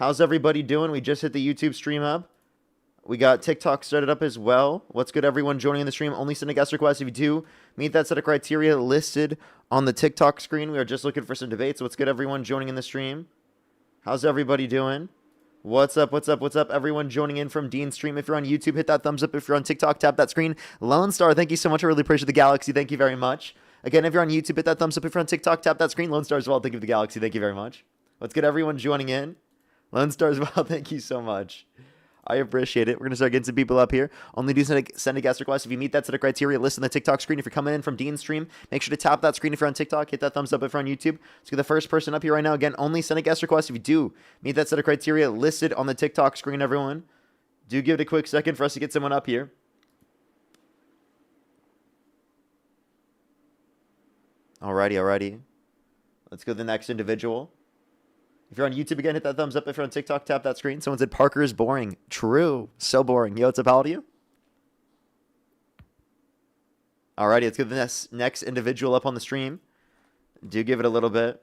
How's everybody doing? We just hit the YouTube stream hub. We got TikTok started up as well. What's good, everyone joining in the stream? Only send a guest request if you do meet that set of criteria listed on the TikTok screen. We are just looking for some debates. What's good, everyone joining in the stream? How's everybody doing? What's up, what's up, what's up? Everyone joining in from Dean's stream. If you're on YouTube, hit that thumbs up. If you're on TikTok, tap that screen. Lone Star, thank you so much. I really appreciate the Galaxy. Thank you very much. Again, if you're on YouTube, hit that thumbs up. If you're on TikTok, tap that screen. Lone Star as well. Thank you for the Galaxy. Thank you very much. What's good, everyone joining in? Lone Star as well. Thank you so much. I appreciate it. We're going to start getting some people up here. Only do send a guest request if you meet that set of criteria. List on the TikTok screen. If you're coming in from Dean's stream, make sure to tap that screen if you're on TikTok. Hit that thumbs up if you're on YouTube. Let's get the first person up here right now. Again, only send a guest request if you do meet that set of criteria listed on the TikTok screen, everyone. Do give it a quick second for us to get someone up here. Alrighty. Let's go to the next individual. If you're on YouTube again, hit that thumbs up. If you're on TikTok, tap that screen. Someone said Parker is boring. True. So boring. Yo, what's up, how to you? Alrighty, let's get the next individual up on the stream. Do give it a little bit.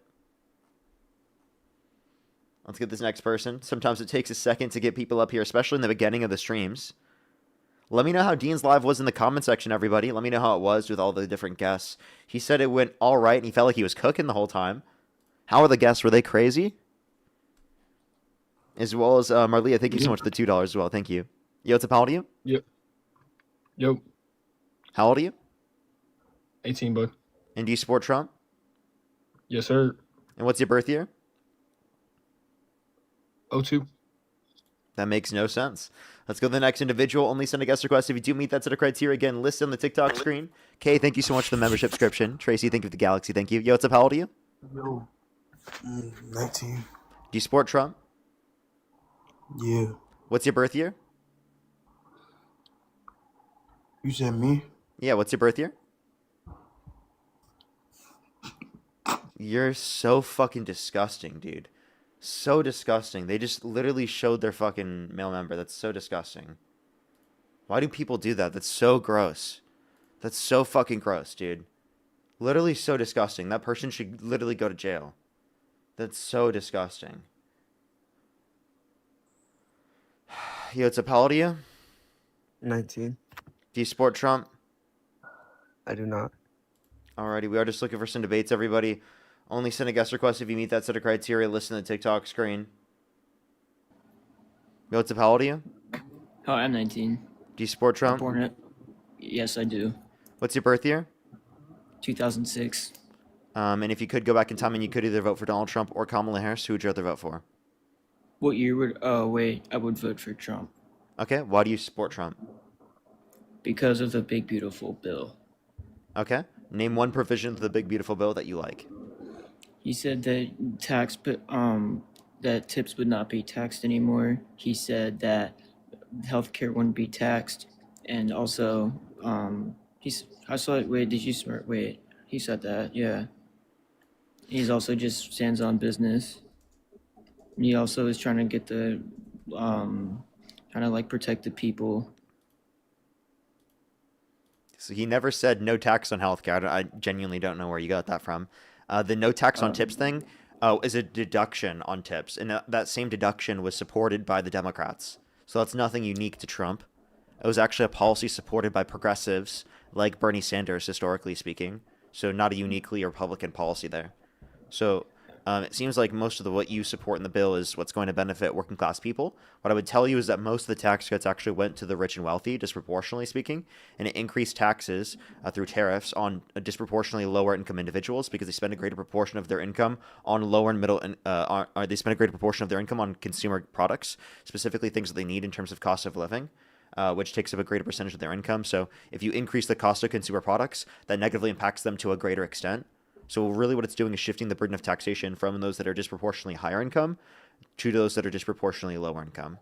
Let's get this next person. Sometimes it takes a second to get people up here, especially in the beginning of the streams. Let me know how Dean's Live was in the comment section, everybody. Let me know how it was with all the different guests. He said it went all right, and he felt like he was cooking the whole time. How are the guests? Were they crazy? As well as Marlia, thank you so much for the $2 as well. Thank you. Yo, what's up? How old are you? Yep. Yo. How old are you? 18, bud. And do you support Trump? Yes, sir. And what's your birth year? 02. That makes no sense. Let's go to the next individual. Only send a guest request if you do meet that set of criteria. Again, list on the TikTok screen. Kay, thank you so much for the membership subscription. Tracy, thank you for the Galaxy. Thank you. Yo, what's up? How old are you? Yo. 19. Do you support Trump? Yeah. What's your birth year? You said me? Yeah, what's your birth year? You're so fucking disgusting, dude. So disgusting. They just literally showed their fucking male member. That's so disgusting. Why do people do that? That's so gross. That's so fucking gross, dude. Literally so disgusting. That person should literally go to jail. That's so disgusting. Yo, it's a how old are you? 19. Do you support Trump? I do not. Alrighty, we are just looking for some debates, everybody. Only send a guest request if you meet that set of criteria. Listen to the TikTok screen. Yo, what's up? How old are you? Oh, I'm 19. Do you support Trump? Born it. Yes, I do. What's your birth year? 2006. And if you could go back in time and you could either vote for Donald Trump or Kamala Harris, who would you rather vote for? What year would? Oh, wait. I would vote for Trump Okay, why do you support Trump? because of the big beautiful bill. Okay, name one provision of the big beautiful bill that you like. He said that that tips would not be taxed anymore. He said that healthcare wouldn't be taxed, and also I saw it. Wait, did you smart? Wait, he said that. Yeah. He's also just stands on business. He also is trying to get the trying to like protect the people. So he never said no tax on healthcare. I genuinely don't know where you got that from. The no tax on tips thing is a deduction on tips, and that same deduction was supported by the Democrats. So that's nothing unique to Trump. It was actually a policy supported by progressives like Bernie Sanders, historically speaking. So not a uniquely Republican policy there. So it seems like most of what you support in the bill is what's going to benefit working class people. What I would tell you is that most of the tax cuts actually went to the rich and wealthy, disproportionately speaking, and it increased taxes through tariffs on disproportionately lower income individuals because they spend a greater proportion of their income on lower and middle, they spend a greater proportion of their income on consumer products, specifically things that they need in terms of cost of living. Which takes up a greater percentage of their income. So if you increase the cost of consumer products, that negatively impacts them to a greater extent. So really what it's doing is shifting the burden of taxation from those that are disproportionately higher income to those that are disproportionately lower income.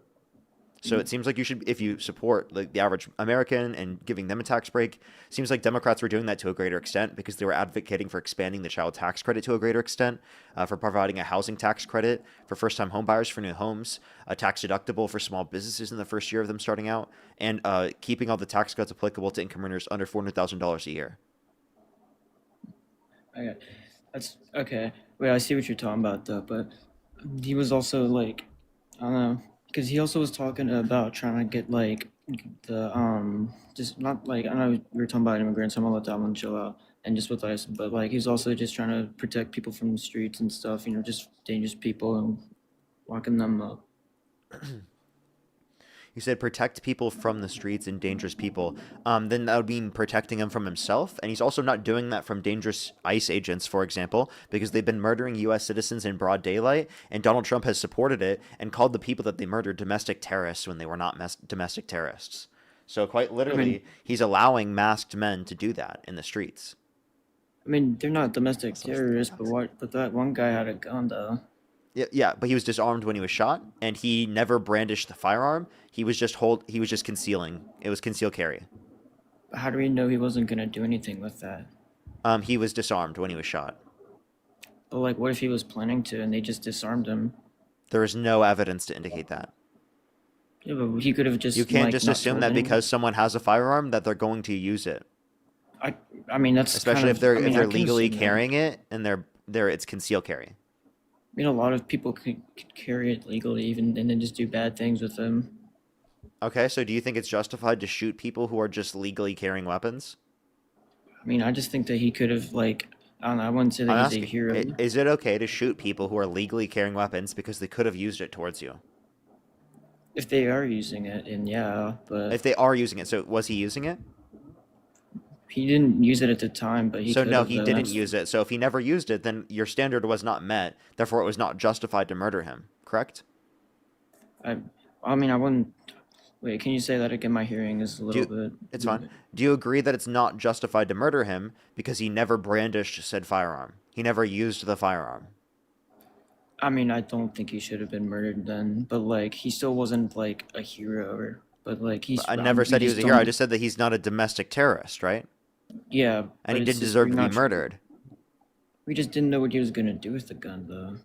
So it seems like you should, if you support like the average American and giving them a tax break, seems like Democrats were doing that to a greater extent because they were advocating for expanding the child tax credit to a greater extent, for providing a housing tax credit for first-time homebuyers for new homes, a tax deductible for small businesses in the first year of them starting out, and keeping all the tax cuts applicable to income earners under $400,000 a year. Okay, that's okay. Wait, I see what you're talking about though, but he was also like, I don't know, because he also was talking about trying to get like the just not like I know we were talking about immigrants. I'm gonna let that one chill out and just with ICE, but like he's also just trying to protect people from the streets and stuff. You know, just dangerous people and locking them up. You said protect people from the streets and dangerous people. Then that would mean protecting him from himself. And he's also not doing that from dangerous ICE agents, for example, because they've been murdering U.S. citizens in broad daylight. And Donald Trump has supported it and called the people that they murdered domestic terrorists when they were not domestic terrorists. So quite I literally, mean, he's allowing masked men to do that in the streets. they're not domestic terrorists, but what? But that one guy had a gun though. Yeah, but he was disarmed when he was shot, and he never brandished the firearm. He was just concealing. It was conceal carry. How do we know he wasn't gonna do anything with that? He was disarmed when he was shot. But like, what if he was planning to and they just disarmed him? There is no evidence to indicate that. Yeah, but he could have just. You can't like, just not assume told that anyone. because someone has a firearm that they're going to use it. I mean, that's Especially kind if of, they're I mean, if I they're can legally assume that. carrying it and they're it's conceal carry. I mean, a lot of people could carry it legally, even and then just do bad things with them. Okay, so do you think it's justified to shoot people who are just legally carrying weapons? I mean, I just think that he could have like, I don't know. I wouldn't say that I'm he's a asking, hero. is it okay to shoot people who are legally carrying weapons because they could have used it towards you? If they are using it, and yeah, but If they are using it, so was he using it? he didn't use it at the time, but he So could no, have. he didn't use it. So if he never used it, then your standard was not met. Therefore, it was not justified to murder him. Correct? I mean, I wouldn't. Wait, can you say that again? My hearing is a Do little you, bit. it's fine. Do you agree that it's not justified to murder him because he never brandished said firearm? He never used the firearm. I mean, I don't think he should have been murdered then, but like, he still wasn't like a hero, but like, he's. I never we said he was just a hero. I don't- just said that he's not a domestic terrorist, right? Yeah, And but he it's didn't just, deserve we're to be not sure. murdered. We just didn't know what he was gonna do with the gun though,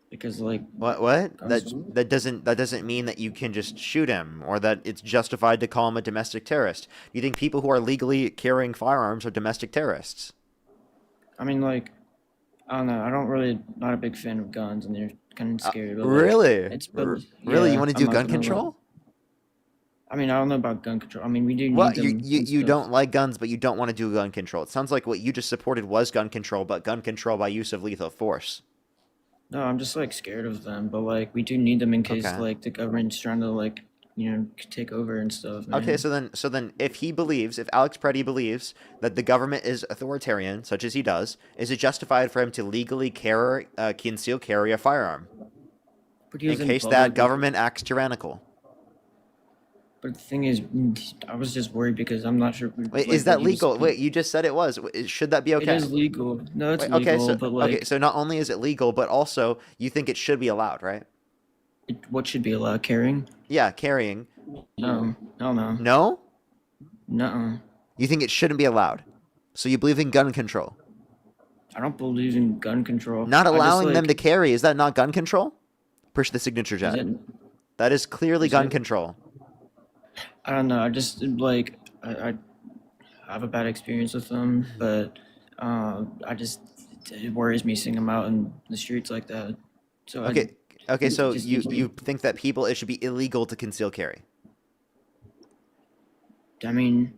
because like, What? guns. That doesn't mean that you can just shoot him or that it's justified to call him a domestic terrorist. You think people who are legally carrying firearms are domestic terrorists? I mean, like, I don't know. I don't really not a big fan of guns, and they're kind of scary. But like, Really? it's but Really? yeah, You want to I'm do not gun gonna lie. control? I mean, I don't know about gun control. I mean, we do What? need them and You stuff. don't like guns, but you don't want to do gun control. It sounds like what you just supported was gun control, but gun control by use of lethal force. No, I'm just like scared of them, but like we do need them in case Okay. like the government's trying to like take over and stuff. Okay, Man. so then if Alex Preddy believes that the government is authoritarian, such as he does, is it justified for him to legally conceal carry a firearm But he in was in case public that with- government acts tyrannical? But the thing is, I was just worried because I'm not sure. Wait, like, is what that he was legal? doing. Wait, you just said it was. Should that be okay? It is legal. No, it's Wait, legal. But like, okay, so not only is it legal, but also you think it should be allowed, right? what should be allowed carrying? Yeah, carrying. No, no, no, No? no. You think it shouldn't be allowed? So you believe in gun control? I don't believe in gun control. Not I just, allowing them to like, carry, is that not gun control? Push the signature, is Jet. it- That is clearly Is gun it? control. I don't know. I just like I have a bad experience with them, but it worries me seeing them out in the streets like that. So Okay, so just you needs to be- you think that it should be illegal to conceal carry? I mean,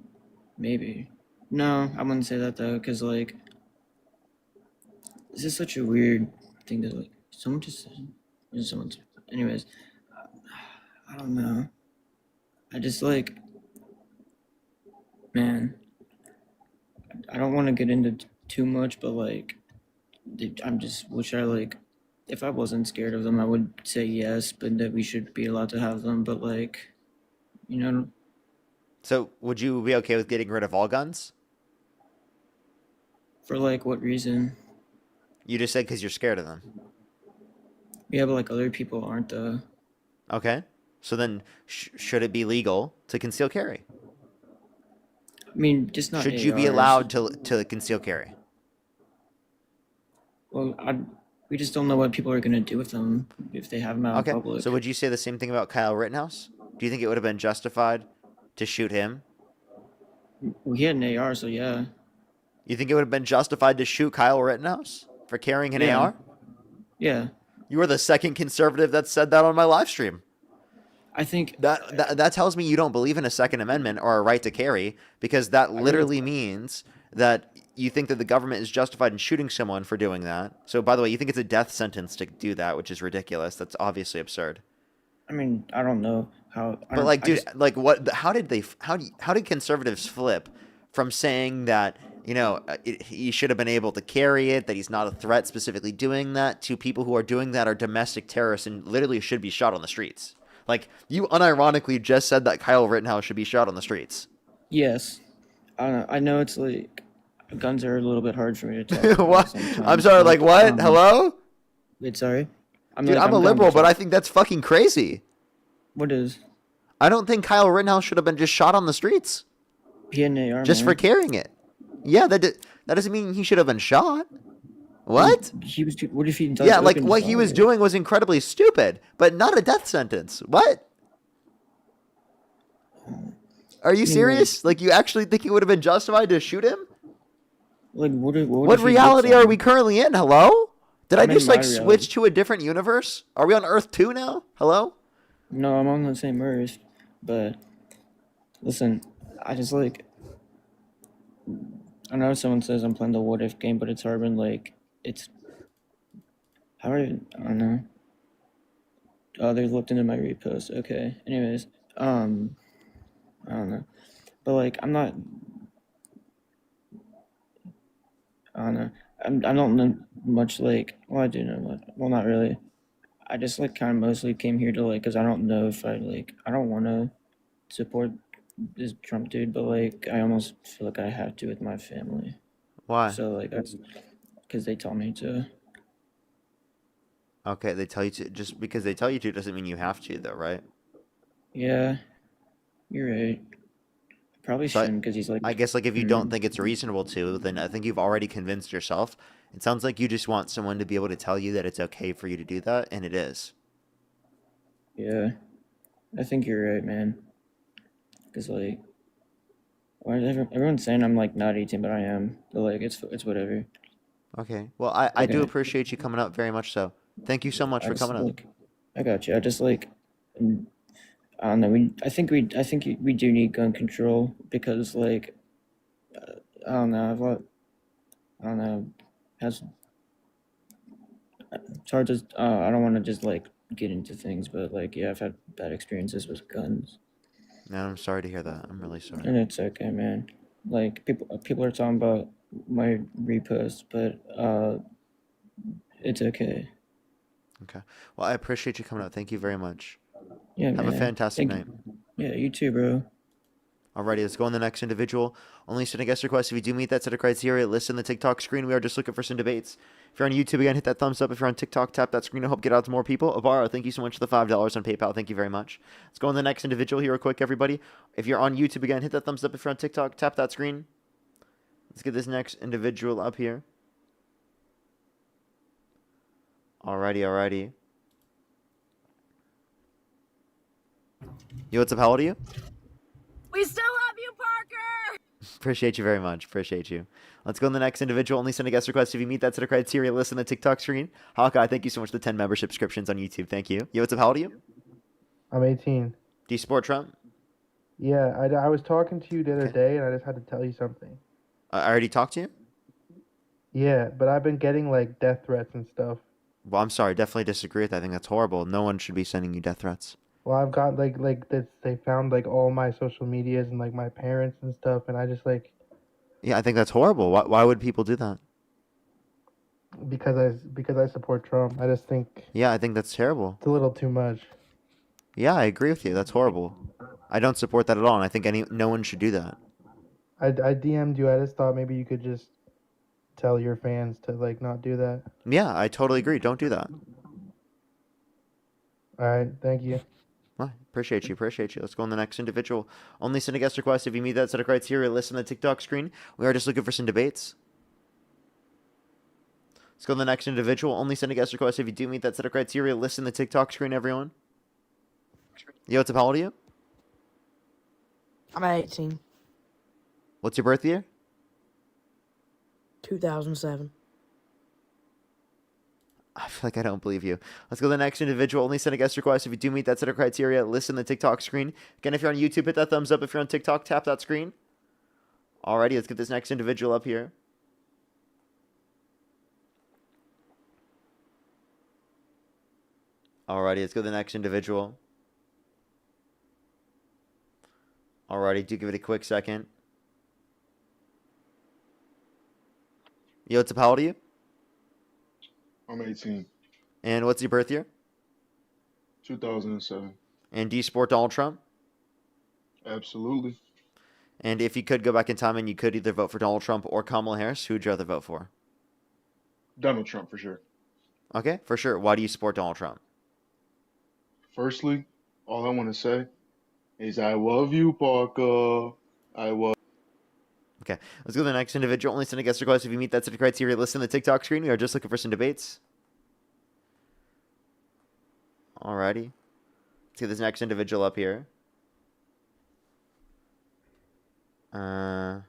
maybe. No, I wouldn't say that though, because like this is such a weird thing to like. Someone just said, someone's. Anyways, I don't know. I just like, man. I don't want to get into too much, but like, I'm just wish I like, if I wasn't scared of them, I would say yes, but that we should be allowed to have them. But like, you know, So would you be okay with getting rid of all guns? for like what reason? You just said because you're scared of them. Yeah, but like other people aren't. Okay. So then should it be legal to conceal carry? I mean, just not. Should you be ARs. allowed to conceal carry? Well, we just don't know what people are gonna do with them if they have them out Okay. in public. So would you say the same thing about Kyle Rittenhouse? Do you think it would have been justified to shoot him? Well, he had an AR, so yeah. You think it would have been justified to shoot Kyle Rittenhouse for carrying an Yeah. AR? Yeah. You are the second conservative that said that on my live stream. I think That tells me you don't believe in a Second Amendment or a right to carry, because that literally means that you think that the government is justified in shooting someone for doing that. So, by the way, you think it's a death sentence to do that, which is ridiculous. That's obviously absurd. I mean, I don't know how. But like, dude, like, what? How did conservatives flip from saying that he should have been able to carry it, that he's not a threat specifically doing that, to people who are doing that are domestic terrorists and literally should be shot on the streets? Like, you unironically just said that Kyle Rittenhouse should be shot on the streets. Yes, I don't know. I know it's like guns are a little bit hard for me to talk about What? sometimes, I'm sorry. but, Like, what? Hello? Wait, sorry. Dude, I'm a liberal, but I think that's fucking crazy. What is? I don't think Kyle Rittenhouse should have been just shot on the streets He had an AR, just for man. carrying it. Yeah, that doesn't mean he should have been shot. What? He was. What if he does? Yeah, like open what he was fire? doing was incredibly stupid, but not a death sentence. What? Are you serious? Like, you actually think he would have been justified to shoot him? Like, what if he reality did are something? we currently in? Hello? Did I I'm in just like my reality. switch to a different universe? Are we on Earth 2 now? Hello? No, I'm on the same earth, but listen, I just like. I know someone says I'm playing the what if game, but it's hard when like it's. How are you? I don't know. Oh, they looked into my repost. Okay. Anyways, I don't know, but like I'm not. I don't know. I don't know much. Like, well, I do know much. Well, not really. I just like kind of mostly came here to like, cause I don't know if I don't want to support this Trump dude, but like I almost feel like I have to with my family. Why? So like that's because they told me to. Okay, they tell you to. Just because they tell you to doesn't mean you have to, though, right? Yeah, you're right. Probably So shouldn't because he's like. I guess, like, if you don't think it's reasonable to, then I think you've already convinced yourself. It sounds like you just want someone to be able to tell you that it's okay for you to do that, and it is. Yeah, I think you're right, man. Cause like, everyone's saying I'm like not 18, but I am. But like, it's whatever. Okay. Well, I do Okay. appreciate you coming up very much so. Thank you so much I for just coming up. like, I got you. I just like, I don't know. I think we do need gun control because like, I don't know. I don't know. Has it's hard to. I don't want to just like get into things, but like, yeah, I've had bad experiences with guns, Man, I'm sorry to hear that. I'm really sorry. and it's okay, man. Like people are talking about my repost, but it's okay. Okay. Well, I appreciate you coming out. Thank you very much. Yeah, Have man. a fantastic Thank night. Yeah, you too, bro. Alrighty, let's go on the next individual. Only send a guest request if you do meet that set of criteria. List in the TikTok screen. We are just looking for some debates. If you're on YouTube, again, hit that thumbs up. If you're on TikTok, tap that screen to help get out to more people. Abara, thank you so much for the $5 on PayPal. Thank you very much. Let's go on the next individual here real quick, everybody. If you're on YouTube, again, hit that thumbs up. If you're on TikTok, tap that screen. Let's get this next individual up here. Alrighty. Yo, what's up? How old are you? We still love you, Parker! Appreciate you very much. Appreciate you. Let's go on the next individual. Only send a guest request if you meet that set of criteria. List on the TikTok screen. Hawkeye, thank you so much for the 10 membership subscriptions on YouTube. Thank you. Yo, what's up? How old are you? I'm 18. Do you support Trump? Yeah, I was talking to you the other Okay. day, and I just had to tell you something. I already talked to you? Yeah, but I've been getting like death threats and stuff. Well, I'm sorry. Definitely disagree with that. I think that's horrible. No one should be sending you death threats. Well, I've got like this. They found like all my social medias and like my parents and stuff, and I just like Yeah, I think that's horrible. Why would people do that? because I support Trump. I just think Yeah, I think that's terrible. it's a little too much. Yeah, I agree with you. That's horrible. I don't support that at all, and I think no one should do that. I DM'd you. I just thought maybe you could just tell your fans to like not do that. Yeah, I totally agree. Don't do that. All right, thank you. Well, appreciate you. Let's go on the next individual. Only send a guest request if you meet that set of criteria. List on the TikTok screen. We are just looking for some debates. Let's go on the next individual. Only send a guest request if you do meet that set of criteria. List in the TikTok screen, everyone. Yo, what's up? How old are you? I'm 18. What's your birth year? 2007. I feel like I don't believe you. Let's go to the next individual. Only send a guest request if you do meet that set of criteria. Listen the TikTok screen. Again, if you're on YouTube, hit that thumbs up. If you're on TikTok, tap that screen. Alrighty, let's get this next individual up here. Alrighty, let's go to the next individual. Alrighty, do give it a quick second. Yo, what's up? How old are you? I'm 18. And what's your birth year? 2007. And do you support Donald Trump? Absolutely. And if you could go back in time and you could either vote for Donald Trump or Kamala Harris, who would you rather vote for? Donald Trump for sure. Okay, for sure. Why do you support Donald Trump? Firstly, all I want to say is I love you, Parker. I love. Okay, let's go to the next individual. Only send a guest request if you meet that set of criteria. Listen to the TikTok screen. We are just looking for some debates. Alrighty. Let's get this next individual up here. Yo,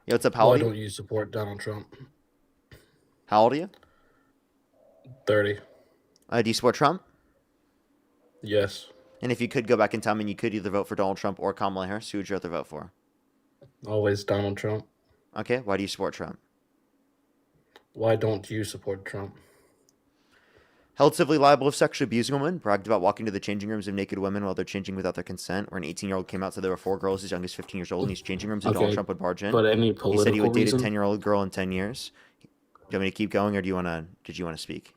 what's up? How Why old are don't you? you support Donald Trump? How old are you? 30. Do you support Trump? Yes. And if you could go back in time and you could either vote for Donald Trump or Kamala Harris, who would you rather vote for? Always Donald Trump. Okay, why do you support Trump? Why don't you support Trump? Held civilly liable of sexually abusing a woman, bragged about walking to the changing rooms of naked women while they're changing without their consent, where an 18-year-old came out, said there were 4 girls as young as 15 years old in these changing rooms, and Donald Okay, Trump would barge in. but any He political said he would date a reason? 10-year-old girl in 10 years. Do you want me to keep going, or did you want to speak?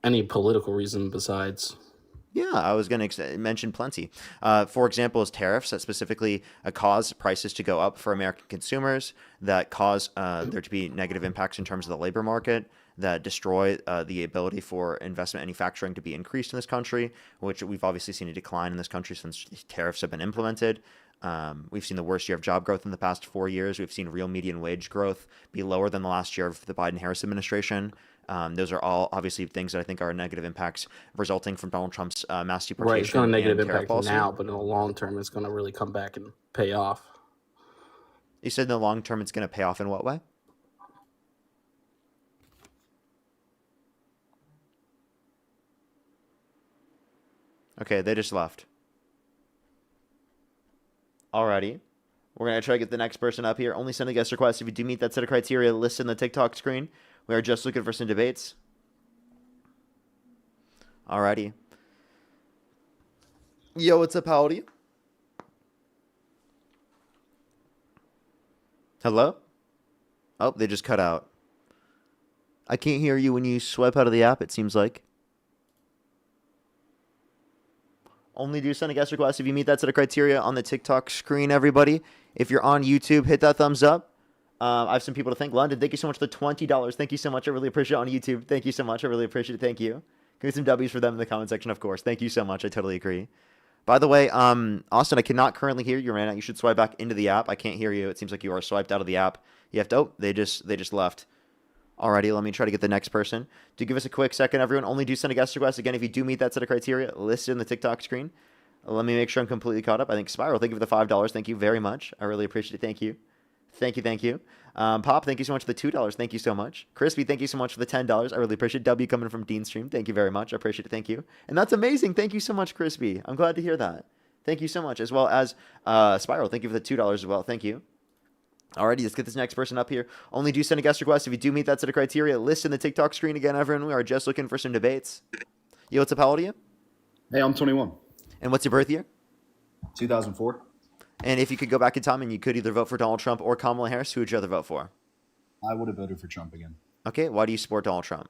Any political reason besides? Yeah, I was going to mention plenty. For example, is tariffs that specifically cause prices to go up for American consumers, that cause there to be negative impacts in terms of the labor market, that destroy the ability for investment manufacturing to be increased in this country, which we've obviously seen a decline in this country since tariffs have been implemented. We've seen the worst year of job growth in the past 4 years. We've seen real median wage growth be lower than the last year of the Biden-Harris administration. Those are all obviously things that I think are negative impacts resulting from Donald Trump's mass deportation Right, it's going to negative and tariff impact policy. now, but in the long term, it's going to really come back and pay off. You said in the long term it's going to pay off in what way? Okay, they just left. Alrighty. We're going to try to get the next person up here. Only send a guest request if you do meet that set of criteria listed in the TikTok screen. We are just looking for some debates. Alrighty. Yo, what's up? How old are you? Hello? Oh, they just cut out. I can't hear you when you swipe out of the app, it seems like. Only do send a guest request if you meet that set of criteria on the TikTok screen, everybody. If you're on YouTube, hit that thumbs up. I have some people to thank. London, thank you so much for the $20. Thank you so much. I really appreciate it on YouTube. Thank you so much. I really appreciate it. Thank you. Give me some W's for them in the comment section, of course. Thank you so much. I totally agree. By the way, Austin, I cannot currently hear you right now. You should swipe back into the app. I can't hear you. It seems like you are swiped out of the app. You have to. Oh, they just left. Alrighty, let me try to get the next person. Do give us a quick second, everyone. Only do send a guest request. Again, if you do meet that set of criteria listed in the TikTok screen. Let me make sure I'm completely caught up. I think Spiral, thank you for the $5. Thank you very much. I really appreciate it. Thank you. Thank you. Pop, thank you so much for the $2. Thank you so much. Crispy, thank you so much for the $10. I really appreciate it. W coming from Dean Stream. Thank you very much. I appreciate it. Thank you. And that's amazing. Thank you so much, Crispy. I'm glad to hear that. Thank you so much. As well as Spiral, thank you for the $2 as well. Thank you. Alrighty, let's get this next person up here. Only do send a guest request if you do meet that set of criteria. List in the TikTok screen. Again, everyone, we are just looking for some debates. Yo, what's up? How old are you? Hey, I'm 21. And what's your birth year? 2004. And if you could go back in time and you could either vote for Donald Trump or Kamala Harris, who would you rather vote for? I would have voted for Trump again. Okay, why do you support Donald Trump?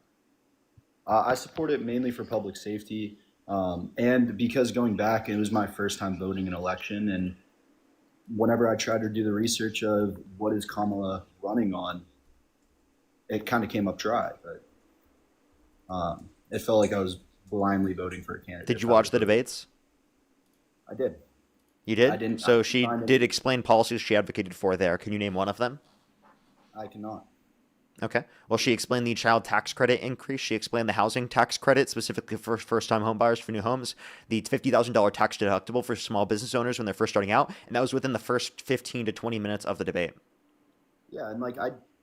I support it mainly for public safety, and because going back, it was my first time voting an election, and whenever I tried to do the research of what is Kamala running on, it kind of came up dry, but it felt like I was blindly voting for a candidate. Did you watch the debates? I did. You did? I didn't. So she did explain policies she advocated for there. Can you name one of them? I cannot. Okay. Well, she explained the child tax credit increase. She explained the housing tax credit, specifically for first-time home buyers for new homes, the $50,000 tax deductible for small business owners when they're first starting out, and that was within the first 15 to 20 minutes of the debate. Yeah, and like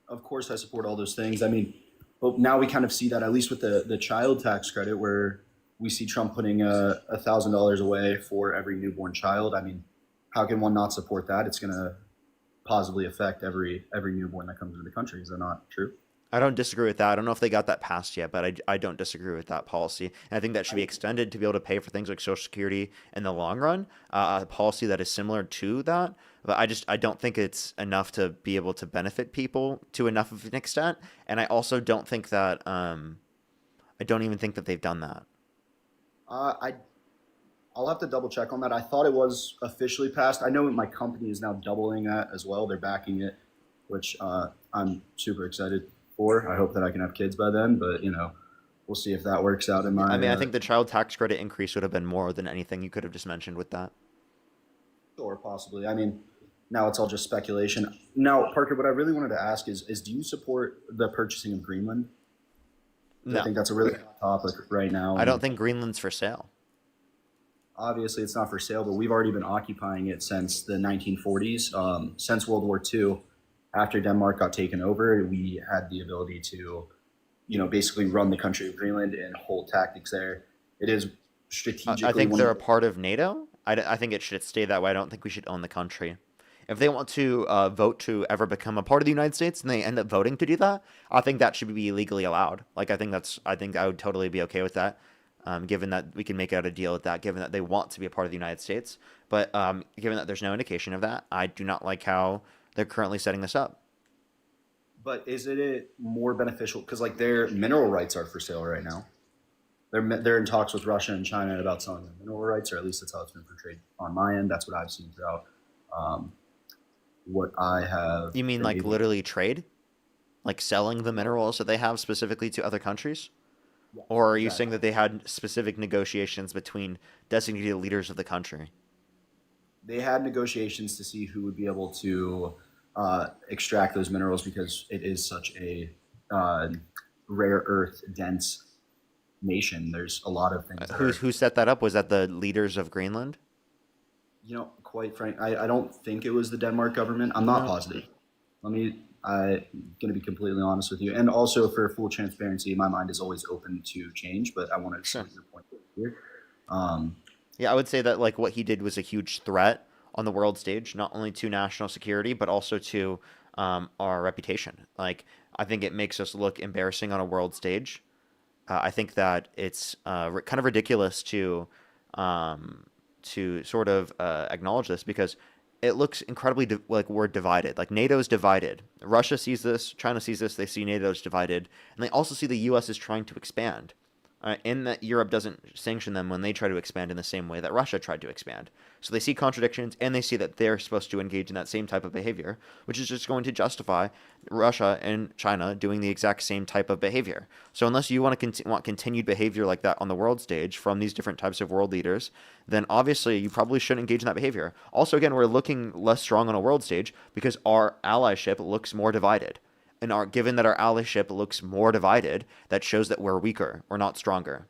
of course I support all those things. I mean, but now we kind of see that at least with the child tax credit, where we see Trump putting $1,000 away for every newborn child. I mean, how can one not support that? It's going to positively affect every newborn that comes into the country. Is that not true? I don't disagree with that. I don't know if they got that passed yet, but I don't disagree with that policy. And I think that should be extended to be able to pay for things like Social Security in the long run. A policy that is similar to that. But I don't think it's enough to be able to benefit people to enough of an extent. And I also don't think that I don't even think that they've done that. I'll have to double check on that. I thought it was officially passed. I know my company is now doubling that as well. They're backing it, which I'm super excited for. I hope that I can have kids by then, but we'll see if that works out in my. I mean, I think the child tax credit increase would have been more than anything you could have just mentioned with that. Sure, possibly. I mean, now it's all just speculation. Now, Parker, what I really wanted to ask is do you support the purchasing of Greenland? No. I think that's a really hot topic right now. I don't think Greenland's for sale. Obviously, it's not for sale, but we've already been occupying it since the 1940s. Since World War II, after Denmark got taken over, we had the ability to, basically run the country of Greenland and hold tactics there. It is strategically. I think they're a part of NATO. I think it should stay that way. I don't think we should own the country. If they want to vote to ever become a part of the United States and they end up voting to do that, I think that should be legally allowed. Like, I think I would totally be okay with that. Given that we can make out a deal with that, given that they want to be a part of the United States. But given that there's no indication of that, I do not like how they're currently setting this up. But isn't it more beneficial? Because their mineral rights are for sale right now. They're in talks with Russia and China about selling their mineral rights, or at least that's how it's been portrayed on my end. That's what I've seen throughout what I have. You mean like literally trade? Like selling the minerals that they have specifically to other countries? Yeah, or are you exactly. saying that they had specific negotiations between designated leaders of the country? They had negotiations to see who would be able to extract those minerals because it is such a rare earth dense nation. There's a lot of things. Who set that up? Was that the leaders of Greenland? Quite frank, I don't think it was the Denmark government. I'm not positive. I'm going to be completely honest with you. And also for full transparency, my mind is always open to change, but I want to Sure. put your point here. Yeah, I would say that what he did was a huge threat on the world stage, not only to national security, but also to our reputation. I think it makes us look embarrassing on a world stage. I think that it's kind of ridiculous to sort of acknowledge this because it looks incredibly like we're divided. Like NATO's divided. Russia sees this, China sees this, they see NATO's divided, and they also see the U.S. is trying to expand. In that Europe doesn't sanction them when they try to expand in the same way that Russia tried to expand. So they see contradictions, and they see that they're supposed to engage in that same type of behavior, which is just going to justify Russia and China doing the exact same type of behavior. So unless you want continued behavior like that on the world stage from these different types of world leaders, then obviously you probably shouldn't engage in that behavior. Also, again, we're looking less strong on a world stage because our allyship looks more divided. And given that our allyship looks more divided, that shows that we're weaker. We're not stronger.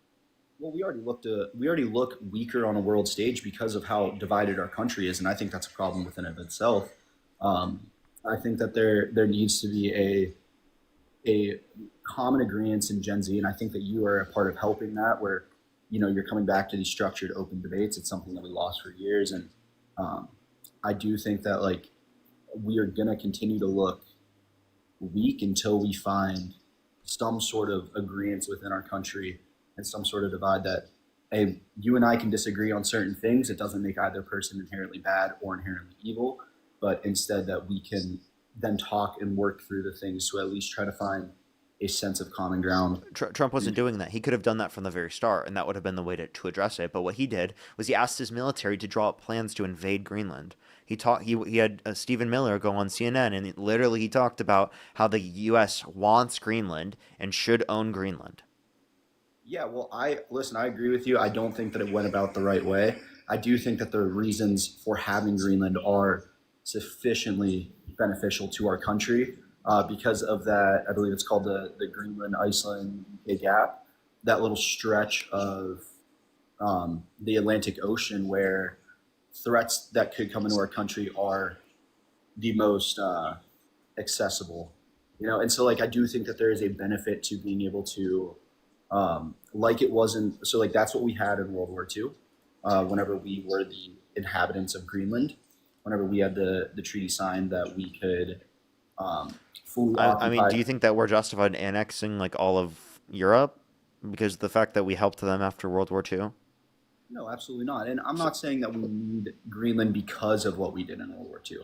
Well, we already look weaker on a world stage because of how divided our country is, and I think that's a problem within of itself. I think that there needs to be a common agreement in Gen Z, and I think that you are a part of helping that. Where you're coming back to these structured, open debates. It's something that we lost for years, and I do think that we are gonna continue to look weak until we find some sort of agreements within our country and some sort of divide that, hey, you and I can disagree on certain things. It doesn't make either person inherently bad or inherently evil, but instead that we can then talk and work through the things to at least try to find a sense of common ground. Trump wasn't doing that. He could have done that from the very start, and that would have been the way to address it. But what he did was he asked his military to draw up plans to invade Greenland. He had Stephen Miller go on CNN, and he talked about how the U.S. wants Greenland and should own Greenland. Yeah, well, I agree with you. I don't think that it went about the right way. I do think that the reasons for having Greenland are sufficiently beneficial to our country because of that. I believe it's called the Greenland-Iceland gap, that little stretch of the Atlantic Ocean where threats that could come into our country are the most accessible And so like I do think that there is a benefit to being able to, like it wasn't so like that's what we had in World War II, whenever we were the inhabitants of Greenland, whenever we had the treaty signed that we could fully I mean, occupy. do you think that we're justified in annexing like all of Europe because of the fact that we helped them after World War II? No, absolutely not. And I'm not saying that we need Greenland because of what we did in World War II.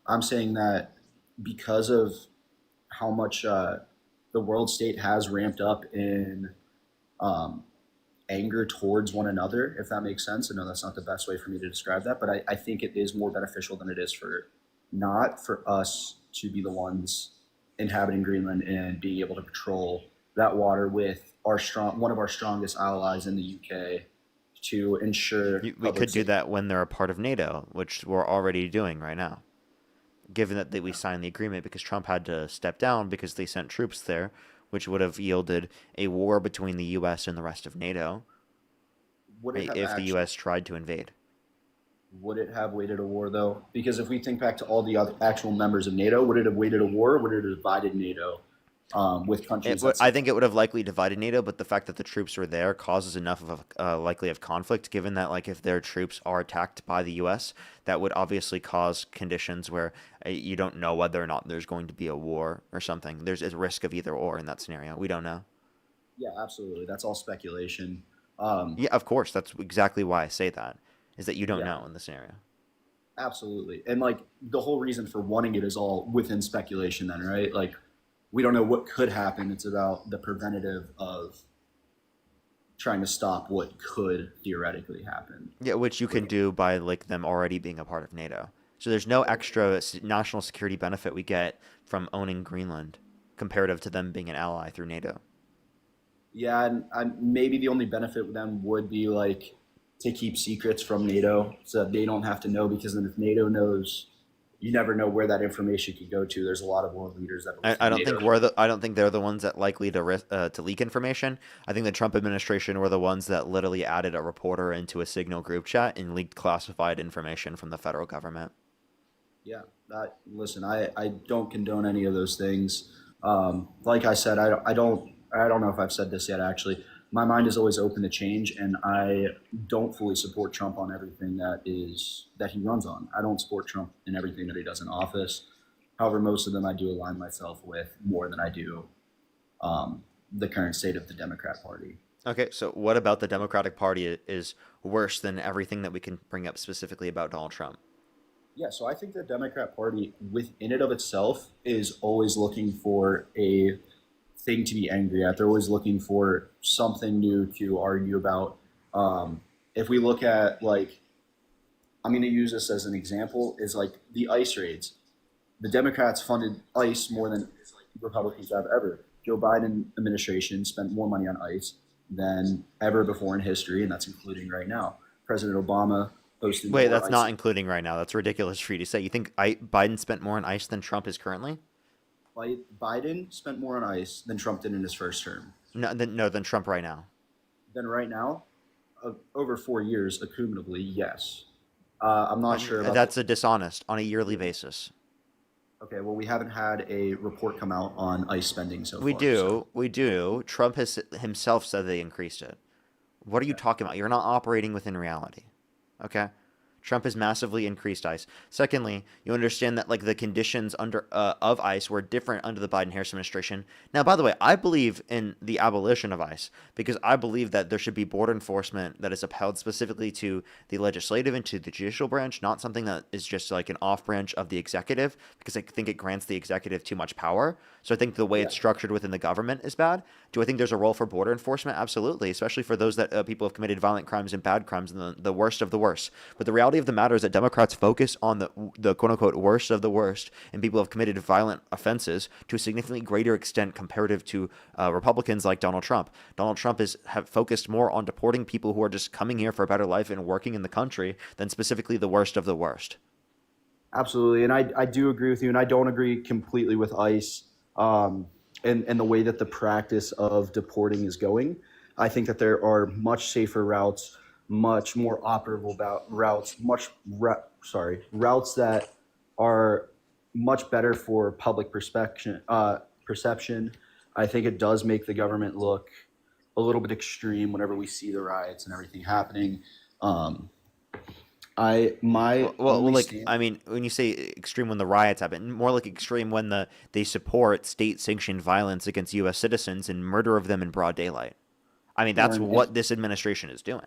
I'm saying that because of how much the world state has ramped up in um, anger towards one another, if that makes sense. I know that's not the best way for me to describe that, but I think it is more beneficial than it is for not for us to be the ones inhabiting Greenland and being able to patrol that water with one of our strongest allies in the UK to ensure We could do that when they're a part of NATO, which we're already doing right now. Given that we signed the agreement because Trump had to step down because they sent troops there, which would have yielded a war between the U.S. and the rest of NATO if the U.S. tried to invade. Would it have waged a war, though? Because if we think back to all the other actual members of NATO, would it have waged a war, or would it have divided NATO with countries? I think it would have likely divided NATO, but the fact that the troops were there causes enough of a likely of conflict, given that like if their troops are attacked by the U.S., that would obviously cause conditions where you don't know whether or not there's going to be a war or something. There's a risk of either or in that scenario. We don't know. Yeah, absolutely. That's all speculation. Yeah, of course. That's exactly why I say that, is that you don't know in the scenario. Absolutely. And like the whole reason for wanting it is all within speculation then, right? Like we don't know what could happen. It's about the preventative of trying to stop what could theoretically happen. Yeah, which you can do by like them already being a part of NATO. So there's no extra national security benefit we get from owning Greenland comparative to them being an ally through NATO. Yeah, and maybe the only benefit with them would be like to keep secrets from NATO so that they don't have to know, because then if NATO knows, you never know where that information could go to. There's a lot of world leaders that I don't think I don't think they're the ones that likely to leak information. I think the Trump administration were the ones that literally added a reporter into a Signal group chat and leaked classified information from the federal government. Yeah, listen, I don't condone any of those things. Like I said, I don't know if I've said this yet, actually. My mind is always open to change, and I don't fully support Trump on everything that he runs on. I don't support Trump in everything that he does in office. However, most of them I do align myself with more than I do the current state of the Democrat Party. Okay, so what about the Democratic Party is worse than everything that we can bring up specifically about Donald Trump? Yeah, so I think the Democrat Party within it of itself is always looking for a thing to be angry at. They're always looking for something new to argue about. If we look at, like, I'm going to use this as an example, is like the ICE raids. The Democrats funded ICE more than Republicans have ever. Joe Biden administration spent more money on ICE than ever before in history, and that's including right now. President Obama posted. Wait, that's not including right now. That's ridiculous for you to say. You think Biden spent more on ICE than Trump is currently? Biden spent more on ICE than Trump did in his first term. No, than Trump right now. Then right now, over 4 years, accumulatively, yes. I'm not sure. That's a dishonest on a yearly basis. Okay, well, we haven't had a report come out on ICE spending so far. We do. Trump has himself said they increased it. What are you talking about? You're not operating within reality. Okay? Trump has massively increased ICE. Secondly, you understand that like the conditions under of ICE were different under the Biden-Harris administration. Now, by the way, I believe in the abolition of ICE because I believe that there should be border enforcement that is upheld specifically to the legislative and to the judicial branch, not something that is just like an off branch of the executive, because I think it grants the executive too much power. So I think the way it's structured within the government is bad. Do I think there's a role for border enforcement? Absolutely, especially for those that people have committed violent crimes and bad crimes and the worst of the worst. But the reality of the matter is that Democrats focus on the quote-unquote worst of the worst, and people have committed violent offenses to a significantly greater extent comparative to Republicans like Donald Trump. Donald Trump have focused more on deporting people who are just coming here for a better life and working in the country than specifically the worst of the worst. Absolutely, and I do agree with you, and I don't agree completely with ICE and the way that the practice of deporting is going. I think that there are much safer routes, much more operable routes, routes that are much better for public perception. I think it does make the government look a little bit extreme whenever we see the riots and everything happening. Um, I my only Like stand. I mean, when you say extreme when the riots happen, more like extreme when they support state-sanctioned violence against U.S. citizens and murder of them in broad daylight. I mean, Sure, that's what this administration is doing.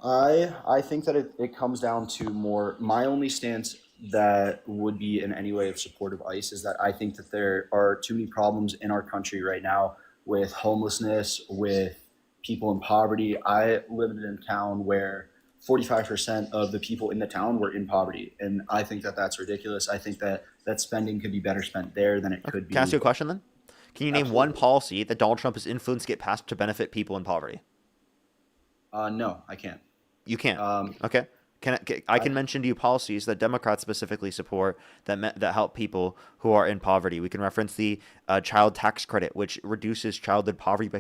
I think that it comes down to more my only stance that would be in any way of support of ICE is that I think that there are too many problems in our country right now with homelessness, with people in poverty. I lived in a town where 45% of the people in the town were in poverty, and I think that that's ridiculous. I think that spending could be better spent there than it Okay, could can I ask you be. a question then? Can you name one Absolutely. policy that Donald Trump has influenced to get passed to benefit people in poverty? No, I can't. You can't. Um, Okay. I I, can mention to you policies that Democrats specifically support that help people who are in poverty. We can reference the child tax credit, which reduces childhood poverty by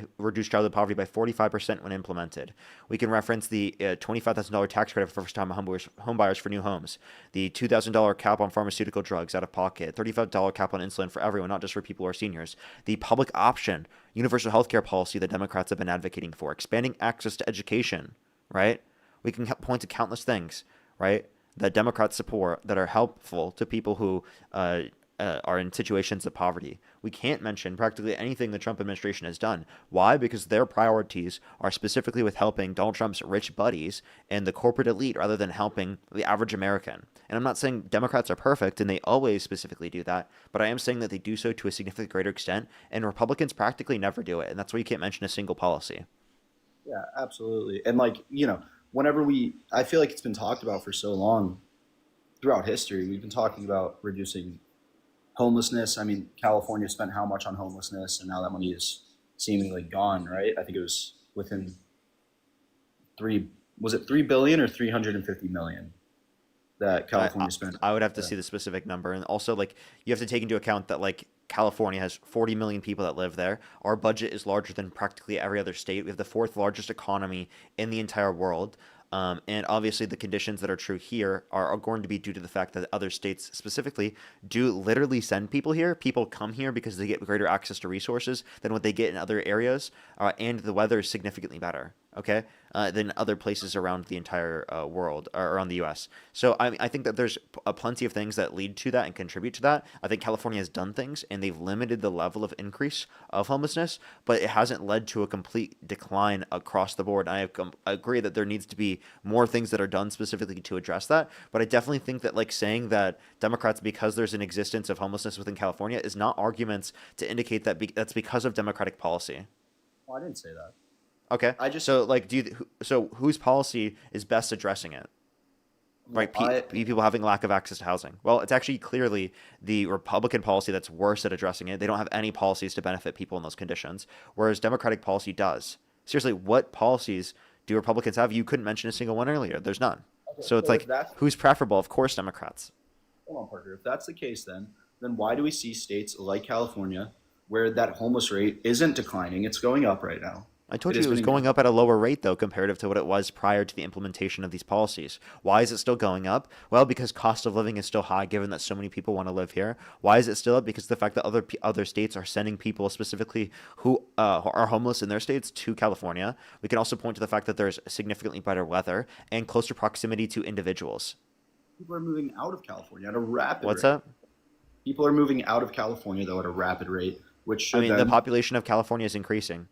45% when implemented. We can reference the $25,000 tax credit for first-time homebuyers for new homes, the $2,000 cap on pharmaceutical drugs out of pocket, $35 cap on insulin for everyone, not just for people who are seniors, the public option universal health care policy that Democrats have been advocating for, expanding access to education, right? We can point to countless things, right, that Democrats support that are helpful to people who are in situations of poverty. We can't mention practically anything the Trump administration has done. Why? Because their priorities are specifically with helping Donald Trump's rich buddies and the corporate elite rather than helping the average American. And I'm not saying Democrats are perfect, and they always specifically do that, but I am saying that they do so to a significantly greater extent, and Republicans practically never do it. And that's why you can't mention a single policy. Yeah, absolutely. And whenever I feel like it's been talked about for so long throughout history. We've been talking about reducing homelessness. I mean, California spent how much on homelessness, and now that money is seemingly gone, right? I think it was within was it 3 billion or 350 million that I, I California spent? I would have to Yeah. see the specific number, and also like you have to take into account that like California has 40 million people that live there. Our budget is larger than practically every other state. We have the fourth largest economy in the entire world. And obviously, the conditions that are true here are going to be due to the fact that other states specifically do literally send people here. People come here because they get greater access to resources than what they get in other areas, and the weather is significantly better. Okay, than other places around the entire world or around the U.S. So I think that there's plenty of things that lead to that and contribute to that. I think California has done things and they've limited the level of increase of homelessness, but it hasn't led to a complete decline across the board. And I agree that there needs to be more things that are done specifically to address that. But I definitely think that like saying that Democrats, because there's an existence of homelessness within California, is not arguments to indicate that that's because of Democratic policy. Well, I didn't say that. Okay, I just so like, so whose policy is best addressing it? well, Right, people having lack of access to housing. Well, it's actually clearly the Republican policy that's worse at addressing it. They don't have any policies to benefit people in those conditions, whereas Democratic policy does. Seriously, what policies do Republicans have? You couldn't mention a single one earlier. There's none. okay, So it's so if like, that's who's preferable? Of course, Democrats. hold on, Parker. If that's the case, then why do we see states like California where that homeless rate isn't declining? It's going up right now. I It told you has it was been going up at a lower rate, though, comparative to what it was prior to the implementation of these policies. Why is it still going up? Well, because cost of living is still high, given that so many people want to live here. Why is it still up? Because of the fact that other states are sending people specifically who are homeless in their states to California. We can also point to the fact that there's significantly better weather and closer proximity to individuals. people are moving out of California at a rapid What's rate. up? People are moving out of California though at a rapid rate, which I should mean, the then population of California is increasing.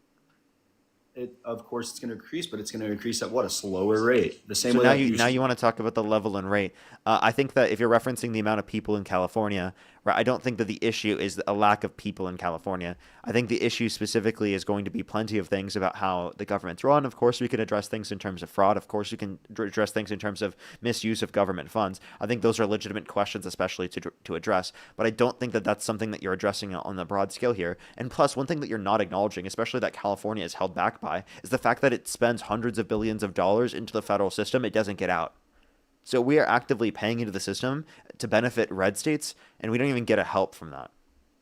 of course it's going to increase, but it's going to increase at what, a slower rate. The same So way now that you want to talk about the level and rate. I think that if you're referencing the amount of people in California, right, I don't think that the issue is a lack of people in California. I think the issue specifically is going to be plenty of things about how the government's run. Of course, we can address things in terms of fraud. Of course, we can address things in terms of misuse of government funds. I think those are legitimate questions, especially to address. But I don't think that that's something that you're addressing on the broad scale here. And plus, one thing that you're not acknowledging, especially that California is held back by, is the fact that it spends hundreds of billions of dollars into the federal system. It doesn't get out. So we are actively paying into the system to benefit red states, and we don't even get a help from that.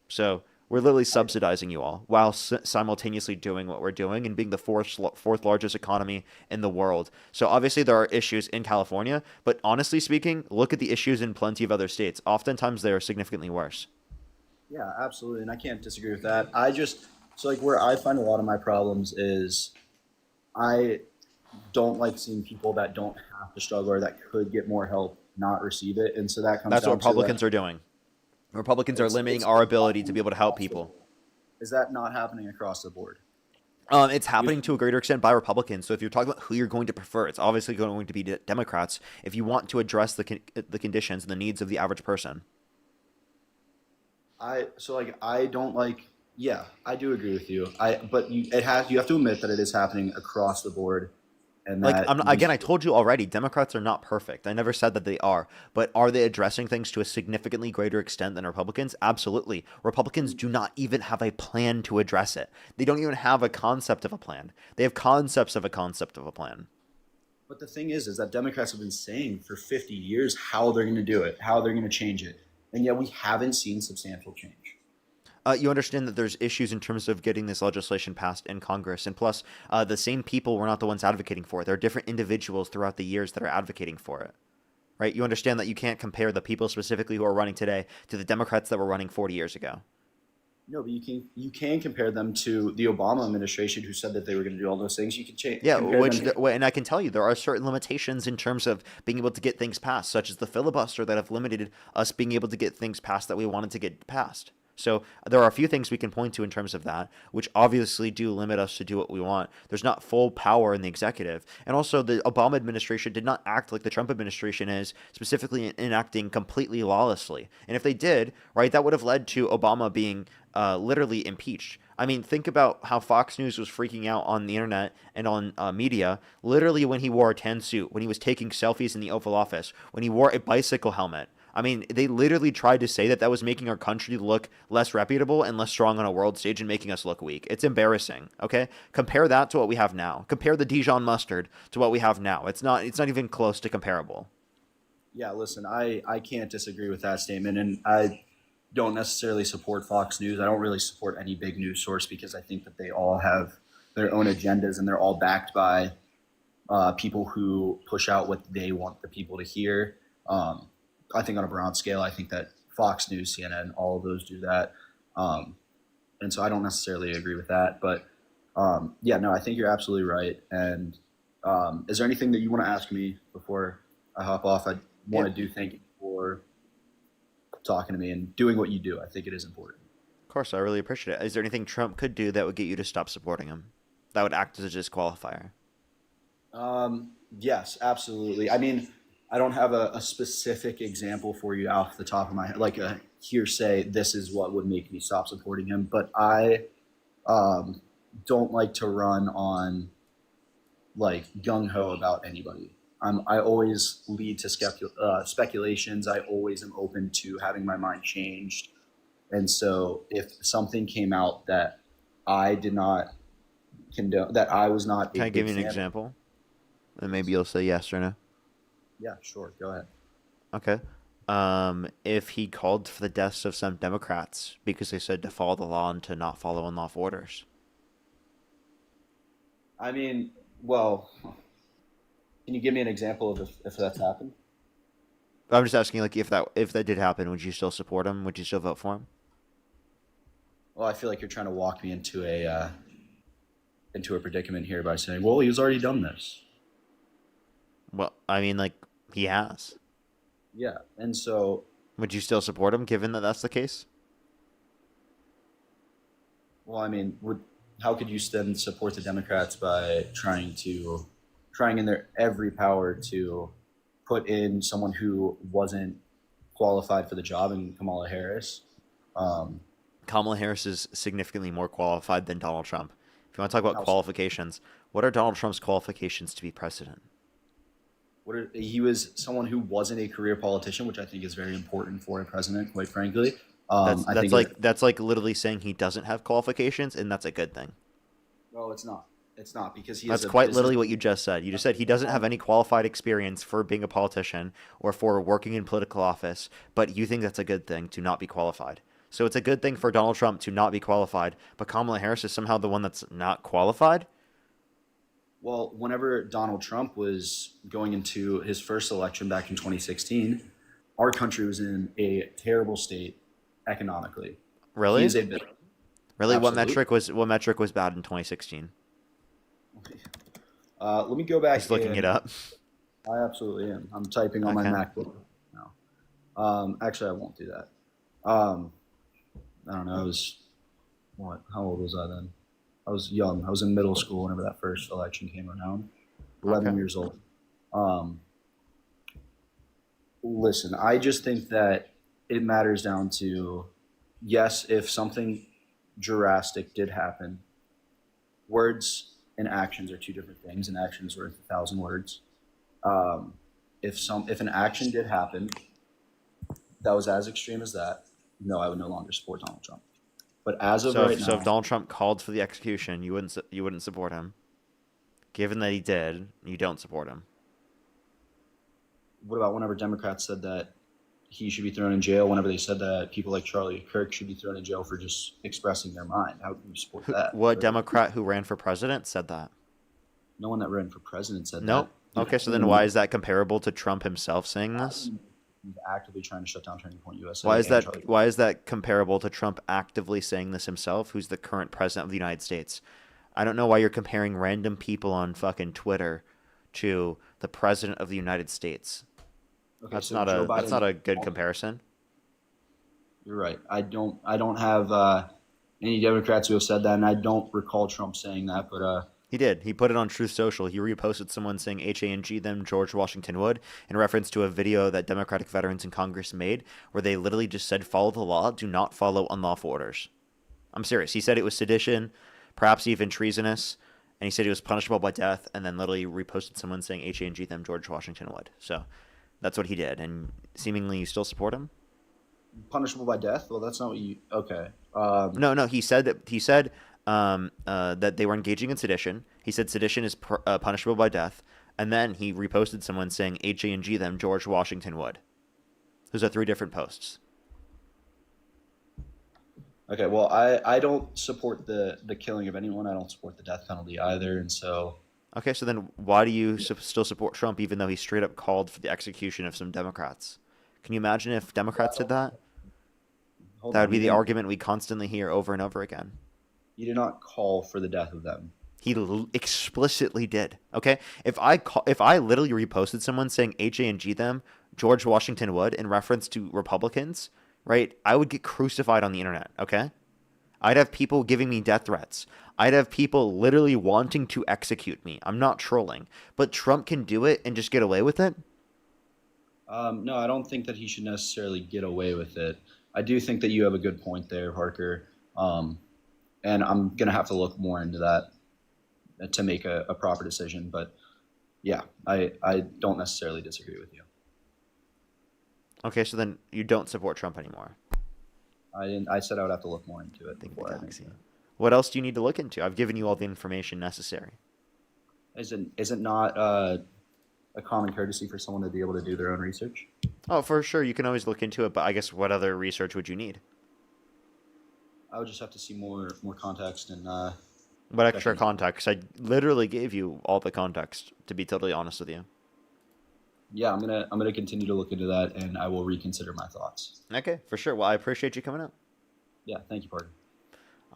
So We're literally subsidizing you all while simultaneously doing what we're doing and being the fourth largest economy in the world. So obviously there are issues in California, but honestly speaking, look at the issues in plenty of other states. Oftentimes they are significantly worse. Yeah, absolutely, and I can't disagree with that. So like where I find a lot of my problems is I don't like seeing people that don't have to struggle or that could get more help not receive it, and so that comes That's down what Republicans to are doing. Republicans are limiting it's our ability to be able to help people. Is that not happening across the board? It's happening to a greater extent by Republicans. So if you're talking about who you're going to prefer, it's obviously going to be Democrats if you want to address the conditions and the needs of the average person. I don't like. Yeah, I do agree with you. You have to admit that it is happening across the board, and Like, that I told you already, Democrats are not perfect. I never said that they are. But are they addressing things to a significantly greater extent than Republicans? Absolutely. Republicans do not even have a plan to address it. They don't even have a concept of a plan. They have concepts of a concept of a plan. But the thing is that Democrats have been saying for 50 years how they're going to do it, how they're going to change it, and yet we haven't seen substantial change. You understand that there's issues in terms of getting this legislation passed in Congress. And plus, the same people were not the ones advocating for it. There are different individuals throughout the years that are advocating for it. Right? You understand that you can't compare the people specifically who are running today to the Democrats that were running 40 years ago. No, but you can compare them to the Obama administration who said that they were going to do all those things. You can change. Yeah, and I can tell you there are certain limitations in terms of being able to get things passed, such as the filibuster that have limited us being able to get things passed that we wanted to get passed. So there are a few things we can point to in terms of that, which obviously do limit us to do what we want. There's not full power in the executive. And also the Obama administration did not act like the Trump administration is, specifically in acting completely lawlessly. And if they did, right, that would have led to Obama being literally impeached. I mean, think about how Fox News was freaking out on the internet and on media, literally when he wore a tan suit, when he was taking selfies in the Oval Office, when he wore a bicycle helmet. I mean, they literally tried to say that that was making our country look less reputable and less strong on a world stage and making us look weak. It's embarrassing, okay? Compare that to what we have now. Compare the Dijon mustard to what we have now. It's not even close to comparable. Yeah, listen, I can't disagree with that statement, and I don't necessarily support Fox News. I don't really support any big news source because I think that they all have their own agendas and they're all backed by people who push out what they want the people to hear. I think on a broad scale, I think that Fox News, CNN, all of those do that. And so I don't necessarily agree with that. But yeah, no, I think you're absolutely right. And is there anything that you want to ask me before I hop off? I want to thank you for talking to me and doing what you do. I think it is important. Of course, I really appreciate it. Is there anything Trump could do that would get you to stop supporting him? That would act as a disqualifier? Yes, absolutely. I mean, I don't have a specific example for you off the top of my head, like a hearsay, this is what would make me stop supporting him. But I don't like to run on like gung-ho about anybody. I always lead to speculations. I always am open to having my mind changed. And so if something came out that I did not condone, that I was not. Can I give you an example? And maybe you'll say yes or no. Yeah, sure. Go ahead. Okay. If he called for the deaths of some Democrats because they said to follow the law and to not follow unlawful orders. I mean, well, can you give me an example of if that's happened? I'm just asking, like, if that did happen, would you still support him? Would you still vote for him? Well, I feel like you're trying to walk me into a predicament here by saying, well, he's already done this. Well, I mean, like, he has. Yeah, and so... Would you still support him, given that that's the case? Well, I mean, how could you then support the Democrats by trying in their every power to put in someone who wasn't qualified for the job in Kamala Harris? Kamala Harris is significantly more qualified than Donald Trump. If you want to talk about qualifications, what are Donald Trump's qualifications to be president? He was someone who wasn't a career politician, which I think is very important for a president, quite frankly. That's like literally saying he doesn't have qualifications, and that's a good thing. No, it's not. It's not because that's quite literally what you just said. You just said he doesn't have any qualified experience for being a politician or for working in political office, but you think that's a good thing to not be qualified. So it's a good thing for Donald Trump to not be qualified, but Kamala Harris is somehow the one that's not qualified? Well, whenever Donald Trump was going into his first election back in 2016, our country was in a terrible state economically. Really? He is a bit. Really? Absolutely. What metric was bad in 2016? Let me go back. He's looking it up. I absolutely am. I'm typing on my Okay. MacBook now. Actually, I won't do that. I don't know. I was what? How old was I then? I was young. I was in middle school whenever that first election came around. 11 Okay. years old. Listen, I just think that it matters down to, yes, if something drastic did happen, words and actions are two different things, and actions worth 1,000 words. If an action did happen that was as extreme as that, no, I would no longer support Donald Trump. But as of So, right so now, if Donald Trump called for the execution, you wouldn't support him. Given that he did, you don't support him. what about whenever Democrats said that he should be thrown in jail? Whenever they said that people like Charlie Kirk should be thrown in jail for just expressing their mind, how can you support that? What Democrat who ran for president said that? No one that ran for president said Nope. that. Okay, so then why is that comparable to Trump himself saying this? He's actively trying to shut down Turning Point USA. Why is and that? Charlie- Why is that comparable to Trump actively saying this himself, who's the current president of the United States? I don't know why you're comparing random people on fucking Twitter to the president of the United States. Okay, That's so not Joe a that's Biden- not a good comparison. You're right. I don't have any Democrats who have said that, and I don't recall Trump saying that. But He did. He put it on Truth Social. He reposted someone saying HANG them George Washington Wood in reference to a video that Democratic veterans in Congress made where they literally just said follow the law, do not follow unlawful orders. I'm serious. He said it was sedition, perhaps even treasonous, and he said it was punishable by death, and then literally reposted someone saying HANG them George Washington Wood. So that's what he did, and seemingly you still support him? punishable by death? Well, that's not what you. Okay. No. He said that they were engaging in sedition. He said sedition is punishable by death, and then he reposted someone saying HANG them George Washington Wood. Those are 3 different posts. Okay. Well, I don't support the killing of anyone. I don't support the death penalty either, and so. Okay, so then why do you still support Trump even though he straight up called for the execution of some Democrats? Can you imagine if Democrats did that? Hold That on, would be you the didn't- argument we constantly hear over and over again. You did not call for the death of them. He explicitly did. Okay, if I literally reposted someone saying HANG them George Washington Wood in reference to Republicans, right? I would get crucified on the internet. Okay, I'd have people giving me death threats. I'd have people literally wanting to execute me. I'm not trolling, but Trump can do it and just get away with it. No, I don't think that he should necessarily get away with it. I do think that you have a good point there, Parker. And I'm going to have to look more into that to make a proper decision. But yeah, I don't necessarily disagree with you. Okay, so then you don't support Trump anymore. I said I would have to look more into it Think before the I make galaxy. that. What else do you need to look into? I've given you all the information necessary. Is it not a common courtesy for someone to be able to do their own research? Oh, for sure, you can always look into it, but I guess what other research would you need? I would just have to see more context and What extra Definitely. context? I literally gave you all the context, to be totally honest with you. yeah, I'm gonna continue to look into that, and I will reconsider my thoughts. Okay, for sure. Well, I appreciate you coming up. Yeah, thank you, Parker.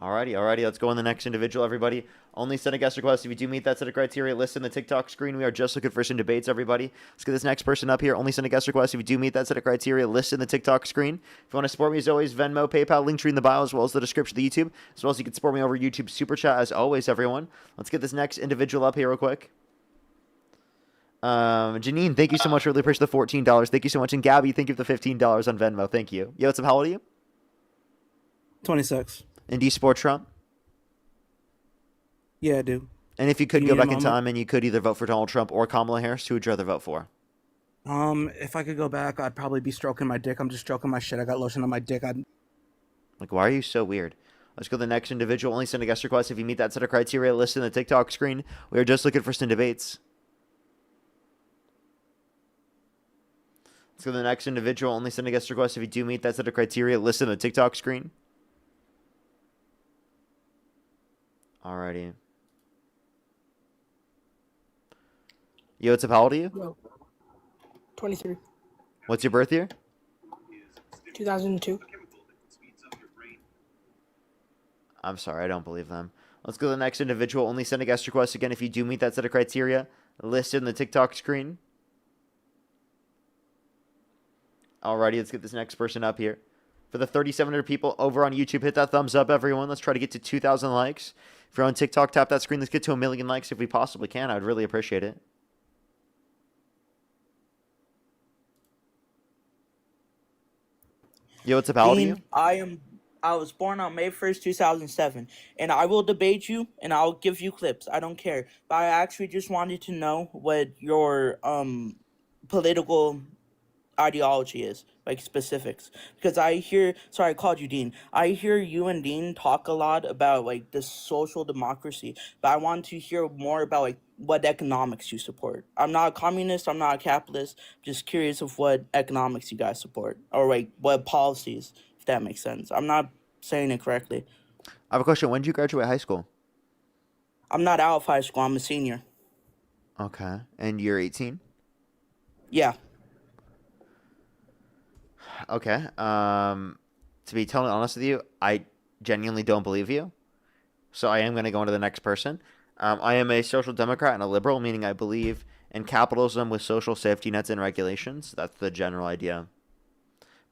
Alrighty. Let's go on the next individual, everybody. Only send a guest request if you do meet that set of criteria listed in the TikTok screen. We are just looking for some debates, everybody. Let's get this next person up here. Only send a guest request if you do meet that set of criteria listed in the TikTok screen. If you want to support me, as always, Venmo, PayPal, Linktree in the bio, as well as the description of the YouTube, as well as you can support me over YouTube Super Chat, as always, everyone. Let's get this next individual up here real quick. Janine, thank you so much. Really appreciate the $14. Thank you so much. And Gabby, thank you for the $15 on Venmo. Thank you. Yo, what's up? How old are you? 26. And do you support Trump? Yeah, I do. And if you could You go mean a back in moment? time and you could either vote for Donald Trump or Kamala Harris, who would you rather vote for? If I could go back, I'd probably be stroking my dick. I'm just stroking my shit. I got lotion on my dick. Like, why are you so weird? Let's go to the next individual. Only send a guest request if you meet that set of criteria listed in the TikTok screen. We are just looking for some debates. Let's go to the next individual. Only send a guest request if you do meet that set of criteria listed on the TikTok screen. Alrighty. Yo, what's up? How old are you? Yo. 23. What's your birth year? 2002. I'm sorry, I don't believe them. Let's go to the next individual. Only send a guest request again if you do meet that set of criteria listed in the TikTok screen. Alrighty, let's get this next person up here. For the 3,700 people over on YouTube, hit that thumbs up, everyone. Let's try to get to 2,000 likes. If you're on TikTok, tap that screen. Let's get to 1 million likes if we possibly can. I'd really appreciate it. Yo, what's up? How old are you? I was born on May 1st, 2007, and I will debate you and I'll give you clips. I don't care. But I actually just wanted to know what your political ideology is, like specifics. Because I called you Dean. I hear you and Dean talk a lot about like the social democracy, but I want to hear more about like what economics you support. I'm not a communist, I'm not a capitalist. Just curious of what economics you guys support, or like what policies, if that makes sense. I'm not saying it correctly. I have a question. When did you graduate high school? I'm not out of high school, I'm a senior. Okay. And you're 18? Yeah. Okay. To be totally honest with you, I genuinely don't believe you. So I am going to go on to the next person. I am a social democrat and a liberal, meaning I believe in capitalism with social safety nets and regulations. That's the general idea.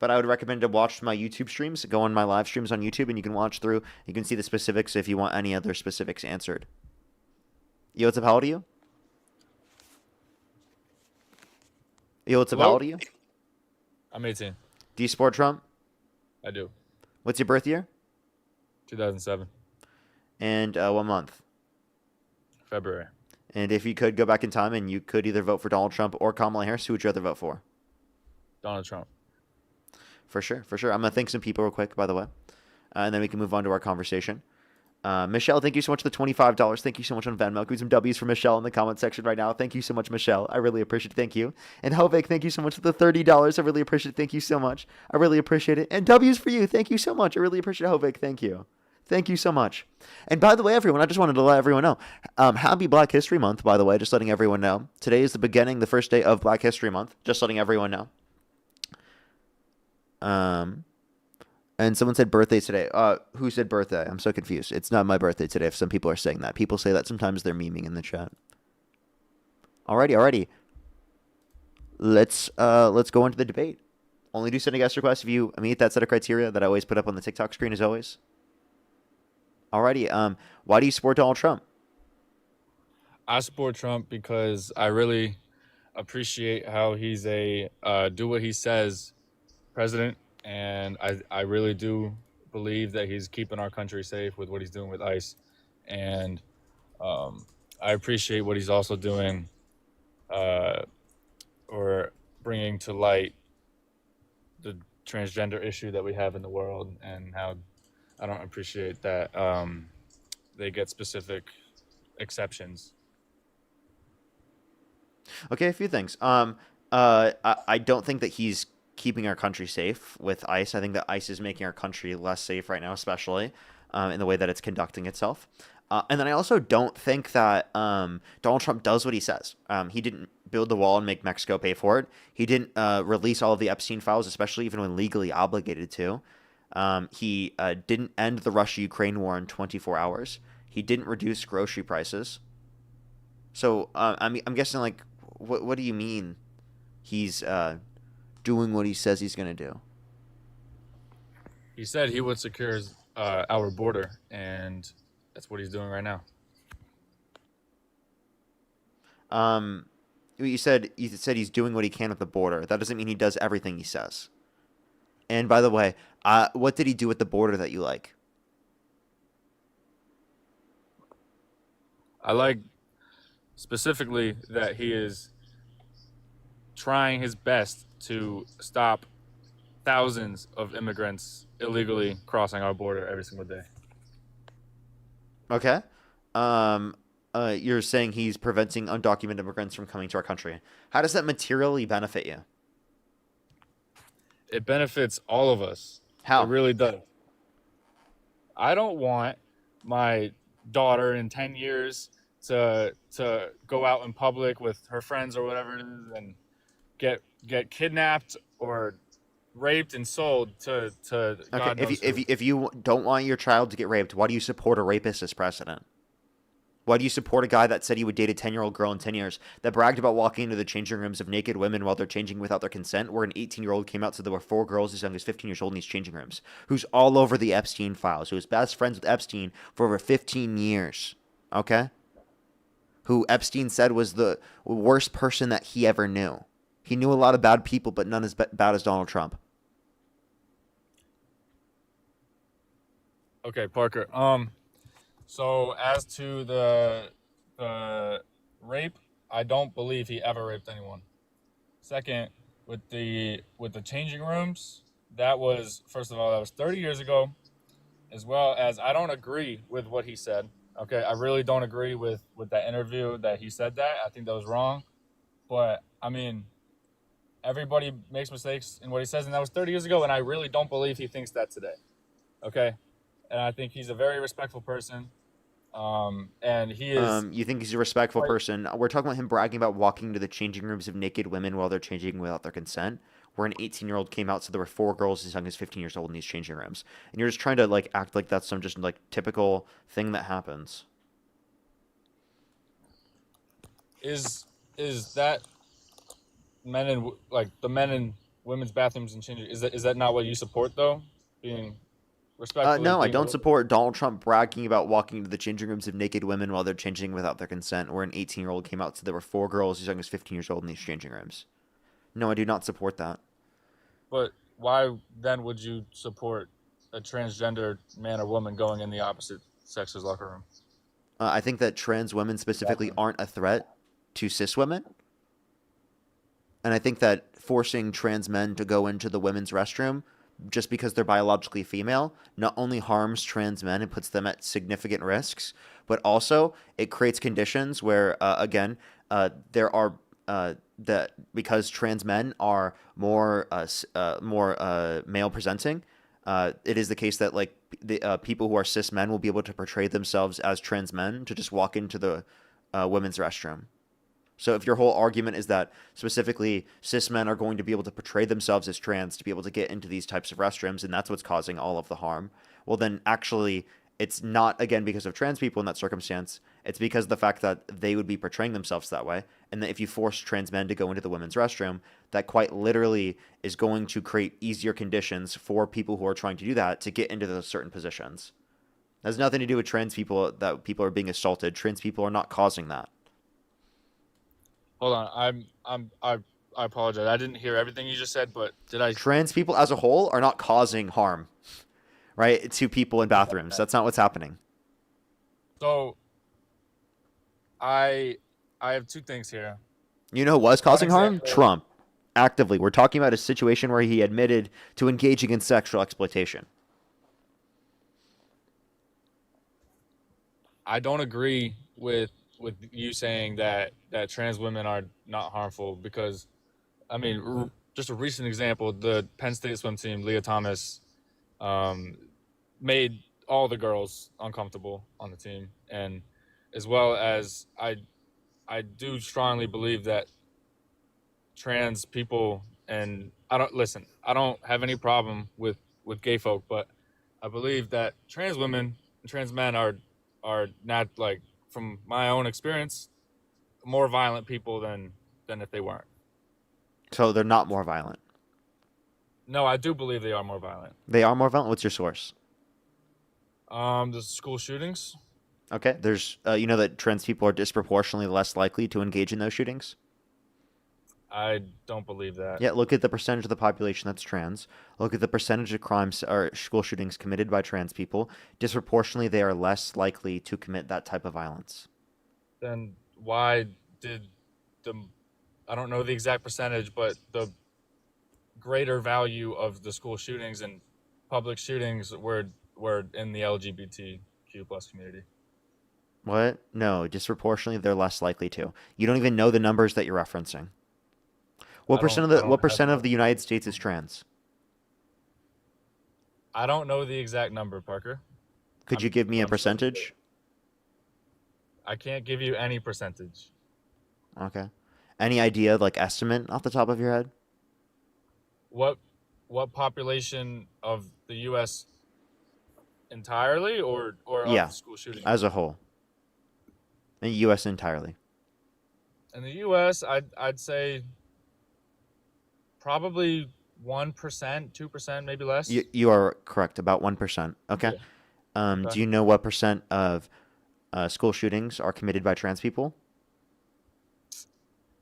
But I would recommend to watch my YouTube streams. Go on my live streams on YouTube, and you can watch through. You can see the specifics if you want any other specifics answered. Yo, what's up? How old are you? Yo, what's up? How old are you? I'm 18. Do you support Trump? I do. What's your birth year? 2007. And what month? February. And if you could go back in time and you could either vote for Donald Trump or Kamala Harris, who would you rather vote for? Donald Trump. For sure, for sure. I'm going to thank some people real quick, by the way. And then we can move on to our conversation. Michelle, thank you so much for the $25. Thank you so much on Venmo. Give me some W's for Michelle in the comment section right now. Thank you so much, Michelle. I really appreciate it. Thank you. And Hovek, thank you so much for the $30. I really appreciate it. Thank you so much. I really appreciate it. And W's for you. Thank you so much. I really appreciate it, Hovek. Thank you. Thank you so much. And by the way, everyone, I just wanted to let everyone know. Happy Black History Month, by the way. Just letting everyone know. Today is the first day of Black History Month. Just letting everyone know. And someone said birthday today. Who said birthday? I'm so confused. It's not my birthday today if some people are saying that. People say that sometimes they're memeing in the chat. Alrighty. Let's go into the debate. Only do send a guest request if you meet that set of criteria that I always put up on the TikTok screen as always. Alrighty. Why do you support Donald Trump? I support Trump because I really appreciate how he's a do what he says president. And I really do believe that he's keeping our country safe with what he's doing with ICE. And I appreciate what he's also doing or bringing to light the transgender issue that we have in the world, and how I don't appreciate that they get specific exceptions. Okay, a few things. I don't think that he's keeping our country safe with ICE. I think that ICE is making our country less safe right now, especially in the way that it's conducting itself. And then I also don't think that Donald Trump does what he says. He didn't build the wall and make Mexico pay for it. He didn't release all of the Epstein files, especially even when legally obligated to. He didn't end the Russia-Ukraine war in 24 hours. He didn't reduce grocery prices. So I'm guessing, like, what do you mean he's doing what he says he's going to do? He said he would secure our border, and that's what he's doing right now. You said he's doing what he can at the border. That doesn't mean he does everything he says. And by the way, what did he do at the border that you like? I like specifically that he is trying his best to stop thousands of immigrants illegally crossing our border every single day. Okay. You're saying he's preventing undocumented immigrants from coming to our country. How does that materially benefit you? it benefits all of us. How? It really does. I don't want my daughter in 10 years to go out in public with her friends or whatever it is and get kidnapped or raped and sold to God knows who. If you don't want your child to get raped, why do you support a rapist as president? Why do you support a guy that said he would date a 10-year-old girl in 10 years, that bragged about walking into the changing rooms of naked women while they're changing without their consent, where an 18-year-old came out, said there were 4 girls as young as 15 years old in these changing rooms, who's all over the Epstein files, who was best friends with Epstein for over 15 years, okay? Who Epstein said was the worst person that he ever knew. He knew a lot of bad people, but none as bad as Donald Trump. Okay, Parker. So as to the rape, I don't believe he ever raped anyone. Second, with the changing rooms, that was, first of all, that was 30 years ago, as well as I don't agree with what he said. Okay, I really don't agree with that interview that he said that. I think that was wrong. But I mean, everybody makes mistakes in what he says, and that was 30 years ago, and I really don't believe he thinks that today. Okay? And I think he's a very respectful person. And he is. You think he's a respectful person? We're talking about him bragging about walking to the changing rooms of naked women while they're changing without their consent. Where an 18-year-old came out, so there were 4 girls as young as 15 years old in these changing rooms, and you're just trying to like act like that's some just like typical thing that happens. Is that men and like the men in women's bathrooms and changing? Is that not what you support though? Being respectful. No, I don't support Donald Trump bragging about walking to the changing rooms of naked women while they're changing without their consent, where an 18-year-old came out, so there were 4 girls as young as 15 years old in these changing rooms. No, I do not support that. But why then would you support a transgender man or woman going in the opposite sex's locker room? I think that trans women specifically aren't a threat to cis women. And I think that forcing trans men to go into the women's restroom just because they're biologically female not only harms trans men and puts them at significant risks, but also it creates conditions where, there are that because trans men are more male presenting, it is the case that like the people who are cis men will be able to portray themselves as trans men to just walk into the women's restroom. So if your whole argument is that specifically cis men are going to be able to portray themselves as trans to be able to get into these types of restrooms, and that's what's causing all of the harm, well then actually it's not, again, because of trans people in that circumstance. It's because of the fact that they would be portraying themselves that way. And that if you force trans men to go into the women's restroom, that quite literally is going to create easier conditions for people who are trying to do that to get into those certain positions. It has nothing to do with trans people, that people are being assaulted. Trans people are not causing that. Hold on. I apologize. I didn't hear everything you just said, but did I? Trans people as a whole are not causing harm, right, to people in bathrooms. That's not what's happening. So I have 2 things here. You know who was causing harm? Trump. Actively. We're talking about a situation where he admitted to engaging in sexual exploitation. I don't agree with you saying that trans women are not harmful because, I mean, just a recent example, the Penn State swim team, Leah Thomas, made all the girls uncomfortable on the team, and as well as I do strongly believe that trans people, and I don't have any problem with gay folk, but I believe that trans women and trans men are not, like, from my own experience, more violent people than if they weren't. So they're not more violent. No, I do believe they are more violent. They are more violent? What's your source? The school shootings. Okay, there's you know that trans people are disproportionately less likely to engage in those shootings? I don't believe that. Yeah, look at the percentage of the population that's trans. Look at the percentage of crimes or school shootings committed by trans people. Disproportionately, they are less likely to commit that type of violence. Then why did I don't know the exact percentage, but the greater value of the school shootings and public shootings were in the LGBTQ plus community? What? No, disproportionately, they're less likely to. You don't even know the numbers that you're referencing. What percent of the United States is trans? I don't know the exact number, Parker. Could you give me a I'm so sorry. percentage? I can't give you any percentage. Okay. Any idea, like estimate off the top of your head? What population of the U.S. entirely, or Yeah, of school shootings? as a whole. In the U.S. entirely. In the U.S., I'd say probably 1%, 2%, maybe less. You are correct, about 1%. Okay. Yeah. Okay. Do you know what percent of school shootings are committed by trans people?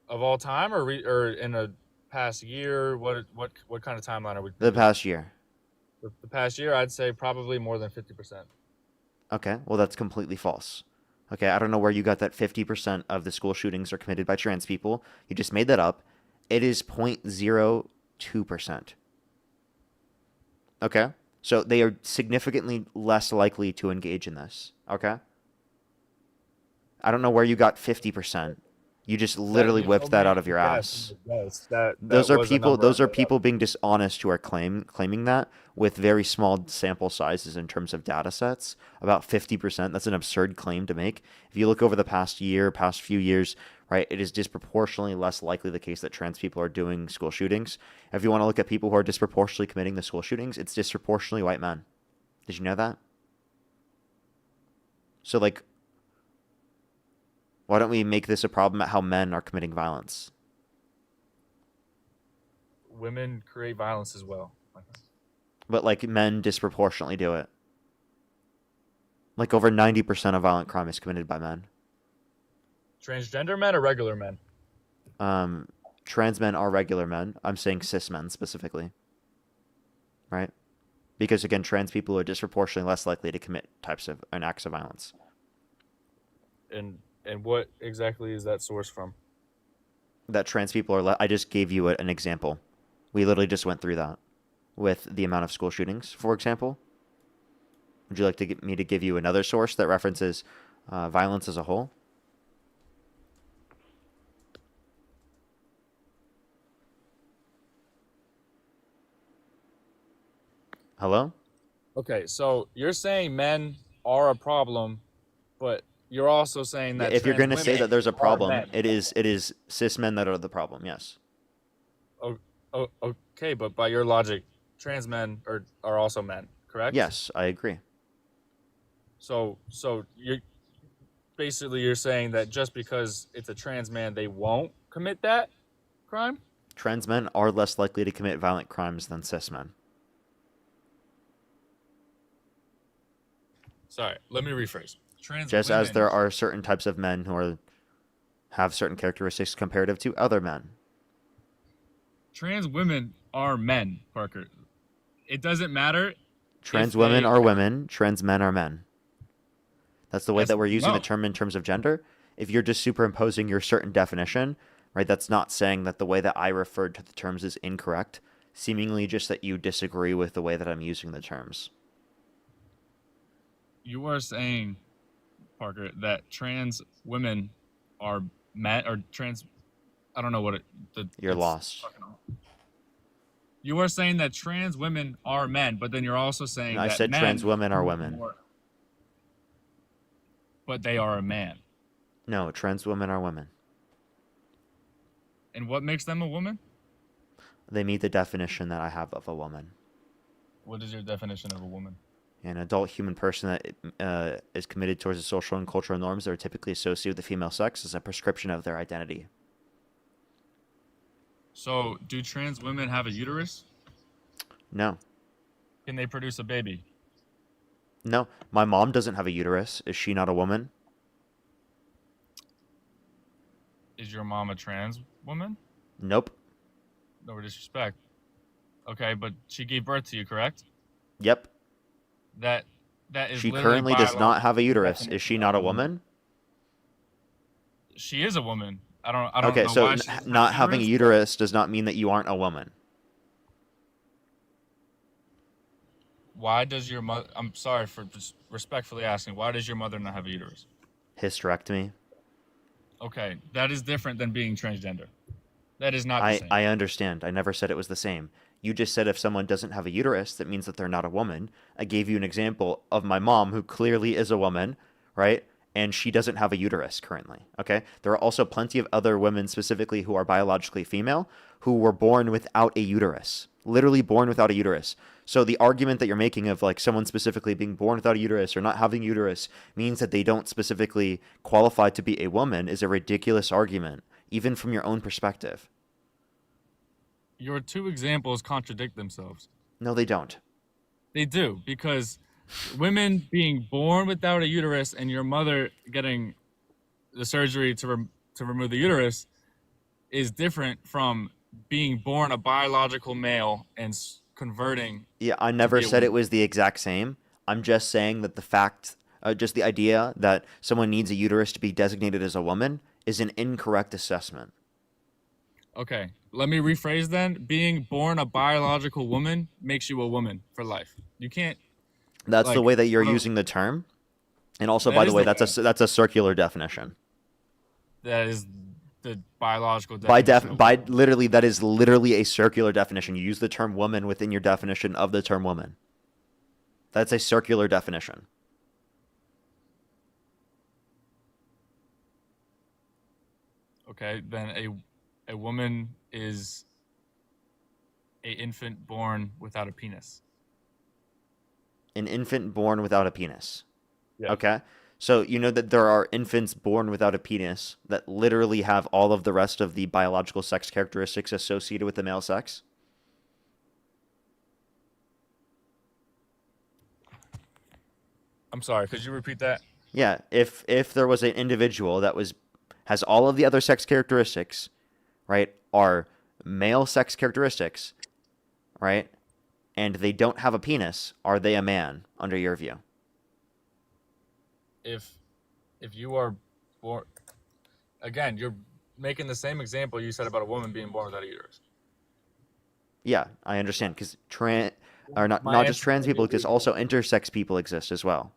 Of all time, or in a past year? What kind of timeline are we? The past year. The past year, I'd say probably more than 50%. Okay, well that's completely false. Okay, I don't know where you got that 50% of the school shootings are committed by trans people. You just made that up. It is 0.02%. Okay? So they are significantly less likely to engage in this. Okay? I don't know where you got 50%. You just literally whipped that out of your ass. Those are people being dishonest who are claiming that with very small sample sizes in terms of data sets. About 50%. That's an absurd claim to make. If you look over the past few years, right, it is disproportionately less likely the case that trans people are doing school shootings. If you want to look at people who are disproportionately committing the school shootings, it's disproportionately white men. Did you know that? So like, why don't we make this a problem at how men are committing violence? Women create violence as well. But like men disproportionately do it. Like over 90% of violent crime is committed by men. Transgender men or regular men? Trans men are regular men. I'm saying cis men specifically. Right? Because again, trans people are disproportionately less likely to commit acts of violence. And what exactly is that source from? That trans people are I just gave you an example. We literally just went through that with the amount of school shootings, for example. Would you like to me to give you another source that references violence as a whole? Hello? Okay, so you're saying men are a problem, but you're also saying that if you're going to say that there's a problem, it is cis men that are the problem. Yes. Oh, okay, but by your logic, trans men are also men, correct? Yes, I agree. So you're saying that just because it's a trans man, they won't commit that crime? Trans men are less likely to commit violent crimes than cis men. Sorry, let me rephrase. Just as there are certain types of men who have certain characteristics comparative to other men. Trans women are men, Parker. It doesn't matter. Trans women are women. Trans men are men. That's the way that we're using the term in terms of gender. If you're just superimposing your certain definition, right, that's not saying that the way that I referred to the terms is incorrect. Seemingly just that you disagree with the way that I'm using the terms. You are saying, Parker, that trans women are men, or trans, I don't know what you're lost. You are saying that trans women are men, but then you're also saying I that said trans women are women. But they are a man. No, trans women are women. And what makes them a woman? They meet the definition that I have of a woman. What is your definition of a woman? An adult human person that is committed towards the social and cultural norms that are typically associated with the female sex as a prescription of their identity. So, do trans women have a uterus? No. Can they produce a baby? No. My mom doesn't have a uterus. Is she not a woman? Is your mom a trans woman? Nope. No disrespect. Okay, but she gave birth to you, correct? Yep. That is. She currently does not have a uterus. Is she not a woman? She is a woman. I don't okay, know so why not having a uterus does not mean that you aren't a woman. Why does your mother? I'm sorry for just respectfully asking. Why does your mother not have a uterus? Hysterectomy. Okay, that is different than being transgender. That is not the same. I understand. I never said it was the same. You just said if someone doesn't have a uterus, that means that they're not a woman. I gave you an example of my mom, who clearly is a woman, right? And she doesn't have a uterus currently, okay? There are also plenty of other women specifically who are biologically female who were born without a uterus, literally born without a uterus. So the argument that you're making of like someone specifically being born without a uterus or not having a uterus means that they don't specifically qualify to be a woman is a ridiculous argument, even from your own perspective. Your two examples contradict themselves. No, they don't. They do, because women being born without a uterus and your mother getting the surgery to remove the uterus is different from being born a biological male and converting. Yeah, I never said it was the exact same. I'm just saying that the fact, just the idea that someone needs a uterus to be designated as a woman is an incorrect assessment. Okay, let me rephrase then. Being born a biological woman makes you a woman for life. You can't. That's like, the way that you're using the term. And also, That by the is way, the that's a circular definition. That is the biological definition. Literally, that is literally a circular definition. You use the term woman within your definition of the term woman. That's a circular definition. Okay, then a woman is a infant born without a penis. An infant born without a penis. Yeah. Okay? So you know that there are infants born without a penis that literally have all of the rest of the biological sex characteristics associated with the male sex? I'm sorry, could you repeat that? Yeah, if there was an individual that has all of the other sex characteristics, right, are male sex characteristics, right, and they don't have a penis, are they a man under your view? If you are born, again, you're making the same example you said about a woman being born without a uterus. Yeah, I understand, because not just trans people, because also intersex people exist as well.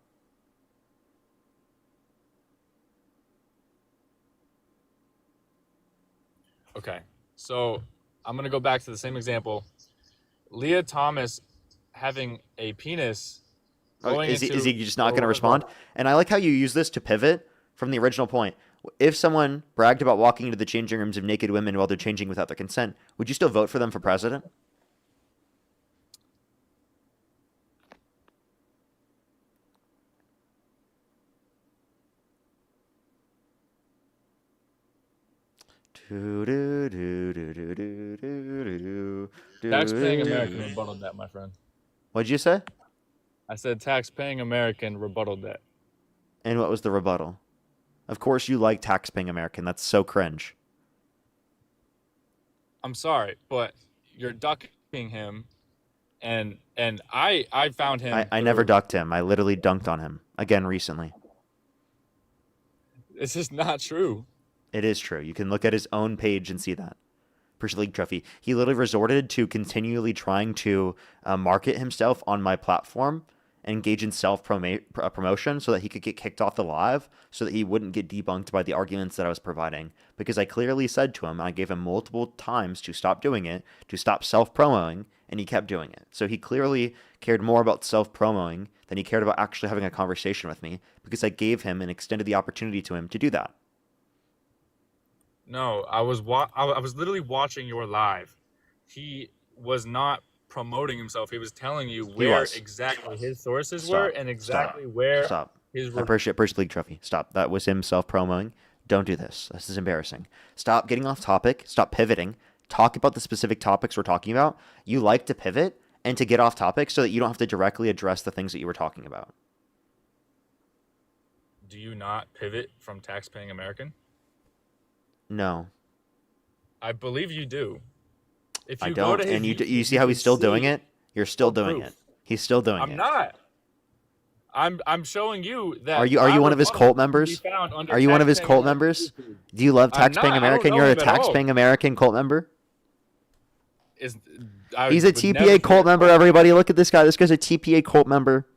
Okay, so I'm gonna go back to the same example. Leah Thomas having a penis. Is he just not going to respond? And I like how you use this to pivot from the original point. If someone bragged about walking into the changing rooms of naked women while they're changing without their consent, would you still vote for them for president? Tax-paying American rebutted that, my friend. What'd you say? I said tax-paying American rebutted that. And what was the rebuttal? Of course you like tax-paying American. That's so cringe. I'm sorry, but you're ducking him, and I found him. I never ducked him. I literally dunked on him again recently. This is not true. It is true. You can look at his own page and see that. First League Trophy. He literally resorted to continually trying to market himself on my platform and engage in self-promotion so that he could get kicked off the live so that he wouldn't get debunked by the arguments that I was providing. Because I clearly said to him, and I gave him multiple times to stop doing it, to stop self-promoing, and he kept doing it. So he clearly cared more about self-promoing than he cared about actually having a conversation with me because I gave him and extended the opportunity to him to do that. No, I was literally watching your live. He was not promoting himself. He was telling you where exactly his sources were and exactly where his. I appreciate League Trophy. Stop. That was him self-promoing. Don't do this. This is embarrassing. Stop getting off topic. Stop pivoting. Talk about the specific topics we're talking about. You like to pivot and to get off topic so that you don't have to directly address the things that you were talking about. Do you not pivot from tax-paying American? No. I believe you do. If you I don't. Go to his, and you see how he's still doing it? You're still doing it. He's still doing it. I'm not. I'm showing you that. Are you one of his cult members? Are you one of his cult members? Do you love tax-paying American? You're a tax-paying American cult member? He's a TPA cult member, everybody. Look at this guy. This guy's a TPA cult member.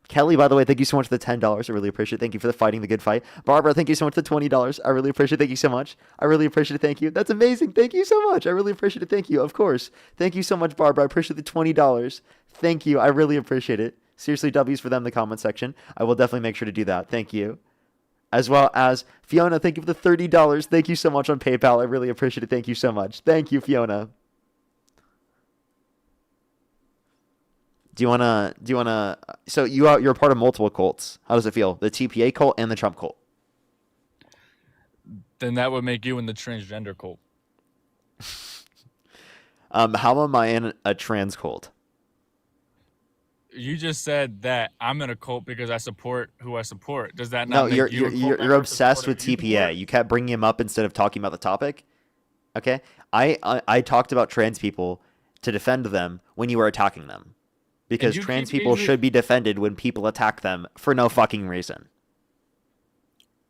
Kelly, by the way, thank you so much for the $10. I really appreciate it. Thank you for the fighting the good fight. Barbara, thank you so much for the $20. I really appreciate it. Thank you so much. I really appreciate it. Thank you. That's amazing. Thank you so much. I really appreciate it. Thank you. Of course. Thank you so much, Barbara. I appreciate the $20. Thank you. I really appreciate it. Seriously, W's for them in the comment section. I will definitely make sure to do that. Thank you. As well as Fiona, thank you for the $30. Thank you so much on PayPal. I really appreciate it. Thank you so much. Thank you, Fiona. Do you wanna? So you're a part of multiple cults. How does it feel? The TPA cult and the Trump cult. Then that would make you in the transgender cult. How am I in a trans cult? You just said that I'm in a cult because I support who I support. Does that No, not make you a cult you're member for obsessed with supporting who you TPA. support? You kept bringing him up instead of talking about the topic. Okay, I talked about trans people to defend them when you were attacking them, because you trans keep people using- should be defended when people attack them for no fucking reason.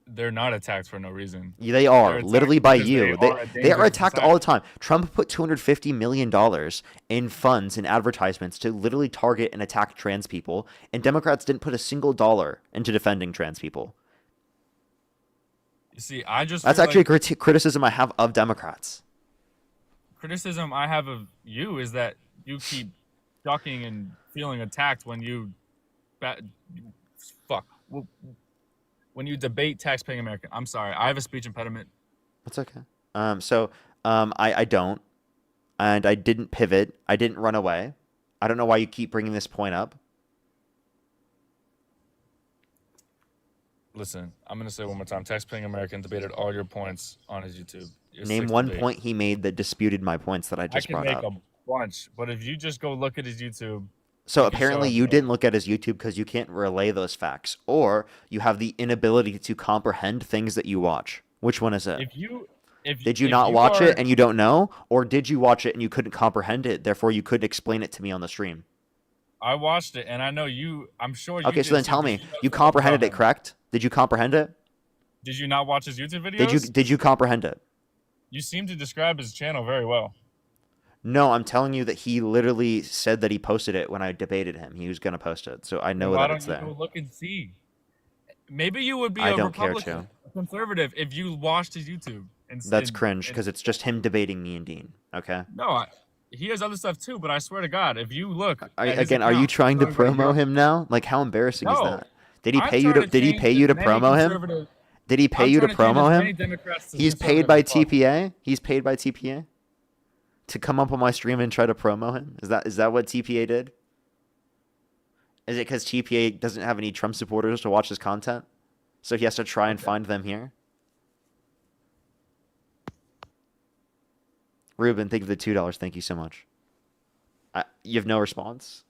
They're not attacked for no reason. They are They're literally attacked by because you. they are a They danger are to attacked society. all the time. Trump put $250 million in funds and advertisements to literally target and attack trans people, and Democrats didn't put a single dollar into defending trans people. You see, I just That's feel actually like a criticism I have of Democrats. criticism I have of you is that you keep ducking and feeling attacked when you when you debate taxpaying American. I'm sorry, I have a speech impediment. That's okay. I don't, and I didn't pivot. I didn't run away. I don't know why you keep bringing this point up. Listen, I'm gonna say it one more time. Taxpaying American debated all your points on his YouTube. Your Name sixth one debate. point he made that disputed my points that I I just can brought make up. a bunch, but if you just go look at his YouTube. So you can show apparently you everybody. didn't look at his YouTube because you can't relay those facts, or you have the inability to comprehend things that you watch. Which one is it? Did you not watch it and you don't know, or did you watch it and you couldn't comprehend it, therefore you couldn't explain it to me on the stream? I watched it, and I know you. I'm sure you. Okay, so did then too, tell 'cause me, you know you something comprehended about it, him. correct? Did you comprehend it? Did you not watch his YouTube videos? Did you comprehend it? You seem to describe his channel very well. No, I'm telling you that he literally said that he posted it when I debated him. He was going to post it, so I know Why that don't it's you there. go look and see? Maybe you would be I a don't care Republican, to. a conservative, if you watched his YouTube. That's cringe because it's just him debating me and Dean. Okay. No, he has other stuff too. But I swear to God, if you look at his Again, are you account, trying to showing that promo you're- him now? Like, how embarrassing is No. that? Did he I'm pay you trying to? to Did he change pay as you to many promo him? conservative- Did he pay I'm you to trying to change promo as him? many Democrats to He's paid by conservative as TPA. He's paid by TPA to come up on my stream and try to promo him. Is that what TPA did? Is it because TPA doesn't have any Trump supporters to watch his content, so he has to try and find them here? Ruben, thank you for the $2. Thank you so much. You have no response?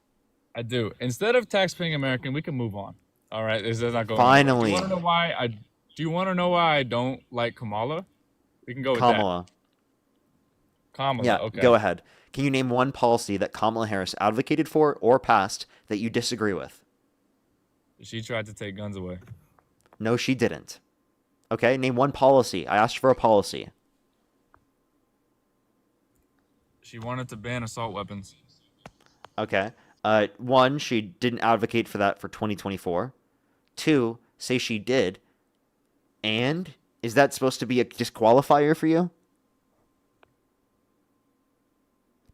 I do. Instead of taxpaying American, we can move on. All right, this is not going. Finally. Do you want to know why I? Do you want to know why I don't like Kamala? We can go with Kamala. that. Kamala. Yeah, Okay. go ahead. Can you name one policy that Kamala Harris advocated for or passed that you disagree with? She tried to take guns away. No, she didn't. Okay, name one policy. I asked for a policy. She wanted to ban assault weapons. Okay. One, she didn't advocate for that for 2024. Two, say she did. And is that supposed to be a disqualifier for you?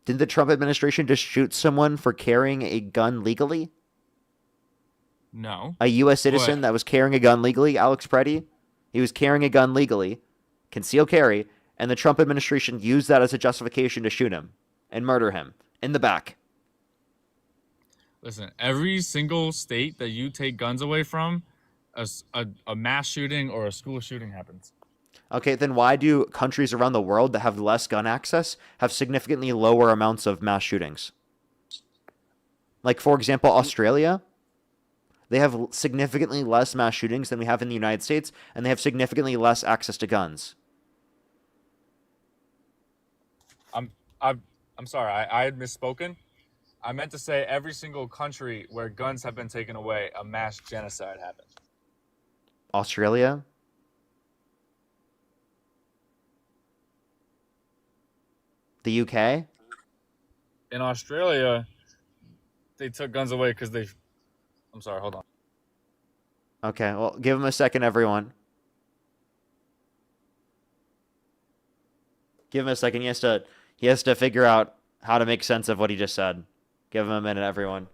Didn't the Trump administration just shoot someone for carrying a gun legally? No. A U.S. citizen But- that was carrying a gun legally, Alex Preddy? He was carrying a gun legally, concealed carry, and the Trump administration used that as a justification to shoot him and murder him in the back. Listen, every single state that you take guns away from, a mass shooting or a school shooting happens. Okay, then why do countries around the world that have less gun access have significantly lower amounts of mass shootings? Like, for example, Australia, they have significantly less mass shootings than we have in the United States, and they have significantly less access to guns. I'm sorry, I had misspoken. I meant to say every single country where guns have been taken away, a mass genocide happened. Australia? The UK? In Australia, they took guns away because they I'm sorry. Hold on. Okay, well, give him a second, everyone. Give him a second. He has to figure out how to make sense of what he just said. Give him a minute, everyone.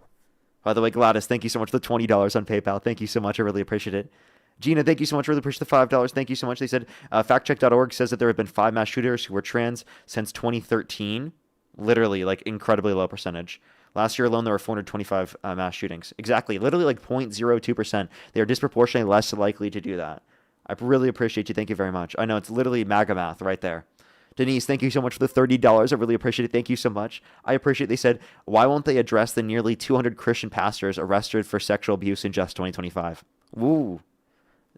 By the way, Gladys, thank you so much for the $20 on PayPal. Thank you so much. I really appreciate it. Gina, thank you so much. Really appreciate the $5. Thank you so much. They said factcheck.org says that there have been 5 mass shooters who were trans since 2013. Literally, like, incredibly low percentage. Last year alone, there were 425 mass shootings. Exactly. Literally, like 0.02%. They are disproportionately less likely to do that. I really appreciate you. Thank you very much. I know it's literally MAGA math right there. Denise, thank you so much for the $30. I really appreciate it. Thank you so much. I appreciate they said, why won't they address the nearly 200 Christian pastors arrested for sexual abuse in just 2025? Woo.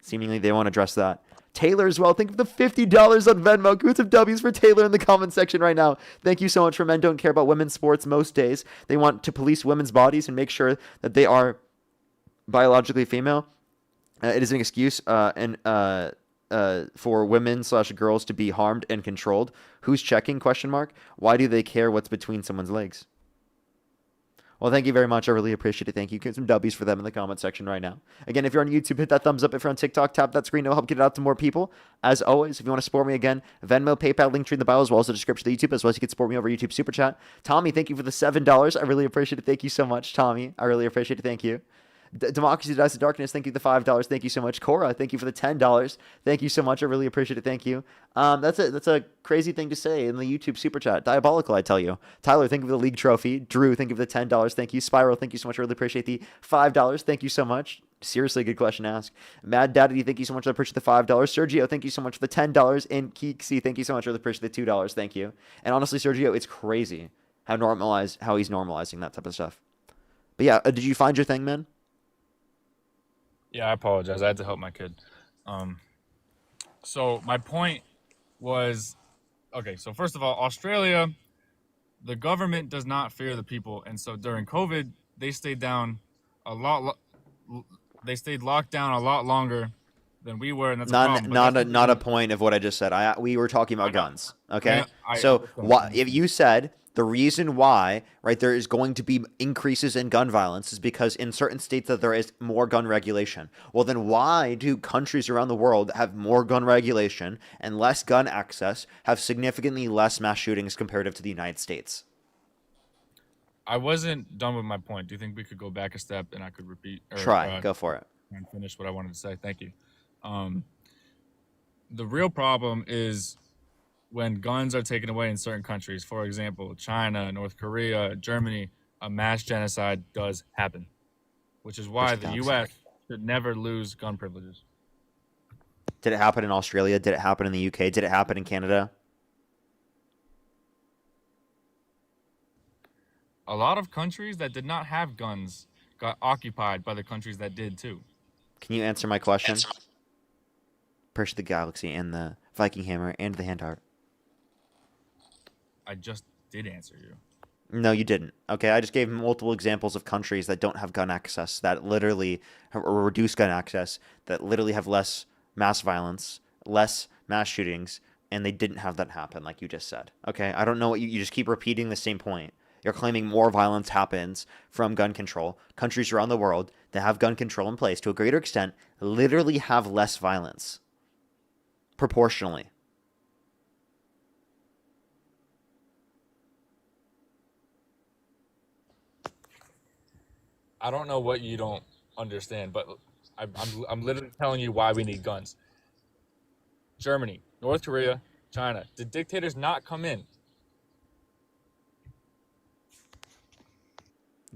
Seemingly they won't address that. Taylor as well. Thank you for the $50 on Venmo. Give some W's for Taylor in the comment section right now. Thank you so much for Men Don't Care About Women's Sports most days. They want to police women's bodies and make sure that they are biologically female. It is an excuse for women/girls to be harmed and controlled. Who's checking? ? Why do they care what's between someone's legs? Well, thank you very much. I really appreciate it. Thank you. Get some W's for them in the comment section right now. Again, if you're on YouTube, hit that thumbs up. If you're on TikTok, tap that screen. It'll help get it out to more people. As always, if you want to support me again, Venmo, PayPal, link tree in the bio, as well as the description of the YouTube, as well as you can support me over YouTube Super Chat. Tommy, thank you for the $7. I really appreciate it. Thank you so much, Tommy. I really appreciate it. Thank you. Democracy Dies of Darkness, thank you for the $5. Thank you so much. Cora, thank you for the $10. Thank you so much. I really appreciate it. Thank you. That's a crazy thing to say in the YouTube super chat. Diabolical, I tell you. Tyler, thank you for the league trophy. Drew, thank you for the $10. Thank you. Spiral, thank you so much. I really appreciate the $5. Thank you so much. Seriously, good question to ask. Mad Daddy, thank you so much. I appreciate the $5. Sergio, thank you so much for the $10. And Keeksy, thank you so much. I really appreciate the $2. Thank you. And honestly, Sergio, it's crazy how he's normalizing that type of stuff. But yeah, did you find your thing, man? Yeah, I apologize. I had to help my kid. So my point was, okay, so first of all, Australia, the government does not fear the people. And so during COVID, they stayed down they stayed locked down a lot longer than we were. And that's not a point of what I just said. We were talking about guns. Okay. I So if you said the reason why, right, there is going to be increases in gun violence is because in certain states that there is more gun regulation. Well, then why do countries around the world have more gun regulation and less gun access, have significantly less mass shootings comparative to the United States? I wasn't done with my point. Do you think we could go back a step and I could repeat? Go for it. And finish what I wanted to say. Thank you. The real problem is when guns are taken away in certain countries, for example, China, North Korea, Germany, a mass genocide does happen, which is why the U.S. should never lose gun privileges. Did it happen in Australia? Did it happen in the UK? Did it happen in Canada? A lot of countries that did not have guns got occupied by the countries that did too. Can you answer my question? Appreciate the Galaxy and the Viking Hammer and the Hand Heart. I just did answer you. No, you didn't. Okay, I just gave multiple examples of countries that don't have gun access, that literally or reduced gun access, that literally have less mass violence, less mass shootings, and they didn't have that happen, like you just said. Okay, I don't know what you just keep repeating the same point. You're claiming more violence happens from gun control. Countries around the world that have gun control in place to a greater extent literally have less violence proportionally. I don't know what you don't understand, but I'm literally telling you why we need guns. Germany, North Korea, China. Did dictators not come in?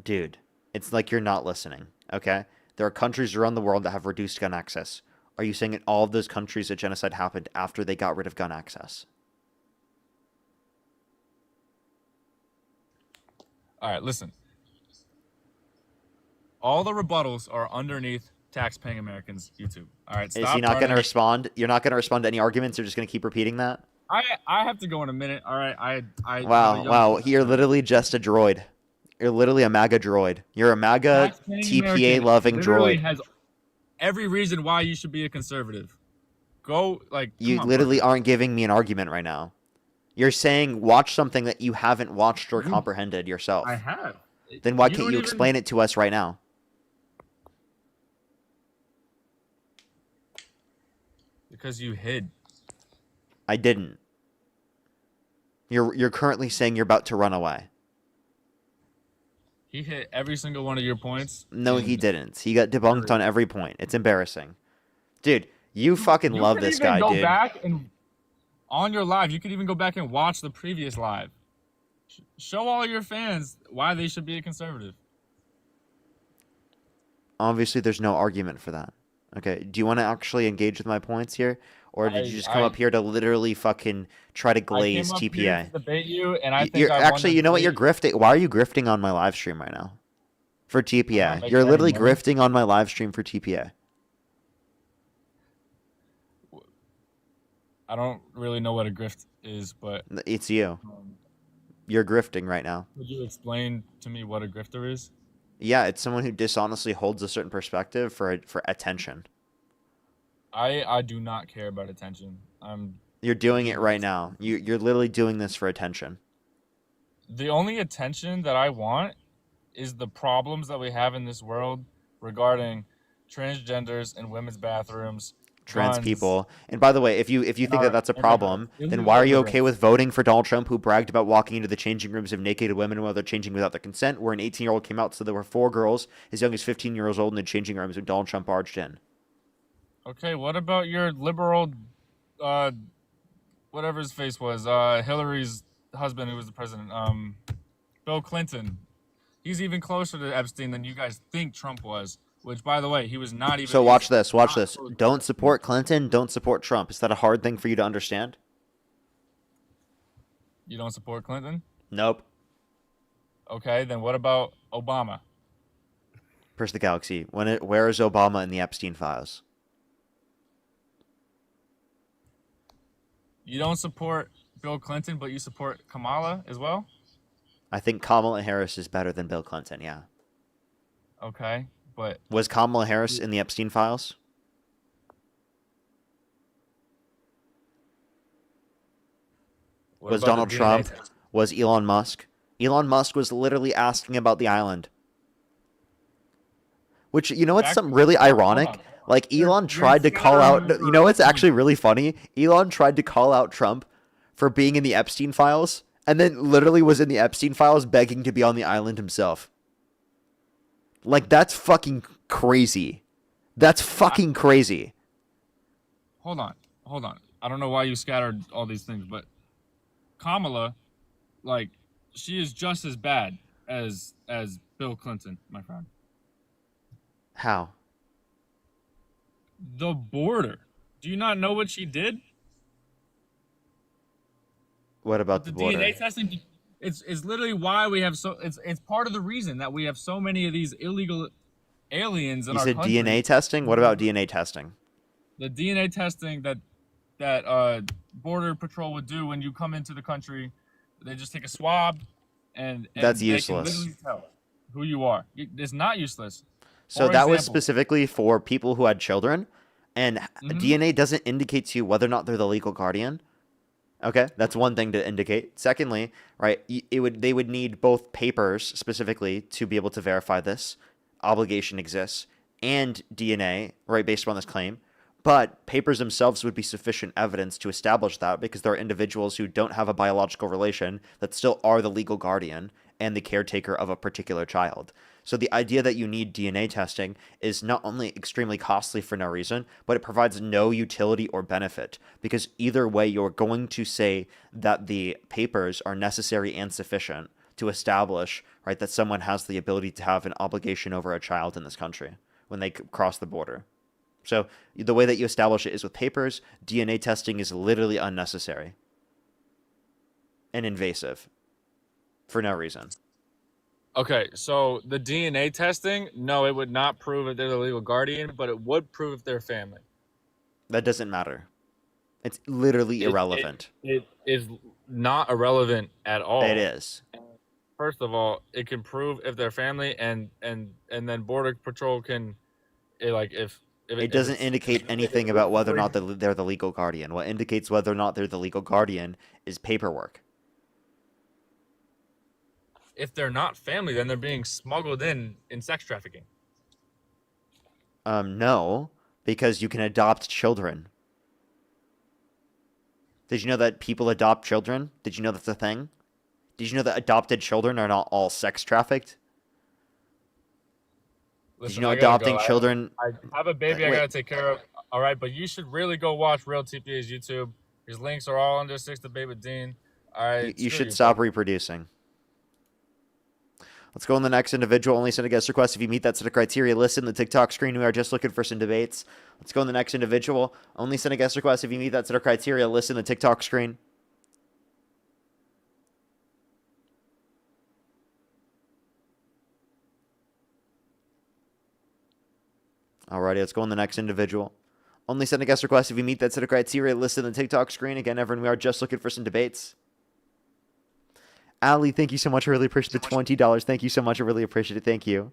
Dude, it's like you're not listening, okay? There are countries around the world that have reduced gun access. Are you saying in all of those countries that genocide happened after they got rid of gun access? All right, listen. All the rebuttals are underneath tax-paying Americans' YouTube. All right, stop. Is he not going to respond? You're not going to respond to any arguments? You're just going to keep repeating that? I have to go in a minute. All right, Wow. You're literally just a droid. You're literally a MAGA droid. You're a MAGA TPA-loving droid. Has every reason why you should be a conservative. You literally aren't giving me an argument right now. You're saying watch something that you haven't watched or comprehended yourself. I have. Then why can't you explain it to us right now? because you hid. I didn't. You're currently saying you're about to run away. He hit every single one of your points. No, he and didn't. He got debunked on every point. It's embarrassing. Dude, you fucking you love could this even guy, go dude. back and on your live, you could even go back and watch the previous live. Show all your fans why they should be a conservative. Obviously, there's no argument for that. Okay, do you want to actually engage with my points here? Or did you just come up here to literally fucking try to glaze I came up TPA? here to debate you, and I think You're I won actually, the you know what? You're debate. grifting. Why are you grifting on my live stream right now? For I'm not TPA. making You're any literally money. grifting on my live stream for TPA. I don't really know what a grift is, but It's you. You're grifting right now. would you explain to me what a grifter is? Yeah, it's someone who dishonestly holds a certain perspective for attention. I do not care about attention. You're doing it right now. You're literally doing this for attention. The only attention that I want is the problems that we have in this world regarding transgenders in women's bathrooms, Trans guns, people. And by the way, if you think that that's a problem, then illegal why are you okay immigrants. with voting for Donald Trump, who bragged about walking into the changing rooms of naked women while they're changing without their consent, where an 18-year-old came out, so there were 4 girls as young as 15 years old in the changing rooms when Donald Trump barged in? Okay, what about your liberal, whatever his face was, Hillary's husband who was the president, Bill Clinton. He's even closer to Epstein than you guys think Trump was, which, by the way, he was not even. So watch this. Don't support Clinton, don't support Trump. Is that a hard thing for you to understand? You don't support Clinton? Nope. Okay, then what about Obama? Purse the Galaxy. Where is Obama in the Epstein files? You don't support Bill Clinton, but you support Kamala as well? I think Kamala Harris is better than Bill Clinton, yeah. Okay, but... Was Kamala Harris in the Epstein files? What Was about the Donald DNA Trump? test? Was Elon Musk? Elon Musk was literally asking about the island. Which, you know what's Back- something really ironic? Hold on. Like, Elon tried to call out... You know what's actually really funny? Elon tried to call out Trump for being in the Epstein files, and then literally was in the Epstein files begging to be on the island himself. Like, that's fucking crazy. That's fucking crazy. Hold on. I don't know why you scattered all these things, but Kamala, like, she is just as bad as Bill Clinton, my friend. How? The border. Do you not know what she did? What about The the border? DNA testing. It's literally why we have so. It's part of the reason that we have so many of these illegal aliens in You our said country. DNA testing? What about DNA testing? The DNA testing that border patrol would do when you come into the country, they just take a swab, and That's they can useless. literally tell who you are. It's not useless. So For that was example- specifically for people who had children, and Mhm. DNA doesn't indicate to you whether or not they're the legal guardian. Okay, that's one thing to indicate. Secondly, right, they would need both papers specifically to be able to verify this obligation exists, and DNA, right, based upon this claim. But papers themselves would be sufficient evidence to establish that, because there are individuals who don't have a biological relation that still are the legal guardian and the caretaker of a particular child. So the idea that you need DNA testing is not only extremely costly for no reason, but it provides no utility or benefit, because either way you're going to say that the papers are necessary and sufficient to establish, right, that someone has the ability to have an obligation over a child in this country when they cross the border. So the way that you establish it is with papers. DNA testing is literally unnecessary and invasive for no reason. Okay, so the DNA testing, no, it would not prove if they're the legal guardian, but it would prove if they're family. That doesn't matter. It's literally irrelevant. It is not irrelevant at all. It is. First of all, it can prove if they're family, and then Border Patrol can, if It doesn't indicate anything about whether or not they're the legal guardian. What indicates whether or not they're the legal guardian is paperwork. if they're not family, then they're being smuggled in sex trafficking. No, because you can adopt children. Did you know that people adopt children? Did you know that's a thing? Did you know that adopted children are not all sex trafficked? Did you Listen, know I gotta adopting go. children? I have a baby I Wait, gotta take care of. All right, but you should really go watch Real TPA's YouTube. His links are all under Six Debate with Dean. All right, you screw should you, stop bro. reproducing. Let's go on the next individual. Only send a guest request if you meet that set of criteria listed in the TikTok screen. We are just looking for some debates. Let's go on the next individual. Only send a guest request if you meet that set of criteria listed in the TikTok screen. Alrighty, let's go on the next individual. Only send a guest request if you meet that set of criteria listed in the TikTok screen. Again, everyone, we are just looking for some debates. Ali, thank you so much. I really appreciate the $20. Thank you so much. I really appreciate it. Thank you.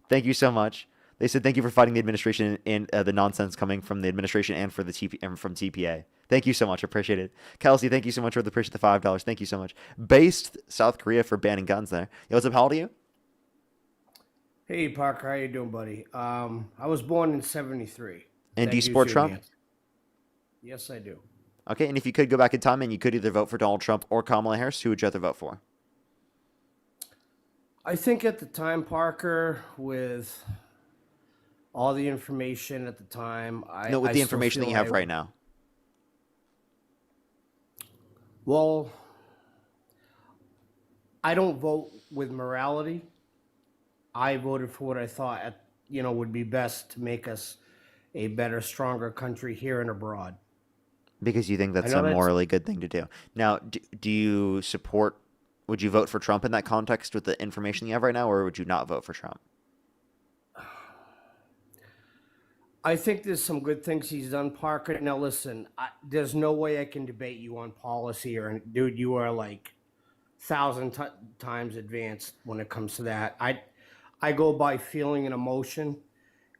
Thank you so much. They said thank you for fighting the administration and the nonsense coming from the administration and for the and from TPA. Thank you so much. I appreciate it. Kelsey, thank you so much. I really appreciate the $5. Thank you so much. Based South Korea for banning guns there. Yo, what's up? How old are you? Hey Parker, how you doing, buddy? I was born in '73. And do you support Trump? Yes, I do. Okay, and if you could go back in time and you could either vote for Donald Trump or Kamala Harris, who would you rather vote for? I think at the time, Parker, with all the information at the time, No, with the information that you have right now. Well, I don't vote with morality. I voted for what I thought, would be best to make us a better, stronger country here and abroad. Because you think that's a morally good thing to do. Now, do you support, would you vote for Trump in that context with the information you have right now, or would you not vote for Trump? I think there's some good things he's done, Parker. Now, listen, there's no way I can debate you on policy, dude, you are like 1,000 times advanced when it comes to that. I go by feeling and emotion.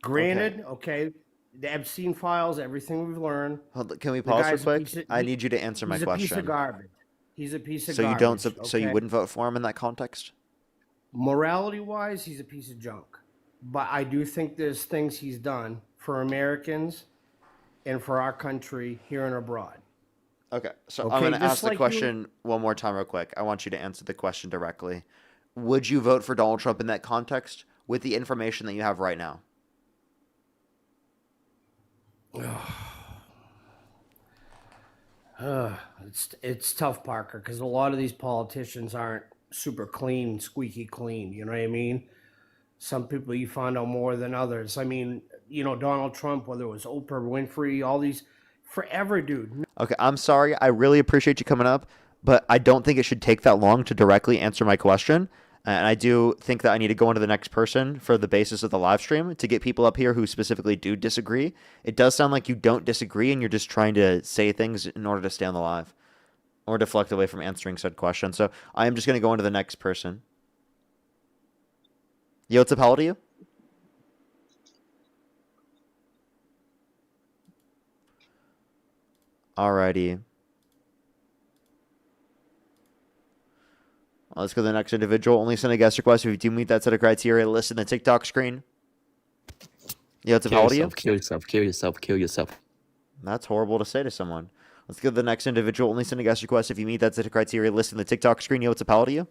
Granted, okay, the Epstein files, everything we've learned. Can we pause real quick? I need you to answer my question. He's a piece of garbage. He's a piece of so garbage. You don't. So you wouldn't vote for him in that context? Morality-wise, he's a piece of junk. But I do think there's things he's done for Americans and for our country here and abroad. Okay, so I'm going to ask the question one more time real quick. I want you to answer the question directly. Would you vote for Donald Trump in that context with the information that you have right now? It's tough, Parker, because a lot of these politicians aren't super clean, squeaky clean. You know what I mean? Some people you find out more than others. I mean, Donald Trump, whether it was Oprah Winfrey, all these, forever, dude. Okay, I'm sorry. I really appreciate you coming up, but I don't think it should take that long to directly answer my question. And I do think that I need to go on to the next person for the basis of the live stream to get people up here who specifically do disagree. It does sound like you don't disagree and you're just trying to say things in order to stay on the live or deflect away from answering said question. So I am just going to go on to the next person. Yo, what's up? How old are you? Alrighty. Let's go to the next individual. Only send a guest request if you do meet that set of criteria listed in the TikTok screen. Yeah, what's up? How old are you? Kill yourself, kill yourself, kill yourself. That's horrible to say to someone. Let's go to the next individual. Only send a guest request if you meet that set of criteria listed in the TikTok screen. Yeah, what's up? How old are you?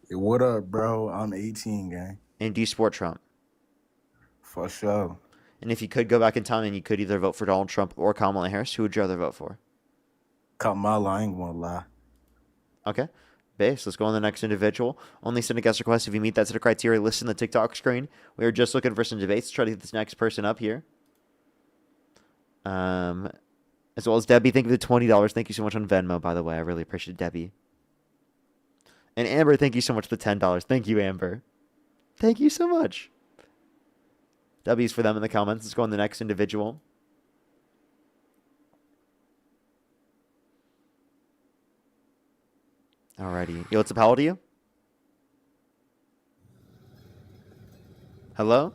Hey, what up, bro? I'm 18, gang. And do you support Trump? For sure. And if you could go back in time and you could either vote for Donald Trump or Kamala Harris, who would you rather vote for? Kamala, I ain't gonna lie. Okay. Base. Let's go on to the next individual. Only send a guest request if you meet that set of criteria listed in the TikTok screen. We are just looking for some debates to try to get this next person up here. As well as Debbie, thank you for the $20. Thank you so much on Venmo, by the way. I really appreciate it, Debbie. And Amber, thank you so much for the $10. Thank you, Amber. Thank you so much. W's for them in the comments. Let's go on to the next individual. Alrighty. Yo, what's up? How old are you? Hello?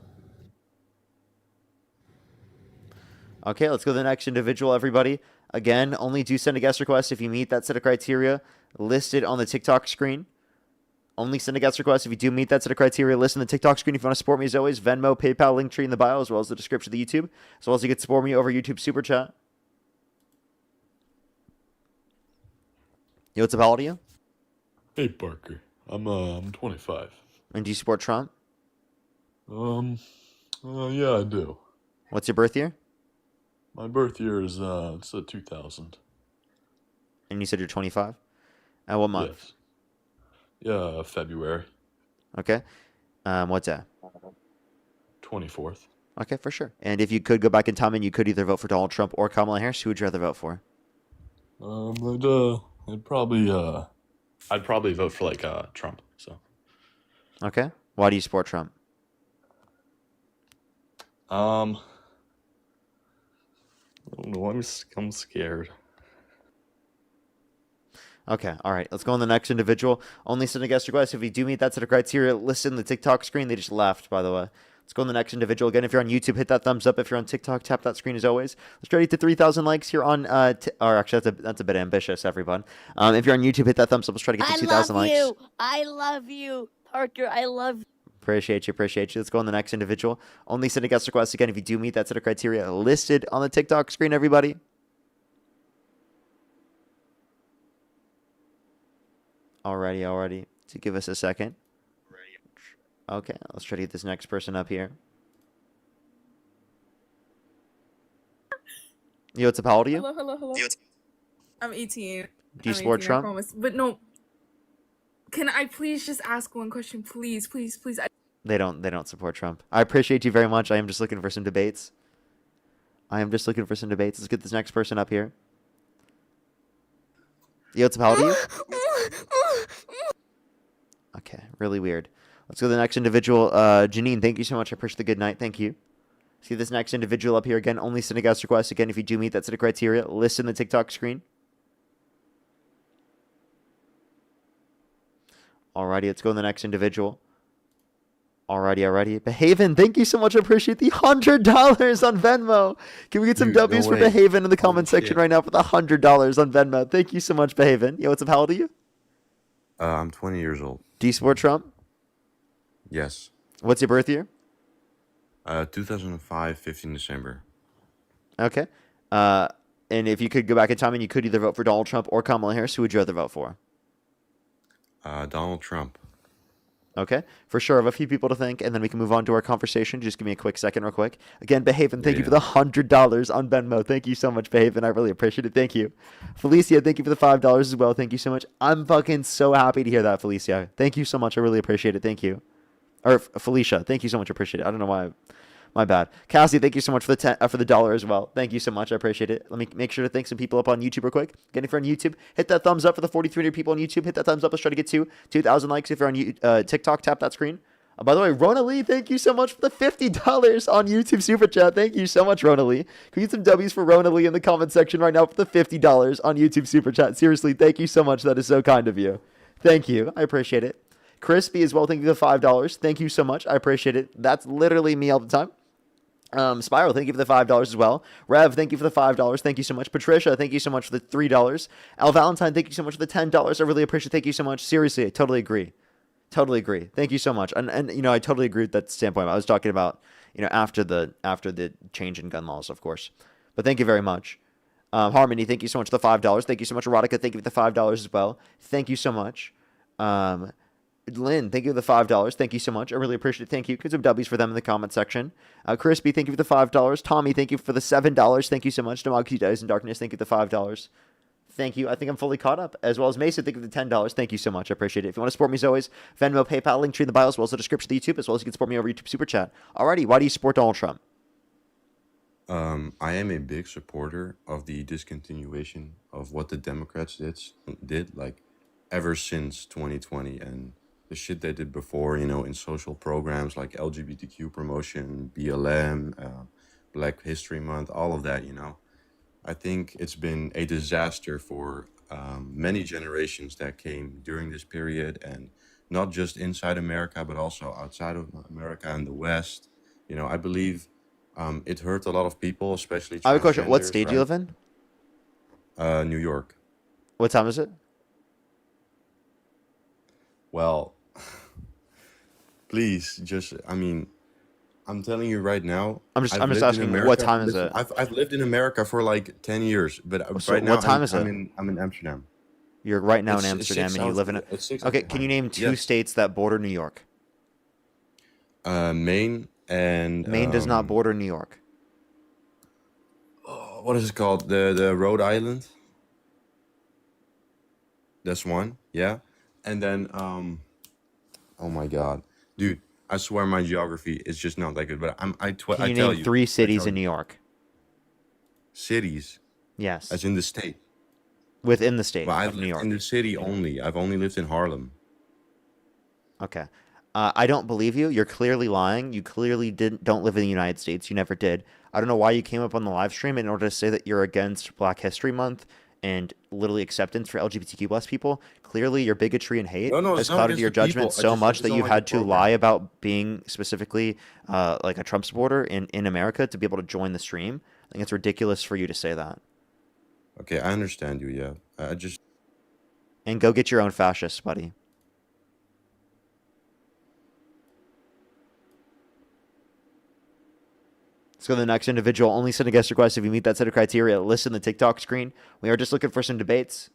Okay, let's go to the next individual, everybody. Again, only do send a guest request if you meet that set of criteria listed on the TikTok screen. Only send a guest request if you do meet that set of criteria listed on the TikTok screen. If you want to support me, as always, Venmo, PayPal, Linktree in the bio, as well as the description of the YouTube. As well as you can support me over YouTube Super Chat. Yo, what's up? How old are you? Hey Parker, I'm 25. And do you support Trump? Yeah, I do. What's your birth year? My birth year is it's 2000. And you said you're 25? And what month? Yes. Yeah, February Okay. What's that? 24th. Okay, for sure. And if you could go back in time and you could either vote for Donald Trump or Kamala Harris, who would you rather vote for? I'd probably vote for like Trump. So. Okay. Why do you support Trump? I don't know. I'm scared. Okay, all right. Let's go on the next individual. Only send a guest request. If you do meet that set of criteria, listen the TikTok screen. They just left, by the way. Let's go on the next individual. Again, if you're on YouTube, hit that thumbs up. If you're on TikTok, tap that screen as always. Let's try to get to 3,000 likes here on, or actually, that's a bit ambitious, everyone. If you're on YouTube, hit that thumbs up. Let's try to get to 2,000 likes. I love you, Parker. I love you. Appreciate you. Let's go on the next individual. Only send a guest request. Again, if you do meet that set of criteria listed on the TikTok screen, everybody. Alrighty. So give us a second. Okay, let's try to get this next person up here. Yo, what's up? How old are you? Hello. I'm 18. Do you support Trump? I promise. But no. Can I please just ask one question? Please. They don't support Trump. I appreciate you very much. I am just looking for some debates. Let's get this next person up here. Yo, what's up? How old are you? Okay, really weird. Let's go to the next individual. Janine, thank you so much. I appreciate the good night. Thank you. See this next individual up here again. Only send a guest request. Again, if you do meet that set of criteria, listen the TikTok screen. Alrighty, let's go to the next individual. Alrighty. Behaven, thank you so much. I appreciate the $100 on Venmo. Can we get some W's for Behaven in the comment section right now for the $100 on Venmo? Thank you so much, Behaven. Yo, what's up? How old are you? I'm 20 years old. Do you support Trump? Yes. What's your birth year? 2005, 15 December. Okay. And if you could go back in time and you could either vote for Donald Trump or Kamala Harris, who would you rather vote for? Donald Trump. Okay, for sure. I have a few people to thank, and then we can move on to our conversation. Just give me a quick second real quick. Again, Behaven, thank you for the $100 on Venmo. Thank you so much, Behaven. I really appreciate it. Thank you. Felicia, thank you for the $5 as well. Thank you so much. I'm fucking so happy to hear that, Felicia. Thank you so much. I really appreciate it. Thank you. Or Felicia, thank you so much. I appreciate it. I don't know why. My bad. Cassie, thank you so much for the dollar as well. Thank you so much. I appreciate it. Let me make sure to thank some people up on YouTube real quick. Again, if you're on YouTube, hit that thumbs up for the 4,300 people on YouTube. Hit that thumbs up. Let's try to get to 2,000 likes. If you're on TikTok, tap that screen. By the way, Rona Lee, thank you so much for the $50 on YouTube Super Chat. Thank you so much, Rona Lee. Can we get some W's for Rona Lee in the comment section right now for the $50 on YouTube Super Chat? Seriously, thank you so much. That is so kind of you. Thank you. I appreciate it. Crispy as well, thank you for the $5. Thank you so much. I appreciate it. That's literally me all the time. Spiral, thank you for the $5 as well. Rev, thank you for the $5. Thank you so much. Patricia, thank you so much for the $3. Al Valentine, thank you so much for the $10. I really appreciate it. Thank you so much. Seriously, I totally agree. Thank you so much. And you know, I totally agree with that standpoint. I was talking about, you know, after the change in gun laws, of course. But thank you very much. Harmony, thank you so much for the $5. Thank you so much. Erotica, thank you for the $5 as well. Thank you so much. Lynn, thank you for the $5. Thank you so much. I really appreciate it. Thank you. Get some W's for them in the comment section. Crispy, thank you for the $5. Tommy, thank you for the $7. Thank you so much. Democracy Dies in Darkness, thank you for the $5. Thank you. I think I'm fully caught up. As well as Mason, thank you for the $10. Thank you so much. I appreciate it. If you want to support me as always, Venmo, PayPal, link tree in the bio, as well as the description of the YouTube, as well as you can support me over YouTube Super Chat. Alrighty, why do you support Donald Trump? I am a big supporter of the discontinuation of what the Democrats did like ever since 2020 and the shit they did before, you know, in social programs like LGBTQ promotion, BLM, Black History Month, all of that, you know. I think it's been a disaster for many generations that came during this period, and not just inside America, but also outside of America and the West. You know, I believe it hurt a lot of people, especially I have a question. What transgenders, state do you live in? New York. What time is it? Well, please, I mean, I'm telling you right now. I'm just lived in asking, America- what time is it? I've lived in America for like 10 years, but So right now what time is it? I'm in Amsterdam. You're right now in It's Amsterdam, 6 and you hours. live in a. It's 6 hours Okay, can you behind. name two Yes. states that border New York? Maine and Maine does not border New York. what is it called? The Rhode Island. That's one. Yeah, and then oh my god, dude, I swear my geography is just not that good. But Can I you tell name you, three I cities tell in New you, York? cities Yes, as in the state. within the state But I've of New lived in York. the city only. I've only lived in Harlem. Okay. I don't believe you. You're clearly lying. You clearly don't live in the United States. You never did. I don't know why you came up on the live stream in order to say that you're against Black History Month and literally acceptance for LGBTQ plus people. Clearly, your bigotry and hate No, has it's not clouded against your the people. judgment so I much just that don't you like the had to program. lie about being specifically like a Trump supporter in America to be able to join the stream. I think it's ridiculous for you to say that. Okay, I understand you. Yeah, I just And go get your own fascists, buddy. Let's go to the next individual. Only send a guest request if you meet that set of criteria. List in the TikTok screen. We are just looking for some debates.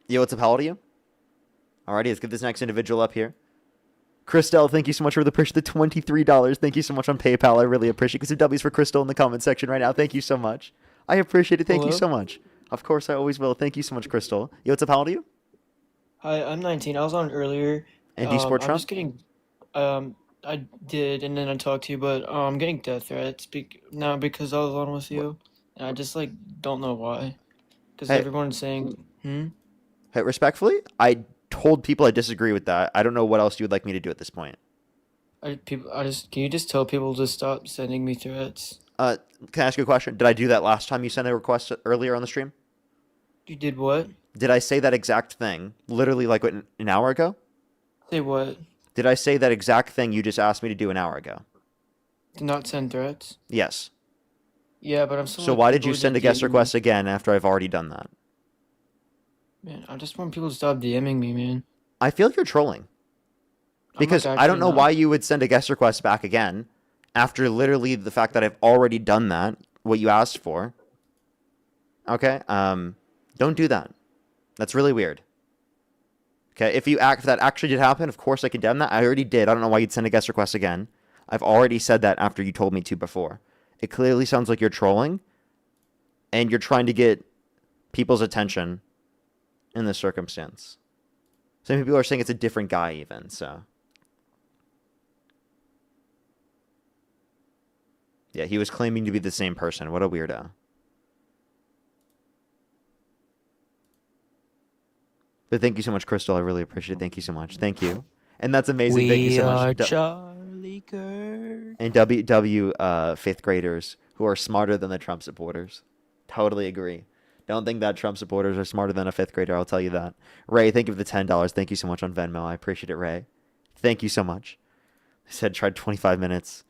Yo, what's up? How old are you? Alrighty, let's get this next individual up here. Christelle, thank you so much for the push. The $23. Thank you so much on PayPal. I really appreciate it. Get some W's for Crystal in the comment section right now. Thank you so much. I appreciate it. Thank you Hello? so much. Of course, I always will. Thank you so much, Crystal. Yo, what's up? How old are you? Hi, I'm 19. I was on earlier. And do you support I'm Trump? just getting, I did, and then I talked to you, but I'm getting death threats now because I was on with you, and I just like don't know why, because Hey. everyone's saying, Hey, respectfully, I told people I disagree with that. I don't know what else you would like me to do at this point. Can you just tell people to stop sending me threats? Can I ask you a question? Did I do that last time you sent a request earlier on the stream? You did what? Did I say that exact thing literally like what, an hour ago? Say what? Did I say that exact thing you just asked me to do an hour ago? Do not send threats? Yes. Yeah, but I'm still. So like, why did people you to send a guest DM me. request again after I've already done that? Man, I just want people to stop DMing me, man. I feel you're trolling. Because like, I don't actually know not. why you would send a guest request back again after literally the fact that I've already done that, what you asked for. Okay? Don't do that. That's really weird. Okay, if that actually did happen, of course I condemn that. I already did. I don't know why you'd send a guest request again. I've already said that after you told me to before. It clearly sounds like you're trolling, and you're trying to get people's attention in this circumstance. Some people are saying it's a different guy even, so. Yeah, he was claiming to be the same person. What a weirdo. But thank you so much, Crystal. I really appreciate it. Thank you so much. Thank you. And that's amazing. Thank you so much. Charlie Kirk. And WW fifth graders who are smarter than the Trump supporters. Totally agree. Don't think that Trump supporters are smarter than a fifth grader. I'll tell you that. Ray, thank you for the $10. Thank you so much on Venmo. I appreciate it, Ray. Thank you so much. I said tried 25 minutes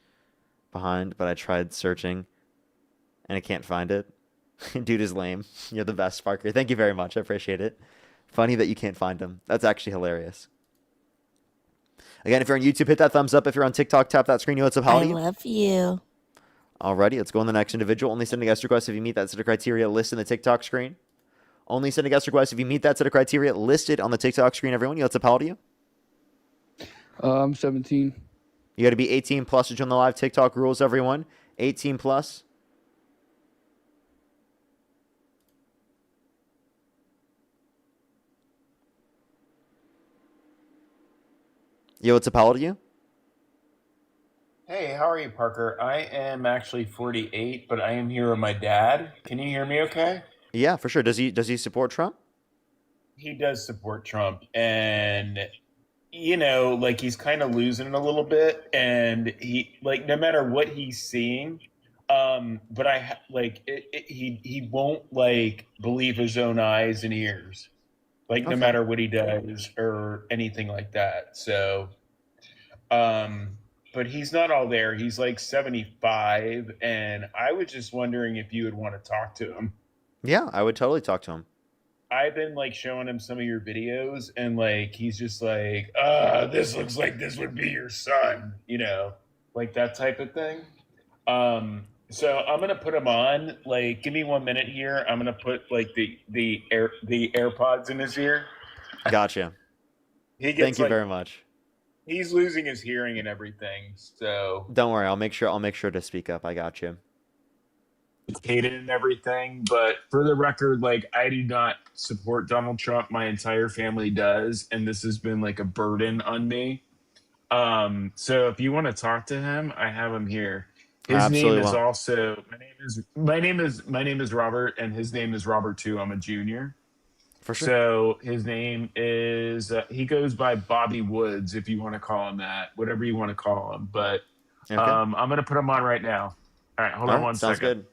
behind, but I tried searching and I can't find it. Dude is lame. You're the best, Sparker. Thank you very much. I appreciate it. Funny that you can't find him. That's actually hilarious. Again, if you're on YouTube, hit that thumbs up. If you're on TikTok, tap that screen. What's up, how I love you. Alrighty, let's go on the next individual. Only send a guest request if you meet that set of criteria listed in the TikTok screen. Only send a guest request if you meet that set of criteria listed on the TikTok screen, everyone. What's up, how old are you? I'm 17. You got to be 18 plus to join the live TikTok rules, everyone. 18 plus. Yo, what's up, how old are you? Hey, how are you, Parker? I am actually 48, but I am here with my dad. Can you hear me okay? Yeah, for sure. Does he support Trump? He does support Trump, and like he's kind of losing it a little bit, and he no matter what he's seeing, but he won't believe his own eyes and ears, no Okay. matter what he does or anything like that. So, but he's not all there. He's 75, and I was just wondering if you would want to talk to him. Yeah, I would totally talk to him. I've been showing him some of your videos, and he's just this looks like this would be your son, that type of thing. So I'm gonna put him on. Like, give me 1 minute here. I'm gonna put like the AirPods in his ear. Gotcha. He gets Thank you like very much. he's losing his hearing and everything. So Don't worry, I'll make sure to speak up. I got you. hated and everything. But for the record, like I do not support Donald Trump. My entire family does, and this has been like a burden on me. So if you want to talk to him, I have him here. I His name absolutely is will. also my name is Robert, and his name is Robert too. I'm a junior. For sure. So his name is he goes by Bobby Woods, if you want to call him that, whatever you want to call him. But Okay. I'm gonna put him on right now. All right, hold All on right, one sounds second. good.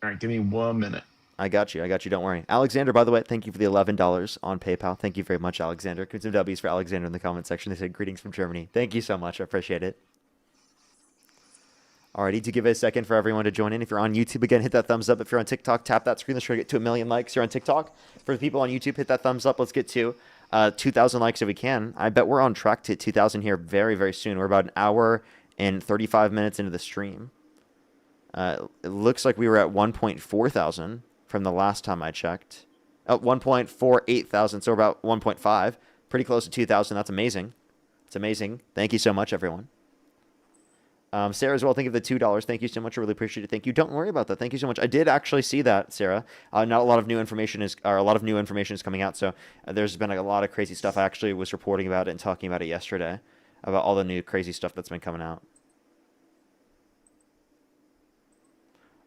All right, give me 1 minute. I got you. Don't worry. Alexander, by the way, thank you for the $11 on PayPal. Thank you very much, Alexander. Put some W's for Alexander in the comment section. They said greetings from Germany. Thank you so much. I appreciate it. Alrighty, to give it a second for everyone to join in. If you're on YouTube, again, hit that thumbs up. If you're on TikTok, tap that screen. Let's try to get to 1 million likes here on TikTok. For the people on YouTube, hit that thumbs up. Let's get to 2,000 likes if we can. I bet we're on track to hit 2,000 here very, very soon. We're about an hour and 35 minutes into the stream. It looks like we were at 1.4 thousand from the last time I checked. 1.48 thousand, so we're about 1.5. Pretty close to 2,000. That's amazing. It's amazing. Thank you so much, everyone. Sarah as well, thank you for the $2. Thank you so much. I really appreciate it. Thank you. Don't worry about that. Thank you so much. I did actually see that, Sarah. Not a lot of new information is coming out. So there's been a lot of crazy stuff. I actually was reporting about it and talking about it yesterday about all the new crazy stuff that's been coming out.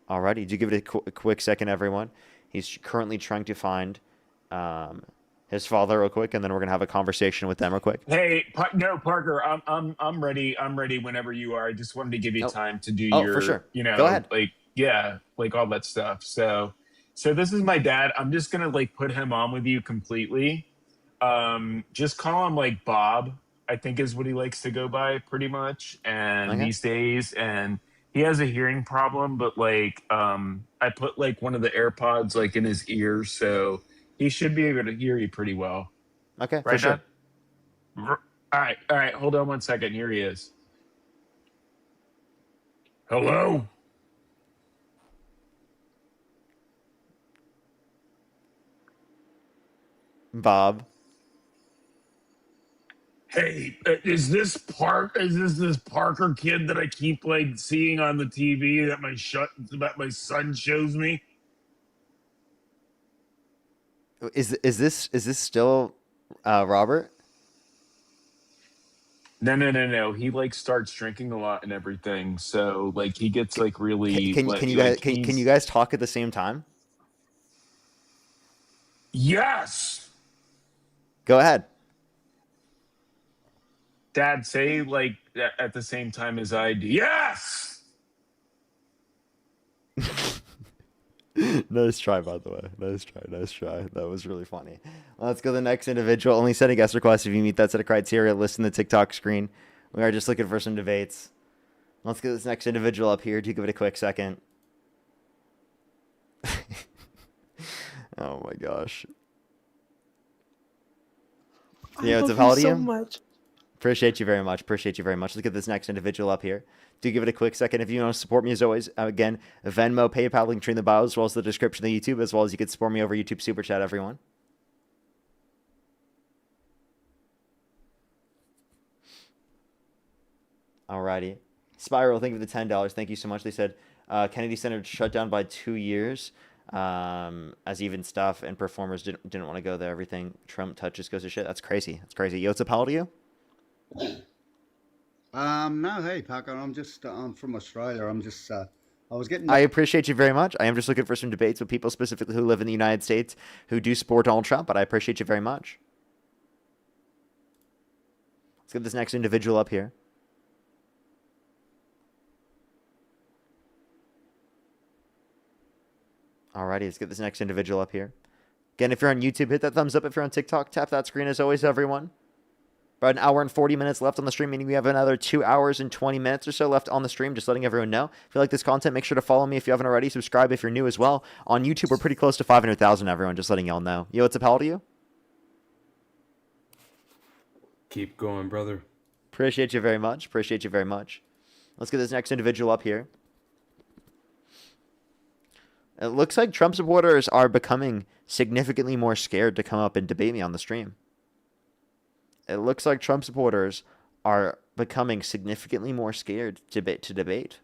Alrighty, did you give it a quick second, everyone? He's currently trying to find his father real quick, and then we're gonna have a conversation with them real quick. Hey, no, Parker, I'm ready. I'm ready whenever you are. I just wanted to give you time to do your, for sure. you know, Go ahead. like like all that stuff. So this is my dad. I'm just gonna like put him on with you completely. Just call him like Bob, I think is what he likes to go by pretty much, and these days, and he has a hearing problem, but like I put like one of the AirPods like in his ear, so he should be able to hear you pretty well. Okay, Right, for sure. Dad? All right. Hold on 1 second. Here he is. Hello? Bob. Hey, is this Parker kid that I keep like seeing on the TV that my son shows me? Is this still Robert? No. He like starts drinking a lot and everything, so like he gets like really. Can you guys talk at the same time? Yes. Go ahead. Dad, say like at the same time as I do. Yes. Nice try, by the way. Nice try. That was really funny. Let's go to the next individual. Only send a guest request if you meet that set of criteria. List in the TikTok screen. We are just looking for some debates. Let's get this next individual up here. Do give it a quick second. Oh my gosh. Yeah, it's a love you so Palladium. much. Appreciate you very much. Let's get this next individual up here. Do give it a quick second. If you want to support me, as always, again, Venmo, PayPal, link tree in the bio, as well as the description of the YouTube, as well as you can support me over YouTube Super Chat, everyone. Alrighty. Spiral, thank you for the $10. Thank you so much. They said Kennedy Center shut down by 2 years, as even staff and performers didn't want to go there. Everything Trump touches goes to shit. That's crazy. Yo, what's up, Paul, to you? No, hey, Parker. I'm from Australia. I was getting. I appreciate you very much. I am just looking for some debates with people specifically who live in the United States who do support Donald Trump, but I appreciate you very much. Let's get this next individual up here. Alrighty, let's get this next individual up here. Again, if you're on YouTube, hit that thumbs up. If you're on TikTok, tap that screen as always, everyone. About an hour and 40 minutes left on the stream, meaning we have another 2 hours and 20 minutes or so left on the stream. Just letting everyone know. If you like this content, make sure to follow me if you haven't already. Subscribe if you're new as well. On YouTube, we're pretty close to 500,000, everyone. Just letting y'all know. Yo, what's up, Hal, to you? Keep going, brother. Appreciate you very much. Let's get this next individual up here. It looks like Trump supporters are becoming significantly more scared to come up and debate me on the stream. It looks like Trump supporters are becoming significantly more scared to debate.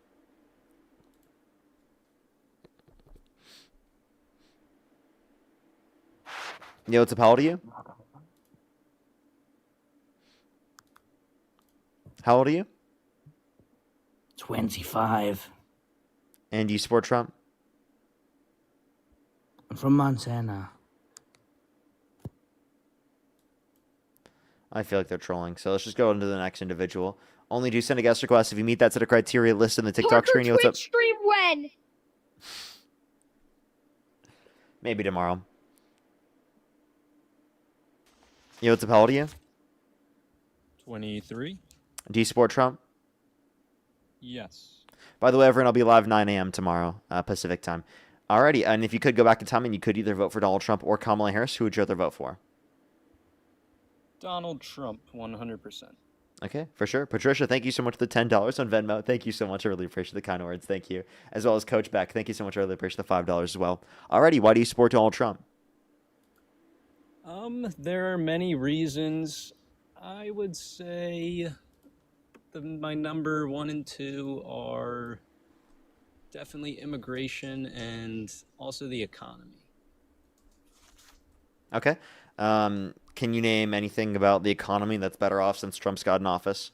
Yo, what's up? How old are you? How old are you? 25. And do you support Trump? I'm from Montana. I feel like they're trolling. So let's just go into the next individual. Only do send a guest request if you meet that set of criteria listed in the TikTok Parker, screen. Yo, what's up? Twitch stream when? Maybe tomorrow. Yo, what's up? How old are you? 23. Do you support Trump? Yes. By the way, everyone, I'll be live 9 a.m. tomorrow, Pacific time. Alrighty, and if you could go back in time and you could either vote for Donald Trump or Kamala Harris, who would you rather vote for? Donald Trump, 100%. Okay, for sure. Patricia, thank you so much for the $10 on Venmo. Thank you so much. I really appreciate the kind words. Thank you. As well as Coach Beck. Thank you so much. I really appreciate the $5 as well. Alrighty, why do you support Donald Trump? There are many reasons. I would say my number 1 and 2 are definitely immigration and also the economy. Okay. Can you name anything about the economy that's better off since Trump's got in office?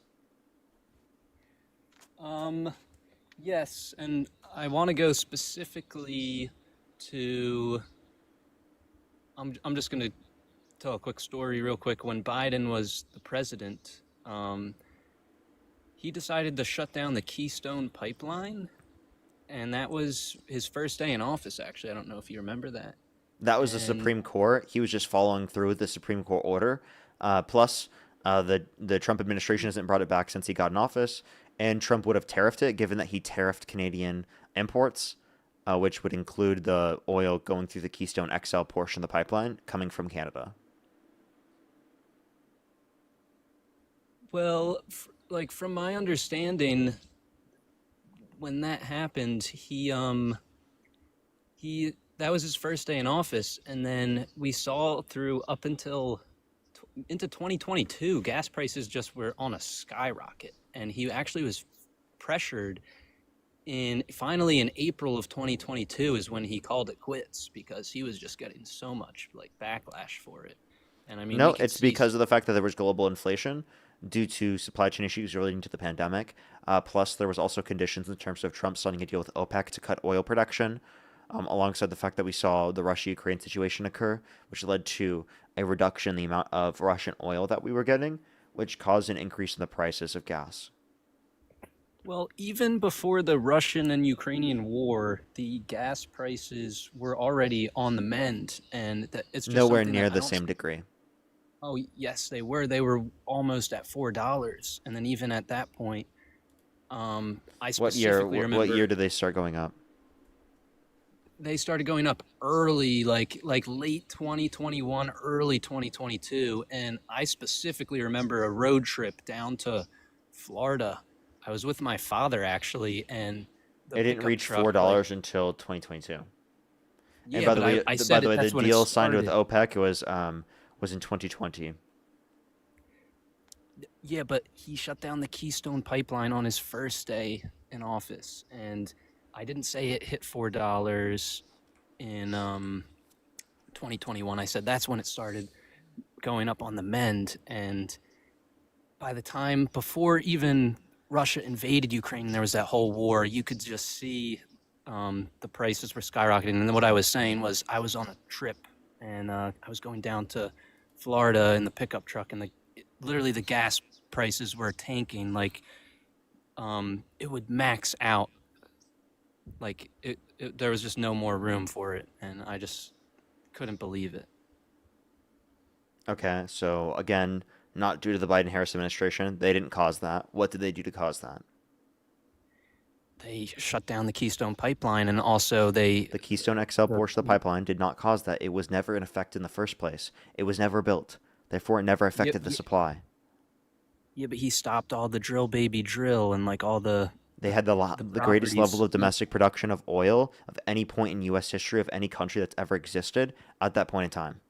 Yes, and I want to go specifically to. I'm just going to tell a quick story real quick. When Biden was the president, he decided to shut down the Keystone Pipeline, and that was his first day in office, actually. I don't know if you remember that. That was the Supreme Court. He was just following through with the Supreme Court order. Plus, the Trump administration hasn't brought it back since he got in office, and Trump would have tariffed it, given that he tariffed Canadian imports, which would include the oil going through the Keystone XL portion of the pipeline coming from Canada. Well, from my understanding, when that happened, that was his first day in office, and then we saw through up until into 2022, gas prices just were on a skyrocket, and he actually was pressured. Finally in April of 2022 is when he called it quits, because he was just getting so much backlash for it. And I mean, no, it's because of the fact that there was global inflation due to supply chain issues relating to the pandemic. Plus, there was also conditions in terms of Trump signing a deal with OPEC to cut oil production. Alongside the fact that we saw the Russia-Ukraine situation occur, which led to a reduction in the amount of Russian oil that we were getting, which caused an increase in the prices of gas. Well, even before the Russian and Ukrainian war, the gas prices were already on the mend, and it's just nowhere something near that the same degree. Oh, yes, they were. They were almost at $4, and then even at that point, I specifically remember. What year did they start going up? They started going up early, like late 2021, early 2022, and I specifically remember a road trip down to Florida. I was with my father, actually, and it didn't reach $4 until 2022. Yeah, and by the way, that's the deal signed with OPEC was in 2020. Yeah, but he shut down the Keystone Pipeline on his first day in office, and I didn't say it hit $4 in 2021. I said that's when it started going up on the mend, and by the time before even Russia invaded Ukraine, there was that whole war. You could just see the prices were skyrocketing. And then what I was saying was I was on a trip, and I was going down to Florida in the pickup truck, and literally the gas prices were tanking. It would max out. There was just no more room for it, and I just couldn't believe it. Okay, so again, not due to the Biden-Harris administration. They didn't cause that. What did they do to cause that? They shut down the Keystone Pipeline, and also the Keystone XL portion of the pipeline did not cause that. It was never in effect in the first place. It was never built. Therefore, it never affected the supply. Yeah, but he stopped all the drill baby drill and all the They had the greatest level properties. of domestic production of oil of any point in U.S. history of any country that's ever existed at that point in time.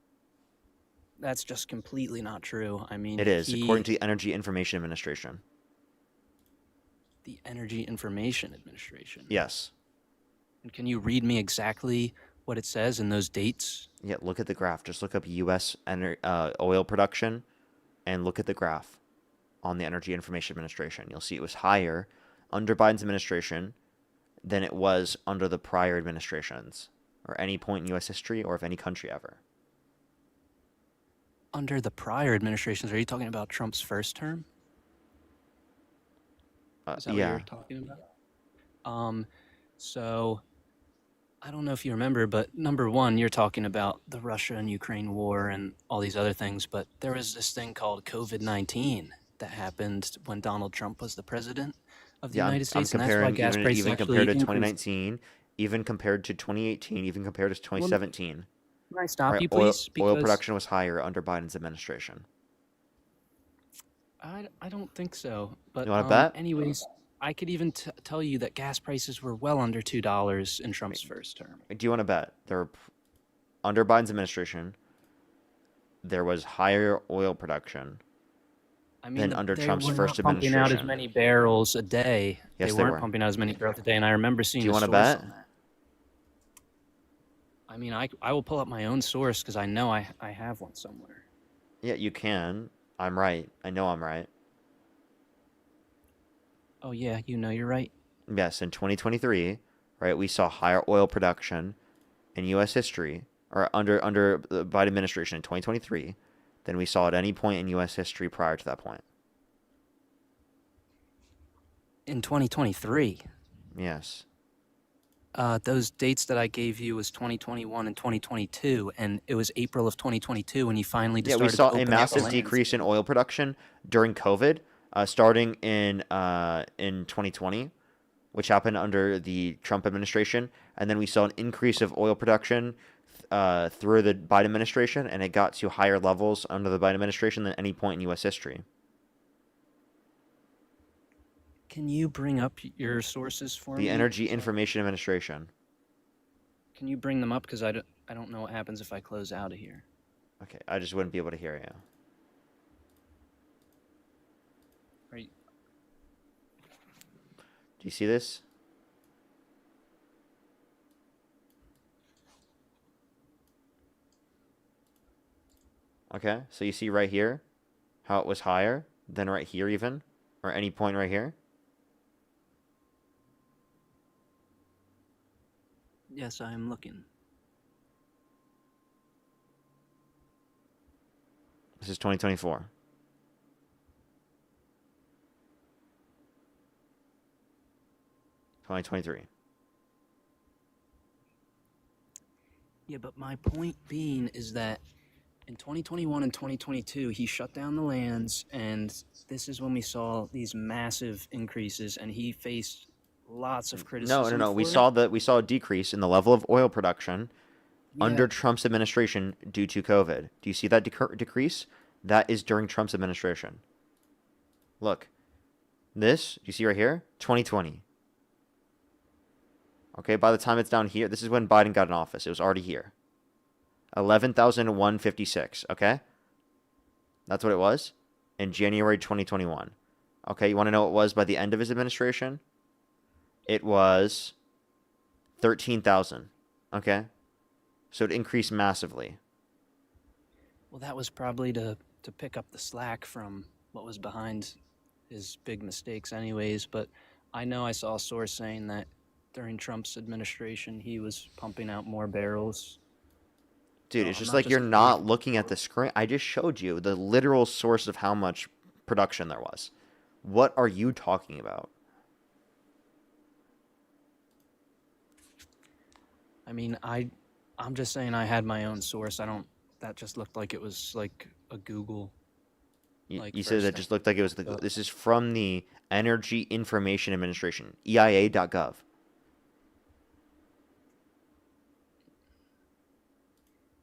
That's just completely not true. I mean, It is, according to the Energy Information Administration. the Energy Information Administration. Yes. And can you read me exactly what it says in those dates? Yeah, look at the graph. Just look up U.S. Oil production and look at the graph on the Energy Information Administration. You'll see it was higher under Biden's administration than it was under the prior administrations or any point in U.S. history or of any country ever. Under the prior administrations, are you talking about Trump's first term? Is that what Yeah. you're talking about? So I don't know if you remember, but number one, you're talking about the Russia and Ukraine war and all these other things, but there was this thing called COVID-19 that happened when Donald Trump was the president of the Yeah, United I'm States, and that's why comparing gas prices even actually compared to increased. 2019, even compared to 2018, even compared to 2017. Can I stop Right, you, oil please? Because production was higher under Biden's administration. I don't think so. But You want to bet? anyways, I could even tell you that gas prices were well under $2 in Trump's first term. Do you want to bet? Under Biden's administration, there was higher oil production I mean, than under they Trump's were first not pumping out as administration. many barrels a day. Yes, they they weren't were. pumping out as many barrels a day, and I remember seeing Do you a want to source bet? on that. I mean, I will pull up my own source because I know I have one somewhere. Yeah, you can. I'm right. I know I'm right. Oh yeah, you know you're right. Yes, in 2023, right, we saw higher oil production in U.S. history, or under the Biden administration in 2023, than we saw at any point in U.S. history prior to that point. In 2023. Yes. Those dates that I gave you was 2021 and 2022, and it was April of 2022 when he finally Yeah, we started saw to a open up the massive lanes. decrease in oil production during COVID, starting in 2020, which happened under the Trump administration, and then we saw an increase of oil production through the Biden administration, and it got to higher levels under the Biden administration than any point in U.S. history. Can you bring up your sources for me? The Energy Information Administration. Can you bring them up? Because I don't know what happens if I close out of here. Okay, I just wouldn't be able to hear you. Are you... Do you see this? Okay, so you see right here how it was higher than right here even, or any point right here? Yes, I am looking. This is 2024. Yeah, but my point being is that in 2021 and 2022, he shut down the lands, and this is when we saw these massive increases, and he faced lots of criticism. No. for We it. saw a decrease in the level of oil production under Yeah. Trump's administration due to COVID. Do you see that decrease? That is during Trump's administration. Look, this, you see right here? 2020. Okay, by the time it's down here, this is when Biden got in office. It was already here. 11,156, okay? That's what it was in January 2021. Okay, you want to know what it was by the end of his administration? It was 13,000, okay? So it increased massively. Well, that was probably to pick up the slack from what was behind his big mistakes anyways, but I know I saw a source saying that during Trump's administration, he was pumping out more barrels. Dude, So it's I'm just not like you're just- not looking at the screen. I just showed you the literal source of how much production there was. What are you talking about? I mean, I'm just saying I had my own source. That just looked like it was like a Google. You said that just looked like it was this is from the Energy Information Administration, EIA.gov.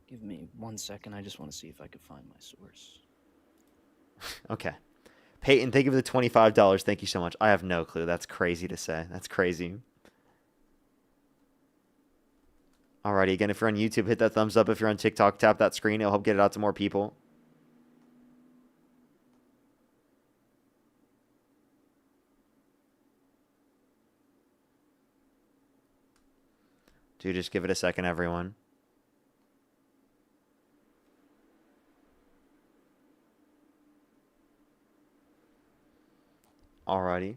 Give me 1 second. I just want to see if I could find my source. Okay. Peyton, thank you for the $25. Thank you so much. I have no clue. That's crazy to say. That's crazy. Alrighty, again, if you're on YouTube, hit that thumbs up. If you're on TikTok, tap that screen. It'll help get it out to more people. Do just give it a second, everyone. Alrighty.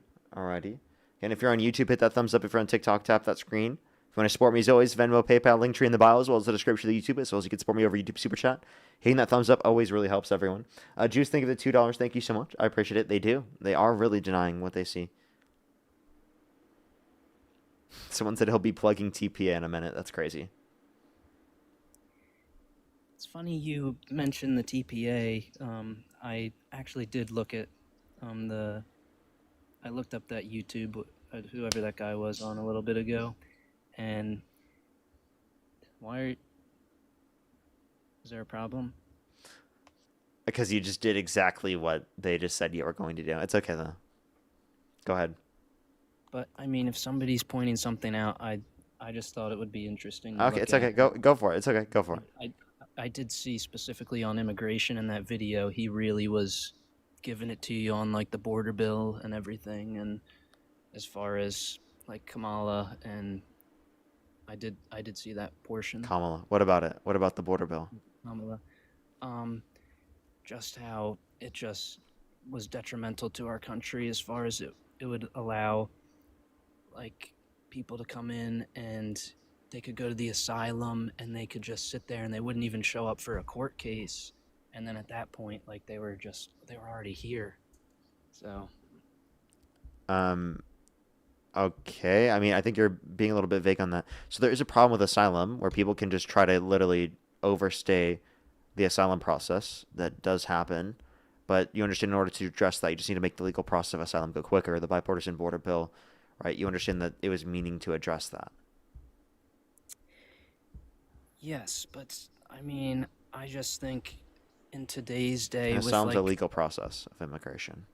And if you're on YouTube, hit that thumbs up. If you're on TikTok, tap that screen. If you want to support me, as always, Venmo, PayPal, link tree in the bio, as well as the description of the YouTube, as well as you can support me over YouTube Super Chat. Hitting that thumbs up always really helps everyone. Juice, think of the $2. Thank you so much. I appreciate it. They do. They are really denying what they see. Someone said he'll be plugging TPA in a minute. That's crazy. It's funny you mentioned the TPA. I actually did look at I looked up that YouTube, whoever that guy was on a little bit ago, and is there a problem? Because you just did exactly what they just said you were going to do. It's okay, though. Go ahead. But, I mean, if somebody's pointing something out, I just thought it would be interesting to Okay, look it's at. okay. Go for it. It's okay. Go for it. I did see specifically on immigration in that video, he really was giving it to you on, like, the border bill and everything, and as far as, like, Kamala, and I did see that portion. Kamala. What about it? What about the border bill? Kamala. Just how it just was detrimental to our country as far as it would allow, like, people to come in and they could go to the asylum and they could just sit there and they wouldn't even show up for a court case. And then at that point, like, they were already here. So. Okay. I mean, I think you're being a little bit vague on that. So there is a problem with asylum where people can just try to literally overstay the asylum process. That does happen. But you understand in order to address that, you just need to make the legal process of asylum go quicker. The bipartisan border bill, right? You understand that it was meaning to address that. Yes, but I mean, I just think in today's day, with Asylum's a like, legal process of immigration.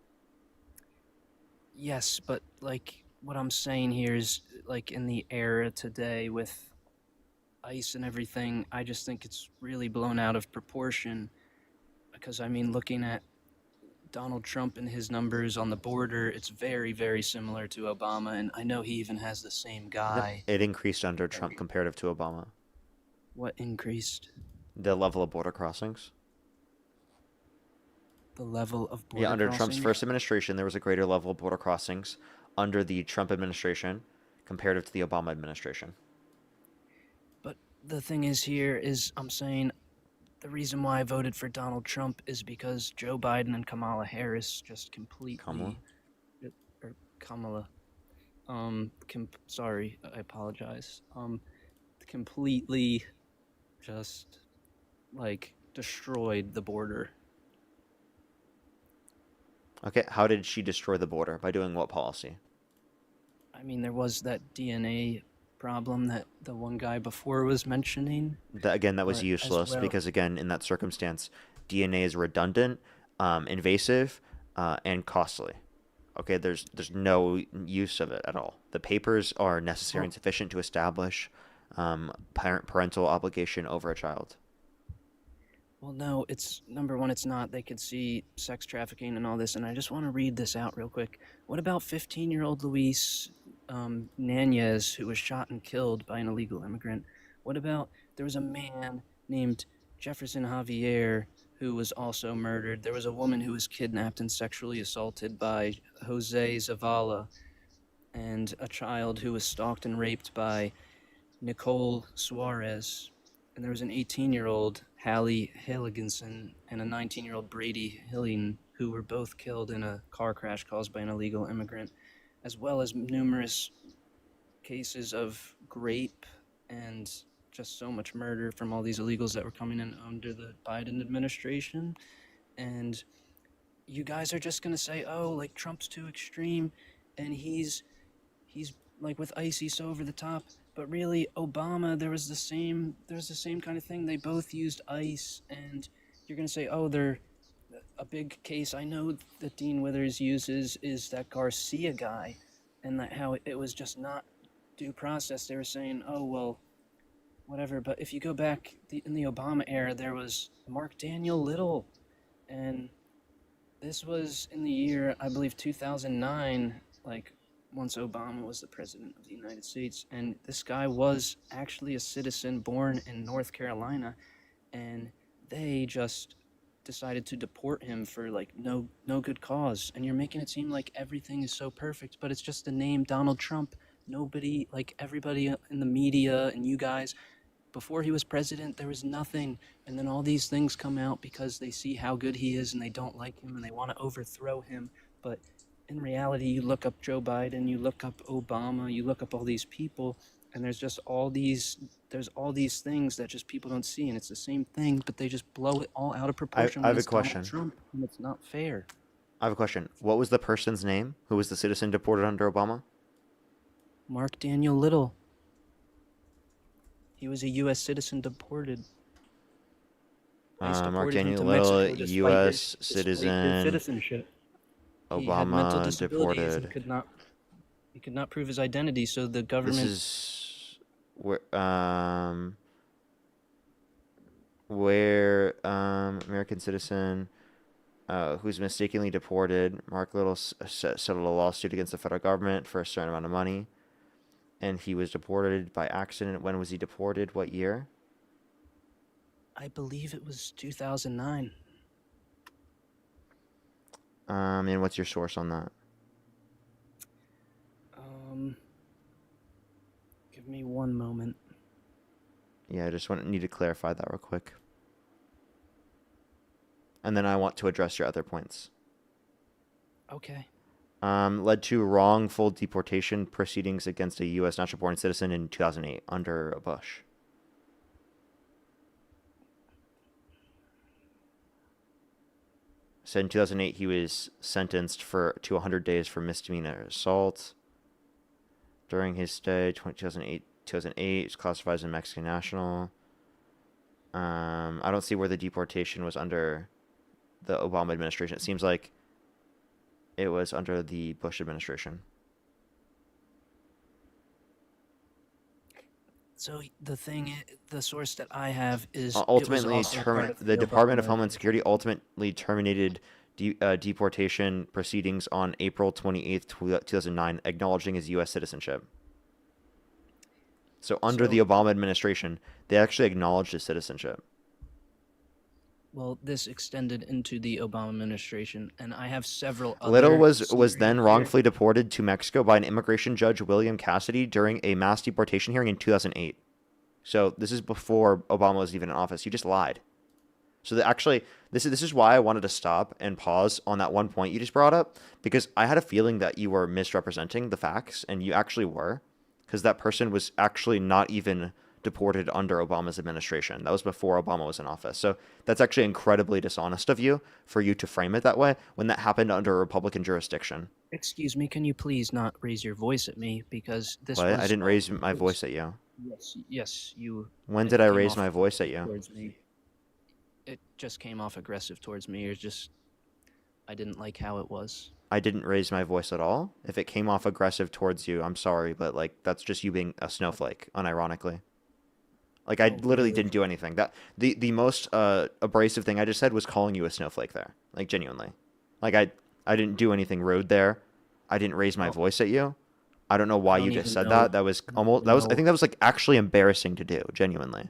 yes, but like what I'm saying here is like in the era today with ICE and everything, I just think it's really blown out of proportion. Because I mean, looking at Donald Trump and his numbers on the border, it's very, very similar to Obama, and I know he even has the same guy. It increased under Trump comparative to Obama. What increased? The level of border crossings. The level of border Yeah, under crossing? Trump's first administration, there was a greater level of border crossings under the Trump administration comparative to the Obama administration. But the thing is here is I'm saying the reason why I voted for Donald Trump is because Joe Biden and Kamala Harris just completely... Kamala? Or Kamala. Sorry, I apologize. Completely just, like, destroyed the border. Okay, how did she destroy the border? By doing what policy? I mean, there was that DNA problem that the one guy before was mentioning. That was but as useless well- because, again, in that circumstance, DNA is redundant, invasive, and costly. Okay, there's no use of it at all. The papers are necessary and sufficient to establish parental obligation over a child. Well, no, it's number one, it's not. They could see sex trafficking and all this, and I just want to read this out real quick. What about 15-year-old Luis Nanez, who was shot and killed by an illegal immigrant? What about there was a man named Jefferson Javier who was also murdered? There was a woman who was kidnapped and sexually assaulted by Jose Zavala, and a child who was stalked and raped by Nicole Suarez. And there was an 18-year-old, Hallie Hilliginson, and a 19-year-old, Brady Hilling, who were both killed in a car crash caused by an illegal immigrant, as well as numerous cases of rape and just so much murder from all these illegals that were coming in under the Biden administration. And you guys are just going to say, oh, like, Trump's too extreme, and he's like, with ICE, he's so over the top. But really, Obama, there was the same kind of thing. They both used ICE, and you're gonna say, oh, a big case I know that Dean Withers uses is that Garcia guy, and that how it was just not due process. They were saying, oh, well, whatever. But if you go back in the Obama era, there was Mark Daniel Little, and this was in the year, I believe, 2009, like once Obama was the president of the United States. And this guy was actually a citizen born in North Carolina, and they just decided to deport him for like no good cause. And you're making it seem like everything is so perfect, but it's just the name Donald Trump. Nobody, like everybody in the media and you guys, before he was president, there was nothing. And then all these things come out because they see how good he is and they don't like him and they want to overthrow him. But in reality, you look up Joe Biden, you look up Obama, you look up all these people, and there's all these things that just people don't see, and it's the same thing, but they just blow it all out of proportion. I have when a it's Donald question. Trump, and it's not fair. I have a question. What was the person's name who was the citizen deported under Obama? Mark Daniel Little. He was a U.S. citizen deported. Mark deported him Daniel to Little, Mexico despite U.S. his citizen. citizenship. He had mental Obama disabilities and deported. he could not prove his identity, so the government. This is where American citizen who's mistakenly deported. Mark Little settled a lawsuit against the federal government for a certain amount of money, and he was deported by accident. When was he deported? What year? I believe it was 2009. And what's your source on that? Give me one moment. Yeah, I just need to clarify that real quick. And then I want to address your other points. Okay. Led to wrongful deportation proceedings against a U.S. natural-born citizen in 2008 under Bush. So in 2008, he was sentenced to 100 days for misdemeanor assault. During his stay, 2008, it's classified as a Mexican national. I don't see where the deportation was under the Obama administration. It seems like it was under the Bush administration. So the source that I have is Ultimately, the Department of Homeland Security ultimately terminated deportation proceedings on April 28th, 2009, acknowledging his U.S. citizenship. So under the Obama administration, they actually acknowledged his citizenship. Well, this extended into the Obama administration, and I have several other... Little was then wrongfully deported to Mexico by an immigration judge, William Cassidy, during a mass deportation hearing in 2008. So this is before Obama was even in office. He just lied. So this is why I wanted to stop and pause on that one point you just brought up, because I had a feeling that you were misrepresenting the facts, and you actually were, because that person was actually not even deported under Obama's administration. That was before Obama was in office. So that's actually incredibly dishonest of you for you to frame it that way when that happened under a Republican jurisdiction. Excuse me, can you please not raise your voice at me, because this What? was... I didn't raise my voice at you. Yes, you... When did I raise my voice at you? Towards me. It just came off aggressive towards me. I didn't like how it was. I didn't raise my voice at all. If it came off aggressive towards you, I'm sorry, but that's just you being a snowflake, unironically. I literally didn't do anything. That the most abrasive thing I just said was calling you a snowflake there. Genuinely. I didn't do anything rude there. I didn't raise my voice at you. I don't know why you just said that. That was I think that was actually embarrassing to do, genuinely.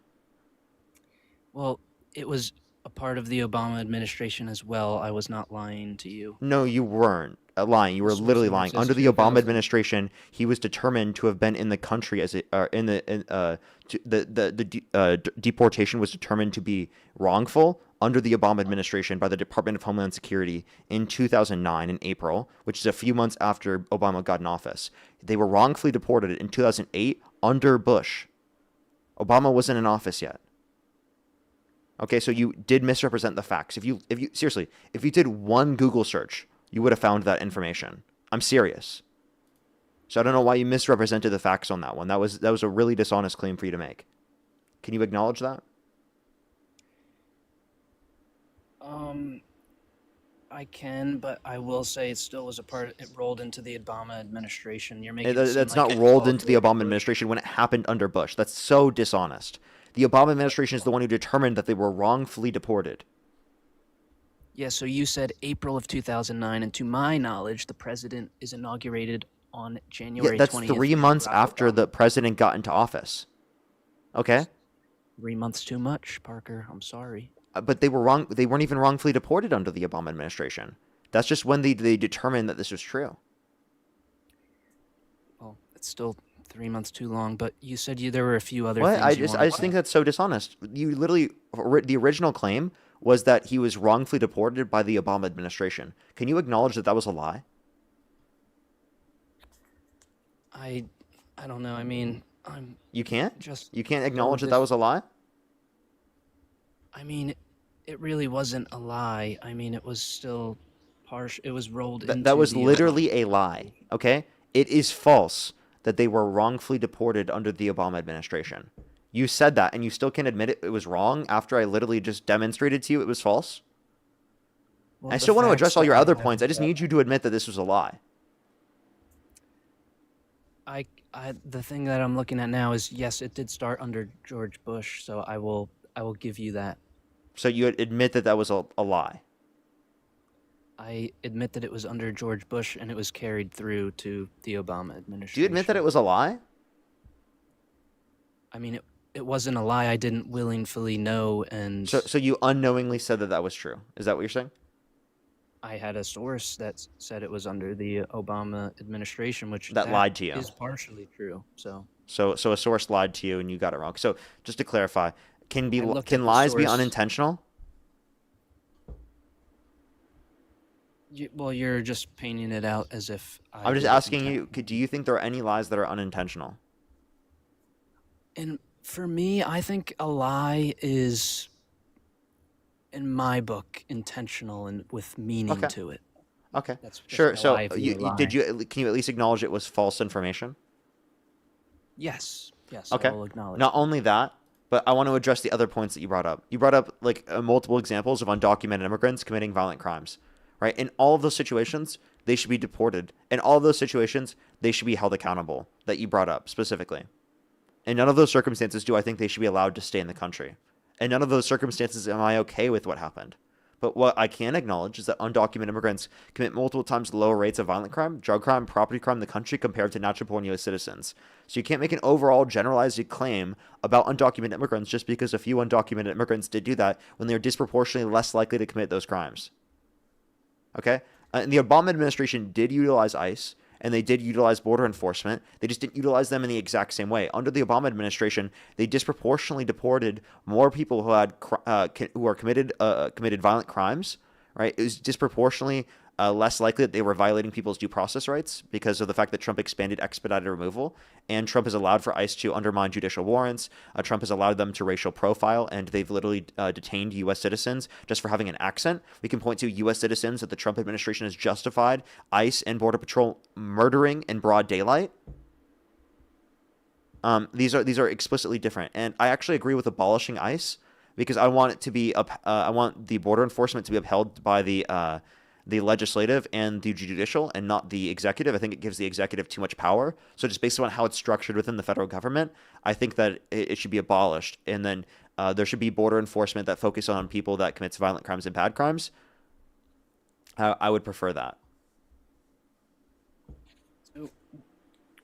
Well, it was a part of the Obama administration as well. I was not lying to you. No, you weren't lying. You were literally lying. Under the Obama administration, he was determined to have been in the country the deportation was determined to be wrongful under the Obama administration by the Department of Homeland Security in 2009 in April, which is a few months after Obama got in office. They were wrongfully deported in 2008 under Bush. Obama wasn't in office yet. Okay, so you did misrepresent the facts. If you did one Google search, you would have found that information. I'm serious. So I don't know why you misrepresented the facts on that one. That was a really dishonest claim for you to make. Can you acknowledge that? I can, but I will say it still was a part. It rolled into the Obama administration. You're making it seem That's like not it was rolled all into the George Obama Bush. administration when it happened under Bush. That's so dishonest. The Obama administration is the one who determined that they were wrongfully deported. Yeah, so you said April of 2009, and to my knowledge, the president is inaugurated on Yeah, January that's 20th. 3 months Barack after Obama. the president got into office. Okay? 3 months too much, Parker. I'm sorry. But they were wrong. They weren't even wrongfully deported under the Obama administration. That's just when they determined that this was true. Well, it's still 3 months too long, but you said there were a few other What? things you I wanted just think that's so dishonest. You literally the original claim was that he was wrongfully deported by the Obama administration. Can you acknowledge that that was a lie? I don't know. I mean, I'm You can't? just You can't so acknowledge that that was a lie? I mean, it really wasn't a lie. I mean, it was still partial. It was rolled into That was the literally a lie, okay? It is false that they were wrongfully deported under the Obama administration. You said that, and you still can't admit it was wrong after I literally just demonstrated to you it was false? Well, I the still want to facts address all that your I other have points. I just that- need you to admit that this was a lie. the thing that I'm looking at now is yes, it did start under George Bush, so I will give you that. So you admit that that was a lie. I admit that it was under George Bush and it was carried through to the Obama administration. Do you admit that it was a lie? I mean, it wasn't a lie. I didn't willingly know, and So you unknowingly said that that was true. Is that what you're saying? I had a source that said it was under the Obama administration, which That lied to you. is partially true. So So a source lied to you and you got it wrong. So just to clarify, I looked at can the lies be source. unintentional? well, you're just painting it out as if I'm just did it asking intent- you, do you think there are any lies that are unintentional? And for me, I think a lie is, in my book, intentional and with meaning Okay. to it. Okay. That's Sure. how So I view a did lie. you can you at least acknowledge it was false information? Yes. Yes. Okay. I will acknowledge. Not only that, but I want to address the other points that you brought up. You brought up multiple examples of undocumented immigrants committing violent crimes, right? In all of those situations, they should be deported. In all of those situations, they should be held accountable. That you brought up specifically. In none of those circumstances do I think they should be allowed to stay in the country. In none of those circumstances am I okay with what happened. But what I can acknowledge is that undocumented immigrants commit multiple times lower rates of violent crime, drug crime, property crime in the country compared to natural-born U.S. citizens. So you can't make an overall generalized claim about undocumented immigrants just because a few undocumented immigrants did do that when they're disproportionately less likely to commit those crimes. Okay? And the Obama administration did utilize ICE, and they did utilize border enforcement. They just didn't utilize them in the exact same way. Under the Obama administration, they disproportionately deported more people who had committed violent crimes. Right? It was disproportionately less likely that they were violating people's due process rights because of the fact that Trump expanded expedited removal, and Trump has allowed for ICE to undermine judicial warrants. Trump has allowed them to racial profile, and they've literally detained U.S. citizens just for having an accent. We can point to U.S. citizens that the Trump administration has justified ICE and Border Patrol murdering in broad daylight. These are explicitly different, and I actually agree with abolishing ICE because I want it to be I want the border enforcement to be upheld by the legislative and the judicial and not the executive. I think it gives the executive too much power. So just based on how it's structured within the federal government, I think that it should be abolished. And then there should be border enforcement that focuses on people that commits violent crimes and bad crimes. I would prefer that. So,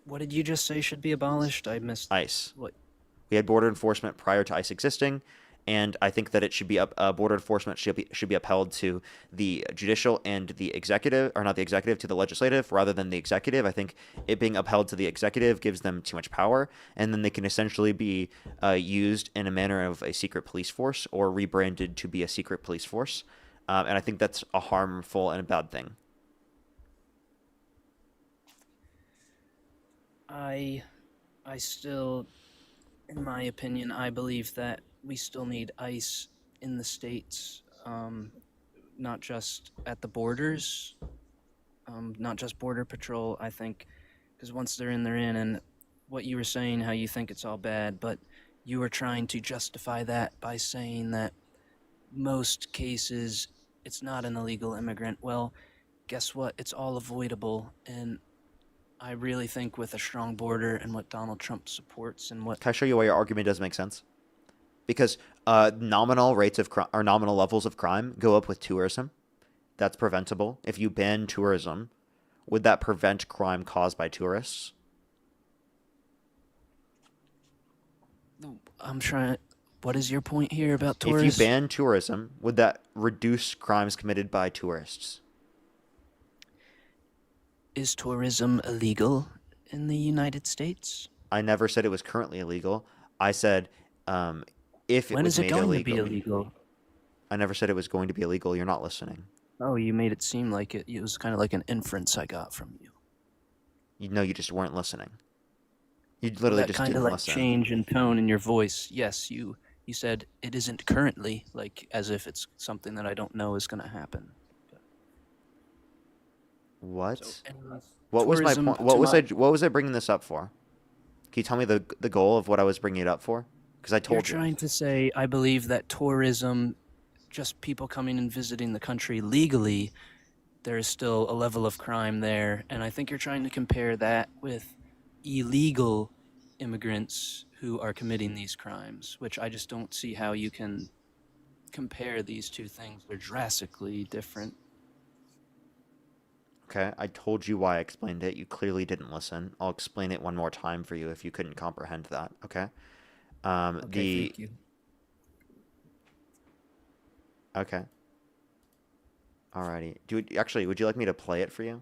what did you just say should be abolished? I missed ICE. What? We had border enforcement prior to ICE existing. And I think that it should be border enforcement should be upheld to the judicial and the executive, or not the executive, to the legislative rather than the executive. I think it being upheld to the executive gives them too much power, and then they can essentially be used in a manner of a secret police force or rebranded to be a secret police force. And I think that's a harmful and a bad thing. I still, in my opinion, I believe that we still need ICE in the states, not just at the borders, not just Border Patrol, I think, because once they're in, they're in. And what you were saying, how you think it's all bad, but you were trying to justify that by saying that most cases it's not an illegal immigrant. Well, guess what? It's all avoidable. And I really think with a strong border and what Donald Trump supports and what Can I show you why your argument doesn't make sense? Because nominal rates of crime or nominal levels of crime go up with tourism. That's preventable. If you ban tourism, would that prevent crime caused by tourists? I'm trying. What is your point here about If you tourists? ban tourism, would that reduce crimes committed by tourists? Is tourism illegal in the United States? I never said it was currently illegal. I said if it When was is it made going illegal. to be illegal? I never said it was going to be illegal. You're not listening. Oh, you made it seem like it. It was kind of like an inference I got from you. You know, you just weren't listening. You Well, literally that just kind didn't of like listen. change in tone in your voice. Yes, you said it isn't currently, like as if it's something that I don't know is going to happen. What? So, anyways, What was my tourism point? to What was my- I? What was I bringing this up for? Can you tell me the goal of what I was bringing it up for? Because I You're told you. trying to say I believe that tourism, just people coming and visiting the country legally, there is still a level of crime there, and I think you're trying to compare that with illegal immigrants who are committing these crimes, which I just don't see how you can compare these two things. They're drastically different. Okay, I told you why I explained it. You clearly didn't listen. I'll explain it one more time for you if you couldn't comprehend that. Okay. Okay, thank you. Okay. Alrighty. Would you like me to play it for you?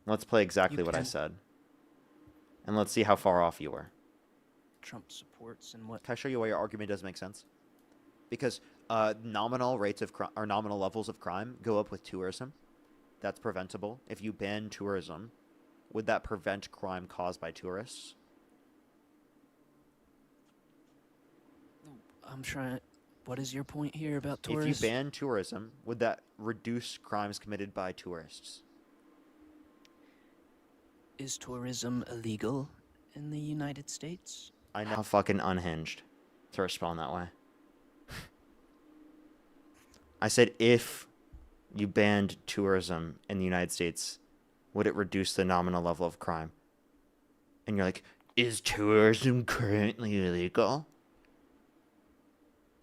Let's play exactly what I can. said. And let's see how far off you were. Trump supports and what? Can I show you why your argument doesn't make sense? Because nominal rates of crime or nominal levels of crime go up with tourism. That's preventable. If you ban tourism, would that prevent crime caused by tourists? I'm trying. What is your point here about If tourists? you ban tourism, would that reduce crimes committed by tourists? Is tourism illegal in the United States? I know how fucking unhinged to respond that way. I said if you banned tourism in the United States, would it reduce the nominal level of crime? And you're like, is tourism currently illegal?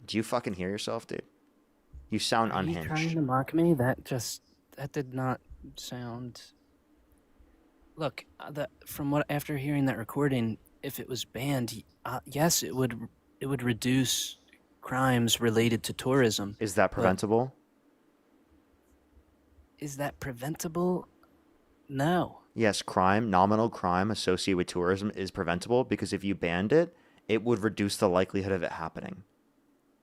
Do you fucking hear yourself, dude? You sound Are unhinged. you trying to mock me? That did not sound. Look, after hearing that recording, if it was banned, yes, it would reduce crimes related to tourism. Is that preventable? Is that preventable? No. Yes, nominal crime associated with tourism is preventable because if you banned it, it would reduce the likelihood of it happening.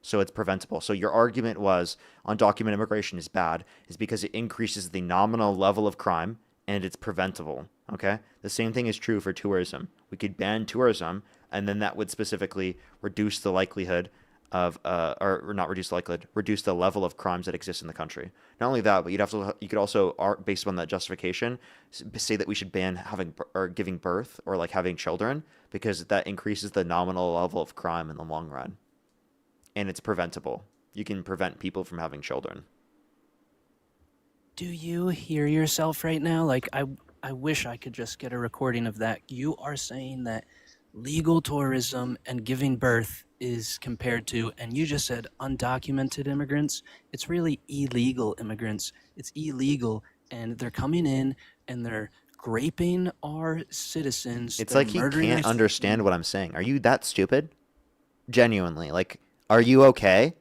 So it's preventable. So your argument was undocumented immigration is bad is because it increases the nominal level of crime and it's preventable. Okay? The same thing is true for tourism. We could ban tourism and then that would specifically reduce the likelihood of or not reduce the likelihood, reduce the level of crimes that exist in the country. Not only that, but you could also, based on that justification, say that we should ban having or giving birth or like having children because that increases the nominal level of crime in the long run. And it's preventable. You can prevent people from having children. Do you hear yourself right now? Like, I wish I could just get a recording of that. You are saying that legal tourism and giving birth is compared to, and you just said undocumented immigrants. It's really illegal immigrants. It's illegal, and they're coming in and they're raping our citizens. It's they're like he murdering can't our understand what I'm saying. Are you that stupid? Genuinely. Like, are you okay?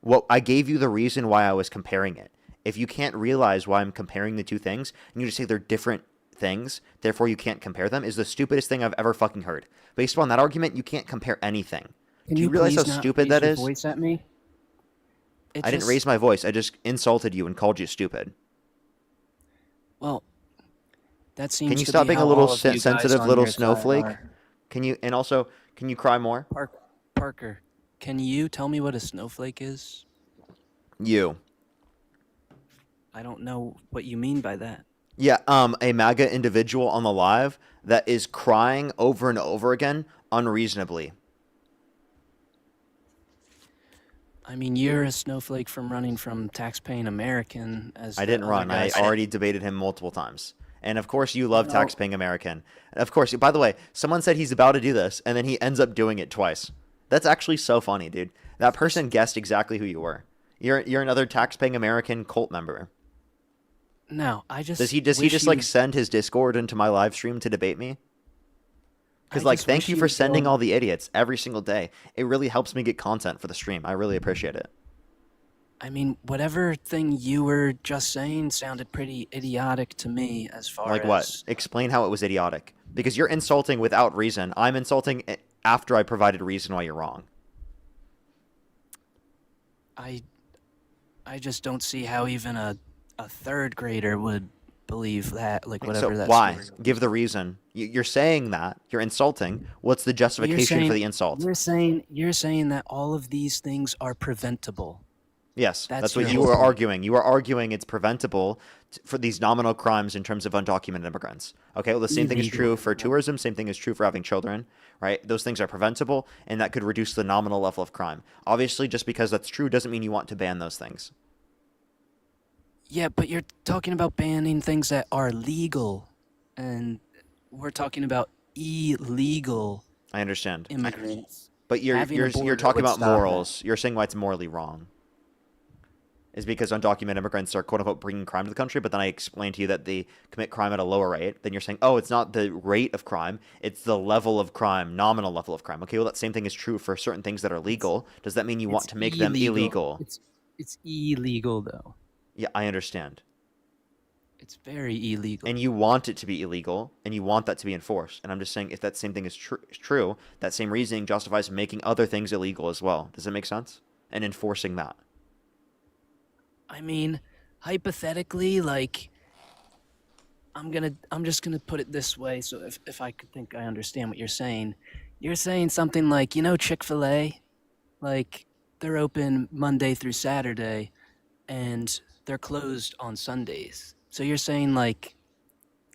Well, I gave you the reason why I was comparing it. If you can't realize why I'm comparing the two things, and you just say they're different things, therefore you can't compare them, is the stupidest thing I've ever fucking heard. Based on that argument, you can't compare anything. Can Do you realize how please not stupid raise that your is? voice at me? I didn't raise my voice. I just insulted you and called you stupid. Well, that seems. Can you to stop be being how a little all of you guys sensitive on little your side snowflake? are. Can you cry more? Parker, can you tell me what a snowflake is? You. I don't know what you mean by that. Yeah, a MAGA individual on the live that is crying over and over again unreasonably. I mean, you're a snowflake from running from tax-paying American, as I the didn't other run. I guy said. already debated him multiple times. And of course, you love No. tax-paying American. And of course, by the way, someone said he's about to do this, and then he ends up doing it twice. That's actually so funny, dude. That person guessed exactly who you were. You're another tax-paying American cult member. No, I just Does he just like send his Discord into my live stream to debate me? Because like, thank you for sending all the idiots every single day. It really helps me get content for the stream. I really appreciate it. I mean, whatever thing you were just saying sounded pretty idiotic to me as far Like as... what? Explain how it was idiotic. Because you're insulting without reason. I'm insulting after I provided a reason why you're wrong. I just don't see how even a third grader would believe that, like whatever So that why? story was. Give the reason. You're saying that. You're insulting. What's the justification for the insult? You're saying that all of these things are preventable. Yes, that's what your you whole were point. arguing. You were arguing it's preventable for these nominal crimes in terms of undocumented immigrants. Okay, well, the same thing is true for tourism. Same thing is true for having children, right? Those things are preventable, and that could reduce the nominal level of crime. Obviously, just because that's true doesn't mean you want to ban those things. Yeah, but you're talking about banning things that are legal, and we're talking about illegal I understand. immigrants. But you're having a border talking would about stop that. morals. You're saying why it's morally wrong. Is because undocumented immigrants are quote unquote bringing crime to the country, but then I explained to you that they commit crime at a lower rate. Then you're saying, oh, it's not the rate of crime, it's the level of crime, nominal level of crime. Okay, well, that same thing is true for certain things that are legal. Does that mean you want to make them illegal? It's illegal though. Yeah, I understand. It's very illegal. And you want it to be illegal, and you want that to be enforced. And I'm just saying, if that same thing is true, that same reasoning justifies making other things illegal as well. Does that make sense? And enforcing that. I mean, hypothetically, like, I'm just gonna put it this way. So if I could think I understand what you're saying something like, you know, Chick-fil-A, like they're open Monday through Saturday, and they're closed on Sundays. So you're saying like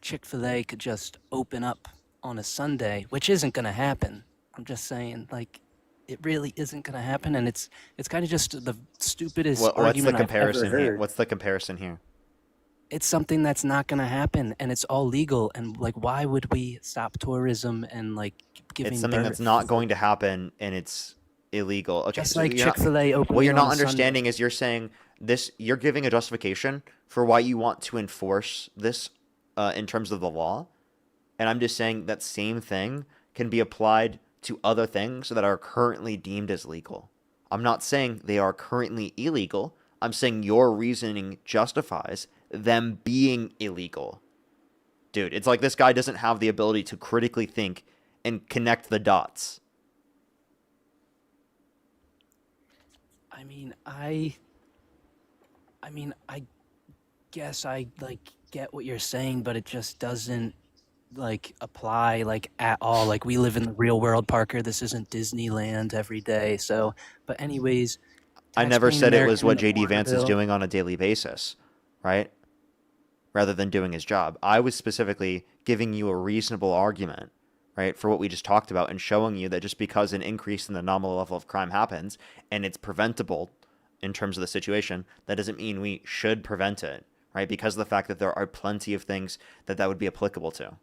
Chick-fil-A could just open up on a Sunday, which isn't gonna happen. I'm just saying, like, it really isn't gonna happen, and it's kind of just the stupidest What's the argument comparison I've ever here? heard. What's the comparison here? It's something that's not gonna happen, and it's all legal. And like, why would we stop tourism and like giving? It's something that's not going to happen, and it's illegal. Okay, Just so like you're not- Chick-fil-A opening What you're on not a Sunday. understanding is you're saying this. You're giving a justification for why you want to enforce this in terms of the law, and I'm just saying that same thing can be applied to other things that are currently deemed as legal. I'm not saying they are currently illegal. I'm saying your reasoning justifies them being illegal. Dude, it's like this guy doesn't have the ability to critically think and connect the dots. I mean, I guess I like get what you're saying, but it just doesn't like apply like at all. Like, we live in the real world, Parker. This isn't Disneyland every day. So, but anyways, I never taxpaying said it was American what in the JD border Vance is bill- doing on a daily basis, right? Rather than doing his job. I was specifically giving you a reasonable argument, right, for what we just talked about, and showing you that just because an increase in the nominal level of crime happens and it's preventable in terms of the situation, that doesn't mean we should prevent it, right? Because of the fact that there are plenty of things that would be applicable to.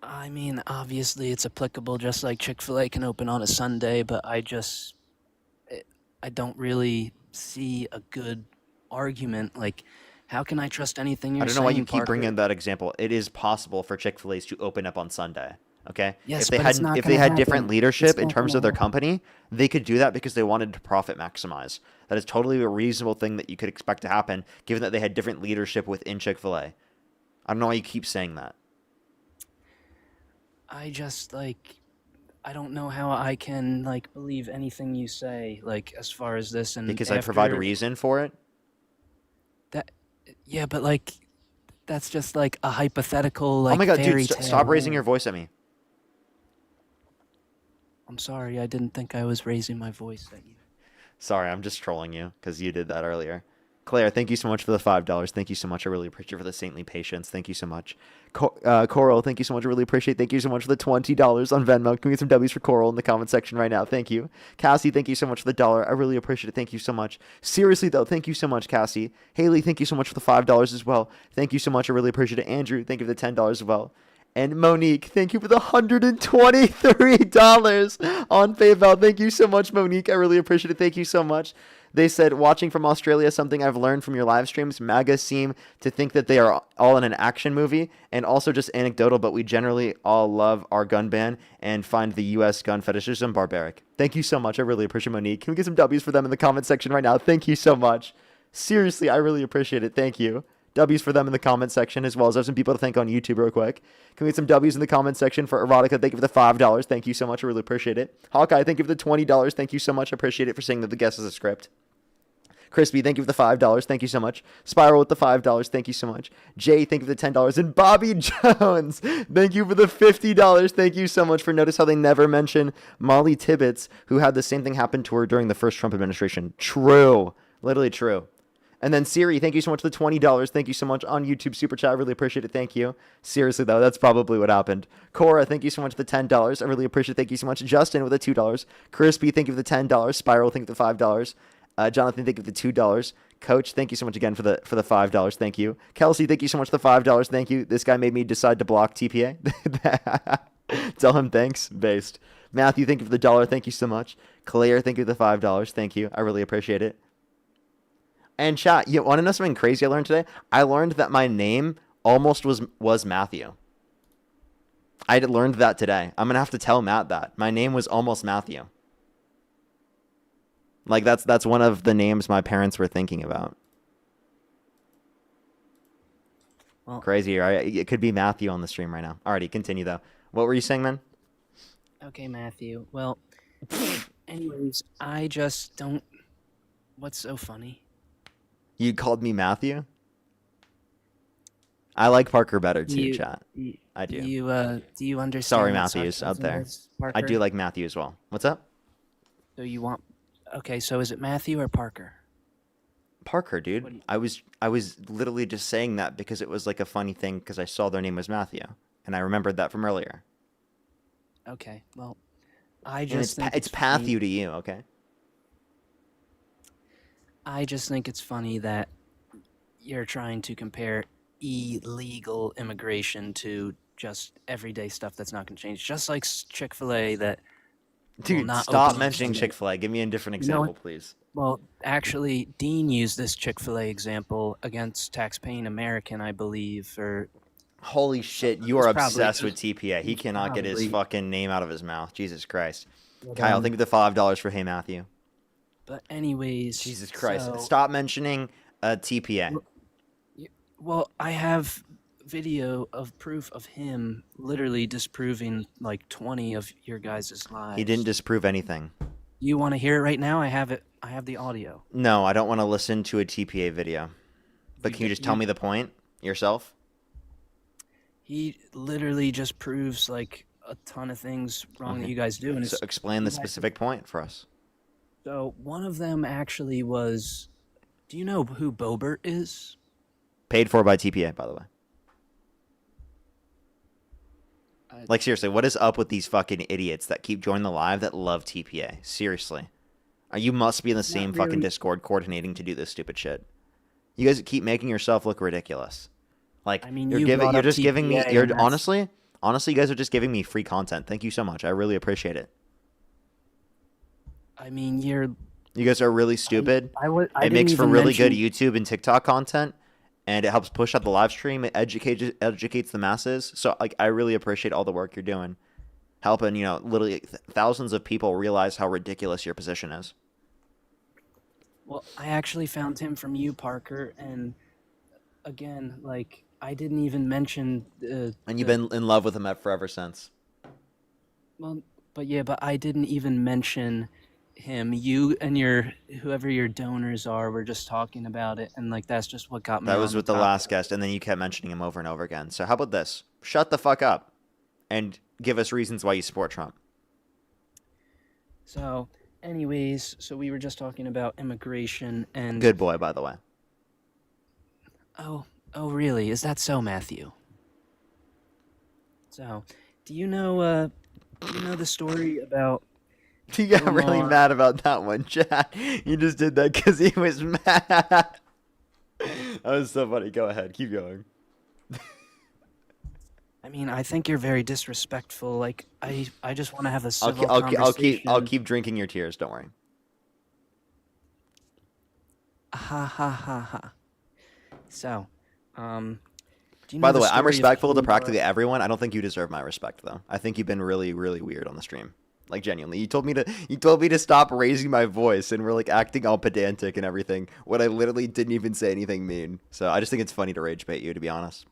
I mean, obviously it's applicable, just like Chick-fil-A can open on a Sunday, but I don't really see a good argument. Like, how can I trust anything you're I don't saying, know why you keep Parker? bringing that example. It is possible for Chick-fil-A's to open up on Sunday. Okay. Yes, if they but had it's not if they gonna had different happen. leadership It's in not terms gonna of their happen. company, they could do that because they wanted to profit maximize. That is totally a reasonable thing that you could expect to happen, given that they had different leadership within Chick-fil-A. I don't know why you keep saying that. I just like, I don't know how I can like believe anything you say, like as far as this. And Because I provide a after reason for it. that, yeah, but like, that's just like a hypothetical, like Oh my god, dude! fairy Stop tale raising world. your voice at me. I'm sorry, I didn't think I was raising my voice at you. Sorry, I'm just trolling you because you did that earlier. Claire, thank you so much for the $5. Thank you so much. I really appreciate it for the saintly patience. Thank you so much. Coral, thank you so much. I really appreciate it. Thank you so much for the $20 on Venmo. Can we get some W's for Coral in the comment section right now? Thank you. Cassie, thank you so much for the $1. I really appreciate it. Thank you so much. Seriously, though, thank you so much, Cassie. Haley, thank you so much for the $5 as well. Thank you so much. I really appreciate it. Andrew, thank you for the $10 as well. And Monique, thank you for the $123 on PayPal. Thank you so much, Monique. I really appreciate it. Thank you so much. They said, watching from Australia, something I've learned from your live streams, MAGA seem to think that they are all in an action movie, and also just anecdotal, but we generally all love our gun ban and find the U.S. gun fetishism barbaric. Thank you so much. I really appreciate Monique. Can we get some W's for them in the comment section right now? Thank you so much. Seriously, I really appreciate it. Thank you. W's for them in the comment section, as well as I have some people to thank on YouTube real quick. Can we get some W's in the comment section for Erotica? Thank you for the $5. Thank you so much. I really appreciate it. Hawkeye, thank you for the $20. Thank you so much. I appreciate it for saying that the guest is a script. Crispy, thank you for the $5. Thank you so much. Spiral with the $5. Thank you so much. Jay, thank you for the $10. And Bobby Jones, thank you for the $50. Thank you so much for notice how they never mention Molly Tibbetts, who had the same thing happen to her during the first Trump administration. True. Literally true. And then Siri, thank you so much for the $20. Thank you so much on YouTube Super Chat. I really appreciate it. Thank you. Seriously, though, that's probably what happened. Cora, thank you so much for the $10. I really appreciate it. Thank you so much. Justin with the $2. Crispy, thank you for the $10. Spiral, thank you for the $5. Jonathan, thank you for the $2. Coach, thank you so much again for the $5. Thank you. Kelsey, thank you so much for the $5. Thank you. This guy made me decide to block TPA. Tell him thanks. Based. Matthew, thank you for the $1. Thank you so much. Claire, thank you for the $5. Thank you. I really appreciate it. And chat, you want to know something crazy I learned today? I learned that my name almost was Matthew. I learned that today. I'm going to have to tell Matt that. My name was almost Matthew. Like, that's one of the names my parents were thinking about. Well, crazy, right? It could be Matthew on the stream right now. Alrighty, continue, though. What were you saying, man? Okay, Matthew. Well, anyways, I just don't... What's so funny? You called me Matthew? I like Parker better too, chat. I do. Do you understand? Sorry, what Matthews out sarcasm there. is, Parker? I do like Matthew as well. What's up? So you want... Okay, so is it Matthew or Parker? Parker, dude. I was literally just saying that because it was like a funny thing because I saw their name was Matthew, and I remembered that from earlier. Okay, well, I just think it's Patthew to you, okay? I just think it's funny that you're trying to compare illegal immigration to just everyday stuff that's not going to change. Just like Chick-fil-A that will Dude, not stop open mentioning Sunday. Chick-fil-A. Give me a different You know example, what? please. Well, actually, Dean used this Chick-fil-A example against tax-paying American, I believe, or... Holy shit, you It's are probably- obsessed with TPA. He it's cannot get his probably- fucking name out of his mouth. Jesus Christ. But, Kyle, thank you for the $5 for Hey Matthew. But anyways... Jesus Christ. so- Stop mentioning TPA. Well, I have video of proof of him literally disproving like 20 of your guys' lives. He didn't disprove anything. You want to hear it right now? I have it. I have the audio. No, I don't want to listen to a TPA video. But can you just tell me the point yourself? He literally just proves like a ton of things wrong that you guys do. And So it's, explain the specific point for us. so one of them actually was, do you know who Bobert is? Paid for by TPA, by the way. Like, seriously, what is up with these fucking idiots that keep joining the live that love TPA? Seriously. You must be in the same fucking really. Discord coordinating to do this stupid shit. You guys keep making yourself look ridiculous. Like, I mean, you're you giving, brought you're up just giving me, TPA, you're and that's- honestly, you guys are just giving me free content. Thank you so much. I really appreciate it. I mean, you're. You guys are really stupid. I It makes didn't for even really good mention- YouTube and TikTok content, and it helps push out the live stream. It educates the masses. So, like, I really appreciate all the work you're doing, helping literally thousands of people realize how ridiculous your position is. Well, I actually found him from you, Parker, and again, like I didn't even mention. And you've been in love with him forever since. Well, but I didn't even mention him. You and whoever your donors are were just talking about it, and like that's just what got me. That was on with the topic. last guest, and then you kept mentioning him over and over again. So how about this? Shut the fuck up, and give us reasons why you support Trump. So, anyways, so we were just talking about immigration and Good boy, by the way. Oh, really? Is that so, Matthew? So, do you know the story about He got really Omar? mad about that one, Chad. You just did that because he was mad. That was so funny. Go ahead. Keep going. I mean, I think you're very disrespectful. Like, I just want to have a I'll civil I'll conversation. keep drinking your tears. Don't worry. Ha ha ha ha. So, do you know By the way, I'm story of respectful to Omar? practically everyone. I don't think you deserve my respect though. I think you've been really, really weird on the stream. Like genuinely, you told me to stop raising my voice, and we're like acting all pedantic and everything. When I literally didn't even say anything mean. So I just think it's funny to rage bait you, to be honest.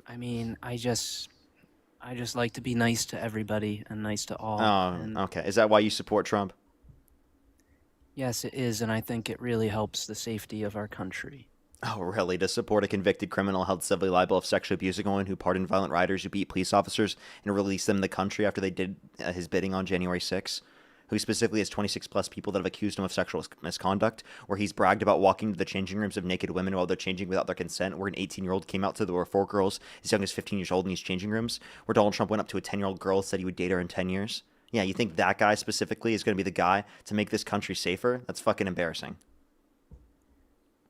I mean, I just like to be nice to everybody and nice to all. Oh, And okay. Is that why you support Trump? yes, it is, and I think it really helps the safety of our country. Oh, really? To support a convicted criminal held civilly liable of sexually abusing a woman who pardoned violent rioters who beat police officers and released them in the country after they did his bidding on January 6th? Who specifically has 26 plus people that have accused him of sexual misconduct, where he's bragged about walking to the changing rooms of naked women while they're changing without their consent, where an 18-year-old came out to there were 4 girls as young as 15 years old in these changing rooms, where Donald Trump went up to a 10-year-old girl and said he would date her in 10 years. Yeah, you think that guy specifically is going to be the guy to make this country safer? That's fucking embarrassing.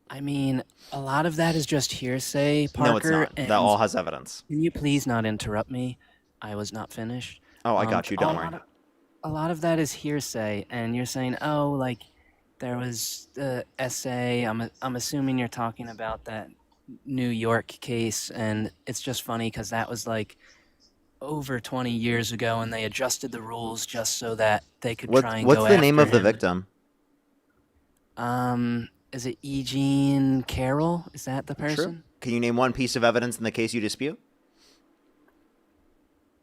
I mean, a lot of that is just hearsay, Parker. No, it's not. And That all has evidence. can you please not interrupt me? I was not finished. Oh, I got you. Don't worry. A lot of that is hearsay, and you're saying, oh, like there was the essay. I'm assuming you're talking about that New York case, and it's just funny because that was like over 20 years ago, and they adjusted the rules just so that they could try and What's go the name after of the him. victim? Is it Eugene Carroll? Is that the person? True. Can you name one piece of evidence in the case you dispute?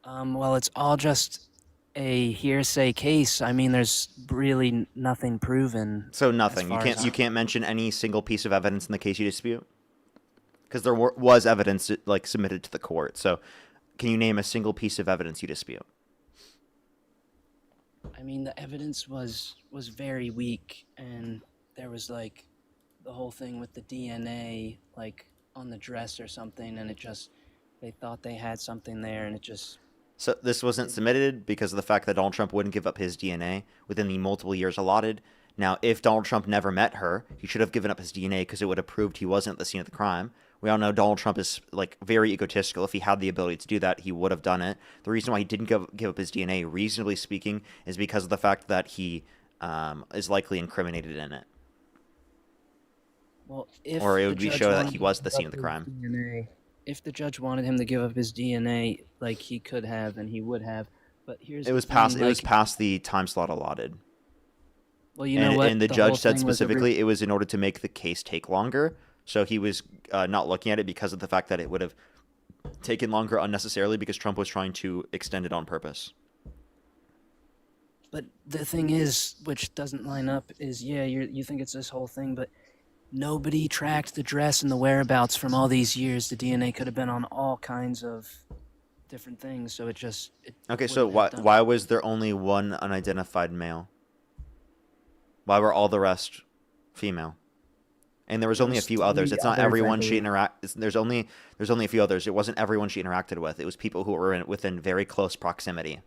Well, it's all just a hearsay case. I mean, there's really nothing proven. So nothing. You can't mention any single piece of evidence in the case you dispute, because there was evidence like submitted to the court. So, can you name a single piece of evidence you dispute? I mean, the evidence was very weak, and there was like the whole thing with the DNA, like on the dress or something, and they thought they had something there, and it just. So this wasn't submitted because of the fact that Donald Trump wouldn't give up his DNA within the multiple years allotted. Now, if Donald Trump never met her, he should have given up his DNA because it would have proved he wasn't at the scene of the crime. We all know Donald Trump is like very egotistical. If he had the ability to do that, he would have done it. The reason why he didn't give up his DNA, reasonably speaking, is because of the fact that he is likely incriminated in it. Well, if or it the would be judge show that wanted he him was to at the give scene up of the his crime. DNA, if the judge wanted him to give up his DNA, like he could have and he would have. But here's It was the past. thing, It was like, past the time slot allotted. Well, you know what? And the The judge whole said thing was specifically it was in order to make the case take longer. So he was not looking at it because of the fact that it would have taken longer unnecessarily because Trump was trying to extend it on purpose. But the thing is, which doesn't line up, is you think it's this whole thing, but nobody tracked the dress and the whereabouts from all these years. The DNA could have been on all kinds of different things, so it Okay, so wouldn't have done why was there only one unidentified male? Why were all the rest female? And there was only a There's few others. three It's not others, I everyone she believe. There's only a few others. It wasn't everyone she interacted with. It was people who were within very close proximity.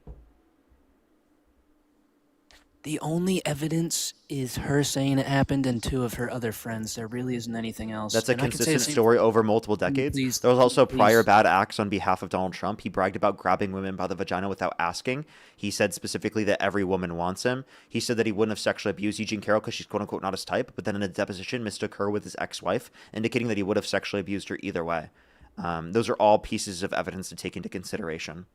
The only evidence is her saying it happened and 2 of her other friends. There really isn't anything else. That's a And I can say the consistent same story for- over multiple decades. There was also prior bad acts on behalf of Donald Trump. He bragged about grabbing women by the vagina without asking. He said specifically that every woman wants him. He said that he wouldn't have sexually abused Eugene Carroll because she's quote-unquote not his type, but then in a deposition mistook her with his ex-wife, indicating that he would have sexually abused her either way. Those are all pieces of evidence to take into consideration.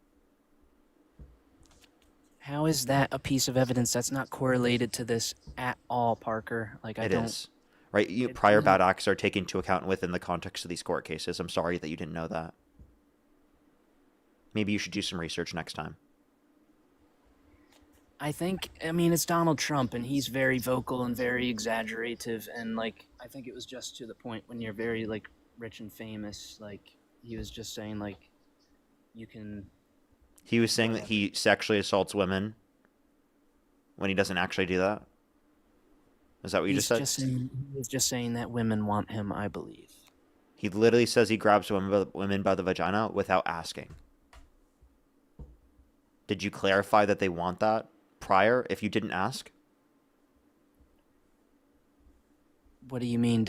How is that a piece of evidence that's not correlated to this at all, Parker? Like, I It don't. is. Right? Prior bad acts are taken into account within the context of these court cases. I'm sorry that you didn't know that. Maybe you should do some research next time. I mean, it's Donald Trump, and he's very vocal and very exaggerative, and, like, I think it was just to the point when you're very, like, rich and famous, like, he was just saying, like, you can... He was saying that he sexually assaults women when he doesn't actually do that. Is that what you just said? He was just saying that women want him, I believe. He literally says he grabs women by the vagina without asking. Did you clarify that they want that prior if you didn't ask? What do you mean?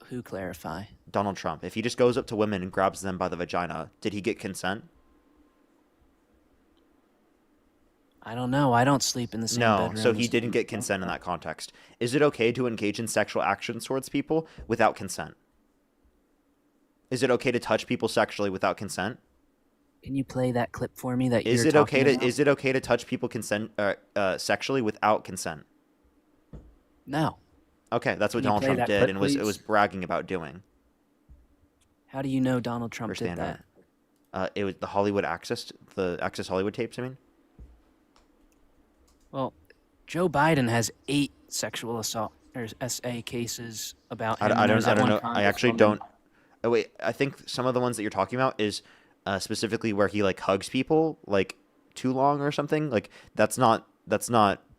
Who clarify? Donald Trump. If he just goes up to women and grabs them by the vagina, did he get consent? I don't know. I don't sleep in the same bedroom. No, so he as didn't him. get consent in that context. Is it okay to engage in sexual actions towards people without consent? Is it okay to touch people sexually without consent? Can you play that clip for me that Is you're it okay talking to about? is it okay to touch people sexually without consent? No. Okay, that's what Can you Donald play Trump that did clip, and was please? bragging about doing. How do you know Donald Trump For did standard. that? It was the Access Hollywood tapes, I mean. Well, Joe Biden has 8 sexual assault or SA cases about him. I don't know. I actually congresswoman- don't. Oh wait, I think some of the ones that you're talking about is specifically where he like hugs people like too long or something. Like that's not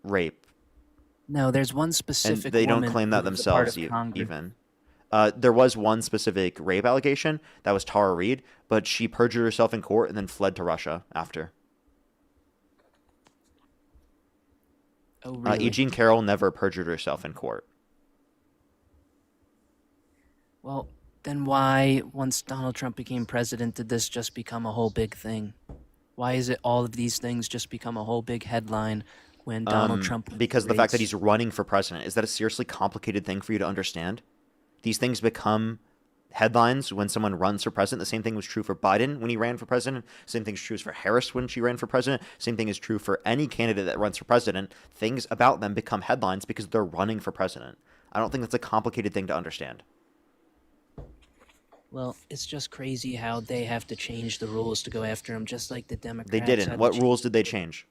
rape. No, there's one And specific they don't woman claim that who was a part themselves of Congress. even. There was one specific rape allegation that was Tara Reid, but she perjured herself in court and then fled to Russia after. Oh, really? E. Jean Carroll never perjured herself in court. Well, then why, once Donald Trump became president, did this just become a whole big thing? Why is it all of these things just become a whole big headline when Donald Trump? Because of the fact that rates- he's running for president. Is that a seriously complicated thing for you to understand? These things become headlines when someone runs for president. The same thing was true for Biden when he ran for president. Same thing is true for Harris when she ran for president. Same thing is true for any candidate that runs for president. Things about them become headlines because they're running for president. I don't think that's a complicated thing to understand. Well, it's just crazy how they have to change the rules to go after him, just like the Democrats. They didn't. had to What change- rules did they change?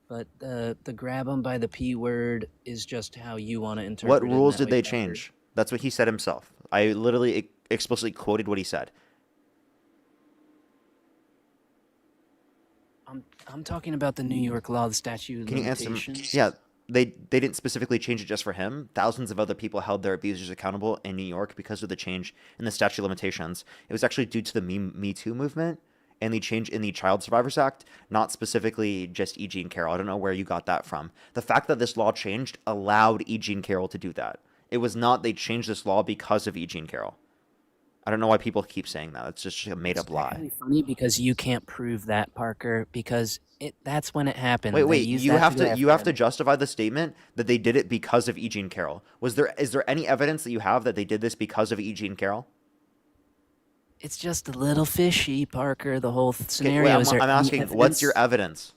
But the grab him by the P word is just how you want to interpret What it. and rules that did way they Parker- change? That's what he said himself. I literally explicitly quoted what he said. I'm talking about the New York law, the statute of Can you answer? limitations. Yeah, they didn't specifically change it just for him. Thousands of other people held their abusers accountable in New York because of the change in the statute of limitations. It was actually due to the Me Too movement and the change in the Child Survivors Act, not specifically just E. Jean Carroll. I don't know where you got that from. The fact that this law changed allowed E. Jean Carroll to do that. It was not they changed this law because of E. Jean Carroll. I don't know why people keep saying that. It's just a made-up lie. Really funny because you can't prove that, Parker, because that's when it happened. Wait, They wait. used You that have go to after him. justify the statement that they did it because of E. Jean Carroll. Is there any evidence that you have that they did this because of E. Jean Carroll? It's just a little fishy, Parker. The whole Okay, scenario. wait, Is there I'm any asking, what's your evidence?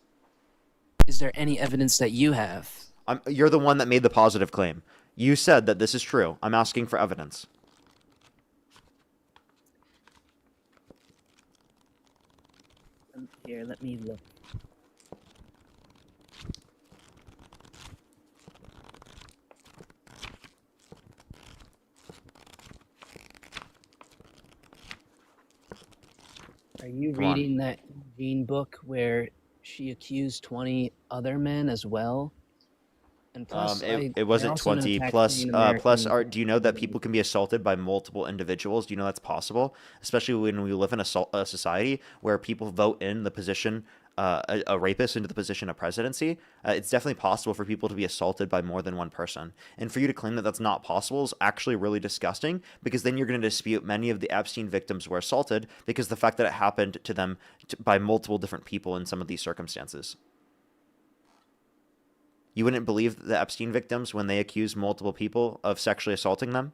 evidence? Is there any evidence that you have? You're the one that made the positive claim. You said that this is true. I'm asking for evidence. Here, let me look. Are you Come on. reading that Jean book where she accused 20 other men as well? And plus, It wasn't also know 20 taxing plus. American- Do you know that people can be assaulted by multiple individuals? Do you know that's possible? Especially when we live in a society where people vote in the position, a rapist into the position of presidency. It's definitely possible for people to be assaulted by more than one person. And for you to claim that that's not possible is actually really disgusting, because then you're going to dispute many of the Epstein victims were assaulted because the fact that it happened to them by multiple different people in some of these circumstances. You wouldn't believe the Epstein victims when they accuse multiple people of sexually assaulting them?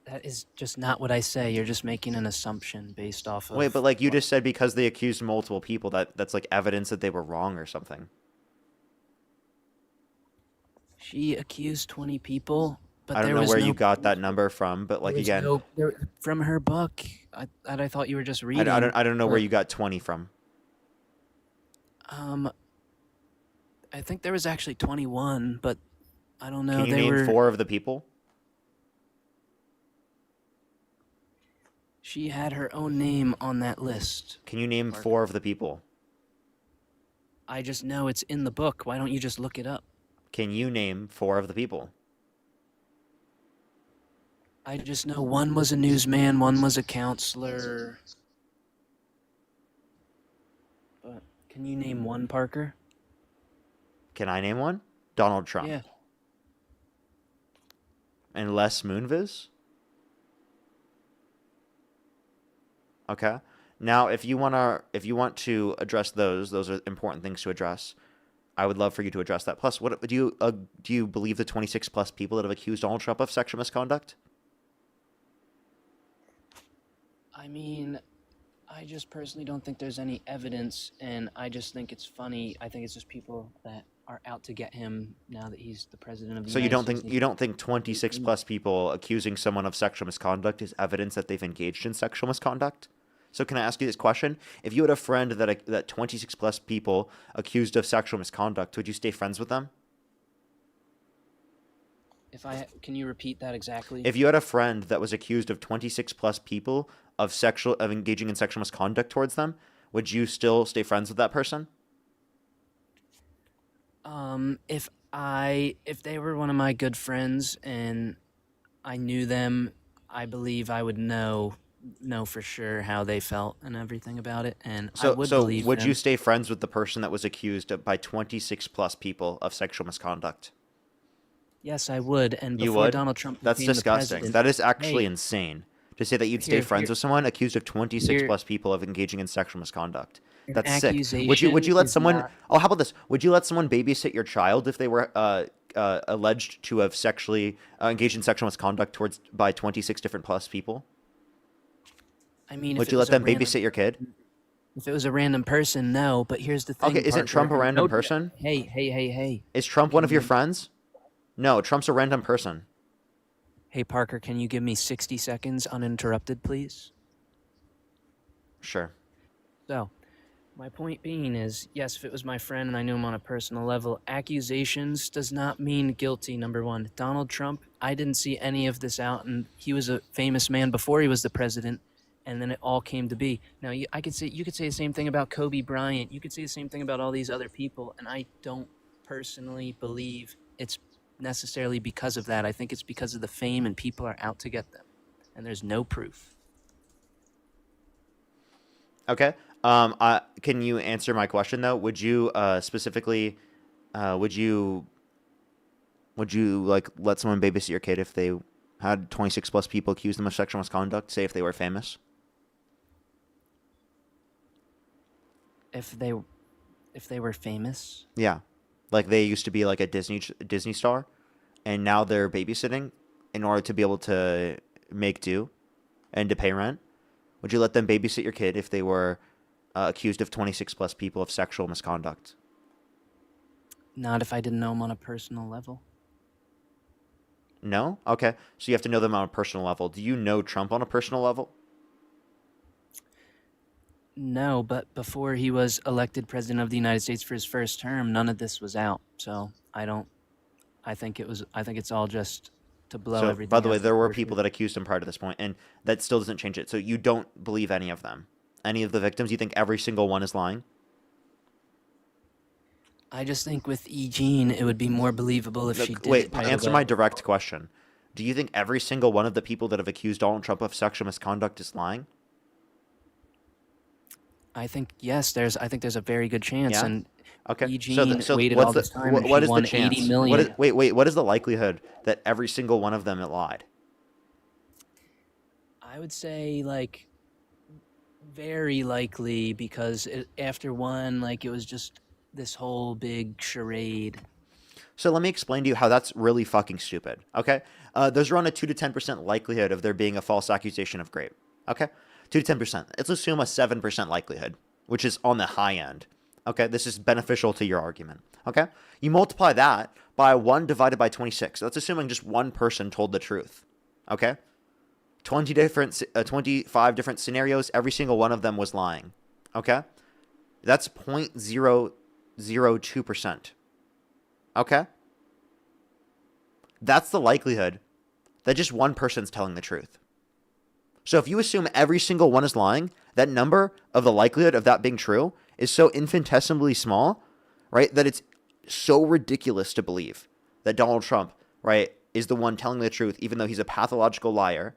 That is just not what I say. You're just making an assumption based off of. Wait, but like you just said, because they accused multiple people, that's like evidence that they were wrong or something. She accused 20 people, but I don't there know was where no, you got that number from, but like there was again, from her book. I thought you were just reading. I don't know where but, you got 20 from. I think there was actually 21, but I don't know. Can you they name were, 4 of the people? She had her own name on that list. Can you name 4 of the people? I just know it's in the book. Why don't you just look it up? Can you name 4 of the people? I just know one was a newsman, one was a counselor. But can you name one, Parker? Can I name one? Donald Trump. Yeah. And Les Moonves? Okay. Now, if you want to address those are important things to address. I would love for you to address that. Plus, what do you believe the 26 plus people that have accused Donald Trump of sexual misconduct? I mean, I just personally don't think there's any evidence, and I just think it's funny. I think it's just people that are out to get him now that he's the president of the So you United don't States. think 26 plus people accusing someone of sexual misconduct is evidence that they've engaged in sexual misconduct? So can I ask you this question? If you had a friend that 26 plus people accused of sexual misconduct, would you stay friends with them? Can you repeat that exactly? If you had a friend that was accused of 26 plus people of engaging in sexual misconduct towards them, would you still stay friends with that person? If they were one of my good friends and I knew them, I believe I would know for sure how they felt and everything about it, and I would believe would them. you stay friends with the person that was accused by 26 plus people of sexual misconduct? Yes, I would. And You before would? Donald Trump That's became the disgusting. president, That is actually hey, insane. To say that you'd stay Here- friends here- with someone accused of 26 here- plus people of engaging in sexual misconduct. An That's sick. Would accusation you let is someone? not- Oh, how about this? Would you let someone babysit your child if they were alleged to have sexually engaged in sexual misconduct by 26 different plus people? I mean, Would you let them babysit your kid? If it was a random person, no. But here's the thing. Okay, isn't Parker, Trump a and random no- person? Hey. Is Trump one of your you- friends? No, Trump's a random person. Hey, Parker, can you give me 60 seconds uninterrupted, please? Sure. So, my point being is, yes, if it was my friend and I knew him on a personal level, accusations does not mean guilty, number one. Donald Trump, I didn't see any of this out, and he was a famous man before he was the president, and then it all came to be. Now, you could say the same thing about Kobe Bryant. You could say the same thing about all these other people, and I don't personally believe it's necessarily because of that. I think it's because of the fame, and people are out to get them, and there's no proof. Okay. Can you answer my question though? Would you specifically, would you like let someone babysit your kid if they had 26 plus people accuse them of sexual misconduct? Say if they were famous. If they were famous, Yeah, like they used to be like a Disney star, and now they're babysitting in order to be able to make do and to pay rent. Would you let them babysit your kid if they were accused of 26 plus people of sexual misconduct? not if I didn't know him on a personal level. No? Okay. So you have to know them on a personal level. Do you know Trump on a personal level? No, but before he was elected president of the United States for his first term, none of this was out. So I think it's all just to blow So, everything. by the way, out there were proportion. people that accused him prior to this point, and that still doesn't change it. So you don't believe any of them? Any of the victims? You think every single one is lying? I just think with E. Jean, it would be more believable if she did. Wait, it right answer away. my direct question. Do you think every single one of the people that have accused Donald Trump of sexual misconduct is lying? I think yes. I think there's a very good chance. Yeah? And Okay. E. Jean So waited what's all this time. and what she is won the chance? 80 million. What is the likelihood that every single one of them lied? I would say like very likely because after one, like it was just this whole big charade. So let me explain to you how that's really fucking stupid. Okay, there's around a 2 to 10% likelihood of there being a false accusation of rape. Okay, 2 to 10%. Let's assume a 7% likelihood, which is on the high end. Okay, this is beneficial to your argument. Okay, you multiply that by 1 divided by 26. That's assuming just one person told the truth. Okay, 25 different scenarios. Every single one of them was lying. Okay, that's 0.002%. Okay? That's the likelihood that just one person's telling the truth. So if you assume every single one is lying, that number of the likelihood of that being true is so infinitesimally small right? That it's so ridiculous to believe that Donald Trump, right, is the one telling the truth, even though he's a pathological liar,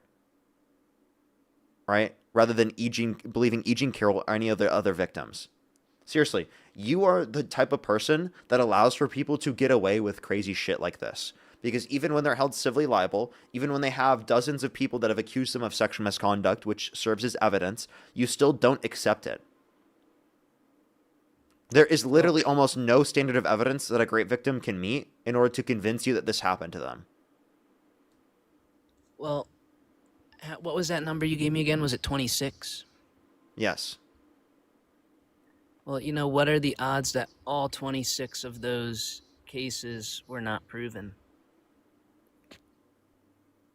right? Rather than believing E. Jean Carroll or any of the other victims. Seriously, you are the type of person that allows for people to get away with crazy shit like this. Because even when they're held civilly liable, even when they have dozens of people that have accused them of sexual misconduct, which serves as evidence, you still don't accept it. There is literally almost no standard of evidence that a great victim can meet in order to convince you that this happened to them. Well, what was that number you gave me again? Was it 26? Yes. Well, you know, what are the odds that all 26 of those cases were not proven?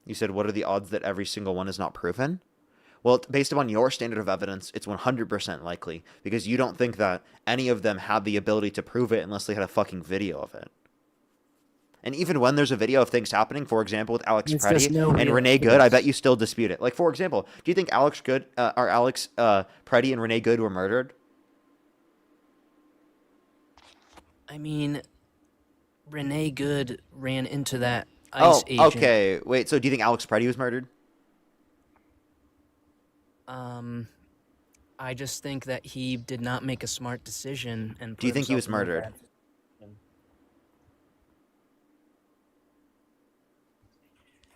You said, what are the odds that every single one is not proven? Well, based upon your standard of evidence, it's 100% likely, because you don't think that any of them had the ability to prove it unless they had a fucking video of it. And even when there's a video of things happening, for example, with Alex Preddy and Renee Good, I bet you still dispute it. Like, for example, do you think Alex Preddy and Renee Good were murdered? I mean, Renee Good ran into that ICE agent. Okay. Wait, so do you think Alex Preddy was murdered? I just think that he did not make a smart decision. And Do you think he was murdered?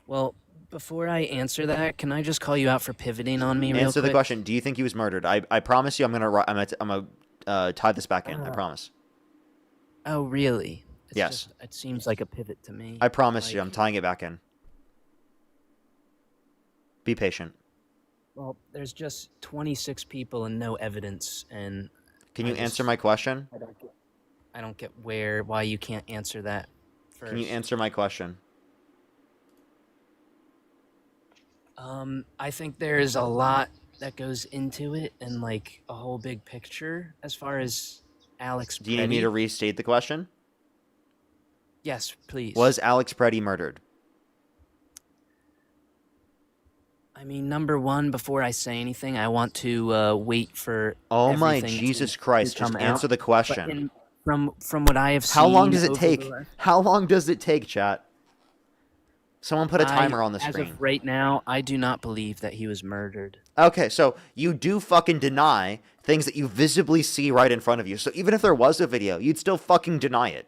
Well, before I answer that, can I just call you out for pivoting on me real quick? Answer the question. Do you think he was murdered? I promise you I'm gonna tie this back in. I promise. Oh, really? Yes. It seems like a pivot to me. I promise you I'm tying it back in. Be patient. Well, there's just 26 people and no evidence, and Can you answer my question? I don't get why you can't answer that first. Can you answer my question? I think there's a lot that goes into it and like a whole big picture as far as Alex Preddy. Do you need me to restate the question? Yes, please. Was Alex Preddy murdered? I mean, number one, before I say anything, I want to wait for Oh my everything Jesus Christ, just come answer out. the question. From what I have seen. How long does it over take? the last- How long does it take, chat? Someone put a timer on the As screen. of right now, I do not believe that he was murdered. Okay, so you do fucking deny things that you visibly see right in front of you. So even if there was a video, you'd still fucking deny it.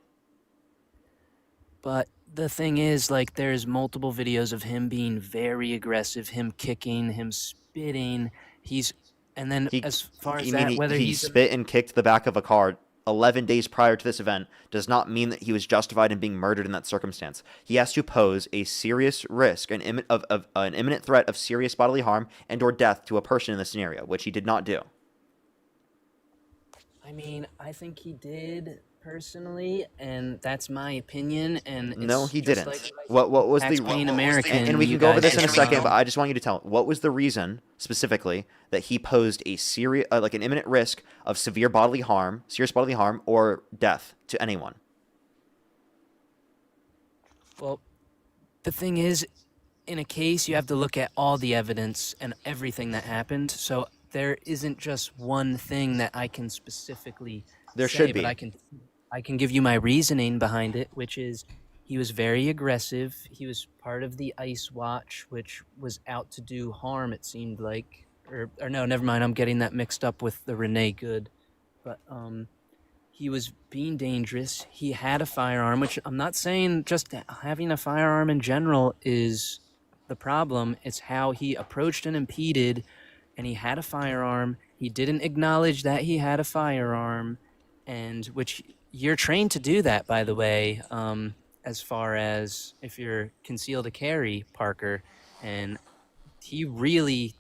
But the thing is, like, there's multiple videos of him being very aggressive, him kicking, him spitting. As far as that, whether he spit and kicked the back of a car 11 days prior to this event does not mean that he was justified in being murdered in that circumstance. He has to pose a serious risk, an imminent threat of serious bodily harm and or death to a person in this scenario, which he did not do. I mean, I think he did personally, and that's my opinion. And it's No, he just didn't. like What was the tax-paying American? And we can you go over guys this in a just second, know. but I just want you to tell what was the reason specifically that he posed a serious, like an imminent risk of serious bodily harm, or death to anyone. Well, the thing is, in a case, you have to look at all the evidence and everything that happened. So there isn't just one thing that I can specifically There say, should be. but I can give you my reasoning behind it, which is he was very aggressive. He was part of the ICE Watch, which was out to do harm, it seemed like. Or no, never mind. I'm getting that mixed up with the Renee Good. But he was being dangerous. He had a firearm, which I'm not saying just having a firearm in general is the problem. It's how he approached and impeded, and he had a firearm. He didn't acknowledge that he had a firearm, and which you're trained to do that, by the way, as far as if you're concealed to carry, Parker. And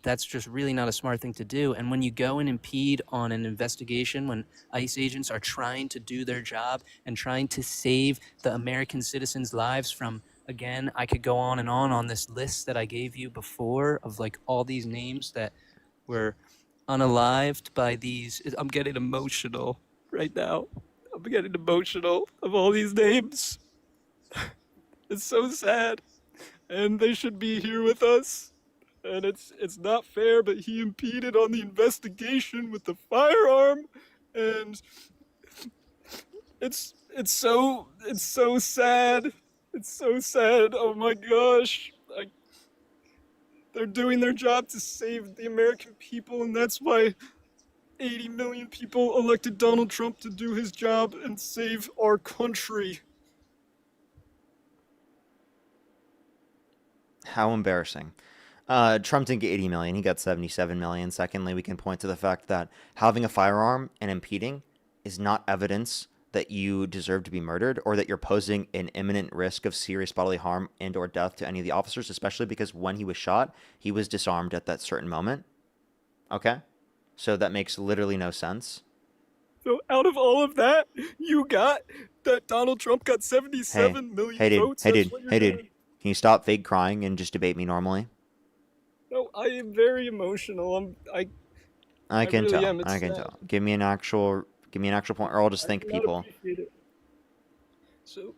that's just really not a smart thing to do. And when you go and impede on an investigation, when ICE agents are trying to do their job and trying to save the American citizens' lives from, again, I could go on this list that I gave you before of like all these names that were unalived by these. I'm getting emotional right now. I'm getting emotional of all these names. It's so sad. And they should be here with us. And it's not fair, but he impeded on the investigation with the firearm, and It's so sad. It's so sad. Oh my gosh. They're doing their job to save the American people, and that's why 80 million people elected Donald Trump to do his job and save our country. How embarrassing. Trump didn't get 80 million. He got 77 million. Secondly, we can point to the fact that having a firearm and impeding is not evidence that you deserve to be murdered or that you're posing an imminent risk of serious bodily harm and or death to any of the officers, especially because when he was shot, he was disarmed at that certain moment. Okay? So that makes literally no sense. So out of all of that, you got that Donald Trump got 77 million Hey, dude. votes. Hey, That's dude. what you're Hey, dude. doing. Can you stop fake crying and just debate me normally? No, I am very emotional. I can really tell. am. It's I can sad. tell. Give me an actual point, or I'll just thank do not people. appreciate it. So,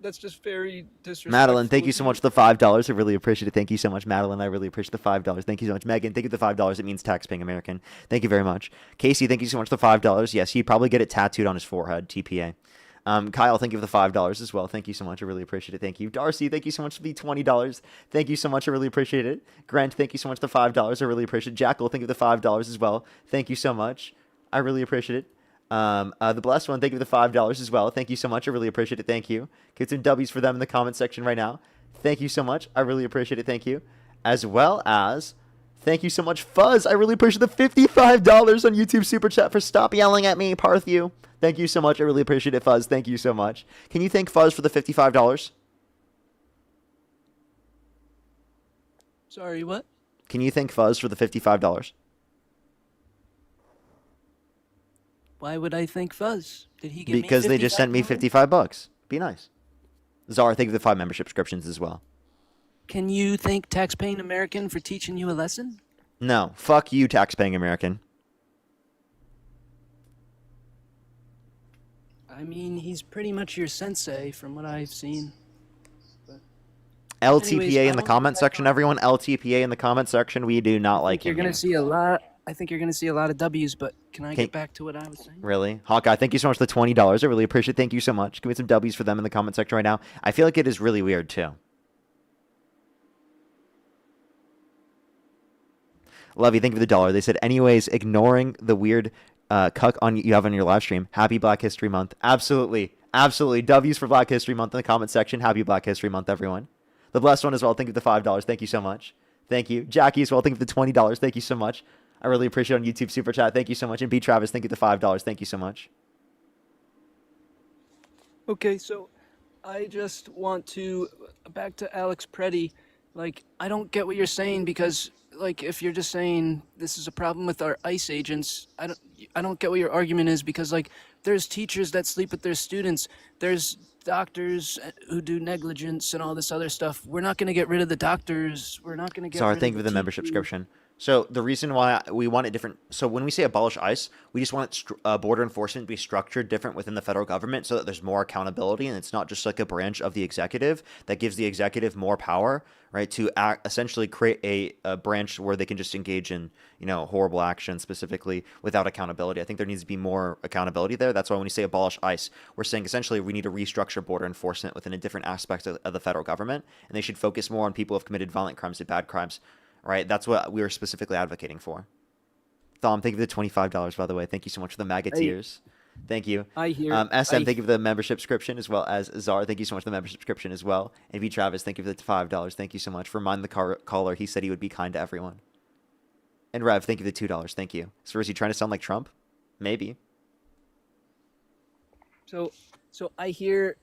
that's just very disrespectful. Madeline, thank you of so much for the $5. I really appreciate it. Thank you so much, Madeline. I really appreciate the $5. Thank you so much, Megan. Thank you for the $5. It means tax-paying American. Thank you very much, Casey. Thank you so much for the $5. Yes, he'd probably get it tattooed on his forehead. TPA. Kyle, thank you for the $5 as well. Thank you so much. I really appreciate it. Thank you, Darcy. Thank you so much for the $20. Thank you so much. I really appreciate it. Grant, thank you so much for the $5. I really appreciate it. Jackal, thank you for the $5 as well. Thank you so much. I really appreciate it. The blessed one, thank you for the $5 as well. Thank you so much. I really appreciate it. Thank you. Get some W's for them in the comment section right now. Thank you so much. I really appreciate it. Thank you. As well as thank you so much, Fuzz. I really appreciate the $55 on YouTube Super Chat for Stop Yelling at Me, Parthew. Thank you so much. I really appreciate it, Fuzz. Thank you so much. Can you thank Fuzz for the $55? Sorry, what? Can you thank Fuzz for the $55? Why would I thank Fuzz? Did he give me Because they just sent me $55? $55. Be nice. Czar, thank you for the 5 membership subscriptions as well. Can you thank tax-paying American for teaching you a lesson? No. Fuck you, tax-paying American. I mean, he's pretty much your sensei from what I've seen. LTPA Anyways, in the comment section, everyone. LTPA in the comment section. We do not like You're him gonna here. see a lot. I think you're gonna see a lot of W's, but can I get back to what I was saying? Really? Hawkeye, thank you so much for the $20. I really appreciate it. Thank you so much. Give me some W's for them in the comment section right now. I feel like it is really weird, too. Lovey, thank you for the $1. They said, anyways, ignoring the weird cuck you have on your live stream. Happy Black History Month. Absolutely. Absolutely. W's for Black History Month in the comment section. Happy Black History Month, everyone. The blessed one as well. Thank you for the $5. Thank you so much. Thank you. Jackie as well. Thank you for the $20. Thank you so much. I really appreciate it on YouTube Super Chat. Thank you so much. And B. Travis, thank you for the $5. Thank you so much. Okay, so I just want to back to Alex Preddy. Like, I don't get what you're saying because, like, if you're just saying this is a problem with our ICE agents, I don't get what your argument is because, like, there's teachers that sleep with their students. There's doctors who do negligence and all this other stuff. We're not going to get rid of the doctors. We're not going to get Sorry, rid thank of you for the membership teachers. subscription. So the reason why we want it different, so when we say abolish ICE, we just want border enforcement to be structured different within the federal government so that there's more accountability and it's not just like a branch of the executive that gives the executive more power, right, to essentially create a branch where they can just engage in, horrible action specifically without accountability. I think there needs to be more accountability there. That's why when we say abolish ICE, we're saying essentially we need to restructure border enforcement within a different aspect of the federal government, and they should focus more on people who have committed violent crimes and bad crimes. Right, that's what we were specifically advocating for. Thom, thank you for the $25, by the way. Thank you so much for the MAGA tiers. Thank you. SM, thank you for the membership subscription, as well as Czar. Thank you so much for the membership subscription as well. And V. Travis, thank you for the $5. Thank you so much. For Remind the Caller, he said he would be kind to everyone. And Rev, thank you for the $2. Thank you. So is he trying to sound like Trump? Maybe. So I hear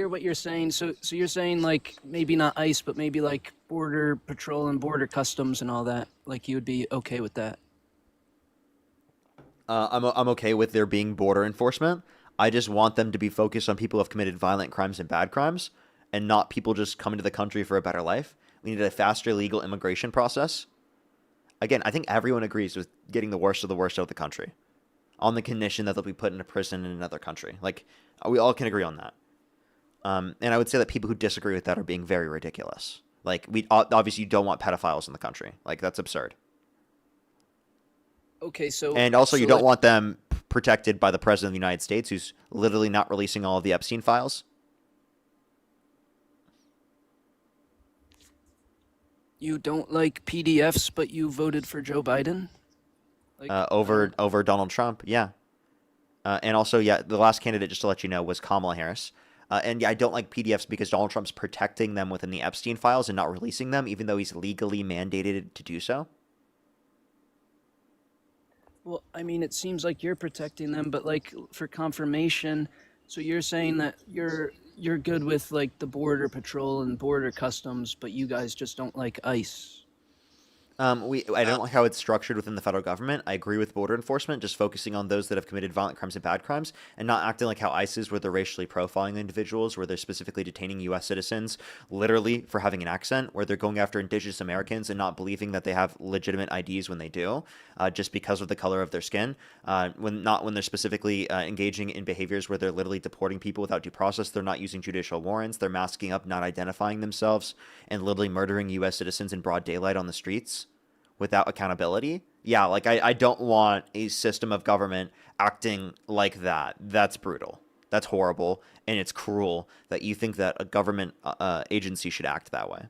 what you're saying. So you're saying like maybe not ICE, but maybe like border patrol and border customs and all that. Like you would be okay with that. I'm okay with there being border enforcement. I just want them to be focused on people who have committed violent crimes and bad crimes, and not people just coming to the country for a better life. We need a faster legal immigration process. Again, I think everyone agrees with getting the worst of out of the country, on the condition that they'll be put in a prison in another country. Like, we all can agree on that. And I would say that people who disagree with that are being very ridiculous. Like, we obviously don't want pedophiles in the country. Like, that's absurd. Okay, so And also, you don't want them protected by the president of the United States, who's literally not releasing all of the Epstein files. You don't like PDFs, but you voted for Joe Biden? Like, Over Donald Trump, yeah. And also, yeah, the last candidate, just to let you know, was Kamala Harris. And yeah, I don't like PDFs because Donald Trump's protecting them within the Epstein files and not releasing them, even though he's legally mandated to do so. Well, I mean, it seems like you're protecting them, but like for confirmation, so you're saying that you're good with like the border patrol and border customs, but you guys just don't like ICE. I don't like how it's structured within the federal government. I agree with border enforcement, just focusing on those that have committed violent crimes and bad crimes, and not acting like how ICE is, where they're racially profiling individuals, where they're specifically detaining U.S. citizens, literally for having an accent, where they're going after indigenous Americans and not believing that they have legitimate IDs when they do, just because of the color of their skin. When they're specifically engaging in behaviors where they're literally deporting people without due process, they're not using judicial warrants, they're masking up, not identifying themselves, and literally murdering U.S. citizens in broad daylight on the streets without accountability. Yeah, like I don't want a system of government acting like that. That's brutal. That's horrible. And it's cruel that you think that a government agency should act that way.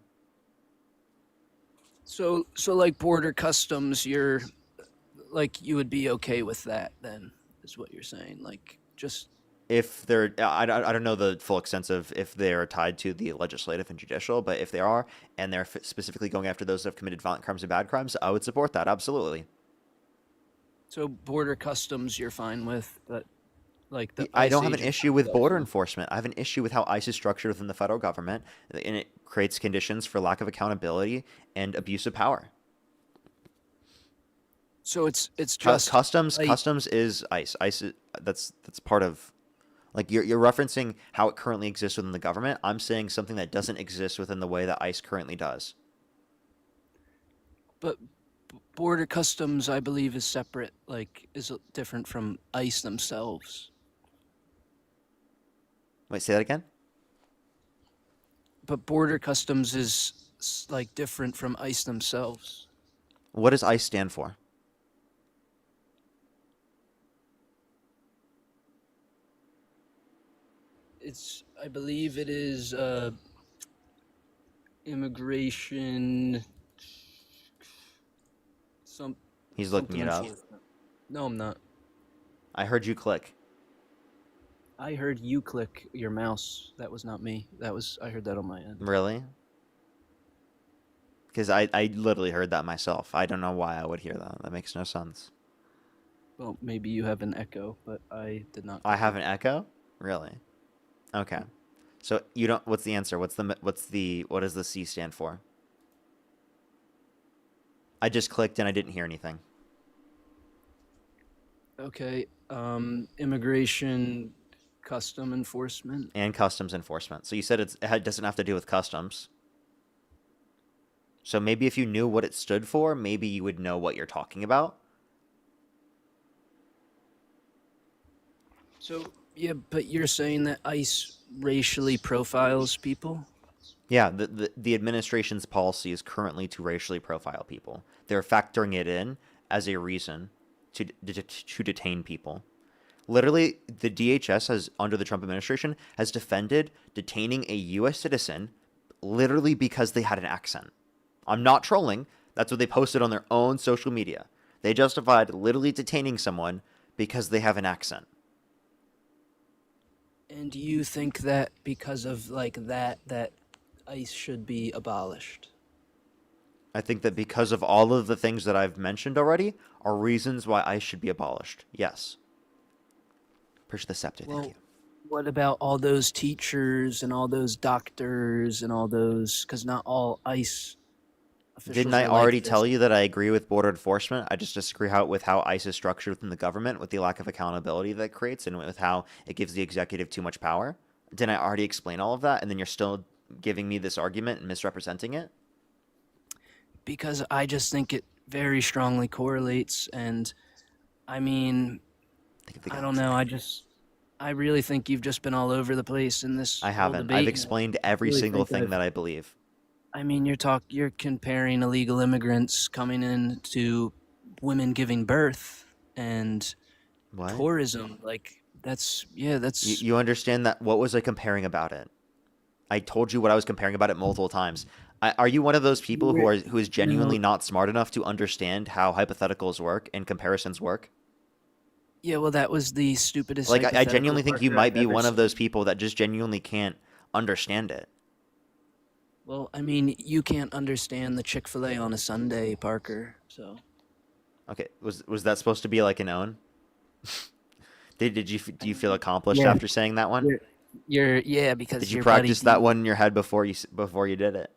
So like border customs, you're like you would be okay with that then, is what you're saying. Like just If they're, I don't know the full extent of if they're tied to the legislative and judicial, but if they are, and they're specifically going after those that have committed violent crimes and bad crimes, I would support that, absolutely. so border customs you're fine with, but like the I ICE don't have an agents issue with those border ones. enforcement. I have an issue with how ICE is structured within the federal government, and it creates conditions for lack of accountability and abuse of power. So it's just Customs like, customs is ICE. That's part of, like, you're referencing how it currently exists within the government. I'm saying something that doesn't exist within the way that ICE currently does. but border customs I believe is separate, like is different from ICE themselves. Wait, say that again? But border customs is like different from ICE themselves. What does ICE stand for? I believe it is immigration He's looking it up. No, I'm not. I heard you click. I heard you click your mouse. That was not me. I heard that on my end. Really? Because I literally heard that myself. I don't know why I would hear that. That makes no sense. Well, maybe you have an echo, but I did not. I have an echo? Really? Okay. So you don't. What's the answer? What does the C stand for? I just clicked and I didn't hear anything. Okay. Immigration, custom enforcement. And customs enforcement. So you said it doesn't have to do with customs. So maybe if you knew what it stood for, maybe you would know what you're talking about. So yeah, but you're saying that ICE racially profiles people? Yeah, the administration's policy is currently to racially profile people. They're factoring it in as a reason to detain people. Literally, the DHS has, under the Trump administration, has defended detaining a U.S. citizen literally because they had an accent. I'm not trolling. That's what they posted on their own social media. They justified literally detaining someone because they have an accent. And do you think that because of like that ICE should be abolished? I think that because of all of the things that I've mentioned already are reasons why ICE should be abolished. Yes. Push the scepter, thank you. What about all those teachers and all those doctors and all those, because not all ICE officials Didn't I are like already this. tell you that I agree with border enforcement? I just disagree with how ICE is structured within the government, with the lack of accountability that it creates, and with how it gives the executive too much power. Didn't I already explain all of that? And then you're still giving me this argument and misrepresenting it? Because I just think it very strongly correlates, and I mean, I don't know. I really think you've just been all over the place in this. I whole haven't. debate. I've explained every really single think thing that I believe. I mean, you're comparing illegal immigrants coming in to women giving birth, and What? tourism. Like that's that's You understand that? What was I comparing about it? I told you what I was comparing about it multiple times. Are you one of those people who is genuinely not smart enough to understand how hypotheticals work and comparisons work? yeah. Well, that was the stupidest. Like I genuinely hypothetical think you Parker might I've be ever one of those seen. people that just genuinely can't understand it. Well, I mean, you can't understand the Chick-fil-A on a Sunday, Parker. So Okay, was that supposed to be like an own? Do you feel accomplished yeah, after saying that one? yeah, Did because you your buddy practice that one Dean. in your head before you did it?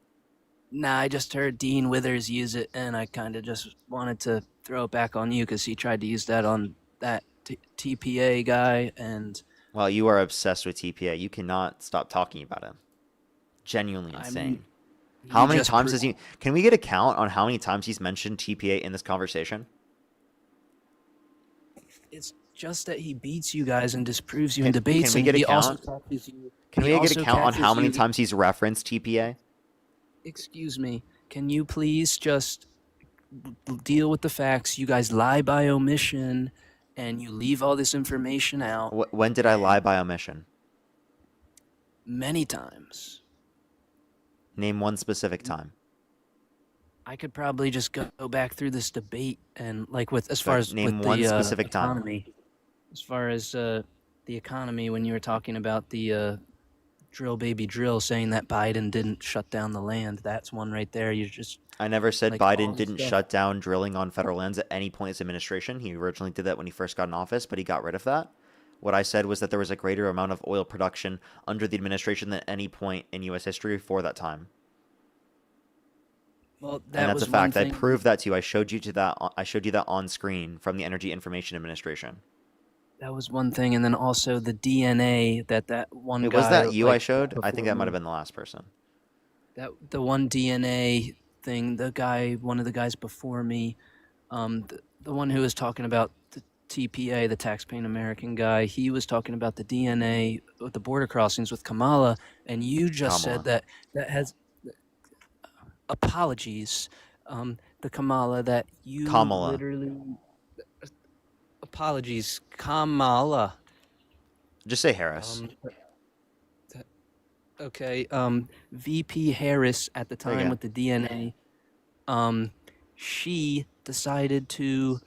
Nah, I just heard Dean Withers use it, and I kind of just wanted to throw it back on you because he tried to use that on that TPA guy, and Well, you are obsessed with TPA. You cannot stop talking about him. Genuinely I mean, insane. How he many just times proved has he? Can we get a count on how many times he's mentioned TPA in this conversation? it's just that he beats you guys and disproves you in Can debates, we and get a he also count? catches you. Can He we get a also count on how catches many you. times he's referenced TPA? Excuse me. Can you please just deal with the facts? You guys lie by omission, and you leave all this information out When did I lie by omission? many times. Name one specific time. I could probably just go back through this debate and like with as far But as name with one the specific time. economy, as far as the economy when you were talking about the drill baby drill, saying that Biden didn't shut down the land. That's one right there. You just I never said like all Biden the didn't stuff. shut down drilling on federal lands at any point in his administration. He originally did that when he first got in office, but he got rid of that. What I said was that there was a greater amount of oil production under the administration than any point in U.S. history for that time. Well, And that that's a was one fact. I thing. proved that to you. I showed you that on screen from the Energy Information Administration. That was one thing, and then also the DNA that one Wait, guy was that you I like showed? I think before that might me. have been the last person. That the one DNA thing, one of the guys before me, the one who was talking about the TPA, the tax-paying American guy, he was talking about the DNA with the border crossings with Kamala, and you just said Kamala. that has apologies, the Kamala that you Kamala. literally apologies, Kamala. Just say Harris. Okay, VP Harris at the There you time go. with the DNA, she decided to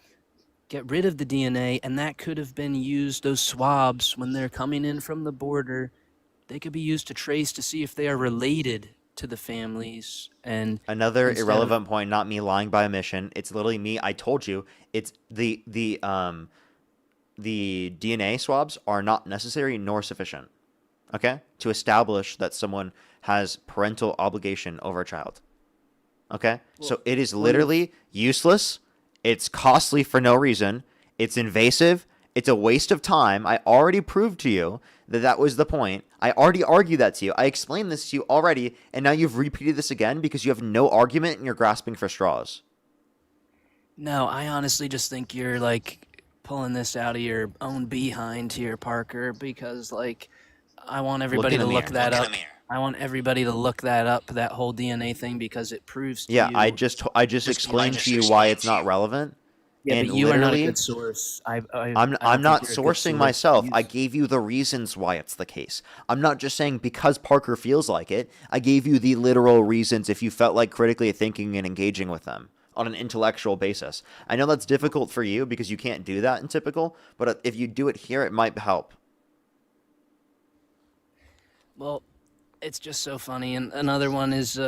get rid of the DNA, and that could have been used, those swabs, when they're coming in from the border, they could be used to trace to see if they are related to the families. And Another instead of irrelevant point, not me lying by omission. It's literally me. I told you. It's the DNA swabs are not necessary nor sufficient. Okay? To establish that someone has parental obligation over a child. Okay? So it is literally useless. It's costly for no reason. It's invasive. It's a waste of time. I already proved to you that that was the point. I already argued that to you. I explained this to you already, and now you've repeated this again because you have no argument and you're grasping for straws. No, I honestly just think you're like pulling this out of your own behind here, Parker, because like I want everybody to look that up. I want everybody to look that up, that whole DNA thing, because it proves to Yeah, you. I just explained to you why it's not relevant. Yeah, And but you are not a literally, good source. I I'm don't not think you're a good sourcing source. myself. I gave you the reasons why it's the case. I'm not just saying because Parker feels like it. I gave you the literal reasons if you felt like critically thinking and engaging with them on an intellectual basis. I know that's difficult for you because you can't do that in typical, but if you do it here, it might help. Well, it's just so funny. And another one is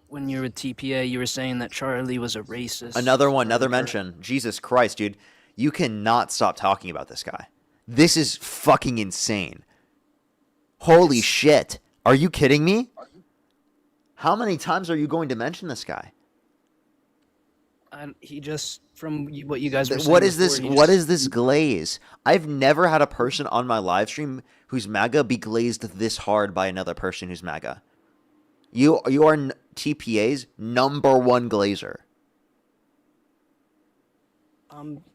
when you were with TPA, you were saying that Charlie was a racist. Another one, another mention. Jesus Christ, dude. You cannot stop talking about this guy. This is fucking insane. Holy shit. Are you kidding me? How many times are you going to mention this guy? He just, from what you guys were saying What is before, this? he What just- is this glaze? I've never had a person on my live stream who's MAGA be glazed this hard by another person who's MAGA. You are TPA's #1 glazer.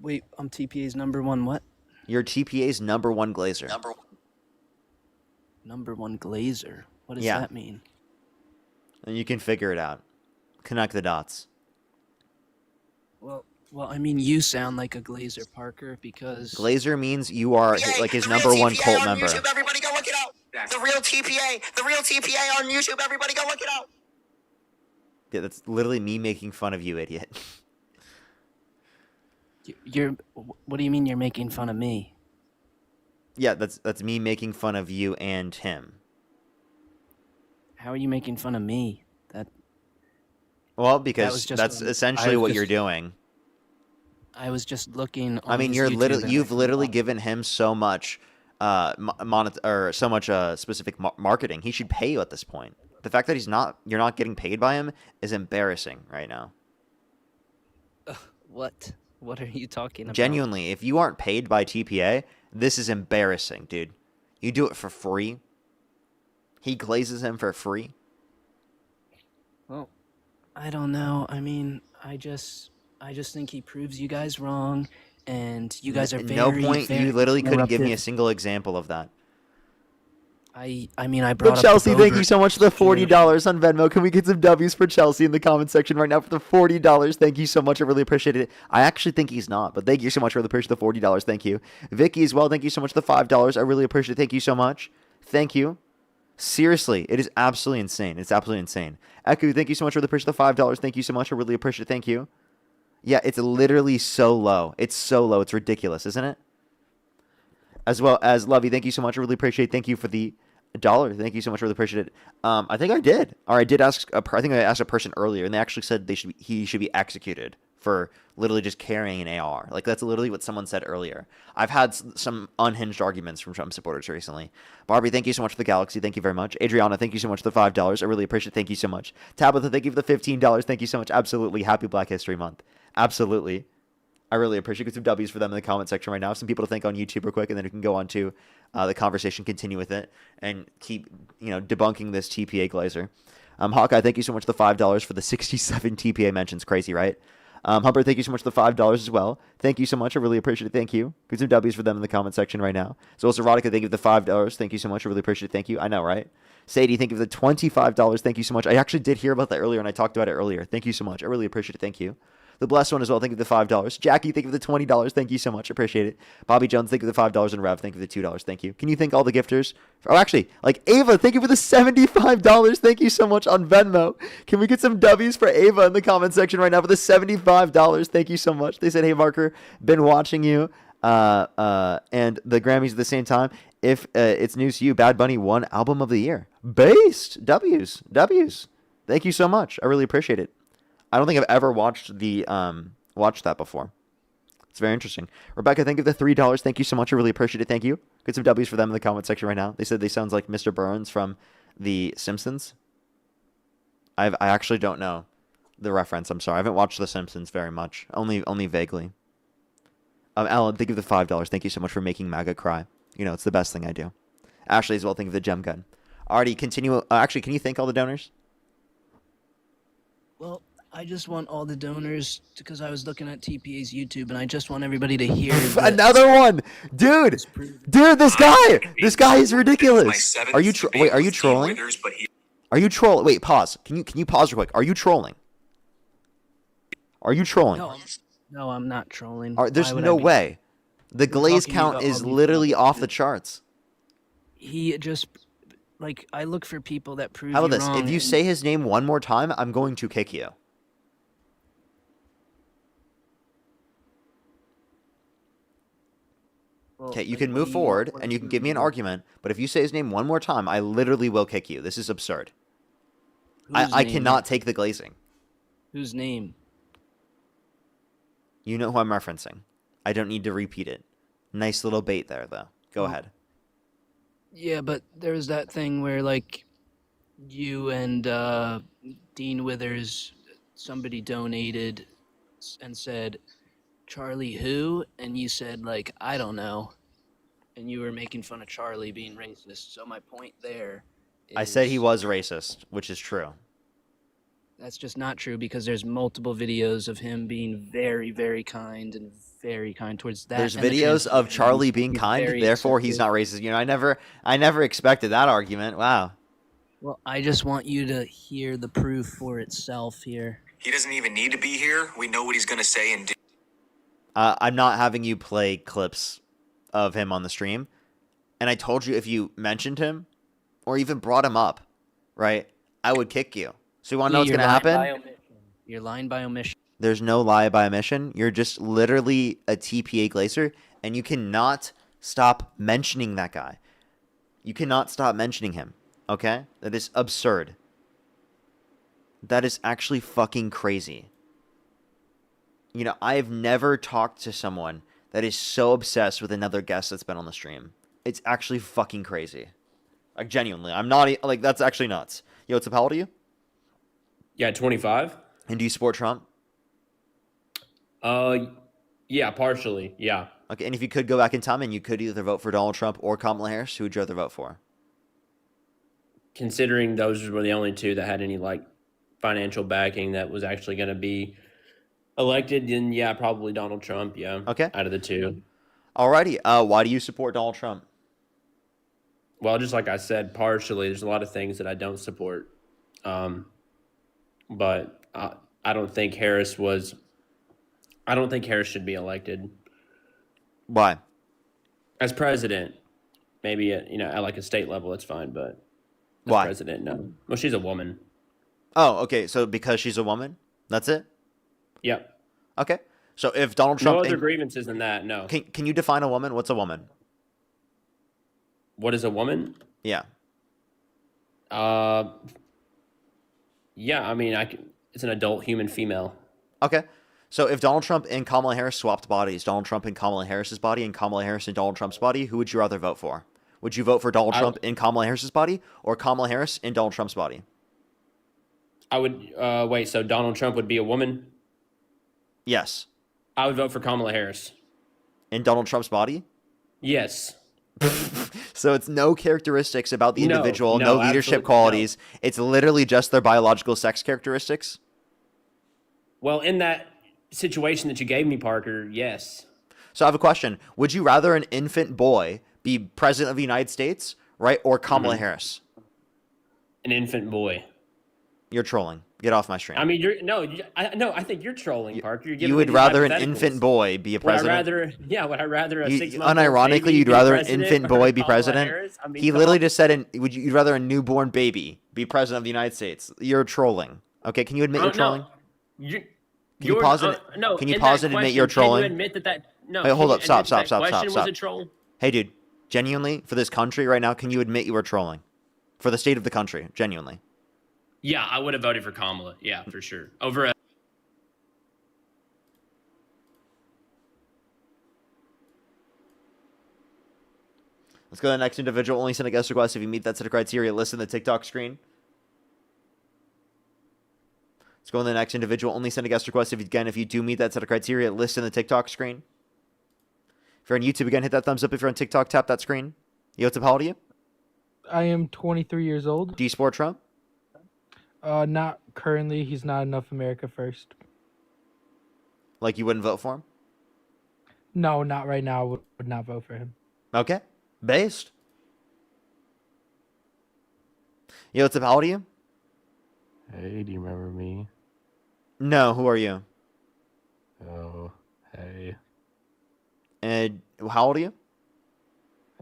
Wait, I'm TPA's #1 what? You're TPA's #1 glazer. #1 glazer. What does Yeah. that mean? And you can figure it out. Connect the dots. Well, Well, I mean, you sound like a Glazer, Parker, because Glazer means you are like his number one cult member. Everybody go look it up. The real TPA on YouTube. Everybody go look it up. Yeah, that's literally me making fun of you, idiot. you're. What do you mean you're making fun of me? Yeah, that's me making fun of you and him. How are you making fun of me? Well, That because was just that's what essentially what you're doing. I was just looking. I on mean, his you're YouTube literally and you've literally given him so much so much specific marketing. He should pay you at this point. The fact that you're not getting paid by him is embarrassing right now. What? What are you talking about? Genuinely, if you aren't paid by TPA, this is embarrassing, dude. You do it for free. He glazes him for free. Well, I don't know. I mean, I just think he proves you guys wrong, and you guys are At very. no point very you literally couldn't give me a interruptive. single example of that. I mean, I brought But up Chelsea, the thank you Bogart so much for the security. $40 on Venmo. Can we get some W's for Chelsea in the comment section right now for the $40? Thank you so much. I really appreciate it. I actually think he's not, but thank you so much for the $40. Thank you. Vicky as well. Thank you so much for the $5. I really appreciate it. Thank you so much. Thank you. Seriously, it is absolutely insane. It's absolutely insane. Eku, thank you so much for the $5. Thank you so much. I really appreciate it. Thank you. Yeah, it's literally so low. It's so low. It's ridiculous, isn't it? As well as Lovey, thank you so much. I really appreciate it. Thank you for the $1. Thank you so much. I really appreciate it. I think I did. Or I did ask. I think I asked a person earlier, and they actually said he should be executed for literally just carrying an AR. Like, that's literally what someone said earlier. I've had some unhinged arguments from Trump supporters recently. Barbie, thank you so much for the Galaxy. Thank you very much. Adriana, thank you so much for the $5. I really appreciate it. Thank you so much. Tabitha, thank you for the $15. Thank you so much. Absolutely. Happy Black History Month. Absolutely. I really appreciate it. Get some W's for them in the comment section right now. Some people to thank on YouTube real quick, and then we can go on to the conversation, continue with it, and keep debunking this TPA Glazer. Hawkeye, thank you so much for the $5 for the 67 TPA mentions. Crazy, right? Humber, thank you so much for the $5 as well. Thank you so much. I really appreciate it. Thank you. Get some W's for them in the comment section right now. So also, Erotica, thank you for the $5. Thank you so much. I really appreciate it. Thank you. I know, right? Sadie, thank you for the $25. Thank you so much. I actually did hear about that earlier, and I talked about it earlier. Thank you so much. I really appreciate it. Thank you. The blessed one as well. Thank you for the $5. Jackie, thank you for the $20. Thank you so much. Appreciate it. Bobby Jones, thank you for the $5. And Rev, thank you for the $2. Thank you. Can you thank all the gifters? Oh, actually, like Ava, thank you for the $75. Thank you so much on Venmo. Can we get some W's for Ava in the comment section right now for the $75? Thank you so much. They said, hey, Marker, been watching you. And the Grammys at the same time. If it's news to you, Bad Bunny won Album of the Year. Based. W's. Thank you so much. I really appreciate it. I don't think I've ever watched that before. It's very interesting. Rebecca, thank you for the $3. Thank you so much. I really appreciate it. Thank you. Get some W's for them in the comment section right now. They said they sounds like Mr. Burns from The Simpsons. I actually don't know the reference. I'm sorry. I haven't watched The Simpsons very much. Only vaguely. Alan, thank you for the $5. Thank you so much for making MAGA cry. It's the best thing I do. Ashley as well, thank you for the gem gun. Alrighty, continue. Actually, can you thank all the donors? Well, I just want all the donors because I was looking at TPA's YouTube, and I just want everybody to hear that Another one, dude. This guy is ridiculous. Are you trolling? Are you trolling? Wait, pause. Can you pause real quick? Are you trolling? Are you trolling? No, I'm not trolling. There's Why would no I be? way. The You're glaze talking count about is all these literally people. off the charts. He just I look for people that prove How about you this? wrong. If you and- say his name one more time, I'm going to kick you. Okay, you can move forward and you can give me an argument, but if you say his name one more time, I literally will kick you. This is absurd. I cannot take the glazing. Whose name? You know who I'm referencing. I don't need to repeat it. Nice little bait there, though. Go ahead. Yeah, but there was that thing where you and Dean Withers, somebody donated and said, Charlie who? And you said I don't know. And you were making fun of Charlie being racist. So my point there is I said he was racist, which is true. that's just not true because there's multiple videos of him being very, very kind and very kind towards that. There's and the videos of trans Charlie community. being He's kind, very therefore he's accepting. not racist. I never expected that argument. Wow. Well, I just want you to hear the proof for itself here. He doesn't even need to be here. We know what he's going to say and do. I'm not having you play clips of him on the stream. And I told you if you mentioned him or even brought him up, right, I would kick you. So you want to know what's going to happen? You're lying by omission. There's no lie by omission. You're just literally a TPA Glacier, and you cannot stop mentioning that guy. You cannot stop mentioning him, okay? That is absurd. That is actually fucking crazy. You know, I have never talked to someone that is so obsessed with another guest that's been on the stream. It's actually fucking crazy. Like, genuinely. I'm not, like, that's actually nuts. Yo, what's up, how old are you? Yeah, 25. And do you support Trump? Yeah, partially, yeah. Okay, and if you could go back in time and you could either vote for Donald Trump or Kamala Harris, who would you rather vote for? Considering those were the only two that had any, like, financial backing that was actually going to be elected, then yeah, probably Donald Trump, yeah. Okay. Out of the two. Alrighty, why do you support Donald Trump? Well, just like I said, partially, there's a lot of things that I don't support. But I don't think Harris should be elected. Why? As president, maybe at like a state level, it's fine, but as why? President, no. Well, she's a woman. Oh, okay. So because she's a woman, that's it? Yep. Okay. So if Donald Trump... No other grievances than that, no. Can you define a woman? What's a woman? What is a woman? Yeah. Yeah, I mean, it's an adult human female. Okay. So if Donald Trump and Kamala Harris swapped bodies, Donald Trump in Kamala Harris's body and Kamala Harris in Donald Trump's body, who would you rather vote for? Would you vote for Donald Trump in Kamala Harris's body or Kamala Harris in Donald Trump's body? I would, wait, so Donald Trump would be a woman? Yes. I would vote for Kamala Harris. In Donald Trump's body? Yes. So it's no characteristics about the individual, no leadership qualities. No. It's literally just their biological sex characteristics? Well, in that situation that you gave me, Parker, yes. So I have a question. Would you rather an infant boy be president of the United States, right, or Kamala Harris? An infant boy. You're trolling. Get off my stream. I mean, I think you're trolling, Parker. You would rather an infant boy be a president? Would I rather a 6-month-old unironically, baby you'd be rather an president infant or boy be Kamala president? Harris? I mean, He literally just said, you'd rather a newborn baby be president of the United States. You're trolling. Okay, can you admit you're trolling? Can you pause it? No, can you pause and admit you're trolling? Can you admit that no? Wait, hold up. Stop. Was a troll? Hey, dude. Genuinely, for this country right now, can you admit you were trolling? For the state of the country, genuinely. Yeah, I would have voted for Kamala. Yeah, for sure. Over a... Let's go to the next individual. Only send a guest request if you meet that set of criteria. List in the TikTok screen. Let's go to the next individual. Only send a guest request if you do meet that set of criteria. List in the TikTok screen. If you're on YouTube, again, hit that thumbs up. If you're on TikTok, tap that screen. Yo, what's up? How old are you? I am 23 years old. Do you support Trump? Not currently. He's not enough America first. Like you wouldn't vote for him? No, not right now. I would not vote for him. Okay. Based. Yo, what's up? How old are you? Hey, do you remember me? No, who are you? Oh, hey. And how old are you?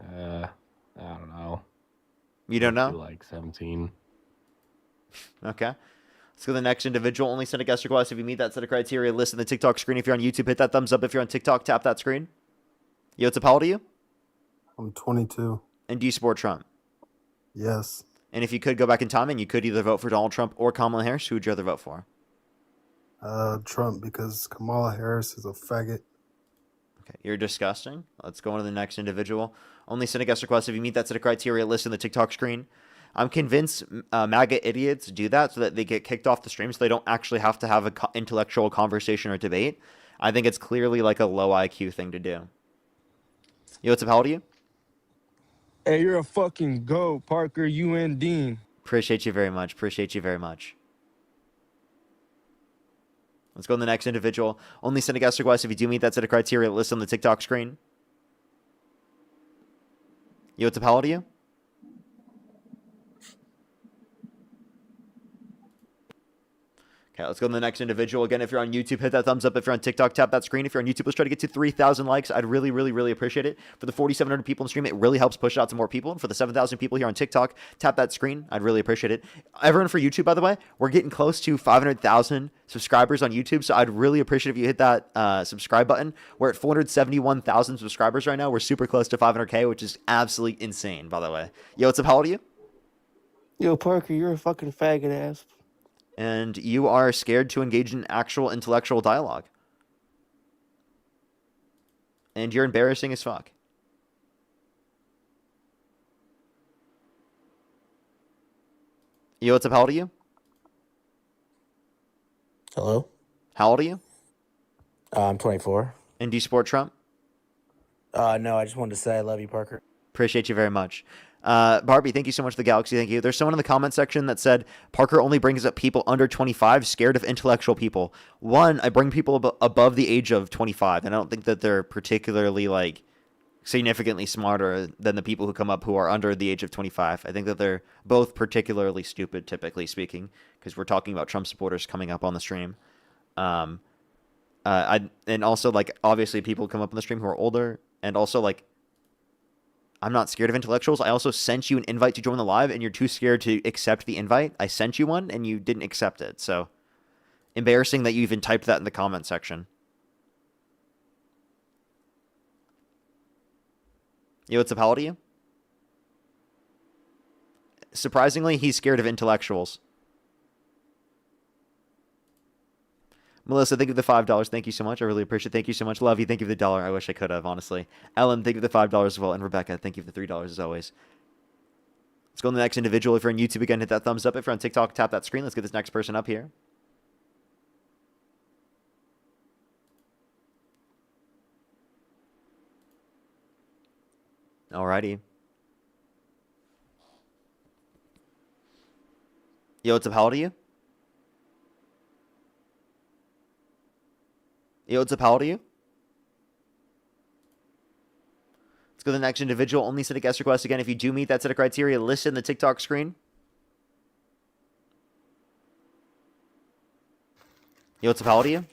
I don't know. You don't know? Like 17. Okay. Let's go to the next individual. Only send a guest request if you meet that set of criteria. List in the TikTok screen. If you're on YouTube, hit that thumbs up. If you're on TikTok, tap that screen. Yo, what's up? How old are you? I'm 22. And do you support Trump? Yes. And if you could go back in time and you could either vote for Donald Trump or Kamala Harris, who would you rather vote for? Trump, because Kamala Harris is a faggot. Okay, you're disgusting. Let's go on to the next individual. Only send a guest request if you meet that set of criteria. List in the TikTok screen. I'm convinced MAGA idiots do that so that they get kicked off the stream so they don't actually have to have an intellectual conversation or debate. I think it's clearly like a low IQ thing to do. Yo, what's up? How old are you? Hey, you're a fucking goat, Parker. You and Dean. Appreciate you very much. Appreciate you very much. Let's go to the next individual. Only send a guest request if you do meet that set of criteria. List on the TikTok screen. Yo, what's up? How old are you? Okay, let's go to the next individual. Again, if you're on YouTube, hit that thumbs up. If you're on TikTok, tap that screen. If you're on YouTube, let's try to get to 3,000 likes. I'd really, really, really appreciate it. For the 4,700 people in the stream, it really helps push it out to more people. And for the 7,000 people here on TikTok, tap that screen. I'd really appreciate it. Everyone for YouTube, by the way, we're getting close to 500,000 subscribers on YouTube, so I'd really appreciate if you hit that subscribe button. We're at 471,000 subscribers right now. We're super close to 500K, which is absolutely insane, by the way. Yo, what's up? How old are you? Yo, Parker, you're a fucking faggot ass. And you are scared to engage in actual intellectual dialogue. And you're embarrassing as fuck. Yo, what's up? How old are you? Hello? How old are you? I'm 24. And do you support Trump? No, I just wanted to say I love you, Parker. Appreciate you very much. Barbie, thank you so much for the Galaxy. Thank you. There's someone in the comment section that said Parker only brings up people under 25 scared of intellectual people. One, I bring people above the age of 25, and I don't think that they're particularly like significantly smarter than the people who come up who are under the age of 25. I think that they're both particularly stupid, typically speaking, because we're talking about Trump supporters coming up on the stream. And also like obviously people come up on the stream who are older, and also like I'm not scared of intellectuals. I also sent you an invite to join the live, and you're too scared to accept the invite. I sent you one, and you didn't accept it. So, embarrassing that you even typed that in the comment section. Yo, what's up? How old are you? Surprisingly, he's scared of intellectuals. Melissa, thank you for the $5. Thank you so much. I really appreciate it. Thank you so much. Love you. Thank you for the $1. I wish I could have, honestly. Ellen, thank you for the $5 as well. And Rebecca, thank you for the $3 as always. Let's go to the next individual. If you're on YouTube, again, hit that thumbs up. If you're on TikTok, tap that screen. Let's get this next person up here. Alrighty. Yo, what's up? How old are you? Yo, what's up? How old are you? Let's go to the next individual. Only set a guest request. Again, if you do meet that set of criteria, list in the TikTok screen. Yo, what's up? How old are you?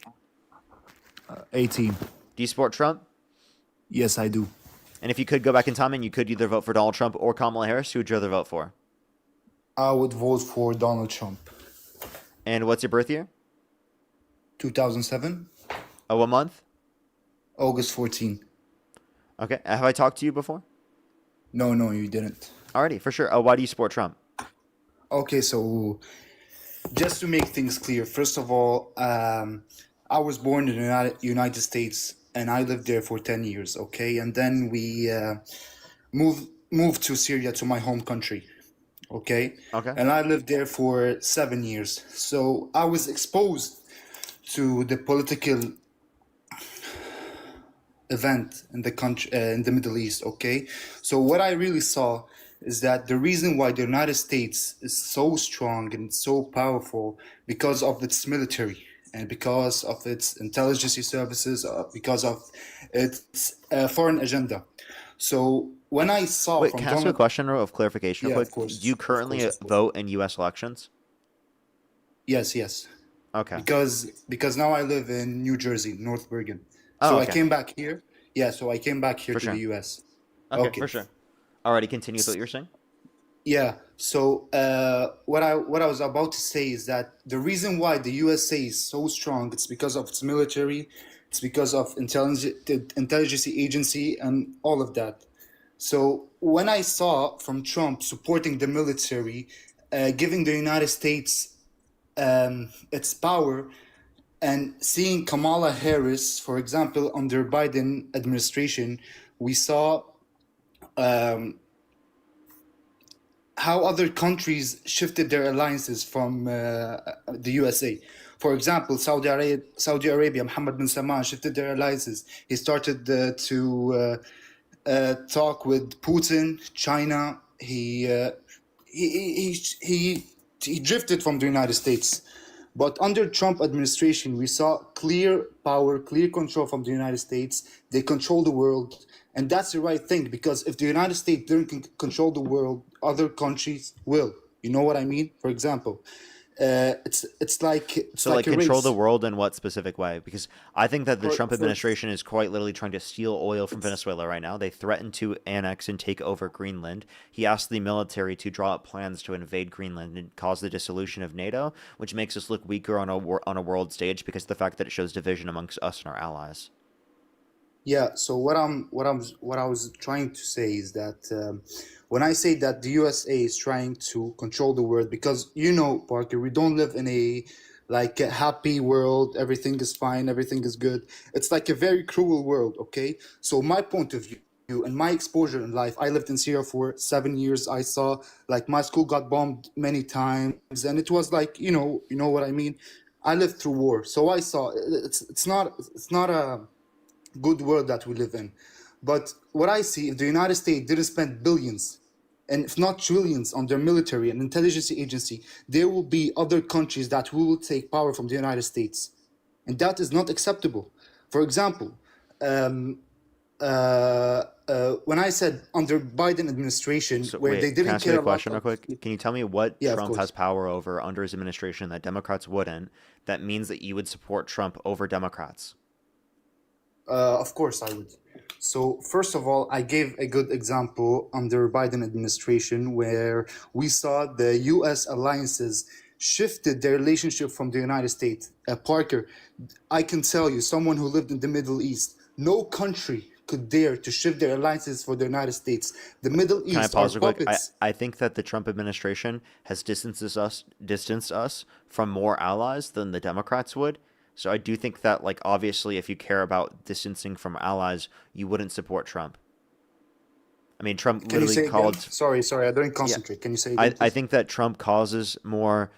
18. Do you support Trump? Yes, I do. And if you could go back in time and you could either vote for Donald Trump or Kamala Harris, who would you rather vote for? I would vote for Donald Trump. And what's your birth year? 2007. Oh, what month? August 14. Okay. Have I talked to you before? No, you didn't. Alrighty, for sure. Why do you support Trump? Okay, so just to make things clear, first of all, I was born in the United States and I lived there for 10 years, okay? And then we moved to Syria, to my home country, okay? Okay. And I lived there for 7 years. So I was exposed to the political event in the country, in the Middle East, okay? So what I really saw is that the reason why the United States is so strong and so powerful because of its military and because of its intelligence services, because of its foreign agenda. So when I saw Wait, from can I ask you a question of clarification real Yeah, quick? of course, Do you currently vote in U.S. elections? Yes. Okay. Because now I live in New Jersey, North Bergen. Oh, So I okay. came back here. Yeah, so I came back here For to sure. the US. Okay, for sure. Alrighty, continue with what you're saying. Yeah. So what I was about to say is that the reason why the USA is so strong, it's because of its military, it's because of intelligence agency and all of that. So when I saw from Trump supporting the military, giving the United States its power, and seeing Kamala Harris, for example, under Biden administration, we saw how other countries shifted their alliances from the USA. For example, Saudi Arabia, Mohammed bin Salman shifted their alliances. He started to talk with Putin, China. He drifted from the United States. But under Trump administration, we saw clear power, clear control from the United States. They control the world. And that's the right thing, because if the United States didn't control the world, other countries will. You know what I mean? For example, it's like So, like, a control the race. world in what specific way? Because I think that the Trump For administration is quite literally trying to steal oil from it's Venezuela right now. They threatened to annex and take over Greenland. He asked the military to draw up plans to invade Greenland and cause the dissolution of NATO, which makes us look weaker on on a world stage because of the fact that it shows division amongst us and our allies. Yeah, so what I was trying to say is that when I say that the USA is trying to control the world, because Parker, we don't live in a like a happy world, everything is fine, everything is good. It's like a very cruel world, okay? So my point of view and my exposure in life, I lived in Syria for 7 years. I saw like my school got bombed many times, and it was like, you know what I mean? I lived through war, so I saw it's not a good world that we live in. But what I see, if the United States didn't spend billions, and if not trillions, on their military and intelligence agency, there will be other countries that will take power from the United States. And that is not acceptable. For example, um, when I said under Biden administration, So, where they wait, can I didn't ask you care a a lot question real of, quick? Can you tell me what yeah, of Trump has course. power over under his administration that Democrats wouldn't? That means that you would support Trump over Democrats. Of course, I would. So, first of all, I gave a good example under Biden administration where we saw the U.S. alliances shifted their relationship from the United States. Parker, I can tell you, someone who lived in the Middle East, no country could dare to shift their alliances for the United States. The Middle Can I East are pause real quick? puppets. I think that the Trump administration has distanced us from more allies than the Democrats would. So I do think that, like, obviously, if you care about distancing from allies, you wouldn't support Trump. I mean, Trump Can you literally say again? called. Sorry, I didn't Yeah, concentrate. Can you say again, I please? think that Trump causes more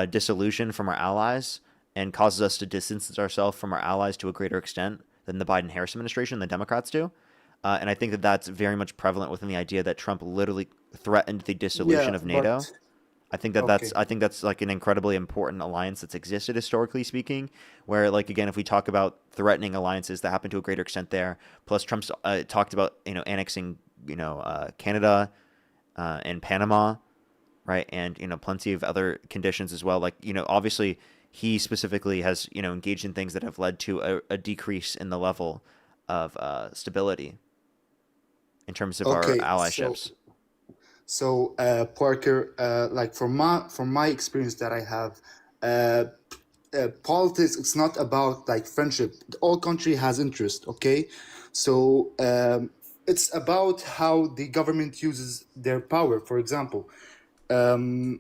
dissolution from our allies and causes us to distance ourselves from our allies to a greater extent than the Biden-Harris administration, the Democrats do. And I think that that's very much prevalent within the idea that Trump literally threatened the dissolution Yeah, of NATO. but okay. I think that's like an incredibly important alliance that's existed historically speaking. Where, like, again, if we talk about threatening alliances that happen to a greater extent there, plus Trump's talked about annexing Canada and Panama, right, and plenty of other conditions as well. Like, obviously he specifically has engaged in things that have led to a decrease in the level of stability in terms of our Okay, allyships. so Parker, like from my experience that I have, uh, politics, it's not about like friendship. All country has interest, okay? So it's about how the government uses their power. For example, um,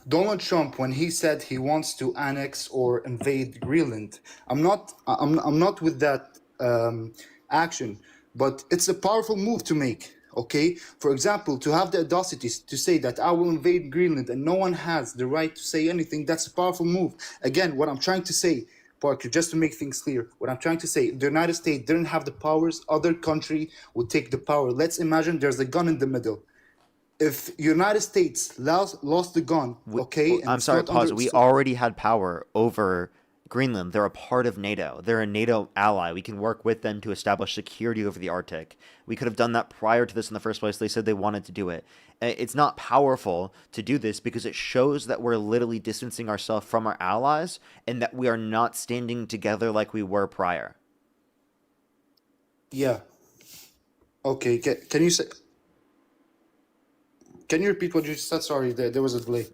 Donald Trump, when he said he wants to annex or invade Greenland, I'm not with that action, but it's a powerful move to make. Okay, for example, to have the audacity to say that I will invade Greenland and no one has the right to say anything, that's a powerful move. Again, what I'm trying to say, Parker, just to make things clear, what I'm trying to say, the United States didn't have the powers, other country would take the power. Let's imagine there's a gun in the middle. If United States lost the gun, okay, and I'm it's sorry, not under, pause. We already had power over Greenland. They're a part of NATO. They're a NATO ally. We can work with them to establish security over the Arctic. We could have done that prior to this in the first place. They said they wanted to do it. It's not powerful to do this because it shows that we're literally distancing ourselves from our allies and that we are not standing together like we were prior. yeah. Okay, can you say? Can you repeat what you said? Sorry, there was a delay.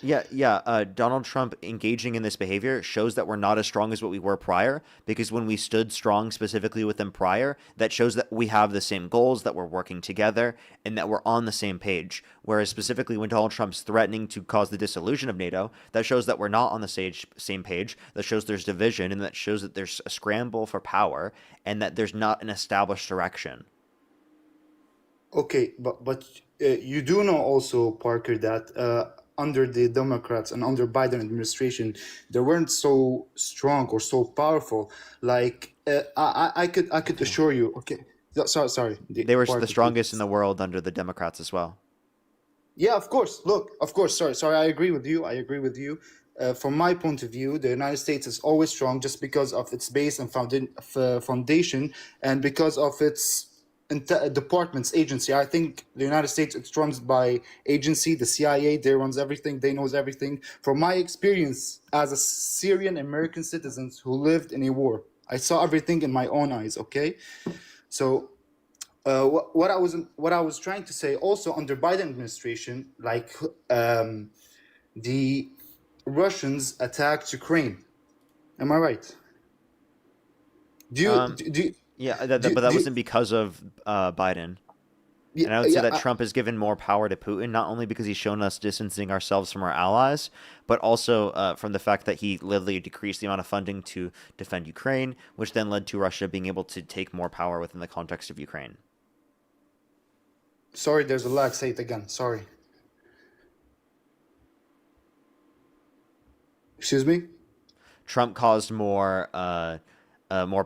Yeah. Donald Trump engaging in this behavior shows that we're not as strong as what we were prior, because when we stood strong specifically with them prior, that shows that we have the same goals, that we're working together, and that we're on the same page. Whereas specifically when Donald Trump's threatening to cause the dissolution of NATO, that shows that we're not on the same page, that shows there's division, and that shows that there's a scramble for power, and that there's not an established direction. Okay, but you do know also, Parker, that under the Democrats and under Biden administration, they weren't so strong or so powerful. Like I could assure you. Okay, sorry, They were the Parker, strongest in please. the world under the Democrats as well. Yeah, of course. Look, of course. Sorry. I agree with you. From my point of view, the United States is always strong just because of its base and foundation, and because of its departments, agency. I think the United States, it's run by agency, the CIA. They runs everything. They knows everything. From my experience as a Syrian American citizen who lived in a war, I saw everything in my own eyes. Okay, so what I was trying to say also under Biden administration, like the Russians attacked Ukraine. Am I right? Do you Um, do, do, yeah, do, but that do wasn't because of Biden. yeah, And I would say yeah that Trump has given more power to Putin, not only because he's shown us distancing ourselves from our allies, but also from the fact that he literally decreased the amount of funding to defend Ukraine, which then led to Russia being able to take more power within the context of Ukraine. Sorry, there's a lag. Say it again. Sorry. Excuse me. Trump caused more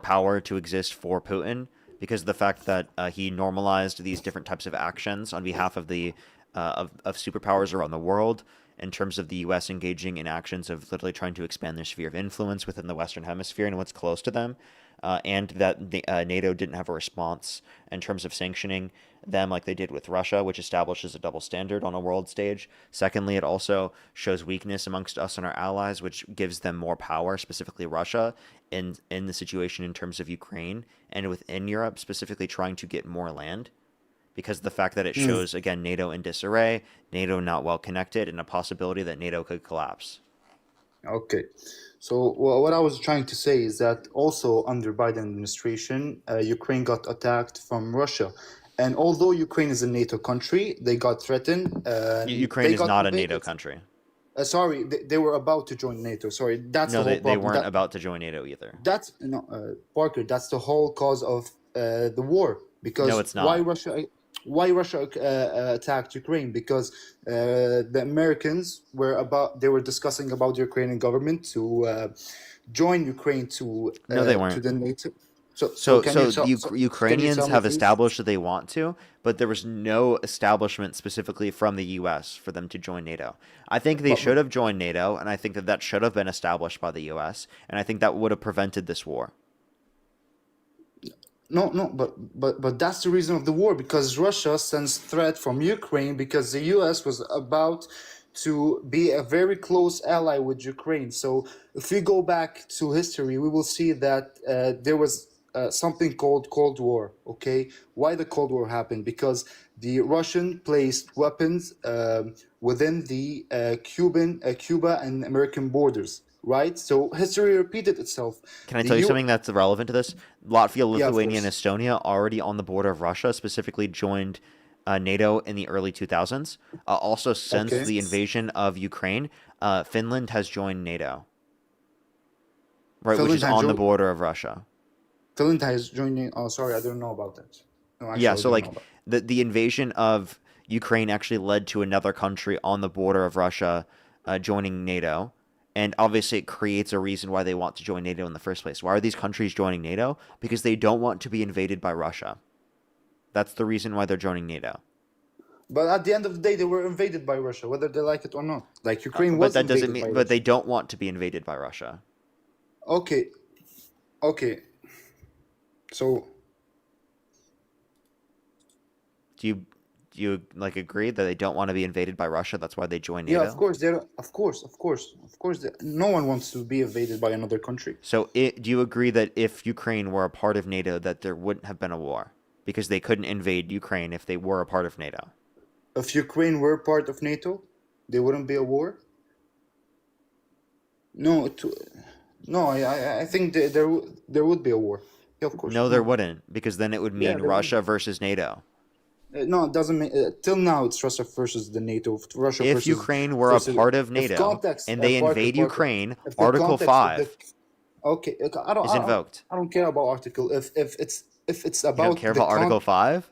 power to exist for Putin because of the fact that he normalized these different types of actions on behalf of the of superpowers around the world, in terms of the U.S. engaging in actions of literally trying to expand their sphere of influence within the Western Hemisphere and what's close to them, and that NATO didn't have a response in terms of sanctioning them like they did with Russia, which establishes a double standard on a world stage. Secondly, it also shows weakness amongst us and our allies, which gives them more power, specifically Russia, in the situation in terms of Ukraine and within Europe, specifically trying to get more land. Because of the fact that it shows, again, NATO in disarray, NATO not well connected, and a possibility that NATO could collapse. Okay. So what I was trying to say is that also under Biden administration, Ukraine got attacked from Russia. And although Ukraine is a NATO country, they got threatened. Ukraine They is got not a invaded. NATO country. Sorry, they were about to join NATO. Sorry, that's No, the whole they problem. weren't about to join NATO either. That's no, Parker. That's the whole cause of the war. Because No, it's not. Why Russia attacked Ukraine? Because the Americans they were discussing about the Ukrainian government to join Ukraine to No, they to weren't. the NATO. So So can you tell? the So can you Ukrainians tell me, have please? established that they want to, but there was no establishment specifically from the U.S. for them to join NATO. I think they should have joined NATO, and I think that should have been established by the U.S., and I think that would have prevented this war. No, but that's the reason of the war, because Russia sends threat from Ukraine because the U.S. was about to be a very close ally with Ukraine. So if we go back to history, we will see that there was something called Cold War. Okay, why the Cold War happened? Because the Russian placed weapons within the Cuba and American borders. Right, so history repeated itself. Can I tell you something that's relevant to this? Latvia, Yeah, of Lithuania, and course. Estonia, already on the border of Russia, specifically joined NATO in the early 2000s. Also, since Okay. the invasion of Ukraine, Finland has joined NATO, right, which Finland is has on the joined. border of Russia. Finland has joined in. Oh, sorry, I don't know about that. No, actually, Yeah, I so don't like know about. the invasion of Ukraine actually led to another country on the border of Russia joining NATO. And obviously, it creates a reason why they want to join NATO in the first place. Why are these countries joining NATO? Because they don't want to be invaded by Russia. That's the reason why they're joining NATO. But at the end of the day, they were invaded by Russia, whether they like it or not. Like Ukraine But was that doesn't invaded by mean. But Russia. they don't want to be invaded by Russia. Okay, okay. So Do you like agree that they don't want to be invaded by Russia? That's why they join NATO. yeah, of course, no one wants to be invaded by another country. So do you agree that if Ukraine were a part of NATO, that there wouldn't have been a war because they couldn't invade Ukraine if they were a part of NATO? If Ukraine were part of NATO, there wouldn't be a war. No, I think there would be a war. Yeah, of course. No, there wouldn't, because then it would mean there would. Russia versus NATO. No, it doesn't mean. Till now, it's Russia versus the NATO. Russia If versus Ukraine were a versus- part of if NATO context, and they Parker, invade Parker, Ukraine, if the Article context of 5 okay, is invoked. I don't care about article. If it's about You don't care the about Article 5?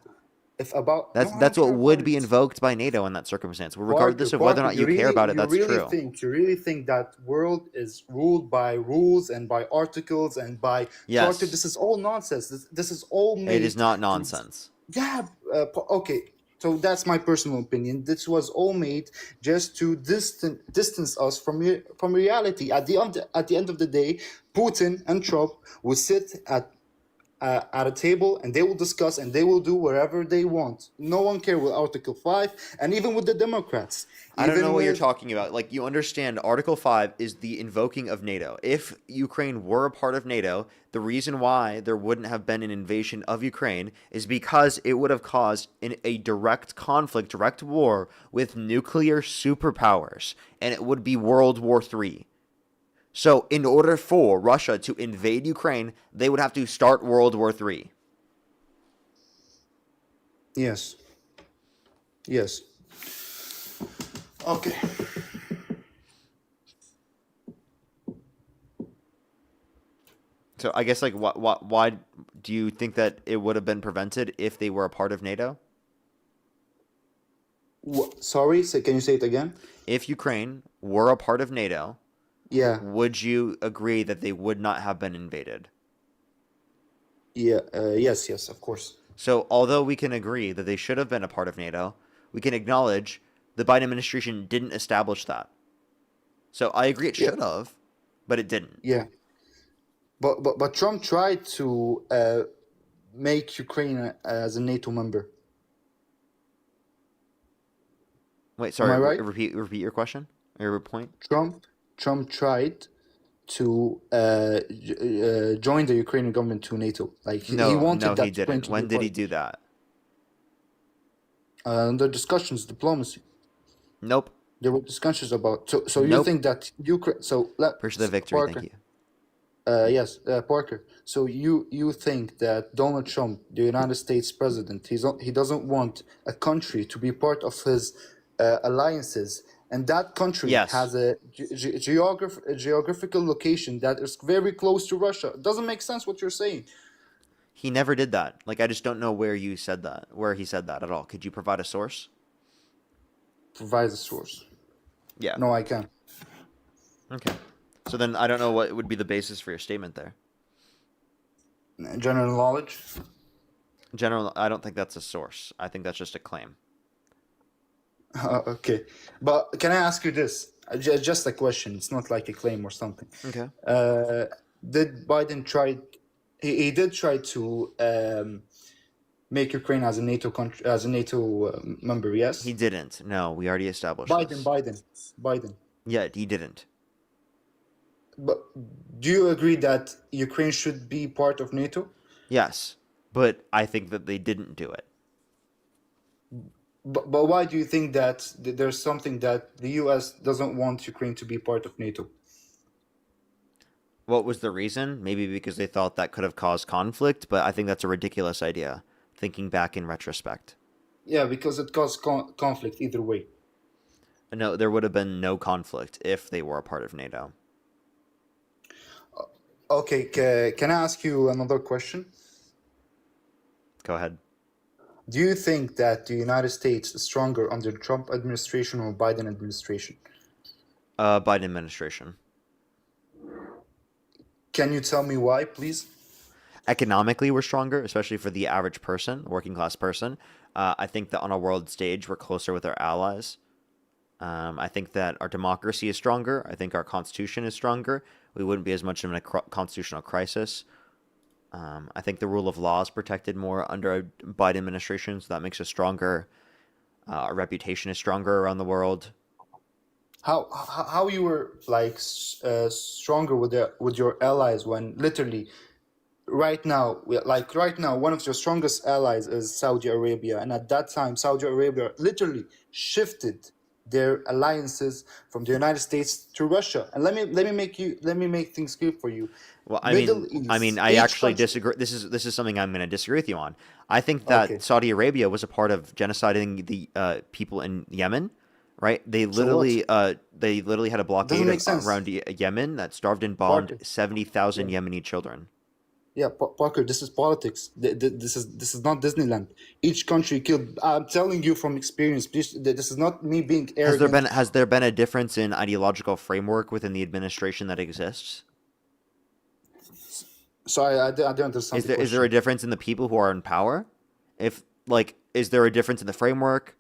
If about That's no, I that's don't what care would about be it. invoked by NATO in that circumstance, regardless Parker, of whether or Parker, not you care about it. That's you really true. you really think that world is ruled by rules and by articles and by Yes. charter? This is all nonsense. This is all made. It is not nonsense. Yeah. Okay. So that's my personal opinion. This was all made just to distance us from reality. At the end of the day, Putin and Trump will sit at at a table, and they will discuss and they will do whatever they want. No one care with Article 5, and even with the Democrats, I don't know even what you're with talking about. Like, you understand Article 5 is the invoking of NATO. If Ukraine were a part of NATO, the reason why there wouldn't have been an invasion of Ukraine is because it would have caused a direct conflict, direct war with nuclear superpowers, and it would be World War III. So, in order for Russia to invade Ukraine, they would have to start World War III. yes, yes. Okay. So, I guess, like, why do you think that it would have been prevented if they were a part of NATO? Sorry, can you say it again? If Ukraine were a part of NATO, Yeah, would you agree that they would not have been invaded? yeah, yes, yes, of course. So, although we can agree that they should have been a part of NATO, we can acknowledge the Biden administration didn't establish that. So, I agree it Yeah, should have, but it didn't. yeah. But Trump tried to make Ukraine as a NATO member. Wait, Am I sorry, right? repeat your question or your point? Trump tried to join the Ukrainian government to NATO. Like he No, wanted he that Ukraine didn't. to be When did he part. do that? Under discussions, diplomacy. Nope. There were discussions about. So you Nope. think that Ukraine? So Push the victory, Parker. thank you. Yes, Parker. So you think that Donald Trump, the United States president, he doesn't want a country to be part of his alliances, and that country Yes. has a geographical location that is very close to Russia. It doesn't make sense what you're saying. He never did that. Like, I just don't know where he said that at all. Could you provide a source? Provide a source. Yeah. No, I can't. Okay. So then I don't know what would be the basis for your statement there. General knowledge. I don't think that's a source. I think that's just a claim. Okay, but can I ask you this? Just a question. It's not like a claim or something. Okay. Did Biden try? He did try to make Ukraine as a NATO country, as a NATO member. Yes. He didn't. No, we already established this. Biden. Yeah, he didn't. But do you agree that Ukraine should be part of NATO? Yes, but I think that they didn't do it. But why do you think that there's something that the U.S. doesn't want Ukraine to be part of NATO? What was the reason? Maybe because they thought that could have caused conflict, but I think that's a ridiculous idea, thinking back in retrospect. Yeah, because it caused conflict either way. No, there would have been no conflict if they were a part of NATO. Okay, can I ask you another question? Go ahead. Do you think that the United States is stronger under the Trump administration or Biden administration? Biden administration. Can you tell me why, please? Economically, we're stronger, especially for the average person, working class person. I think that on a world stage, we're closer with our allies. I think that our democracy is stronger. I think our constitution is stronger. We wouldn't be as much in a constitutional crisis. I think the rule of law is protected more under a Biden administration, so that makes us stronger. Our reputation is stronger around the world. How you were like stronger with your allies when literally right now one of your strongest allies is Saudi Arabia, and at that time Saudi Arabia literally shifted their alliances from the United States to Russia. And let me make things clear for you. Well, I East, actually country, disagree. This is something I'm going to disagree with you on. I think that Saudi Arabia was a part of genociding the people in Yemen, right? They literally had a blockade around Yemen that starved and bombed 70,000 Yemeni children. Yeah, Parker, this is politics. This is not Disneyland. Each country killed. I'm telling you from experience. Please, this is not me being arrogant. Has there been a difference in ideological framework within the administration that exists? Sorry, I don't understand. Is there a difference in the people who are in power? Is there a difference in the framework?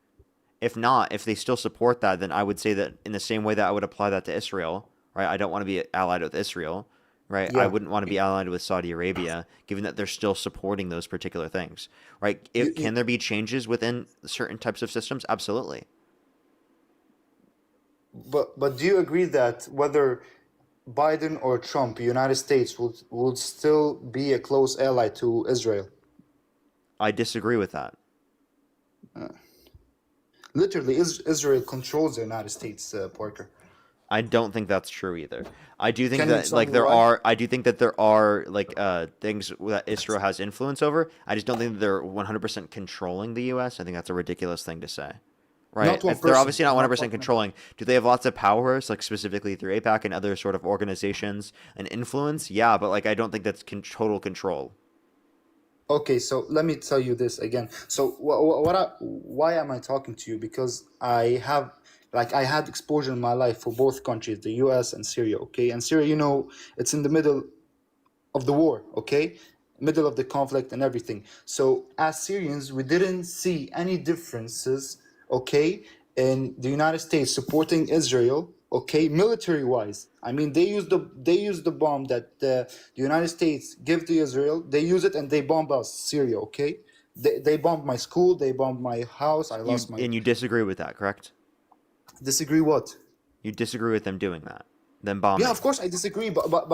If not, if they still support that, then I would say that in the same way that I would apply that to Israel, right? I don't want to be allied with Israel, right? I Yeah. wouldn't want to be allied with Saudi Arabia, given that they're still supporting those particular things, right? Can there be changes within certain types of systems? Absolutely. But do you agree that whether Biden or Trump, the United States would still be a close ally to Israel? I disagree with that. Literally, Israel controls the United States, Parker. I don't think that's true either. I do think Can you that tell me there why? are I do think that there are things that Israel has influence over. I just don't think that they're 100% controlling the US. I think that's a ridiculous thing to say. Right? Not one They're person. obviously not I'm not 100% talking. controlling. Do they have lots of powers, like specifically through APAC and other sort of organizations and influence? Yeah, but like I don't think that's total control. Okay, so let me tell you this again. So why am I talking to you? Because I have I had exposure in my life for both countries, the US and Syria, okay? And Syria, it's in the middle of the war, okay? Middle of the conflict and everything. So as Syrians, we didn't see any differences, okay, in the United States supporting Israel, okay, military wise. I mean, they use the bomb that the United States give to Israel. They use it and they bomb us, Syria, okay? They bombed my school, they bombed my house. I lost my. You disagree with that, correct? Disagree what? You disagree with them doing that, them bombing. Yeah, of course I disagree, but at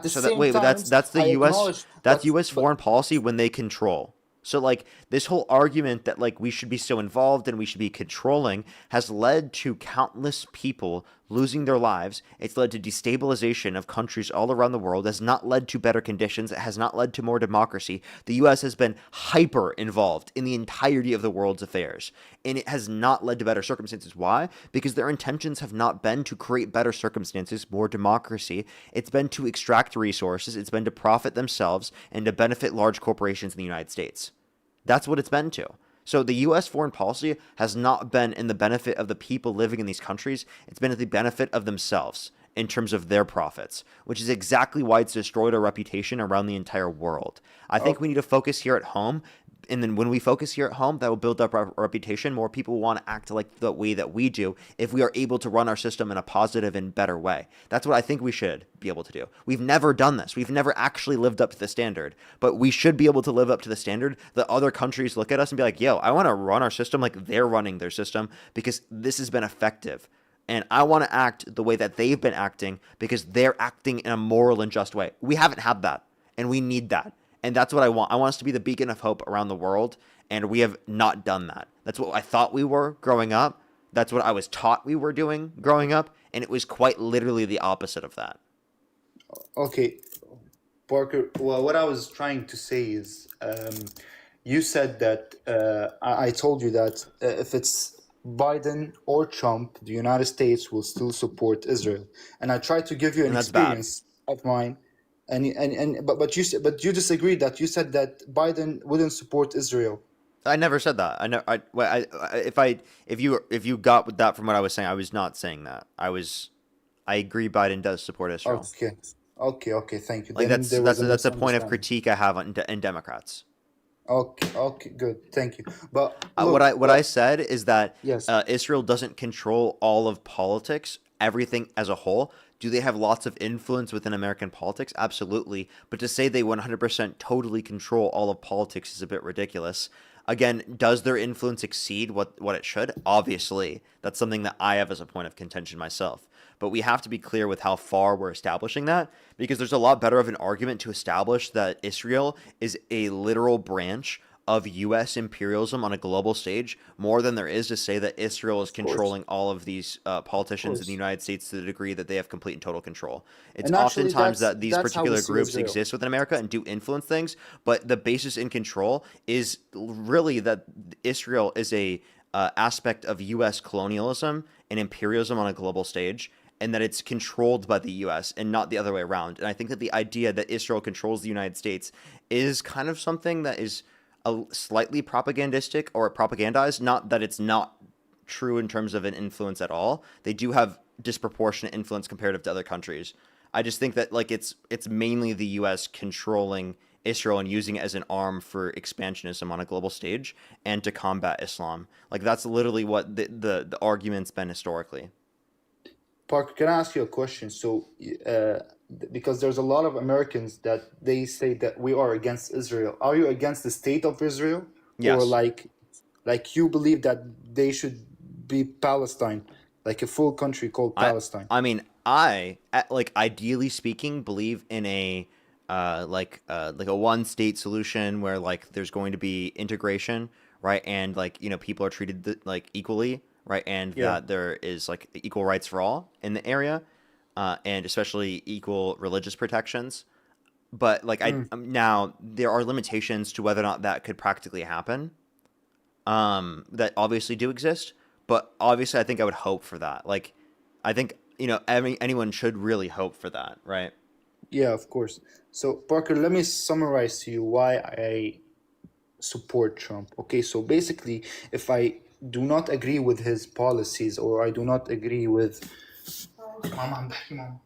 the So same time, that's the I U.S. acknowledge. That's U.S. foreign policy when they control. So like this whole argument that like we should be so involved and we should be controlling has led to countless people losing their lives. It's led to destabilization of countries all around the world. It has not led to better conditions. It has not led to more democracy. The U.S. has been hyper involved in the entirety of the world's affairs, and it has not led to better circumstances. Why? Because their intentions have not been to create better circumstances, more democracy. It's been to extract resources. It's been to profit themselves and to benefit large corporations in the United States. That's what it's been to. So the U.S. foreign policy has not been in the benefit of the people living in these countries. It's been at the benefit of themselves in terms of their profits, which is exactly why it's destroyed our reputation around the entire world. I think we need to focus here at home. And then when we focus here at home, that will build up our reputation. More people will want to act like the way that we do if we are able to run our system in a positive and better way. That's what I think we should be able to do. We've never done this. We've never actually lived up to the standard. But we should be able to live up to the standard that other countries look at us and be like, yo, I want to run our system like they're running their system because this has been effective. And I want to act the way that they've been acting because they're acting in a moral and just way. We haven't had that, and we need that. And that's what I want. I want us to be the beacon of hope around the world, and we have not done that. That's what I thought we were growing up. That's what I was taught we were doing growing up, and it was quite literally the opposite of that. Okay, Parker. Well, what I was trying to say is, you said that I told you that if it's Biden or Trump, the United States will still support Israel, and I tried to give you an experience of mine. But you disagreed that you said that Biden wouldn't support Israel. I never said that. If you got that from what I was saying, I was not saying that. I agree Biden does support Israel. Okay. Thank you. Like Then there was that's a point of misunderstanding. critique I have in Democrats. Okay, good. Thank you. But What I said is that Yes. Israel doesn't control all of politics, everything as a whole. Do they have lots of influence within American politics? Absolutely. But to say they 100% totally control all of politics is a bit ridiculous. Again, does their influence exceed what it should? Obviously. That's something that I have as a point of contention myself. But we have to be clear with how far we're establishing that, because there's a lot better of an argument to establish that Israel is a literal branch of U.S. imperialism on a global stage more than there is to say that Israel is controlling all of these politicians in the United States to the degree that they have complete and total control. It's And actually, oftentimes that's that these how we particular see groups Israel. exist within America and do influence things, but the basis in control is really that Israel is a aspect of U.S. colonialism and imperialism on a global stage, and that it's controlled by the U.S. and not the other way around. And I think that the idea that Israel controls the United States is kind of something that is slightly propagandistic or propagandized. Not that it's not true in terms of an influence at all. They do have disproportionate influence comparative to other countries. I just think that like it's mainly the U.S. controlling Israel and using it as an arm for expansionism on a global stage and to combat Islam. Like that's literally what the argument's been historically. Parker, can I ask you a question? So, because there's a lot of Americans that they say that we are against Israel. Are you against the state of Israel, or Yes. like you believe that they should be Palestine, like a full country called Palestine? I mean, like ideally speaking, believe in a like a one state solution where like there's going to be integration, right? And like, you know, people are treated like equally, right? And Yeah. that there is like equal rights for all in the area, and especially equal religious protections. But like now there are limitations to whether or not that could practically happen. That obviously do exist, but obviously I think I would hope for that. Like, I think, you know, anyone should really hope for that, right? Yeah, of course. So Parker, let me summarize to you why I support Trump. Okay, so basically, if I do not agree with his policies, or I do not agree with Mom, I'm back, Mom.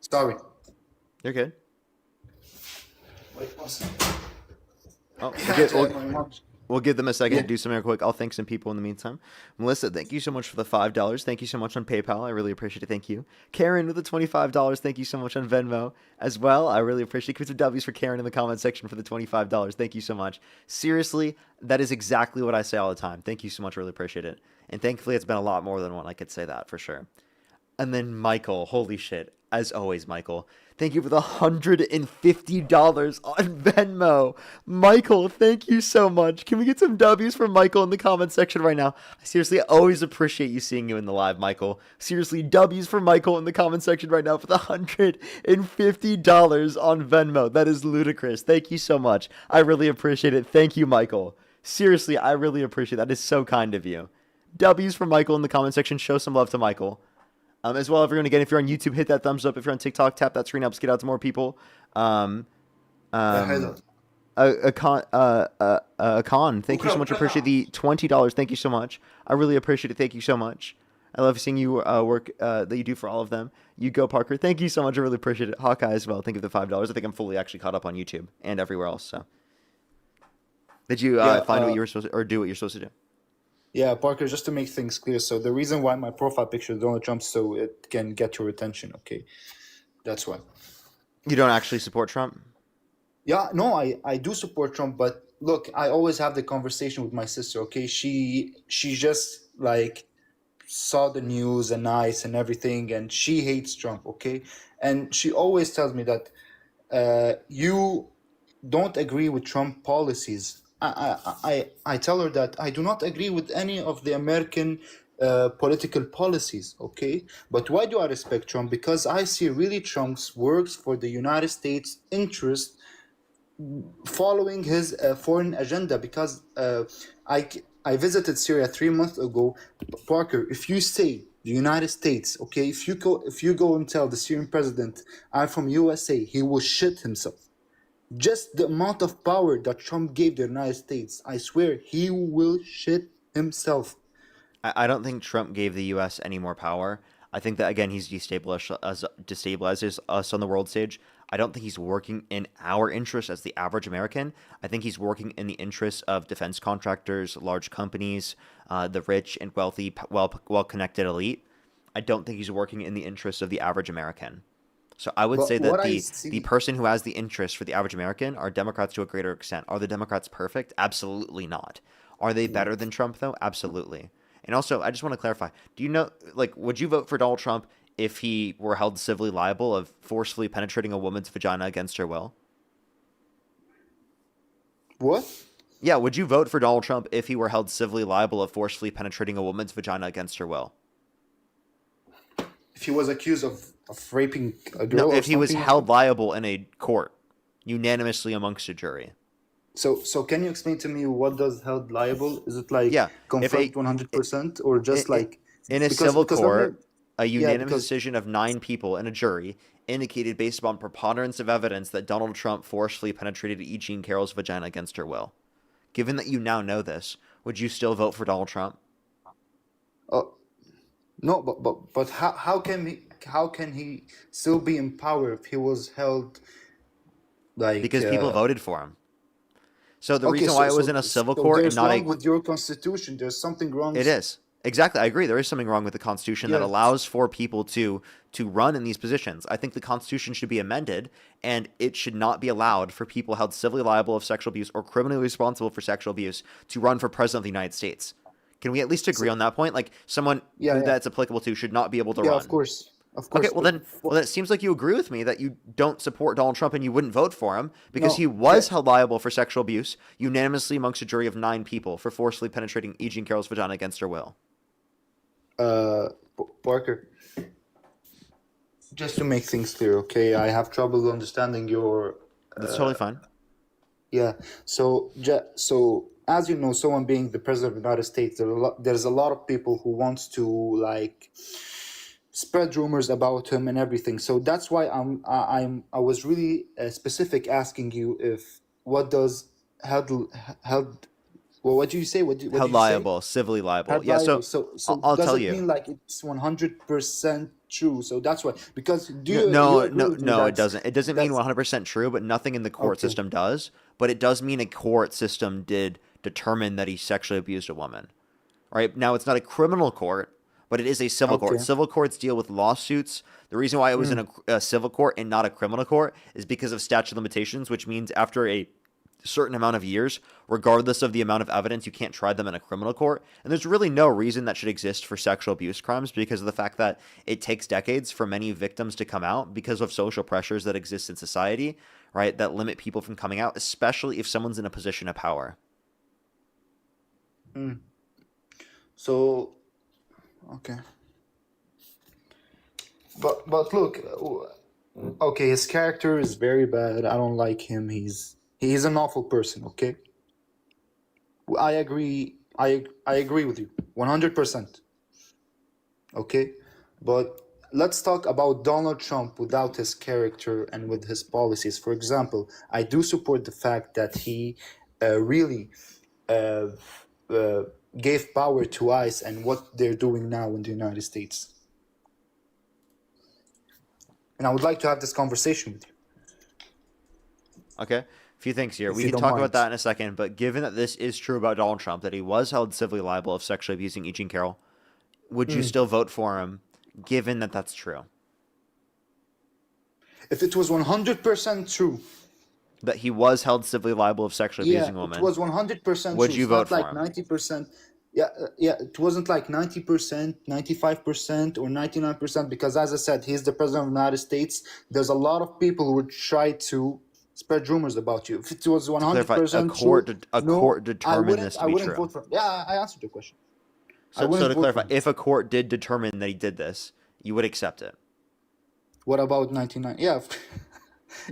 Sorry. You're good. Wait, one second. Oh, My mom. we'll give them a second Yeah. to do something real quick. I'll thank some people in the meantime. Melissa, thank you so much for the $5. Thank you so much on PayPal. I really appreciate it. Thank you. Karen with the $25. Thank you so much on Venmo as well. I really appreciate it. Give some W's for Karen in the comment section for the $25. Thank you so much. Seriously, that is exactly what I say all the time. Thank you so much. I really appreciate it. And thankfully, it's been a lot more than one. I could say that for sure. And then Michael, holy shit. As always, Michael, thank you for the $150 on Venmo. Michael, thank you so much. Can we get some W's for Michael in the comment section right now? I seriously always appreciate you seeing you in the live, Michael. Seriously, W's for Michael in the comment section right now for the $150 on Venmo. That is ludicrous. Thank you so much. I really appreciate it. Thank you, Michael. Seriously, I really appreciate that. That is so kind of you. W's for Michael in the comment section. Show some love to Michael. As well, everyone, again, if you're on YouTube, hit that thumbs up. If you're on TikTok, tap that screen up to get out to more people. Khan, thank you so much. I appreciate the $20. Thank you so much. I really appreciate it. Thank you so much. I love seeing you work that you do for all of them. You go, Parker. Thank you so much. I really appreciate it. Hawkeye as well. Thank you for the $5. I think I'm fully actually caught up on YouTube and everywhere else. So, did you find what you were supposed to, or do what you're supposed to do? Yeah, Parker, just to make things clear, so the reason why my profile picture is Donald Trump, so it can get your attention, okay? That's why. You don't actually support Trump? Yeah, no, I do support Trump, but look, I always have the conversation with my sister, okay? She just like saw the news and ICE and everything, and she hates Trump, okay? And she always tells me that you don't agree with Trump policies. I tell her that I do not agree with any of the American political policies, okay? But why do I respect Trump? Because I see really Trump's works for the United States interest, following his foreign agenda. Because I visited Syria 3 months ago. Parker, if you say the United States, okay, if you go and tell the Syrian president I'm from USA, he will shit himself. Just the amount of power that Trump gave the United States, I swear he will shit himself. I don't think Trump gave the U.S. any more power. I think that, again, he's destabilizes us on the world stage. I don't think he's working in our interest as the average American. I think he's working in the interests of defense contractors, large companies, the rich and wealthy, well-connected elite. I don't think he's working in the interests of the average American. So I would say that the person who has the interest for the average American are Democrats to a greater extent. Are the Democrats perfect? Absolutely not. Are they better than Trump, though? Absolutely. And also, I just want to clarify. Do you know, like, would you vote for Donald Trump if he were held civilly liable of forcefully penetrating a woman's vagina against her will? What? Yeah, would you vote for Donald Trump if he were held civilly liable of forcefully penetrating a woman's vagina against her will? If he was accused of raping a girl? No, if he was held liable in a court, unanimously amongst a jury. So can you explain to me what does held liable? Is it like confirmed 100%, or just like in a civil court, a unanimous decision of 9 people in a jury indicated based upon preponderance of evidence that Donald Trump forcefully penetrated E. Jean Carroll's vagina against her will. Given that you now know this, would you still vote for Donald Trump? No, but how can he still be in power if he was held like? Because people voted for him. So the reason why it was in a civil court and not wrong with your constitution. There's something wrong. It is. Exactly. I agree. There is something wrong with the Constitution that Yeah. allows for people to run in these positions. I think the Constitution should be amended, and it should not be allowed for people held civilly liable of sexual abuse or criminally responsible for sexual abuse to run for president of the United States. Can we at least agree on that point? Like someone Yeah, who yeah. that's applicable to should not be able to Yeah, run. of course. Of Okay, course. well, it seems like you agree with me that you don't support Donald Trump and you wouldn't vote for him because No, he was held liable for sexual abuse unanimously amongst a jury of 9 people for forcefully penetrating E. Jean Carroll's vagina against her will. Parker, just to make things clear, okay? I have trouble understanding your. That's totally fine. Yeah. So, so as you know, someone being the president of the United States, there's a lot of people who wants to like spread rumors about him and everything. So that's why I was really specific asking you if what does held. Well, what do you say? What Held did you say? liable, civilly liable. Held Yeah, liable. so does I'll tell it you. mean like it's 100% true? So that's why. Because do you No, you agree with me it that's- doesn't. It doesn't mean that's- 100% true, but nothing in the court Okay. system does. But it does mean a court system did determine that he sexually abused a woman. Right? Now, it's not a criminal court, but it is a civil court. Okay. Civil courts deal with lawsuits. The reason why it was in a civil court and not a criminal court is because of statute of limitations, which means after a certain amount of years, regardless of the amount of evidence, you can't try them in a criminal court. And there's really no reason that should exist for sexual abuse crimes because of the fact that it takes decades for many victims to come out because of social pressures that exist in society, right, that limit people from coming out, especially if someone's in a position of power. So, okay. But look, okay, his character is very bad. I don't like him. He's an awful person. Okay. I agree. I agree with you 100%. Okay, but let's talk about Donald Trump without his character and with his policies. For example, I do support the fact that he really uh, gave power to ICE and what they're doing now in the United States. And I would like to have this conversation with you. Okay. A few things here. If We you can don't talk mind. about that in a second, but given that this is true about Donald Trump, that he was held civilly liable of sexually abusing E. Jean Carroll, would you still vote for him, given that that's true? If it was 100% true, That he was held civilly liable of sexually yeah, abusing a woman. it was 100% Would true. you It's vote not for like him? 90%. Yeah, yeah, it wasn't like 90%, 95%, or 99%, because as I said, he's the president of the United States. There's a lot of people who would try to spread rumors about you. If it was 100% clarify, a true, court determined this to I be wouldn't true. vote for him. Yeah, I answered your question. I So wouldn't to vote clarify, for him. if a court did determine that he did this, you would accept it. What about 99? Yeah,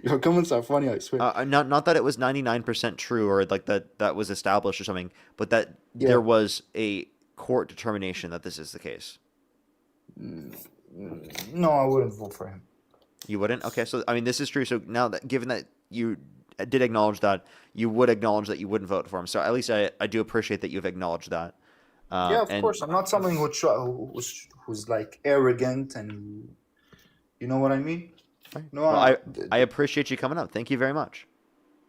your comments are funny, I swear. Not that it was 99% true or like that was established or something, but that Yeah. there was a court determination that this is the case. No, I wouldn't vote for him. You wouldn't? Okay, so I mean this is true. So now that given that you did acknowledge that, you would acknowledge that you wouldn't vote for him. So at least I do appreciate that you've acknowledged that. Yeah, of and- course. I'm not someone who's like arrogant and you know what I mean. No, Well, I appreciate you coming up. Thank you very much.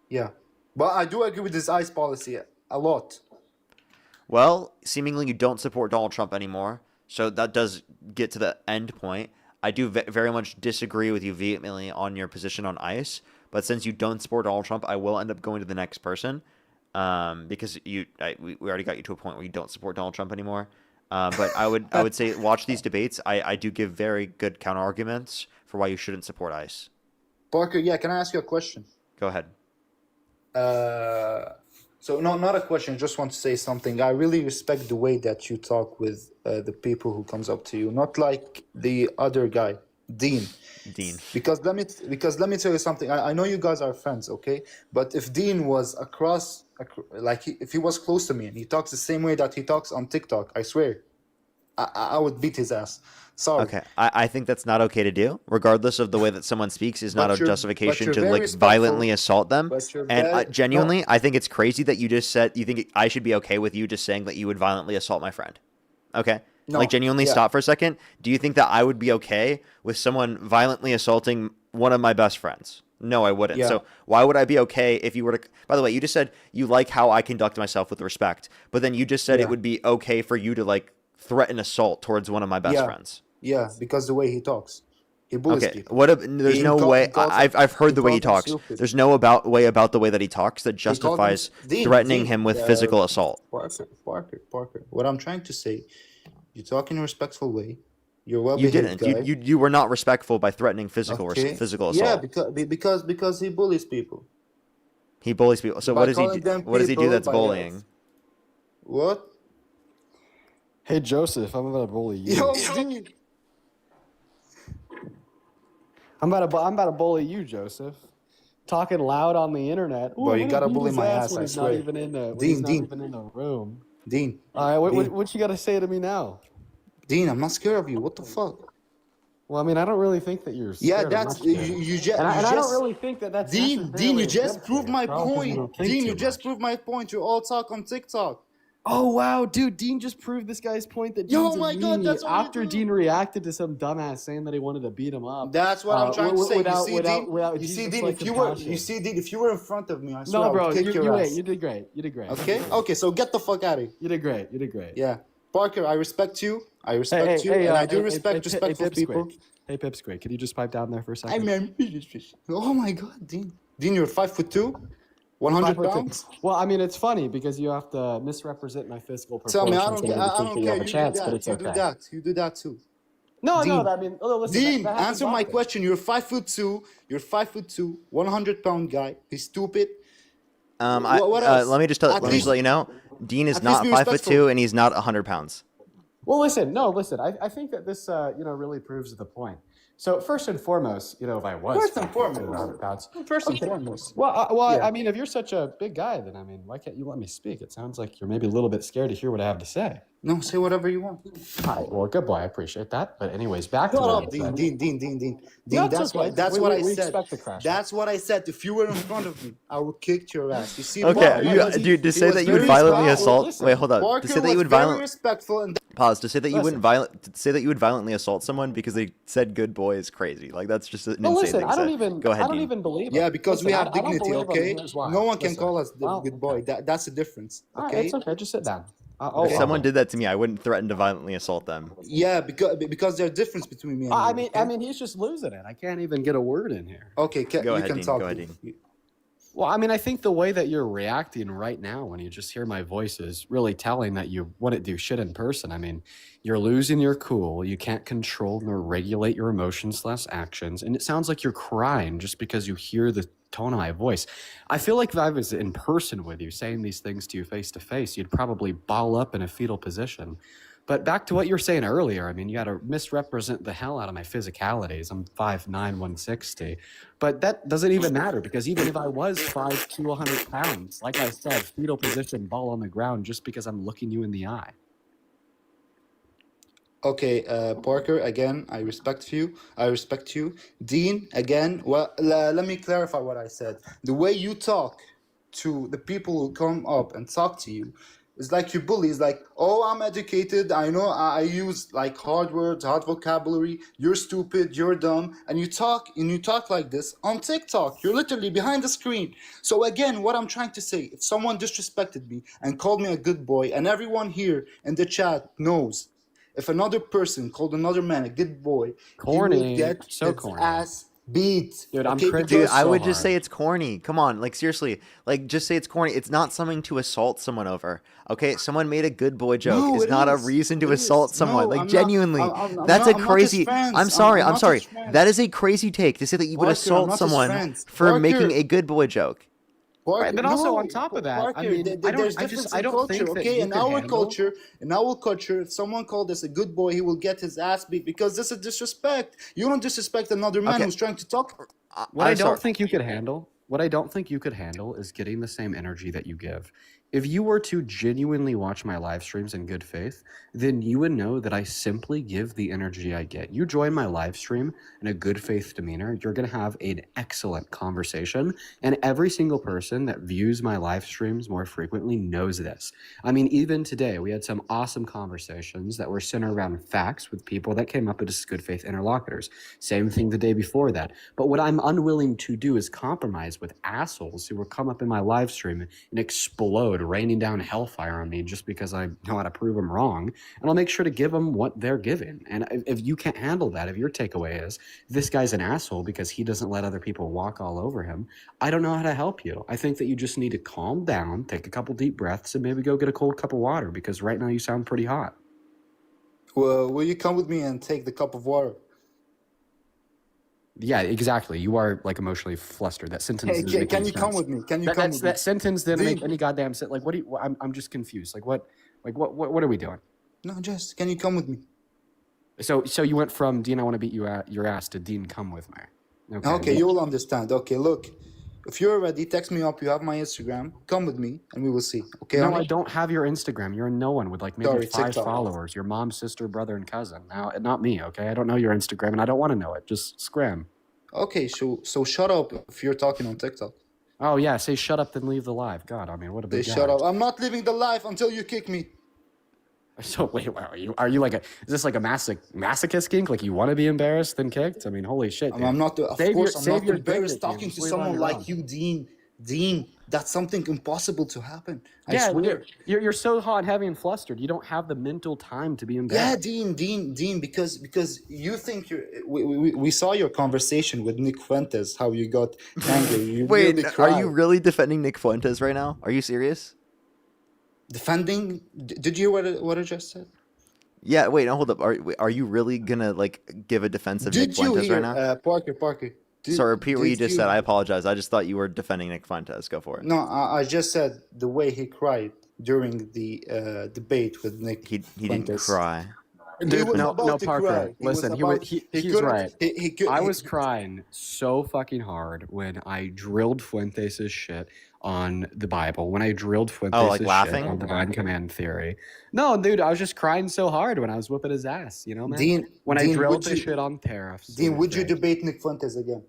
yeah, but I do agree with this ICE policy a lot. Well, seemingly you don't support Donald Trump anymore, so that does get to the end point. I do very much disagree with you vehemently on your position on ICE, but since you don't support Donald Trump, I will end up going to the next person, because we already got you to a point where you don't support Donald Trump anymore. But I would say watch these debates. I do give very good counter arguments for why you shouldn't support ICE. Parker, yeah, can I ask you a question? Go ahead. So no, not a question. Just want to say something. I really respect the way that you talk with the people who comes up to you, not like the other guy, Dean. Because let me tell you something. I know you guys are friends, okay? But if Dean was if he was close to me and he talks the same way that he talks on TikTok, I swear, I would beat his ass. Sorry. Okay, I think that's not okay to do, regardless of the way that someone speaks is not But a you're- justification but to you're like very respectful. violently assault them. But you're And very- genuinely, I think it's crazy that you just said you think I should be okay with you just saying that you would violently assault my friend. Okay, No, like genuinely yeah. stop for a second. Do you think that I would be okay with someone violently assaulting one of my best friends? No, I wouldn't. Yeah. So why would I be okay if you were to? By the way, you just said you like how I conduct myself with respect, but then you just said Yeah. it would be okay for you to like threaten assault towards one of my best Yeah, friends. yeah, because the way he talks, he bullies Okay, people. what? There's no way. I've He heard the way he calls them talks. stupid. There's no way about the way that he talks that He calls them justifies Dean. threatening him with physical assault. Parker. What I'm trying to say, you talk in a respectful way. You're a You well-behaved didn't. guy. You were not respectful by threatening physical Okay. physical Yeah, assault. because he bullies people. He bullies people. So By what does he calling do? them What does he do people, that's by bullying? What? Hey Joseph, I'm about to bully you. Yo, dude. I'm about to bully you, Joseph. Talking loud on the internet. Ooh, Bro, I'm you gonna gotta beat bully his my ass ass, when I he's swear. not even in the when Dean, he's not Dean. even in the room. Dean. All right, Dean. what you got to say to me now? Dean, I'm not scared of you. What the fuck? Well, I mean, I don't really think that you're Yeah, scared. that's you just and I don't really think that that's Dean, necessarily you a just good proved thing. my Probably 'cause you point. don't think Dean, too you just much. proved my point. You all talk on TikTok. Oh wow, dude! Dean just proved this guy's point that Yo, Dean's a my God, meanie that's all you after do. Dean reacted to some dumbass saying that he wanted to beat him up. That's what I'm trying to say. Without, you see, Dean. without You see, Jesus, Dean. like, compassion. Dean, if you were in front of me, I swear No, I bro, would kick your ass. You did great. You did great. Okay, okay. So get the fuck out of here. You did great. You did great. Yeah, Parker, I respect you. I respect you, and I do respect respectful people. Hey, Pipsqueak, can you just pipe down there for a second? Oh my God, Dean. Dean, you're 5'2", 100 pounds. Well, I mean, it's funny because you have to misrepresent my physical Tell proportions me, I don't in care. order I to don't think you care. have a You chance, do but that. it's You okay. do that. You do that too. No, Dean, I mean, listen. Dean, that happens answer my often. question. You're 5'2". You're 5'2", 100-pound guy. He's stupid. What else? Let me just let you know, Dean is At least not be 5'2" respectful. and he's not 100 pounds. Well, listen. I think that this, really proves the point. So first and foremost, if I was First and 100 pounds. First and foremost. Well, Yeah. I mean, if you're such a big guy, then I mean, why can't you let me speak? It sounds like you're maybe a little bit scared to hear what I have to say. No, say whatever you want. All right, well, good boy. I appreciate that. But anyways, back to Shut what up, I said. Dean. No, That's it's okay. what I we said. expect the crash. That's what I said. If you were in front of me, I would kick your ass. You see? Okay, Parker, dude, to he say was that you would very violently respectful. assault. Listen, Wait, hold up. Parker To say that you was would very respectful and pause. To say that you Listen. wouldn't violently assault someone because they said "good boy" is crazy. Like that's just an Well, insane listen, thing. I don't to say. even. Go ahead, I don't Dean. even believe. Yeah, him. because we Listen, have I don't dignity, believe him, okay? and here's why. No one can Listen. call us the Well, good boy. That's the difference, All right, okay? it's okay. Just sit down. If someone did that to me, I wouldn't threaten to violently assault them. Yeah, because there's a difference between me and I you. mean, okay? he's just losing it. I can't even get a word in here. Okay, Go you ahead, can Dean. talk. Go ahead, Dean. Dean. Well, I mean, I think the way that you're reacting right now when you just hear my voice is really telling that you wouldn't do shit in person. I mean, you're losing your cool. You can't control nor regulate your emotions/actions. And it sounds like you're crying just because you hear the tone of my voice. I feel like if I was in person with you saying these things to you face to face, you'd probably ball up in a fetal position. But back to what you were saying earlier, I mean, you got to misrepresent the hell out of my physicalities. I'm 5'9", 160. But that doesn't even matter because even if I was 5'2", 100 pounds, like I said, fetal position, ball on the ground, just because I'm looking you in the eye. Okay, Parker, again, I respect you. Dean, again, well, let me clarify what I said. The way you talk to the people who come up and talk to you is like you bully. It's like, oh, I'm educated. I know I use like hard words, hard vocabulary. You're stupid. You're dumb. And you talk like this on TikTok. You're literally behind the screen. So again, what I'm trying to say, if someone disrespected me and called me a good boy, and everyone here in the chat knows, if another person called another man a good boy, Corny. he would get So his corny. ass beat. Dude, I'm okay? cringing Dude, Because I so would just hard. say it's corny. Come on, like seriously, like just say it's corny. It's not something to assault someone over. Okay, someone made a good boy joke. No, It's it not a is. reason to It is. assault someone. No, Like I'm not- genuinely, I'm that's not- a I'm not his crazy. friends. I'm sorry. I'm I'm not sorry. his friends. That is a crazy take to say that you would Parker, I'm assault not his someone friend. for Parker. making a good boy joke. Parker, Right, but also no, on top of that, Parker, I mean, there's difference in culture, think that okay? you In can our handle. culture, if someone called us a good boy, he will get his ass beat because this is disrespect. You don't disrespect another man Okay. who's trying to talk. What I I'm don't sorry. think you could handle, is getting the same energy that you give. If you were to genuinely watch my live streams in good faith, then you would know that I simply give the energy I get. You join my live stream in a good faith demeanor, you're going to have an excellent conversation. And every single person that views my live streams more frequently knows this. I mean, even today, we had some awesome conversations that were centered around facts with people that came up as good faith interlocutors. Same thing the day before that. But what I'm unwilling to do is compromise with assholes who will come up in my live stream and explode raining down hellfire on me just because I know how to prove them wrong. And I'll make sure to give them what they're given. And if you can't handle that, if your takeaway is this guy's an asshole because he doesn't let other people walk all over him, I don't know how to help you. I think that you just need to calm down, take a couple deep breaths, and maybe go get a cold cup of water because right now you sound pretty hot. Well, will you come with me and take the cup of water? Yeah, exactly. You are like emotionally flustered. That sentence. Hey, Doesn't make can any you come sense. with me? Can you come with me? That sentence didn't make Dean. any goddamn sense. Like, what do you? I'm just confused. Like, what are we doing? No, just can you come with me? So you went from Dean, I want to beat your ass to Dean, come with me. Okay, you will understand. Okay, look, if you're ready, text me up. You have my Instagram. Come with me, and we will see. Okay, No, honey? I don't have your Instagram. You're a no one with like maybe Sorry, 5 TikTok. followers. Your mom, sister, brother, and cousin. Now, not me. Okay, I don't know your Instagram, and I don't want to know it. Just scram. Okay, so shut up if you're talking on TikTok. Oh yeah, say shut up, then leave the live. God, I mean, what a They big shut guy. up. I'm not living the life until you kick me. So wait, are you like is this like a masochist kink? Like you want to be embarrassed then kicked? I mean, holy shit. Dude. I'm not. Of Save course, your- I'm save not your embarrassed dignity, talking to just leave it on someone your like own. you, Dean. Dean, that's something impossible to happen. I Yeah, swear. you're so hot, heavy, and flustered. You don't have the mental time to be Yeah, embarrassed. Dean, because you think we saw your conversation with Nick Fuentes, how you got angry. You Wait, really are cried. you really defending Nick Fuentes right now? Are you serious? Defending? Did you hear what I just said? Yeah, wait, no, hold up. Are you really gonna like give a defense of Nick Did you Fuentes hear, right now? Parker? Sorry, repeat what you did just said. I apologize. I just thought you were defending Nick Fuentes. Go for it. No, I just said the way he cried during the debate with Nick. He didn't Fuentes. cry. He was no, about to Parker. cry. Listen, he's couldn't- right. He could, I he- was crying so fucking hard when I drilled Fuentes' shit on the Bible. When I drilled Fuentes' like shit laughing? on divine command theory. No, dude, I was just crying so hard when I was whipping his ass. You know, man. Dean, when Dean, I drilled would the you- shit on tariffs. Dean, would you great. debate Nick Fuentes again?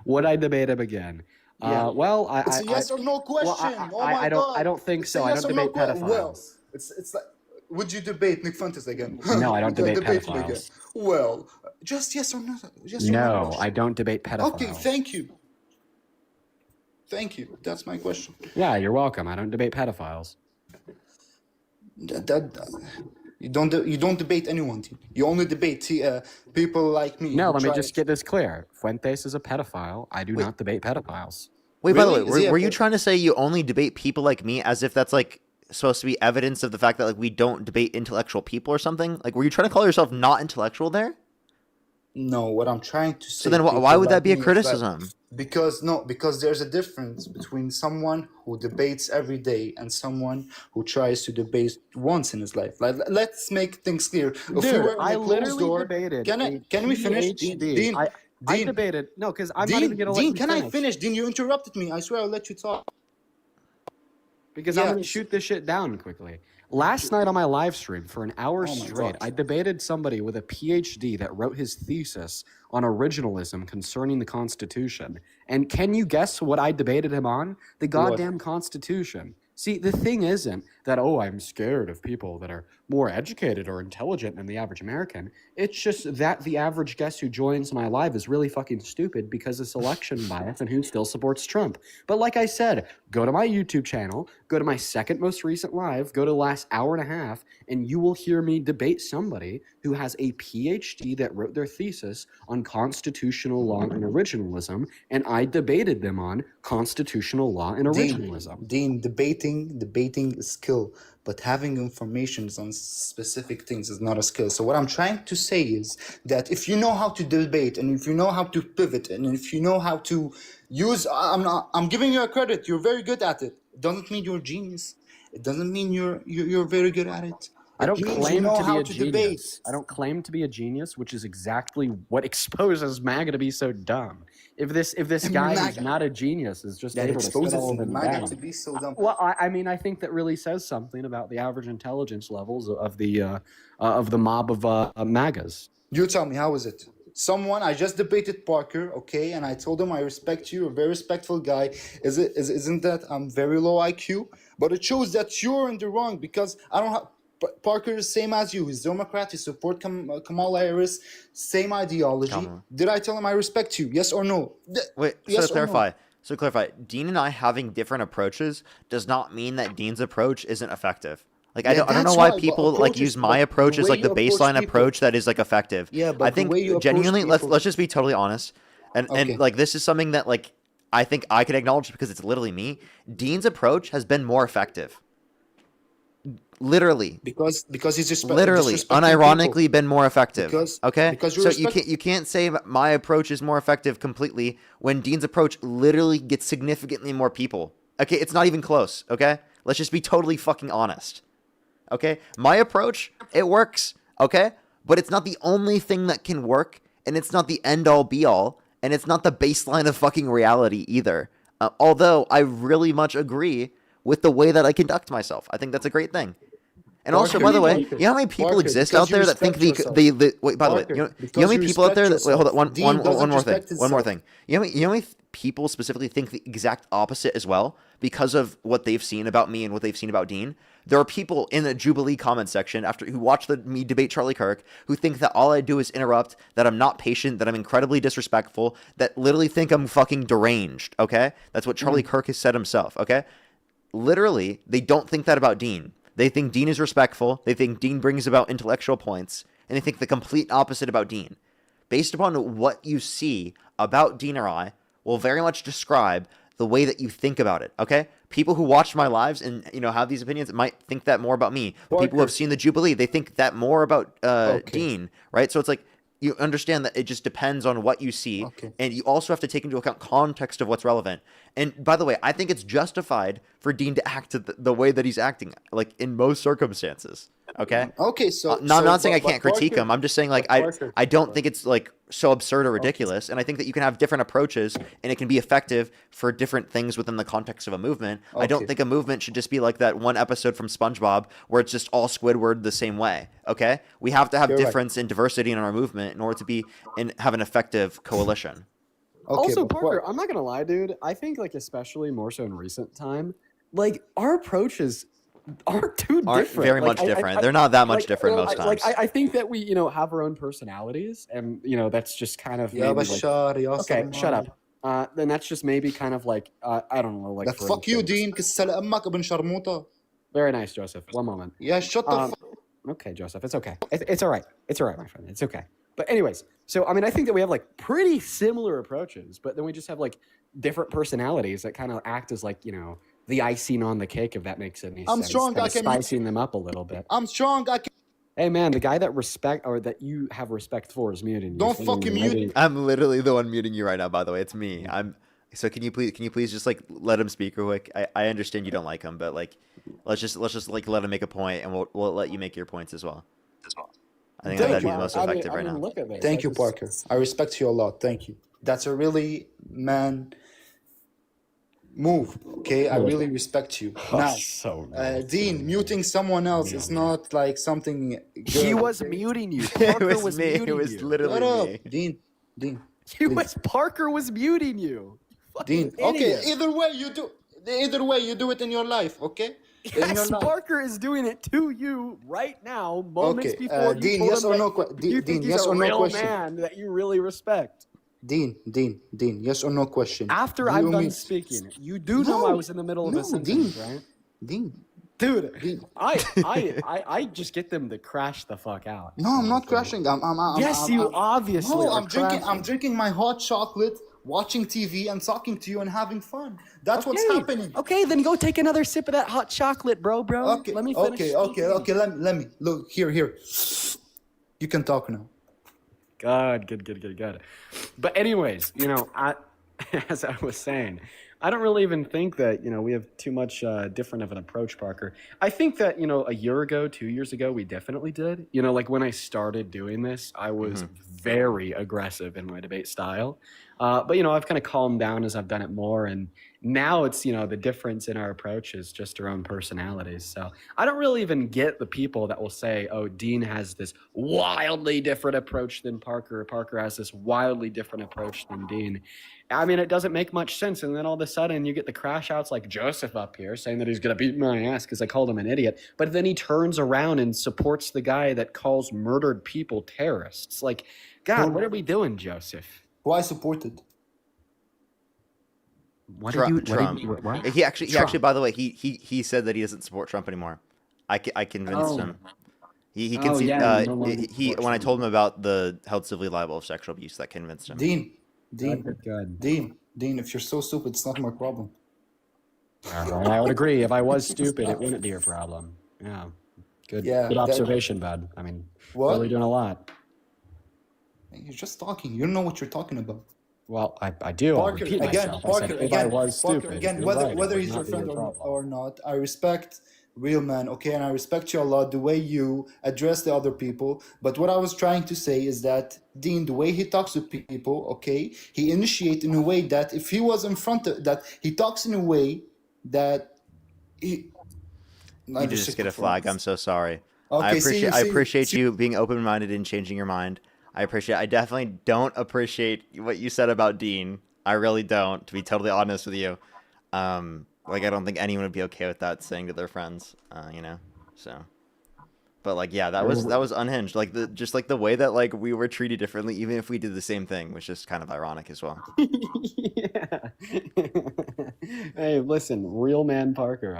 Would I debate him again? Yeah. Well, It's a yes or no question. Well, oh my God. I don't think It's so. a I yes don't or no debate que- pedophiles. Well, it's like, would you debate Nick Fuentes again? No, I don't Would you debate him again? pedophiles. Well, just yes or no. Yes or no. No, question. I don't debate pedophiles. Okay, thank you. Thank you. That's my question. Yeah, you're welcome. I don't debate pedophiles. You don't debate anyone. Dean. You only debate people like me. No, who let me try- just get this clear. Fuentes is a pedophile. I do not debate pedophiles. Wait, by the Really? way, Is he were a you pe- trying to say you only debate people like me as if that's like supposed to be evidence of the fact that like we don't debate intellectual people or something? Like, were you trying to call yourself not intellectual there? No, what I'm trying to say. So then why people would that like be a me is criticism? Because there's a difference between someone who debates every day and someone who tries to debate once in his life. Like, let's make things clear. If we Dude, were in a I closed literally door, debated. Can we finish? Dean, I debated. No, because I'm not even Dean, gonna let Dean, you can finish. I finish? Dean, you interrupted me. I swear I'll let you talk. Because Yeah. I'm gonna shoot this shit down quickly. Last night on my live stream for an hour Oh my straight, God. I debated somebody with a PhD that wrote his thesis on originalism concerning the Constitution. And can you guess what I debated him on? The goddamn Constitution. See, the thing isn't that, oh, I'm scared of people that are more educated or intelligent than the average American. It's just that the average guest who joins my live is really fucking stupid because of selection bias and who still supports Trump. But like I said, go to my YouTube channel, go to my second most recent live, go to the last hour and a half, and you will hear me debate somebody who has a PhD that wrote their thesis on constitutional law and originalism, and I debated them on constitutional law and originalism. Dean, debating is skill, but having information on specific things is not a skill. So what I'm trying to say is that if you know how to debate, and if you know how to pivot, and if you know how to use, I'm giving you a credit. You're very good at it. It doesn't mean you're a genius. It doesn't mean you're very good at it. I don't It means claim you know to be how a to genius. debate. I don't claim to be a genius, which is exactly what exposes MAGA to be so dumb. If this guy who's MAGA. not a genius is just That able to sit exposes all of them MAGA down. to be so dumb. Well, I mean, I think that really says something about the average intelligence levels of the mob of MAGAs. You tell me, how is it? I just debated Parker, okay, and I told him I respect you, a very respectful guy. Isn't that I'm very low IQ? But it shows that you're in the wrong because I don't have. Parker is same as you. He's Democrat. He support Kamala Harris. Same ideology. Kamala. Did I tell him I respect you? Yes or no? Wait, Yes so to or no? clarify, So to clarify, Dean and I having different approaches does not mean that Dean's approach isn't effective. Like I don't know that's why right, but people like use my approach as like the baseline approach that is like effective. Yeah, I but the think way you approach genuinely, let's people. just be totally honest, and Okay. like this is something that like I think I can acknowledge because it's literally me. Dean's approach has been more effective. Literally, Because he's just literally, unironically been more effective. Because you So respect. you can't say my approach is more effective completely when Dean's approach literally gets significantly more people. Okay, it's not even close. Okay, let's just be totally fucking honest. Okay, my approach, it works. Okay, but it's not the only thing that can work, and it's not the end all be all, and it's not the baseline of fucking reality either. Although I really much agree with the way that I conduct myself. I think that's a great thing. And also, by the way, you know how many people exist out there that think the wait. By the way, you know how many people out there that wait. Hold on, one more thing. One more thing. You know how many people specifically think the exact opposite as well because of what they've seen about me and what they've seen about Dean. There are people in the Jubilee comment section who watch me debate Charlie Kirk who think that all I do is interrupt, that I'm not patient, that I'm incredibly disrespectful, that literally think I'm fucking deranged. Okay, that's what Charlie Kirk has said himself. Okay, literally, they don't think that about Dean. They think Dean is respectful. They think Dean brings about intellectual points. And they think the complete opposite about Dean. Based upon what you see about Dean or I will very much describe the way that you think about it, okay? People who watch my lives and, you know, have these opinions might think that more about me. But people who have seen the Jubilee, they think that more about Dean, right? So it's like, you understand that it just depends on what you see. And you also have to take into account context of what's relevant. And by the way, I think it's justified for Dean to act the way that he's acting, like in most circumstances. Okay. Okay. So I'm not saying I can't critique him. I'm just saying like I don't think it's like so absurd or ridiculous. And I think that you can have different approaches and it can be effective for different things within the context of a movement. I don't think a movement should just be like that one episode from SpongeBob where it's just all Squidward the same way. Okay. We have to have difference and diversity in our movement in order to be and have an effective coalition. Also, Parker, I'm not gonna lie, dude. I think like especially more so in recent time, like our approaches aren't too different. Very much different. They're not that much different most times. I think that we, you know, have our own personalities, and you know that's just kind of maybe, okay. Shut up. Then that's just maybe kind of like I don't know, like fuck you, Dean. Very nice, Joseph. One moment. Yeah, shut the fuck. Okay, Joseph. It's okay. It's all right. It's all right, my friend. It's okay. But anyways, so I mean, I think that we have like pretty similar approaches, but then we just have like different personalities that kind of act as like, you know, the icing on the cake, if that makes any sense. I'm strong. I can spicing them up a little bit. I'm strong. I can. Hey man, the guy that you have respect for is muting you. Don't fucking mute. I'm literally the one muting you right now. By the way, it's me. So can you please just like let him speak real quick? I understand you don't like him, but like let's just like let him make a point, and we'll let you make your points as well. I think that'd be the most effective right now. Look at this. Thank you, Parker. I respect you a lot. Thank you. That's a really move. Okay, I really respect you. Now, Dean, muting someone else is not like something good. He was muting you. Parker was me. muting It was you. literally me. Dean. Parker was muting you. Dean. Okay, either way you do it in your life, okay? Yes, Parker is doing it to you right now, moments before you Dean, told yes him or that no? you Dean, think yes he's a or no real question? man that you really respect. Dean, yes or no question? After I'm done speaking, you do know I was in the middle of a sentence, right? Dean. Dude, I just get them to crash the fuck out. No, I'm not crashing. You obviously No, are I'm drinking my hot chocolate, watching TV, and talking to you and having fun. That's what's happening. Okay, then go take another sip of that hot chocolate, bro. Okay, let me finish. Okay. Let me look here. You can talk now. Good. But anyways, you know, as I was saying, I don't really even think that, you know, we have too much different of an approach, Parker. I think that, you know, a year ago, 2 years ago, we definitely did. You know, like when I started doing this, I was very aggressive in my debate style. But, you know, I've kind of calmed down as I've done it more. And now it's, you know, the difference in our approach is just our own personalities. So I don't really even get the people that will say, oh, Dean has this wildly different approach than Parker. Parker has this wildly different approach than Dean. I mean, it doesn't make much sense. And then all of a sudden you get the crash outs like Joseph up here saying that he's going to beat my ass because I called him an idiot. But then he turns around and supports the guy that calls murdered people terrorists. Like, God, what are we doing, Joseph? Who I supported? Trump. What? He actually, Trump. by the way, he said that he doesn't support Trump anymore. I convinced him. He can see. Yeah, you no longer He support when I Trump. told him about the held civilly liable of sexual abuse, that convinced him. Dean, Good. Dean, if you're so stupid, it's not my problem. I would agree. If I was stupid, it wouldn't be your problem. Yeah. Good. Yeah, Good that- observation, bud. I mean, What? really doing a lot. You're just talking. You don't know what you're talking about. Well, I do. I'll Parker, repeat again, myself. I Parker, said, if again, I was Parker, stupid, again, you're whether right, it whether would he's your not be friend your problem. or not, I respect real man, okay, and I respect you a lot the way you address the other people. But what I was trying to say is that Dean, the way he talks to people, okay, he initiates in a way that if he was in front of that, he talks in a way that he. You did just get a flag. I'm so sorry. Okay, I appreciate you being open-minded and changing your mind. I definitely don't appreciate what you said about Dean. I really don't, to be totally honest with you. Like, I don't think anyone would be okay with that saying to their friends, you know? So, but like, yeah, that was unhinged. Like, just like the way that like we were treated differently, even if we did the same thing, was just kind of ironic as well. Yeah. Hey, listen, real man Parker.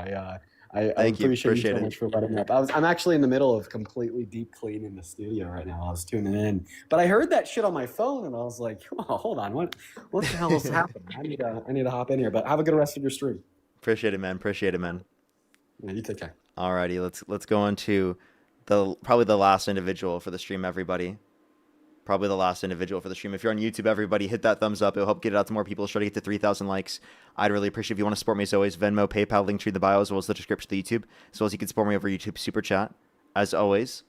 I Thank you. appreciate Appreciate you so it. much for letting me up. I'm actually in the middle of completely deep cleaning the studio right now. I was tuning in, but I heard that shit on my phone, and I was like, oh, "Hold on, what the hell is happening? I need to hop in here." But have a good rest of your stream. Appreciate it, man. Appreciate it, man. Yeah, you take care. Alrighty, let's go on to probably the last individual for the stream, everybody. Probably the last individual for the stream. If you're on YouTube, everybody, hit that thumbs up. It'll help get it out to more people. Try to get to 3,000 likes. I'd really appreciate if you want to support me as always. Venmo, PayPal, link tree in the bio, as well as the description of the YouTube, as well as you can support me over YouTube Super Chat, as always.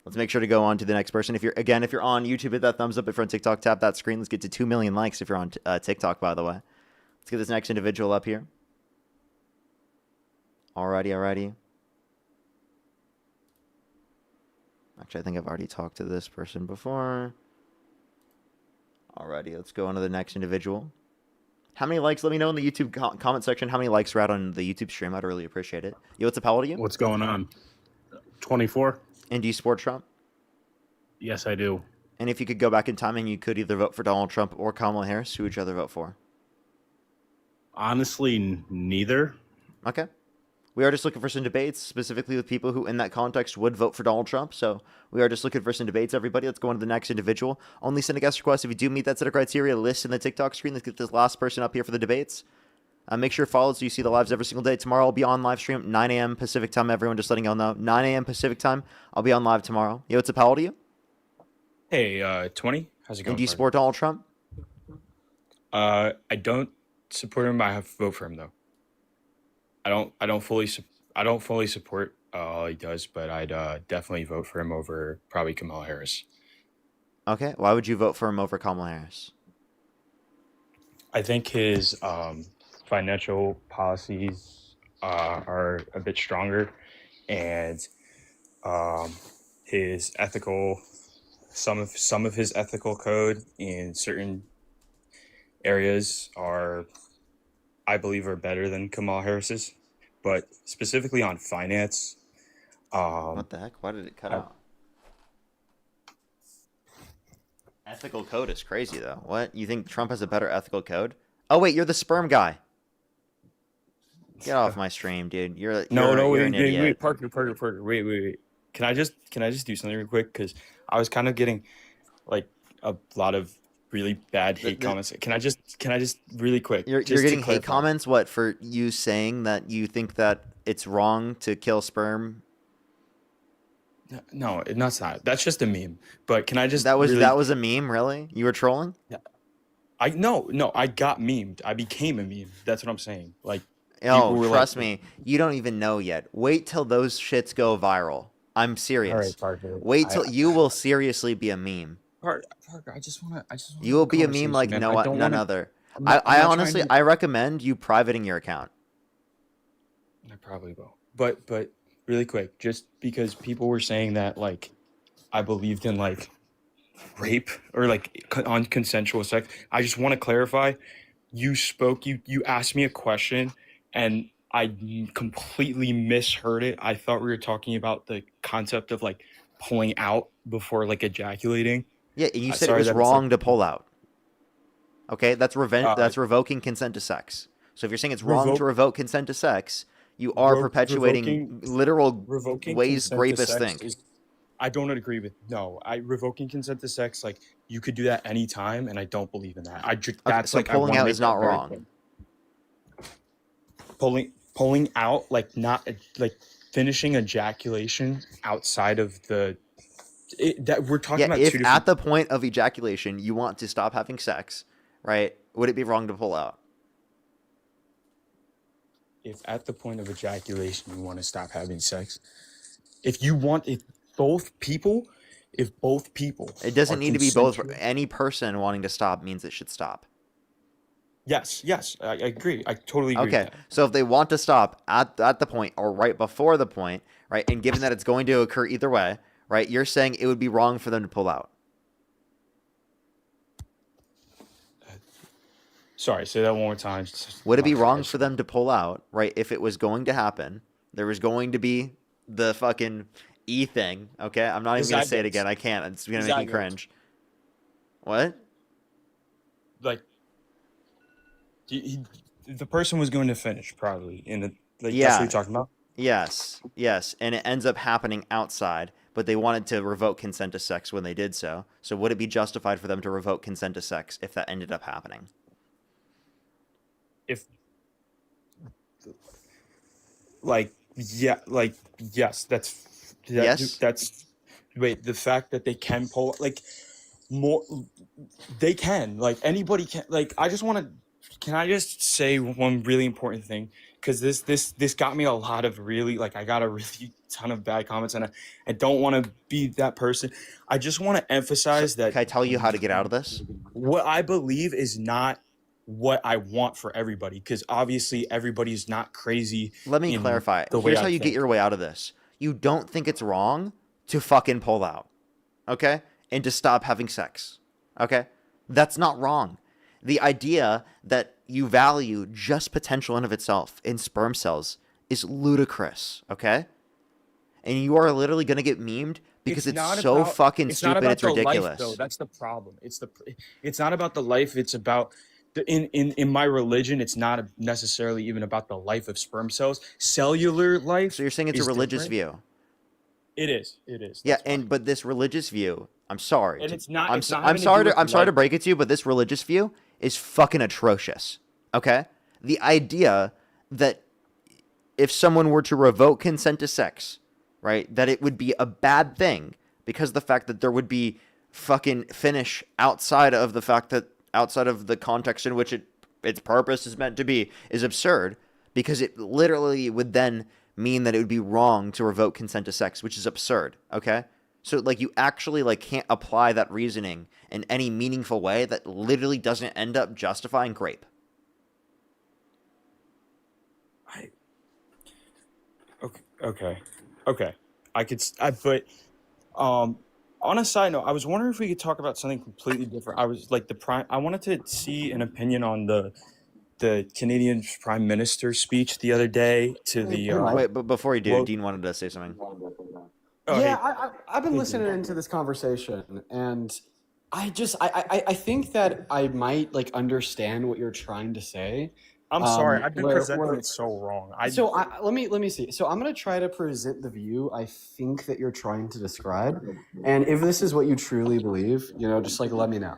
Let's make sure to go on to the next person. If you're on YouTube, hit that thumbs up. If you're on TikTok, tap that screen. Let's get to 2 million likes if you're on TikTok, by the way. Let's get this next individual up here. Alrighty. Actually, I think I've already talked to this person before. Alrighty, let's go on to the next individual. How many likes? Let me know in the YouTube comment section how many likes we're at on the YouTube stream. I'd really appreciate it. Yo, what's up? How old are you? What's going on? 24. And do you support Trump? Yes, I do. And if you could go back in time and you could either vote for Donald Trump or Kamala Harris, who would you rather vote for? Honestly, neither. Okay. We are just looking for some debates, specifically with people who, in that context, would vote for Donald Trump. So we are just looking for some debates, everybody. Let's go on to the next individual. Only send a guest request if you do meet that set of criteria. List in the TikTok screen. Let's get this last person up here for the debates. Make sure you're followed so you see the lives every single day. Tomorrow I'll be on live stream, 9 a.m. Pacific time. Everyone, just letting y'all know. 9 a.m. Pacific time. I'll be on live tomorrow. Yo, what's up? How old are you? Hey, 20. How's it going? And do you support Donald Trump? I don't support him. I have to vote for him though. I don't fully support all he does, but I'd definitely vote for him over probably Kamala Harris. Okay. Why would you vote for him over Kamala Harris? I think his financial policies are a bit stronger, and his ethical, some of his ethical code in certain areas are, I believe, are better than Kamala Harris's. But specifically on finance, what the heck? Why did it cut out? Ethical code is crazy, though. What? You think Trump has a better ethical code? Oh, wait, you're the sperm guy. Get off my stream, dude. You're an idiot. wait, Parker, wait. Can I just do something real quick? Because I was kind of getting like a lot of really bad hate comments. Can I just really quick? You're getting hate comments. What, for you saying that you think that it's wrong to kill sperm? No, it's not. That's just a meme. But can I just that was a meme? Really? You were trolling? Yeah. I got memed. I became a meme. That's what I'm saying. Like, oh, trust me, you don't even know yet. Wait till those shits go viral. I'm serious. All right, Parker. Wait till you will seriously be a meme. Parker, I just want to. You will be a meme like none other. I honestly, I recommend you privating your account. I probably will. But really quick, just because people were saying that like I believed in like rape or like unconsensual sex, I just want to clarify. You asked me a question and I completely misheard it. I thought we were talking about the concept of like pulling out before like ejaculating. Yeah, and you said it was wrong to pull out. Okay, that's Uh, That's revoking consent to sex. So if you're saying it's wrong to revoke revoke consent to sex, you are perpetuating literal revoking ways consent to rapists sex think. is. I don't agree with no. I revoking consent to sex, like you could do that anytime, and I don't believe in that. Okay, That's so like I pulling want to out make is not that very wrong. clear. Pulling out, like not like finishing ejaculation outside of that we're talking Yeah, about if two at different. the point of ejaculation you want to stop having sex, right? Would it be wrong to pull out? If at the point of ejaculation you want to stop having sex, if both people, It doesn't are need to be both. consensual. Any person wanting to stop means it should stop. Yes, I agree. I totally agree with Okay, that. so if they want to stop at the point or right before the point, right, and given that it's going to occur either way, right, you're saying it would be wrong for them to pull out. Sorry, say that one more time. Would it be wrong for them to pull out, right, if it was going to happen? There was going to be the fucking E thing, okay? I'm not even going to say it again. I can't. It's going to make me cringe. What? Like, the person was going to finish probably in the like. Yeah. That's what you're talking about. Yes, and it ends up happening outside, but they wanted to revoke consent to sex when they did so. So would it be justified for them to revoke consent to sex if that ended up happening? If yes, that's wait, the fact that they can pull like more, they can, like anybody can, like can I just say one really important thing, because this got me a lot of really, like, I got a really ton of bad comments, and I don't want to be that person. I just want to emphasize that. Can I tell you how to get out of this? What I believe is not what I want for everybody, because obviously everybody's not crazy. Let me clarify. Here's how you get your way out of this. You don't think it's wrong to fucking pull out, okay? And to stop having sex, okay? That's not wrong. The idea that you value just potential in of itself in sperm cells is ludicrous, okay? And you are literally going to get memed because it's so fucking stupid, it's ridiculous. Life, though. That's the problem. It's not about the life, it's about in my religion, it's not necessarily even about the life of sperm cells. Cellular life. So you're saying it's a religious view? It is. Yeah, but this religious view, I'm sorry. And it's not. I'm sorry to break it to you, but this religious view is fucking atrocious. Okay? The idea that if someone were to revoke consent to sex, right, that it would be a bad thing because of the fact that there would be fucking finish outside of the context in which its purpose is meant to be is absurd, because it literally would then mean that it would be wrong to revoke consent to sex, which is absurd, okay? So, like, you actually, like, can't apply that reasoning in any meaningful way that literally doesn't end up justifying rape. Okay. But on a side note, I was wondering if we could talk about something completely different. I was like I wanted to see an opinion on the Canadian Prime Minister's speech the other day to the. Wait, but before you do, Dean wanted to say something. Oh, yeah, hey. I've been listening into this conversation, and I think that I might like understand what you're trying to say. I'm sorry, I've been presenting it so wrong. Let me see. So I'm gonna try to present the view I think that you're trying to describe, and if this is what you truly believe, just like let me know,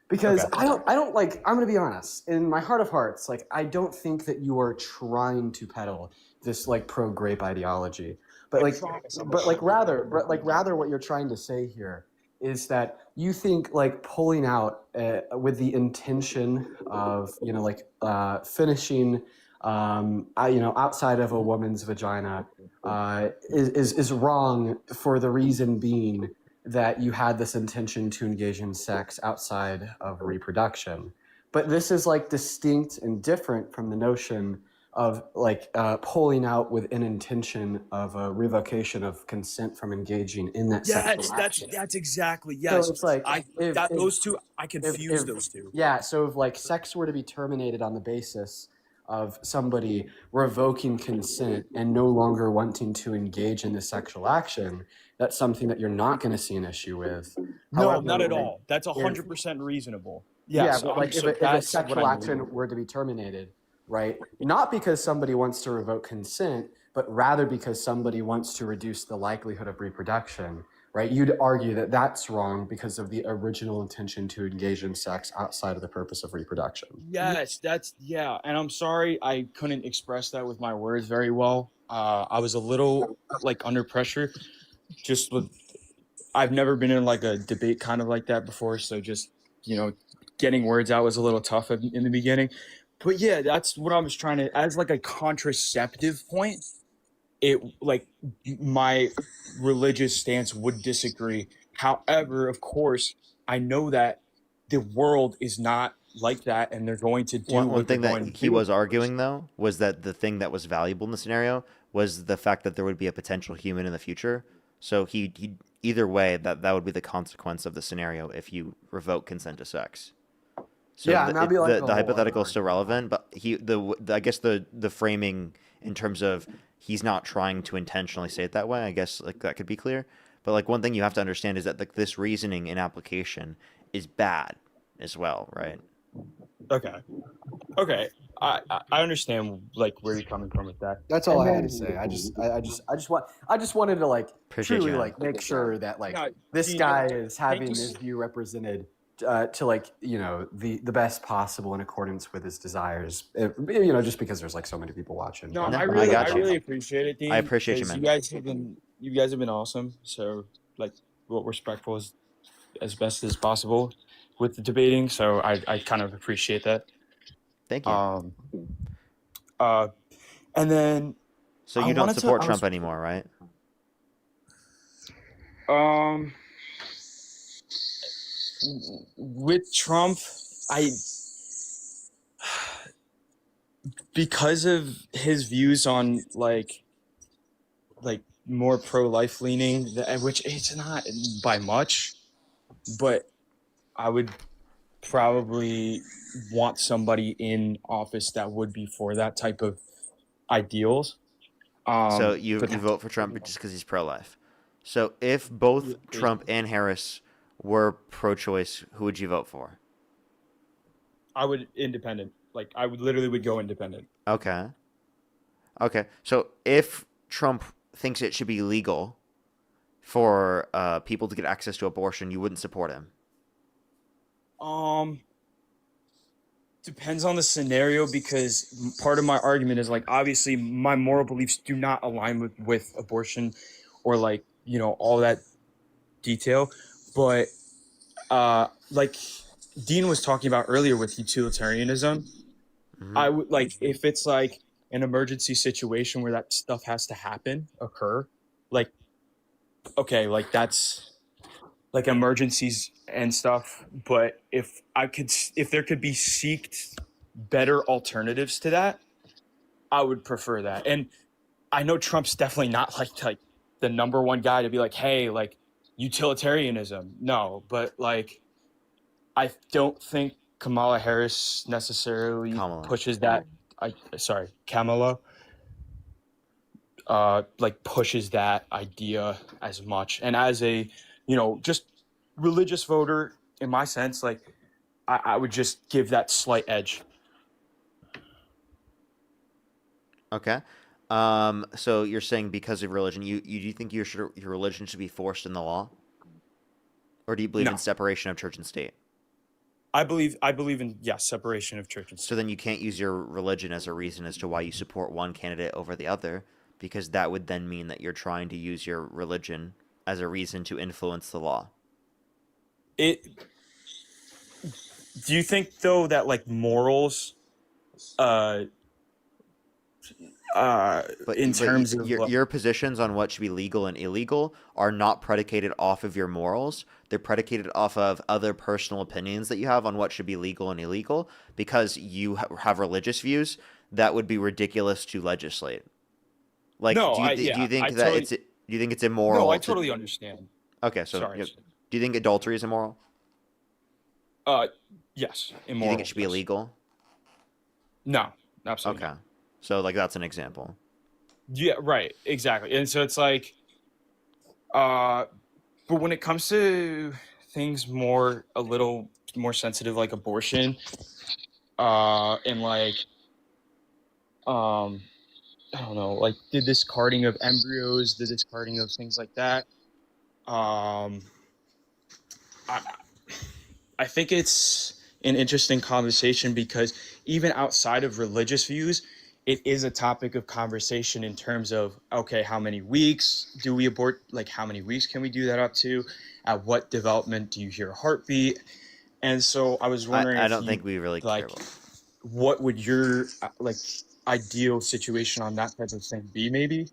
because okay. I don't like. I'm gonna be honest. In my heart of hearts, like I don't think that you are trying to peddle this like pro-grape ideology, but rather what you're trying to say here is that you think like pulling out with the intention of finishing outside of a woman's vagina is wrong, for the reason being that you had this intention to engage in sex outside of reproduction. But this is like distinct and different from the notion of like pulling out with an intention of a revocation of consent from engaging in that sexual action. That's exactly, yes. So it's like I confuse those two. Yeah, so if like sex were to be terminated on the basis of somebody revoking consent and no longer wanting to engage in the sexual action, that's something that you're not going to see an issue with. No, not at all. That's 100% reasonable. Yeah, Yes, but like so if a that's what sexual I action mean. were to be terminated, right? Not because somebody wants to revoke consent, but rather because somebody wants to reduce the likelihood of reproduction, right? You'd argue that that's wrong because of the original intention to engage in sex outside of the purpose of reproduction. Yes, that's yeah. And I'm sorry I couldn't express that with my words very well. I was a little like under pressure. Just with I've never been in like a debate kind of like that before, so just getting words out was a little tough in the beginning. But yeah, that's what I was trying to as like a contraceptive point. It like my religious stance would disagree. However, of course, I know that the world is not like that, and they're going to do One what they're thing going that to he do, of was course. arguing though was that the thing that was valuable in the scenario was the fact that there would be a potential human in the future. So he either way that would be the consequence of the scenario if you revoke consent to sex. So Yeah, and that'd be like a the whole other hypothetical is still argument. relevant, but I guess the framing in terms of he's not trying to intentionally say it that way. I guess like that could be clear. But like one thing you have to understand is that like this reasoning in application is bad as well, right? Okay, okay, I understand like where you're coming from with that. That's all And I had to then say. I just wanted to like Appreciate you, truly man. like make sure that like no, this Dean, guy is thank having you. his view represented to like the best possible in accordance with his desires. Just because there's like so many people watching. No, No, I I really, got I you. really appreciate it, I Dean, appreciate you, because man. you guys have been awesome. So, like, real respectful as best as possible with the debating. So, I kind of appreciate that. Thank you. And then So I you don't wanted to, support I Trump was, anymore, right? um, with Trump, I, because of his views on like more pro-life leaning, which it's not by much, but I would probably want somebody in office that would be for that type of ideals. So you But you vote for Trump just because he's pro-life. So if both Trump and Harris were pro-choice, who would you vote for? I would independent. Like I would literally would go independent. Okay. Okay. So if Trump thinks it should be legal for people to get access to abortion, you wouldn't support him. Depends on the scenario because part of my argument is like obviously my moral beliefs do not align with abortion or like all that detail, but like Dean was talking about earlier with utilitarianism, I would like if it's like an emergency situation where that stuff has to occur, like okay, like that's like emergencies and stuff. But if there could be seeked better alternatives to that, I would prefer that. And I know Trump's definitely not like the number one guy to be like, hey, like utilitarianism. No, but like I don't think Kamala Harris necessarily pushes that. Kamala. Like pushes that idea as much. And as a, just religious voter, in my sense, like I would just give that slight edge. Okay. So you're saying because of religion, you do you think your religion should be forced in the law, or do you believe No. in separation of church and state? I believe in separation of church and state. So then you can't use your religion as a reason as to why you support one candidate over the other, because that would then mean that you're trying to use your religion as a reason to influence the law. Do you think though that like morals, in terms of your positions on what should be legal and illegal are not predicated off of your morals. They're predicated off of other personal opinions that you have on what should be legal and illegal. Because you have religious views, that would be ridiculous to legislate. Like, No, do you think that totally, do you think it's immoral? No, I totally understand. Okay, so Sorry. do you think adultery is immoral? Yes, immoral. Do you think it should be illegal? No, absolutely. Okay, so like that's an example. Yeah, right, exactly. And so it's like, but when it comes to things more a little more sensitive, like abortion, and like I don't know, like the discarding of embryos, the discarding of things like that. Um, I, I think it's an interesting conversation because even outside of religious views, it is a topic of conversation in terms of, okay, how many weeks do we abort? Like, how many weeks can we do that up to? At what development do you hear a heartbeat? And so I was wondering I if don't you, think we really care like, about. what would your, like, ideal situation on that type of thing be, maybe?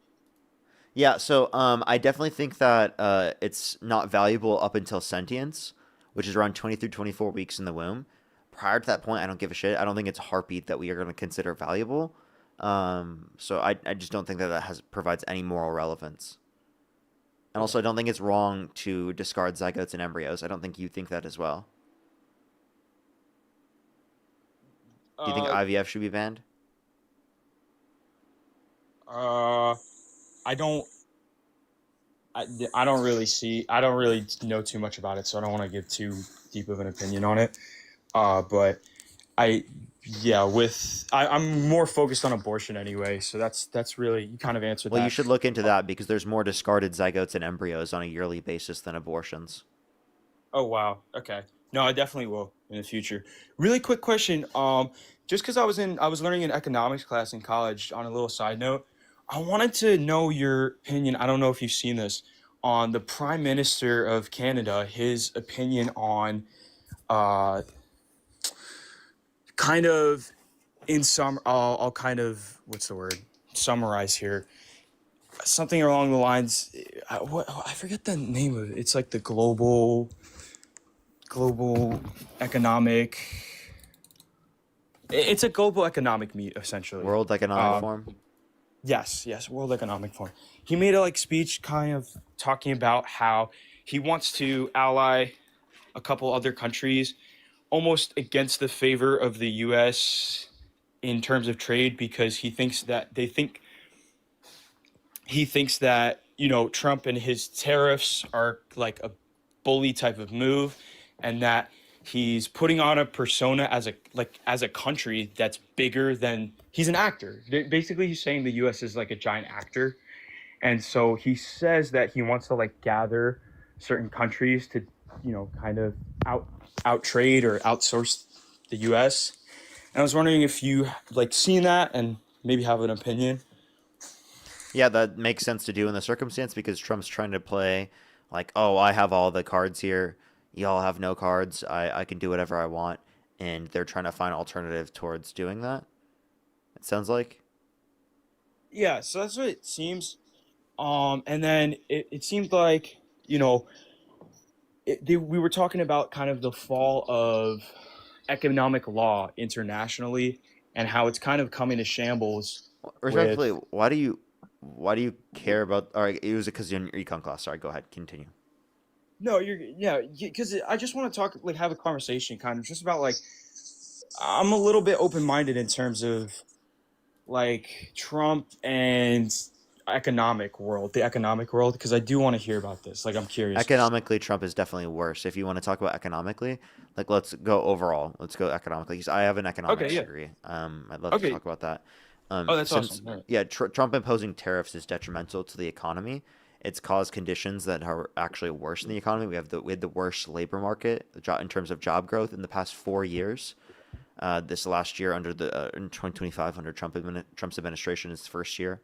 Yeah, so I definitely think that it's not valuable up until sentience, which is around 20 through 24 weeks in the womb. Prior to that point, I don't give a shit. I don't think it's a heartbeat that we are going to consider valuable. So I just don't think that provides any moral relevance. And also, I don't think it's wrong to discard zygotes and embryos. I don't think you think that as well. Do you think IVF should be banned? I don't. I don't really see. I don't really know too much about it, so I don't want to give too deep of an opinion on it. But yeah, I'm more focused on abortion anyway. So that's really, you kind of answered Well, that. you should look into that because there's more discarded zygotes and embryos on a yearly basis than abortions. Oh wow. Okay. No, I definitely will in the future. Really quick question. Just because I was learning an economics class in college. On a little side note, I wanted to know your opinion. I don't know if you've seen this on the Prime Minister of Canada. His opinion on, kind of in some. I'll kind of, what's the word? Summarize here. Something along the lines. I forget the name of it. It's like the global economic. It's a global economic meet, essentially. World Economic Forum? Yes, World Economic Forum. He made a speech kind of talking about how he wants to ally a couple other countries almost against the favor of the US in terms of trade, because he thinks that Trump and his tariffs are like a bully type of move, and that he's putting on a persona as a country that's bigger than he's an actor. Basically, he's saying the US is like a giant actor. And so he says that he wants to gather certain countries to, kind of out trade or outsource the US. And I was wondering if you seen that and maybe have an opinion. Yeah, that makes sense to do in the circumstance because Trump's trying to play oh, I have all the cards here. Y'all have no cards. I can do whatever I want. And they're trying to find alternative towards doing that. It sounds like. Yeah, so that's what it seems. And then it seemed like, we were talking about kind of the fall of economic law internationally and how it's kind of coming to shambles. Respectfully, why do you care about? All right, it was because you're in your econ class. Sorry, go ahead, continue. No, because I just want to talk, have a conversation kind of just about I'm a little bit open-minded in terms of Trump and the economic world, because I do want to hear about this. I'm curious. Economically, Trump is definitely worse. If you want to talk about economically, let's go overall. Let's go economically. I have an economics degree. I'd love to talk about that. That's awesome. Right. Yeah, Trump imposing tariffs is detrimental to the economy. It's caused conditions that are actually worse in the economy. We had the worst labor market in terms of job growth in the past 4 years. This last year under in 2025 under Trump's administration, his first year,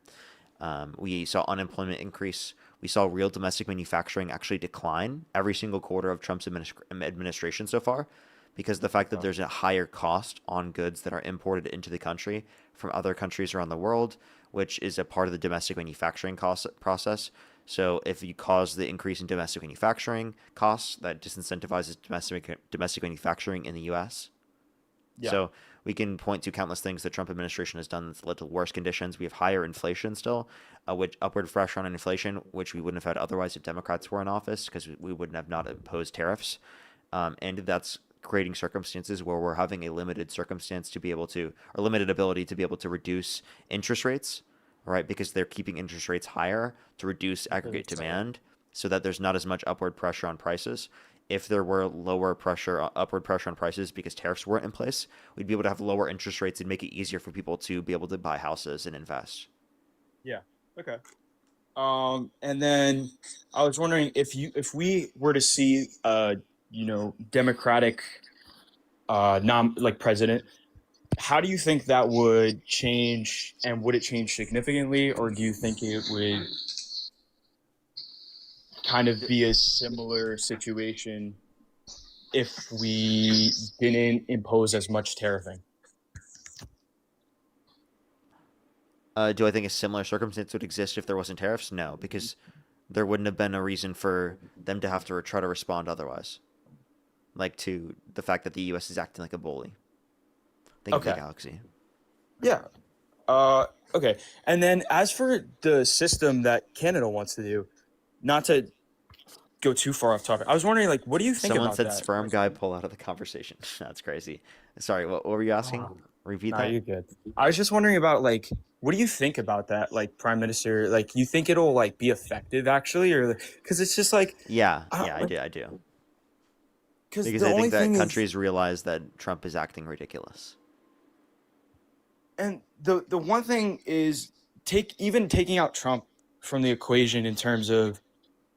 we saw unemployment increase. We saw real domestic manufacturing actually decline every single quarter of Trump's administration so far, because of the fact that there's a higher cost on goods that are imported into the country from other countries around the world, which is a part of the domestic manufacturing process. So if you cause the increase in domestic manufacturing costs, that disincentivizes domestic manufacturing in the U.S. Yeah. So we can point to countless things the Trump administration has done that's led to worse conditions. We have higher inflation still, which upward pressure on inflation, which we wouldn't have had otherwise if Democrats were in office, because we wouldn't have not imposed tariffs. And that's creating circumstances where we're having a limited ability to be able to reduce interest rates, right? Because they're keeping interest rates higher to reduce aggregate demand so that there's not as much upward pressure on prices. if there were lower pressure, upward pressure on prices because tariffs weren't in place, we'd be able to have lower interest rates and make it easier for people to be able to buy houses and invest. Yeah. Okay. And then I was wondering if we were to see Democratic president, how do you think that would change, and would it change significantly, or do you think it would kind of be a similar situation if we didn't impose as much tariffing? Do I think a similar circumstance would exist if there wasn't tariffs? No, because there wouldn't have been a reason for them to have to try to respond otherwise. Like to the fact that the U.S. is acting like a bully. Think of the galaxy. Yeah. Okay. And then as for the system that Canada wants to do, not to go too far off topic, I was wondering, like, what do you think Someone about said that? sperm guy pull out of the conversation. That's crazy. Sorry, what were you asking? Repeat Nah, that? you're good. I was just wondering about, like, what do you think about that, like, Prime Minister? Like, you think it'll, like, be effective, actually? Or, because it's just, like... Yeah, I do. Because the I only think that thing is- countries realize that Trump is acting ridiculous. And the one thing is, taking out Trump from the equation in terms of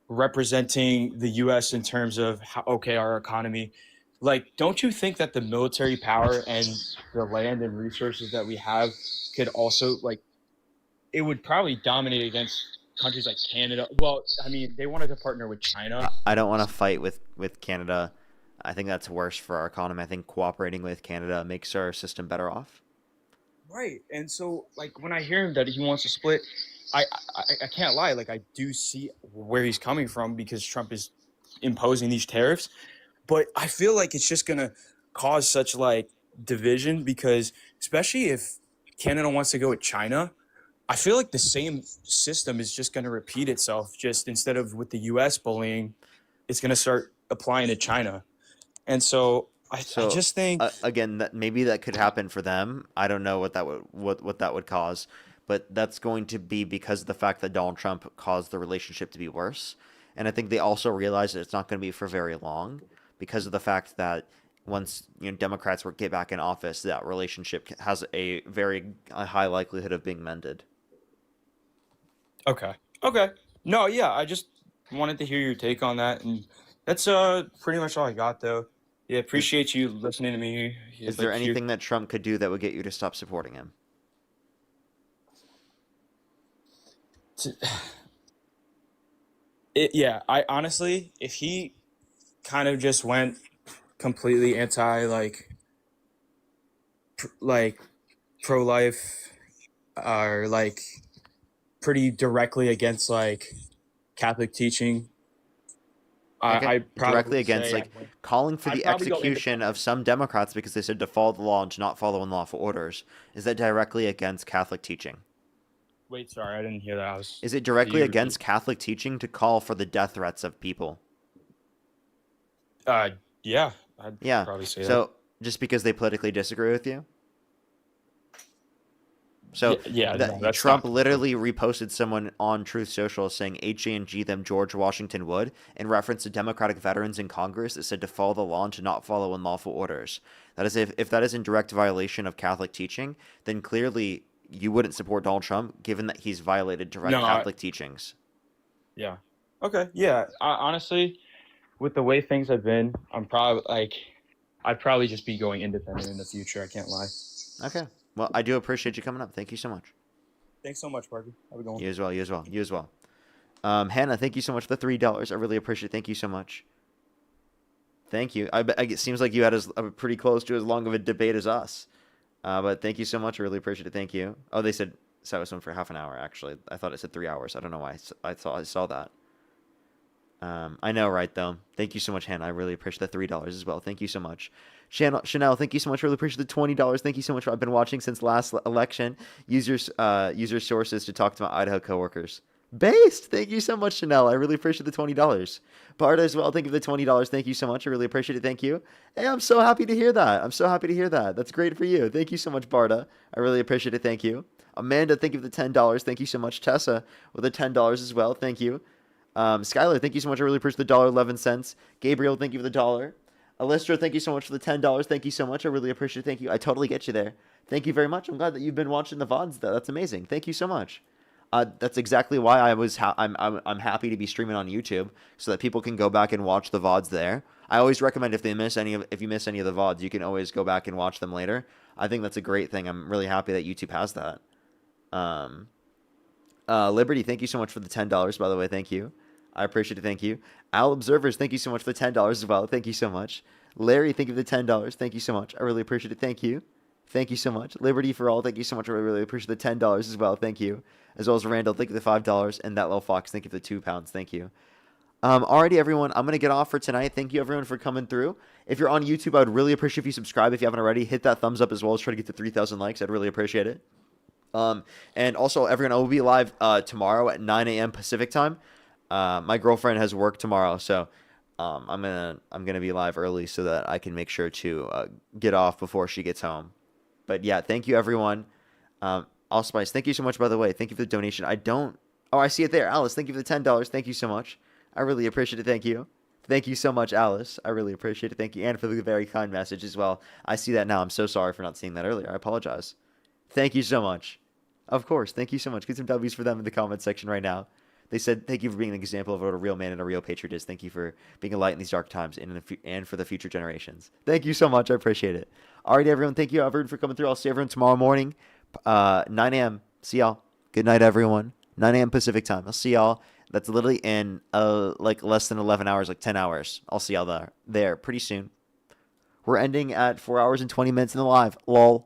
representing the U.S. in terms of our economy, like, don't you think that the military power and the land and resources that we have could also, like, it would probably dominate against countries like Canada? Well, I mean, they wanted to partner with China. I don't want to fight with Canada. I think that's worse for our economy. I think cooperating with Canada makes our system better off. Right. And so, like, when I hear him that he wants to split, I can't lie. Like, I do see where he's coming from because Trump is imposing these tariffs. But I feel like it's just going to cause such, like, division because, especially if Canada wants to go with China, I feel like the same system is just going to repeat itself. Just instead of with the U.S. bullying, it's going to start applying to China. And so I just think again that maybe that could happen for them. I don't know what that would cause, but that's going to be because of the fact that Donald Trump caused the relationship to be worse. And I think they also realize that it's not going to be for very long because of the fact that once Democrats get back in office, that relationship has a very high likelihood of being mended. Okay. No, yeah, I just wanted to hear your take on that, and that's pretty much all I got, though. Yeah, appreciate you listening to me. Is there anything that Trump could do that would get you to stop supporting him? Yeah, I honestly, if he kind of just went completely anti, like pro-life, or like pretty directly against like Catholic teaching, I probably directly against say calling for I'd the probably go execution of some Democrats because they said to follow the law and to not follow unlawful orders. Is that directly against Catholic teaching? Wait, sorry, I didn't hear that. Is it directly against Catholic teaching to call for the death threats of people? Yeah, I'd probably say that. So just because they politically disagree with you? So that's Trump literally reposted someone on Truth Social saying H-A-N-G them George Washington Wood in reference to Democratic veterans in Congress that said to follow the law and to not follow unlawful orders. That is, if that is in direct violation of Catholic teaching, then clearly you wouldn't support Donald Trump given that he's violated Catholic teachings. Yeah. Okay. Yeah. Honestly, with the way things have been, I'd probably just be going independent in the future. I can't lie. Okay. Well, I do appreciate you coming up. Thank you so much. Thanks so much, Parker. Have a good one. You as well. Hannah, thank you so much for the $3. I really appreciate it. Thank you so much. Thank you. It seems like you had pretty close to as long of a debate as us. But thank you so much. I really appreciate it. Thank you. Oh, they said so was one for half an hour, actually. I thought it said 3 hours. I don't know why I saw that. I know, right, though. Thank you so much, Hannah. I really appreciate the $3 as well. Thank you so much. Chanel, thank you so much. Really appreciate the $20. Thank you so much. I've been watching since last election. Use your sources to talk to my Idaho coworkers. Based. Thank you so much, Chanel. I really appreciate the $20. Barda as well. Thank you for the $20. Thank you so much. I really appreciate it. Thank you. Hey, I'm so happy to hear that. That's great for you. Thank you so much, Barda. I really appreciate it. Thank you. Amanda, thank you for the $10. Thank you so much. Tessa with the $10 as well. Thank you. Skylar, thank you so much. I really appreciate the $1.11. Gabriel, thank you for the dollar. Alistra, thank you so much for the $10. Thank you so much. I really appreciate it. Thank you. I totally get you there. Thank you very much. I'm glad that you've been watching the VODs, though. That's amazing. Thank you so much. That's exactly why I'm happy to be streaming on YouTube, so that people can go back and watch the VODs there. I always recommend if you miss any of the VODs, you can always go back and watch them later. I think that's a great thing. I'm really happy that YouTube has that. Liberty, thank you so much for the $10, by the way. Thank you. I appreciate it. Thank you. Al Observers, thank you so much for the $10 as well. Thank you so much. Larry, thank you for the $10. Thank you so much. I really appreciate it. Thank you. Thank you so much. Liberty for all, thank you so much. I really appreciate the $10 as well. Thank you. As well as Randall, thank you for the $5. And that little fox, thank you for the £2. Thank you. Alrighty, everyone. I'm going to get off for tonight. Thank you, everyone, for coming through. If you're on YouTube, I would really appreciate if you subscribe. If you haven't already, hit that thumbs up as well as try to get to 3,000 likes. I'd really appreciate it. And also, everyone, I will be live tomorrow at 9 a.m. Pacific time. My girlfriend has work tomorrow, so I'm gonna be live early so that I can make sure to get off before she gets home. But yeah, thank you, everyone. Allspice, thank you so much, by the way. Thank you for the donation. I see it there. Alice, thank you for the $10. Thank you so much. I really appreciate it. Thank you. Thank you so much, Alice. I really appreciate it. Thank you. And for the very kind message as well. I see that now. I'm so sorry for not seeing that earlier. I apologize. Thank you so much. Of course. Thank you so much. Get some W's for them in the comment section right now. They said, thank you for being an example of what a real man and a real patriot is. Thank you for being a light in these dark times and for the future generations. Thank you so much. I appreciate it. All right, everyone. Thank you, everyone, for coming through. I'll see everyone tomorrow morning, 9 a.m. See y'all. Good night, everyone. 9 a.m. Pacific time. I'll see y'all. That's literally in like less than 11 hours, like 10 hours. I'll see y'all there pretty soon. We're ending at 4 hours and 20 minutes in the live. Lol.